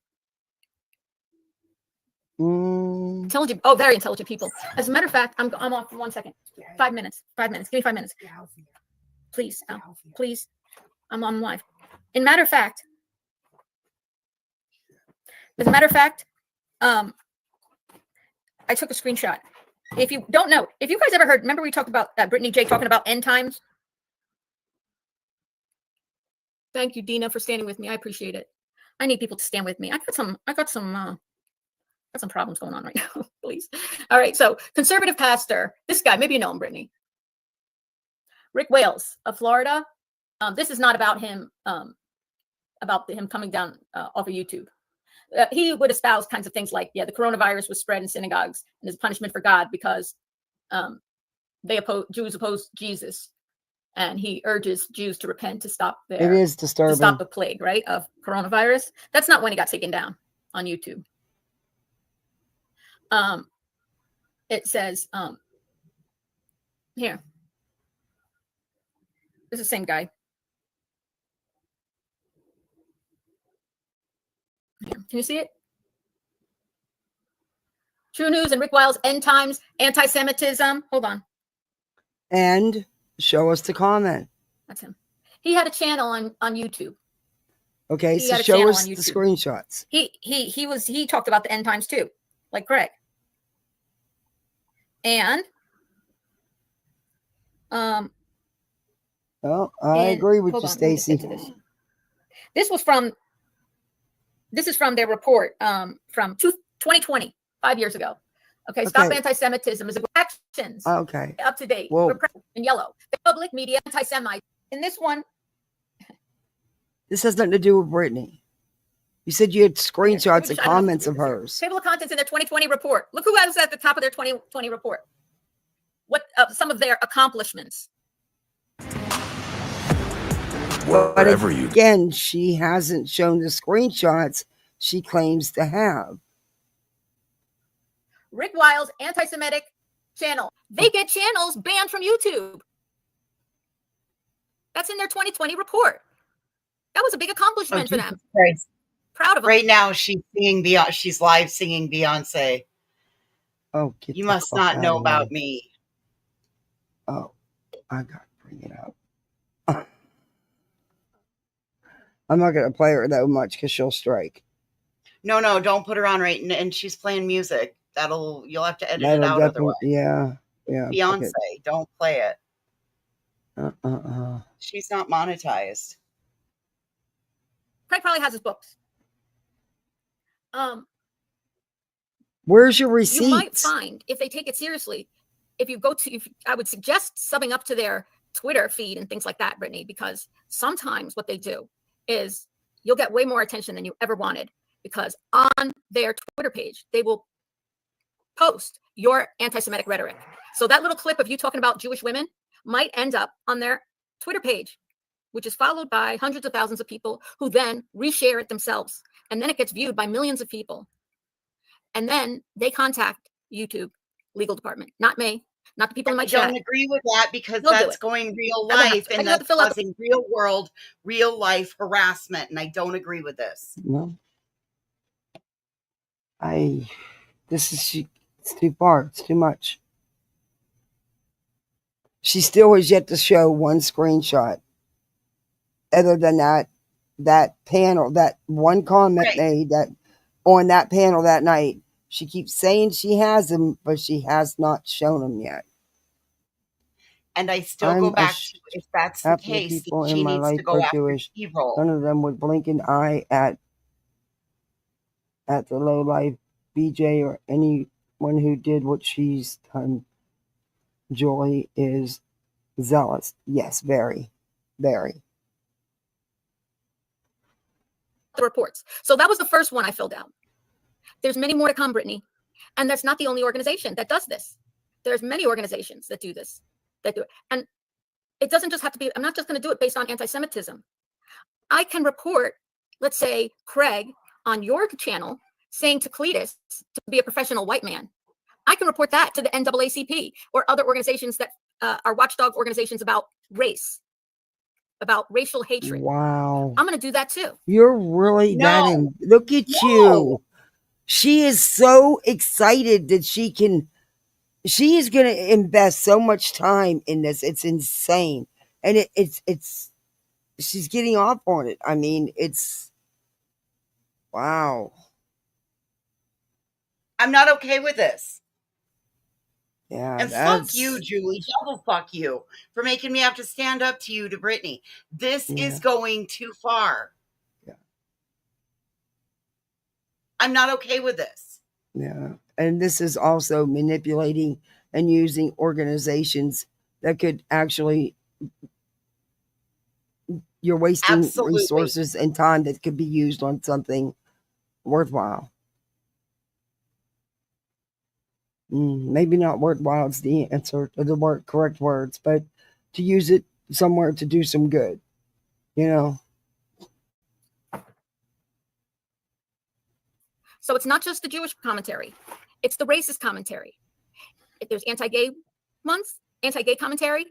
Intelligent, very intelligent people. As a matter of fact, I'm off for 1 second. 5 minutes. 5 minutes. Give me 5 minutes. Please, please. I'm on live. As a matter of fact, I took a screenshot. If you don't know, if you guys ever heard, remember we talked about Brittany J talking about end times? Thank you, Dina, for standing with me. I appreciate it. I need people to stand with me. I got some problems going on right now. Please. All right. So conservative pastor, this guy, maybe you know him, Brittany. Rick Wales of Florida. This is not about him coming down off of YouTube. He would espouse kinds of things like, the coronavirus was spread in synagogues and is a punishment for God because Jews oppose Jesus, and he urges Jews to repent to stop It is disturbing. to stop the plague, right, of coronavirus. That's not when he got taken down on YouTube. It says here. This is the same guy. Can you see it? True News and Rick Wiles, End Times, Anti-Semitism. Hold on. And show us the comment. That's him. He had a channel on YouTube. Okay, so show us the screenshots. He talked about the end times too, like Craig. And well, I agree with you, Stacy. This was from This is from their report from 2020, 5 years ago. Okay, Stop Anti-Semitism is actions. Okay. Up to date. Well, in yellow. The public media anti-Semite. In this one. This has nothing to do with Brittany. You said you had screenshots and comments of hers. Table of contents in their 2020 report. Look who was at the top of their 2020 report. What some of their accomplishments. Whatever you again, she hasn't shown the screenshots she claims to have. Rick Wiles' anti-Semitic channel. They get channels banned from YouTube. That's in their 2020 report. That was a big accomplishment for them. Proud of them. Right now, she's singing Beyonce. She's live singing Beyonce. Oh, you must not know about me. Oh, I gotta bring it up. I'm not gonna play her that much because she'll strike. No, don't put her on right. And she's playing music. You'll have to edit it out otherwise. Yeah. Beyonce, don't play it. Uh-uh. She's not monetized. Craig probably has his books. Where's your receipts? You might find, if they take it seriously, I would suggest subbing up to their Twitter feed and things like that, Brittany, because sometimes what they do is you'll get way more attention than you ever wanted, because on their Twitter page, they will post your anti-Semitic rhetoric. So that little clip of you talking about Jewish women might end up on their Twitter page, which is followed by hundreds of thousands of people who then reshare it themselves. And then it gets viewed by millions of people. And then they contact YouTube legal department, not me, not the people in my chat. I don't agree with that because that's going real life and that's causing real world, real life harassment. And I don't agree with this. No. It's too far. It's too much. She still has yet to show one screenshot. Other than that panel, that one comment made that on that panel that night, she keeps saying she has them, but she has not shown them yet. And I still go back to, if that's the case, people she in my needs life to go are after Jewish. evil. None of them would blink an eye at the low life BJ or anyone who did what she's done. Joy is zealous. Yes, very, very. The reports. So that was the first one I filled out. There's many more to come, Brittany. And that's not the only organization that does this. There's many organizations that do this, that do it. And it doesn't just have to be, I'm not just going to do it based on anti-Semitism. I can report, let's say, Craig on your channel saying to Cletus to be a professional white man. I can report that to the NAACP or other organizations that are watchdog organizations about race, about racial hatred. Wow. I'm going to do that too. You're really look at you. She is so excited that she is going to invest so much time in this. It's insane. And it's she's getting off on it. I mean, it's wow. I'm not okay with this. Yeah. And fuck you, Julie. Double fuck you for making me have to stand up to you, to Brittany. This is going too far. Yeah. I'm not okay with this. Yeah. And this is also manipulating and using organizations that could actually, you're wasting resources and time that could be used on something worthwhile. Maybe not worthwhile is the answer, or the correct words, but to use it somewhere to do some good, So it's not just the Jewish commentary. It's the racist commentary. There's anti-gay month, anti-gay commentary,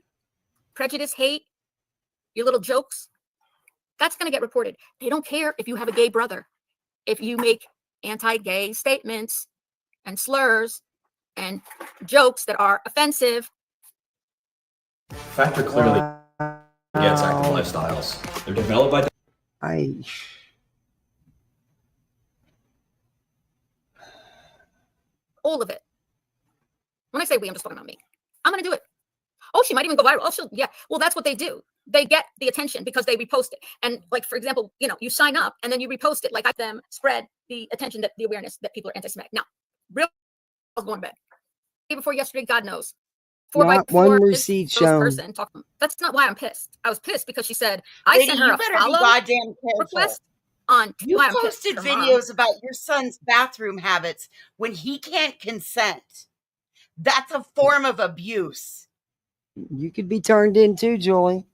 prejudice, hate, your little jokes. That's going to get reported. They don't care if you have a gay brother. If you make anti-gay statements and slurs and jokes that are offensive. Factor clearly gets active lifestyles. They're developed by all of it. When I say we, I'm just talking about me. I'm going to do it. Oh, she might even go viral. Oh, yeah. Well, that's what they do. They get the attention because they repost it. And like, for example, you sign up and then you repost it. Like I them spread the attention, the awareness that people are anti-Semitic. Now, real I was going to bed. Day before yesterday, God knows. 4x4 one receipt shown. Person that's not why I'm pissed. I was pissed because she said I sent her a follow goddamn request on. You posted videos about your son's bathroom habits when he can't consent. That's a form of abuse. You could be turned in too, Julie.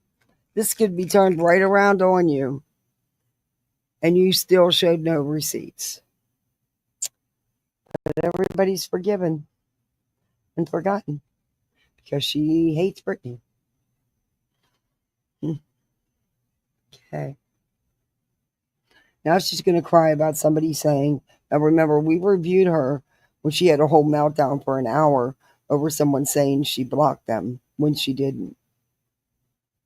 This could be turned right around on you. And you still showed no receipts. But everybody's forgiven and forgotten because she hates Britney. Okay. Now she's going to cry about somebody saying, now remember, we reviewed her when she had a whole meltdown for an hour over someone saying she blocked them when she didn't.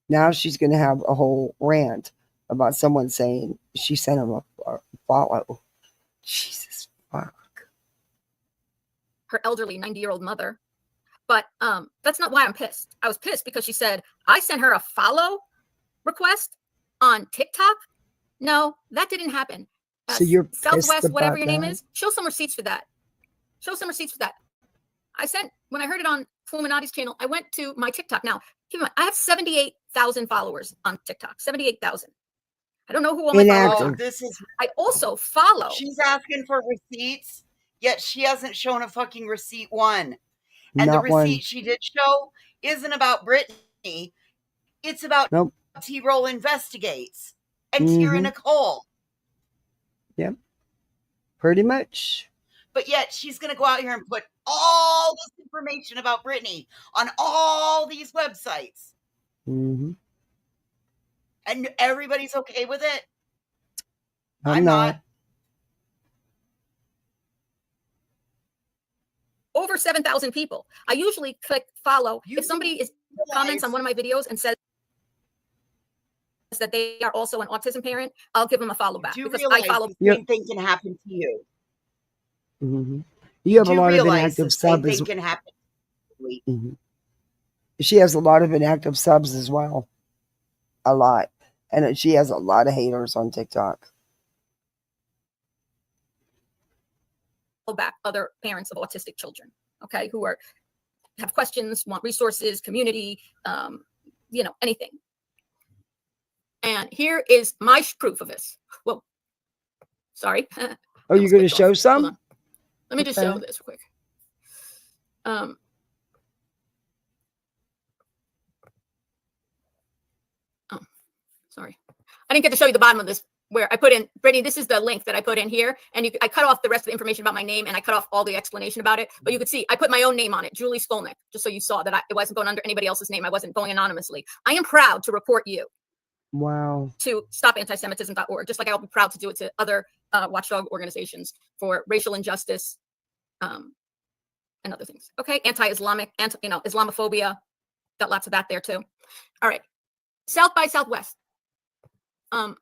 Now she's going to have a whole rant about someone saying she sent him a follow. Jesus fuck. Her elderly 90-year-old mother. But that's not why I'm pissed. I was pissed because she said, I sent her a follow request on TikTok. No, that didn't happen. So you're Southwest, whatever your name that? is, show some receipts for that. Show some receipts for that. When I heard it on Fulminati's channel, I went to my TikTok. Now, keep in mind, I have 78,000 followers on TikTok. 78,000. I don't know who all my followers are. I also follow. She's asking for receipts, yet she hasn't shown a fucking receipt one. And the receipt she did show isn't about Britney. It's about T-Roll Investigates and Tira Nicole. Yep. Pretty much. But yet she's going to go out here and put all this information about Britney on all these websites. Mm-hmm. And everybody's okay with it? I'm not. Over 7,000 people. I usually click follow. If somebody comments on one of my videos and says that they are also an autism parent, I'll give them a follow back because I follow. The same thing can happen to you. Mm-hmm. You have a lot of inactive subs. Same thing can happen. Mm-hmm. She has a lot of inactive subs as well. A lot. And she has a lot of haters on TikTok. Back other parents of autistic children, okay, who have questions, want resources, community, anything. And here is my proof of this. Well, sorry. Are you going to show some? Let me just show this quick. Sorry. I didn't get to show you the bottom of this where I put in, Brittany, this is the link that I put in here. And I cut off the rest of the information about my name and I cut off all the explanation about it. But you could see, I put my own name on it, Julie Skolnick, just so you saw that it wasn't going under anybody else's name. I wasn't going anonymously. I am proud to report you. Wow. To stopantisemitism.org, just like I'll be proud to do it to other watchdog organizations for racial injustice and other things. Okay, anti-Islamic, Islamophobia, got lots of that there too. All right, South by Southwest. All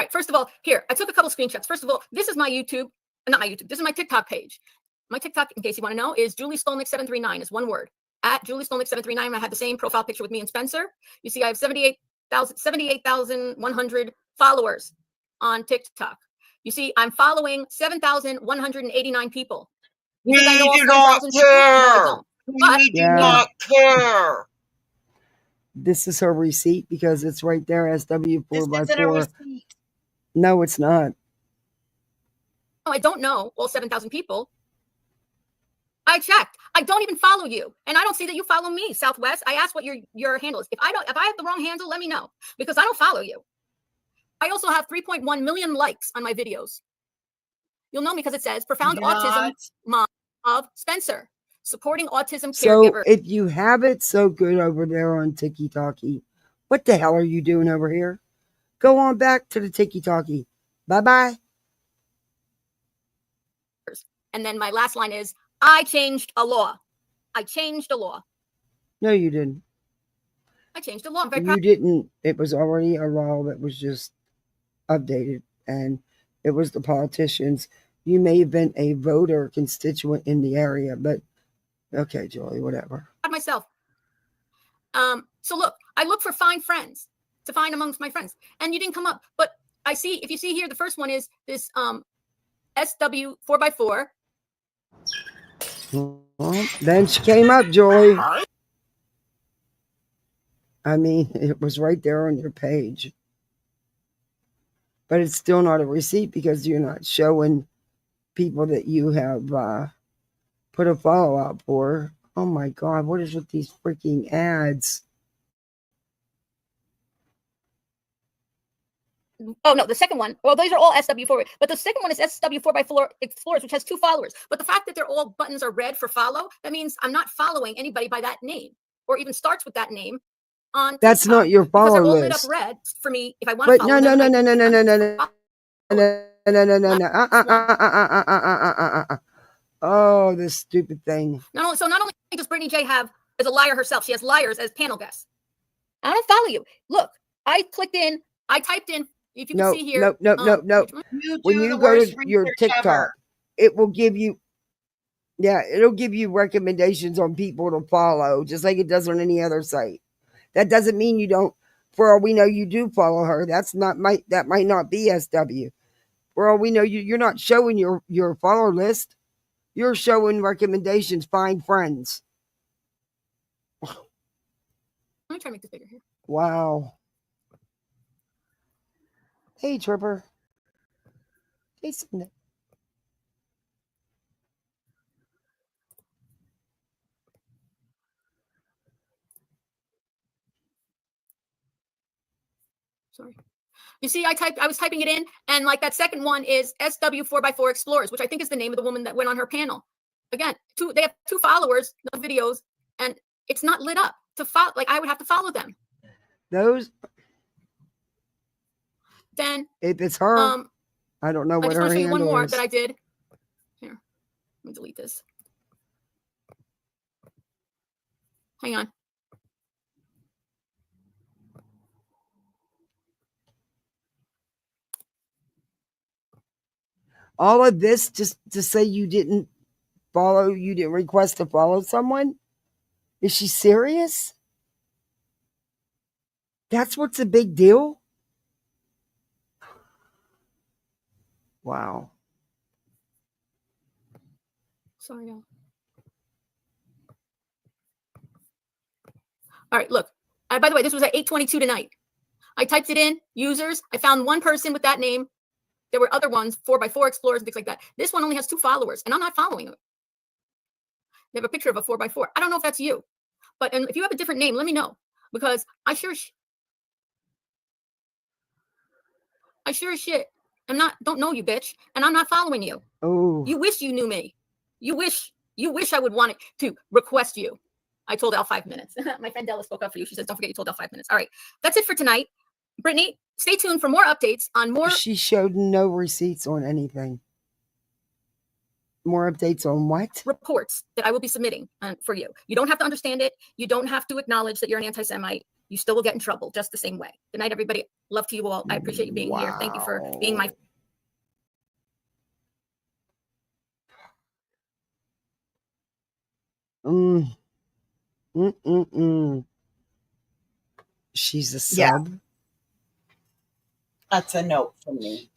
right, first of all, here, I took a couple screenshots. First of all, this is my YouTube, not my YouTube, this is my TikTok page. My TikTok, in case you want to know, is Julie Skolnick 739 is one word. At Julie Skolnick 739, I had the same profile picture with me and Spencer. You see, I have 78,100 followers on TikTok. You see, I'm following 7,189 people. We do not care. We do not care. This is her receipt because it's right there, SW4x4. No, it's not. I don't know all 7,000 people. I checked. I don't even follow you. And I don't see that you follow me, Southwest. I asked what your handle is. If I have the wrong handle, let me know because I don't follow you. I also have 3.1 million likes on my videos. You'll know me because it says Profound Autism Mom of Spencer, supporting autism caregivers. So if you have it so good over there on TikTok, what the hell are you doing over here? Go on back to the TikTok. Bye-bye. And then my last line is, I changed a law. I changed a law. No, you didn't. I changed a law. You didn't. It was already a law that was just updated. And it was the politicians You may have been a voter constituent in the area, but okay, Joey, whatever. Myself. So look, I look for find friends to find amongst my friends, and you didn't come up. But I see, if you see here, the first one is this SW 4x4. Well, then she came up, Joey. I mean, it was right there on your page. But it's still not a receipt because you're not showing people that you have put a follow out for. Oh my God, what is with these freaking ads? Oh no, the second one. Well, these are all SW4, but the second one is SW4x4 Explorers, which has 2 followers. But the fact that they're all buttons are red for follow, that means I'm not following anybody by that name, or even starts with that name. On That's TikTok, not your follower because they're all list. lit up red for me if I want to But follow no. Oh, this stupid thing. Not only does Brittany J have as a liar herself, she has liars as panel guests. I don't follow you. Look, I clicked in, I typed in. If you can see here, No. When you go to your TikTok, it will give you, it'll give you recommendations on people to follow, just like it does on any other site. That doesn't mean you don't. For all we know, you do follow her. That might not be SW. For all we know, you're not showing your follower list. You're showing recommendations. Find friends. Let me try to make this bigger here. Wow. Hey, Tripper. Hey, Cindy. Sorry. You see, I was typing it in, and like that second one is SW4x4 Explorers, which I think is the name of the woman that went on her panel. Again, they have 2 followers, no videos, and it's not lit up to follow. Like I would have to follow them. Those. Then if it's her, I don't know what her handle is. I just want to show you one more that I did. Here, let me delete this. Hang on. All of this just to say you didn't request to follow someone? Is she serious? That's what's a big deal? Wow. Sorry, y'all. All right, look. By the way, this was at 8:22 tonight. I typed it in, users. I found one person with that name. There were other ones, 4x4 Explorers and things like that. This one only has 2 followers, and I'm not following them. They have a picture of a 4x4. I don't know if that's you, but if you have a different name, let me know, because I sure as shit don't know you, bitch, and I'm not following you. Oh. You wish you knew me. You wish I would want to request you. I told Al 5 minutes. My friend Della spoke up for you. She says, don't forget you told Al 5 minutes. All right, that's it for tonight. Brittany, stay tuned for more updates on more. She showed no receipts on anything. More updates on what? Reports that I will be submitting for you. You don't have to understand it. You don't have to acknowledge that you're an anti-Semite. You still will get in trouble just the same way. Good night, everybody. Love to you all. I appreciate you being here. Thank you for being my. She's a sub. Yeah. That's a note from me.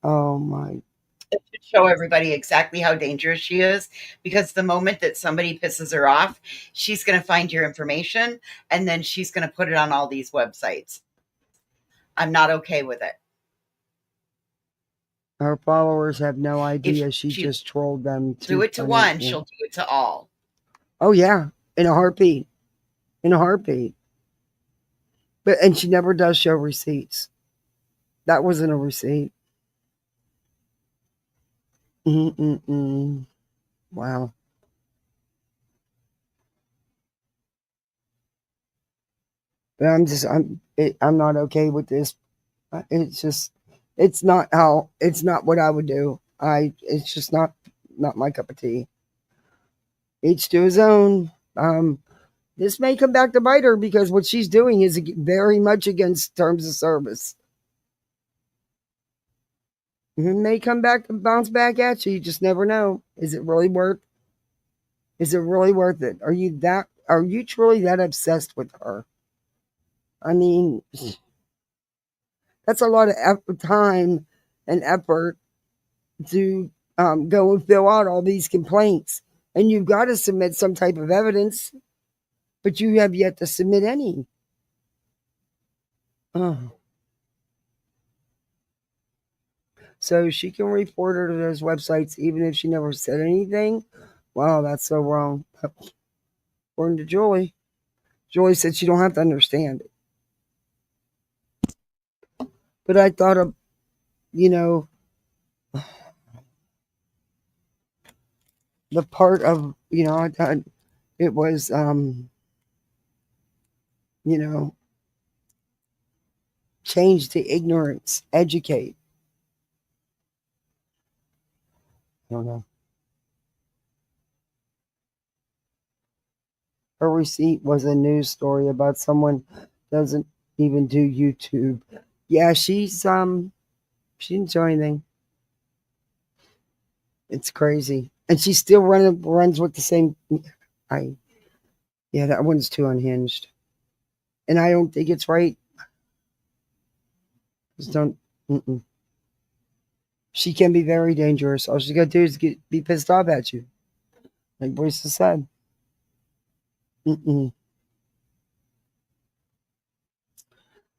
Oh my. It should show everybody exactly how dangerous she is, because the moment that somebody pisses her off, she's going to find your information and then she's going to put it on all these websites. I'm not okay with it. Her followers have no idea she just trolled them. Do it to one, she'll do it to all. Oh yeah, in a heartbeat. In a heartbeat. And she never does show receipts. That wasn't a receipt. Wow. But I'm not okay with this. It's not what I would do. It's just not my cup of tea. Each to his own. This may come back to bite her, because what she's doing is very much against terms of service. It may come back and bounce back at you. You just never know. Is it really worth it? Are you truly that obsessed with her? I mean, that's a lot of time and effort to go and fill out all these complaints. And you've got to submit some type of evidence, but you have yet to submit any. Oh. So she can report her to those websites even if she never said anything? Wow, that's so wrong. According to Julie said she don't have to understand it. But I thought of, the part of, I thought it was, change to ignorance, educate. I don't know. Her receipt was a news story about someone doesn't even do YouTube. Yeah, she didn't show anything. It's crazy. And she still runs with the same. That one's too unhinged. And I don't think it's right. Just don't. She can be very dangerous. All she's got to do is be pissed off at you. Like Boyce has said.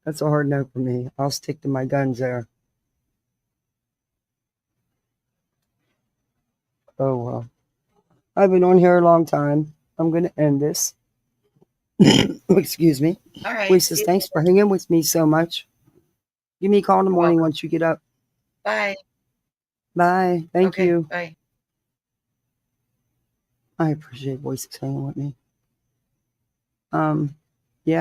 That's a hard no for me. I'll stick to my guns there. Oh, well. I've been on here a long time. I'm going to end this. Excuse me. All right. Boyce says, thanks for hanging with me so much. Give me a call in the morning once you get up. Bye. Bye. Thank you. Bye. I appreciate Boyce hanging with me.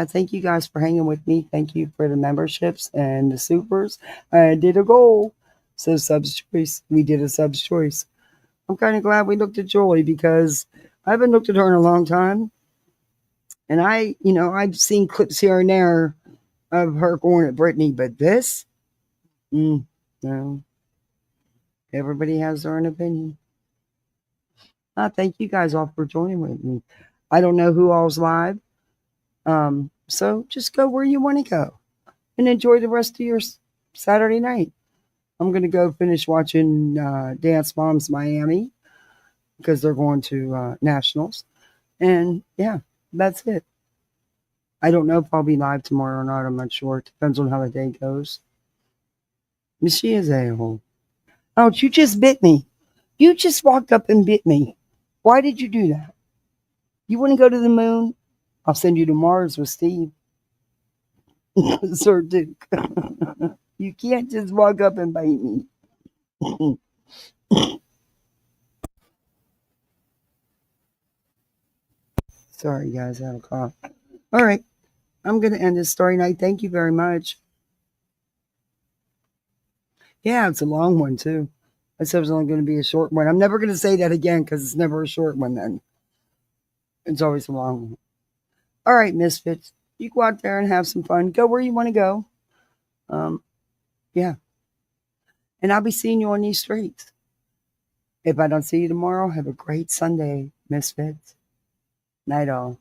Thank you guys for hanging with me. Thank you for the memberships and the supers. I did a goal. So subs choice. We did a subs choice. I'm kind of glad we looked at Julie because I haven't looked at her in a long time. And I've seen clips here and there of her going at Brittany, but this, no. Everybody has their own opinion. Thank you guys all for joining with me. I don't know who all's live. So just go where you want to go and enjoy the rest of your Saturday night. I'm going to go finish watching Dance Moms Miami because they're going to Nationals. And yeah, that's it. I don't know if I'll be live tomorrow or not. I'm not sure. It depends on how the day goes. Miss she is a-hole. Ouch, you just bit me. You just walked up and bit me. Why did you do that? You want to go to the moon? I'll send you to Mars with Steve. Sir Duke. You can't just walk up and bite me. Sorry, guys, I had a cough. All right, I'm going to end this story night. Thank you very much. Yeah, it's a long one, too. I said it was only going to be a short one. I'm never going to say that again because it's never a short one then. It's always a long one. All right, Misfits. You go out there and have some fun. Go where you want to go. Yeah. And I'll be seeing you on these streets. If I don't see you tomorrow, have a great Sunday, Misfits. Night all.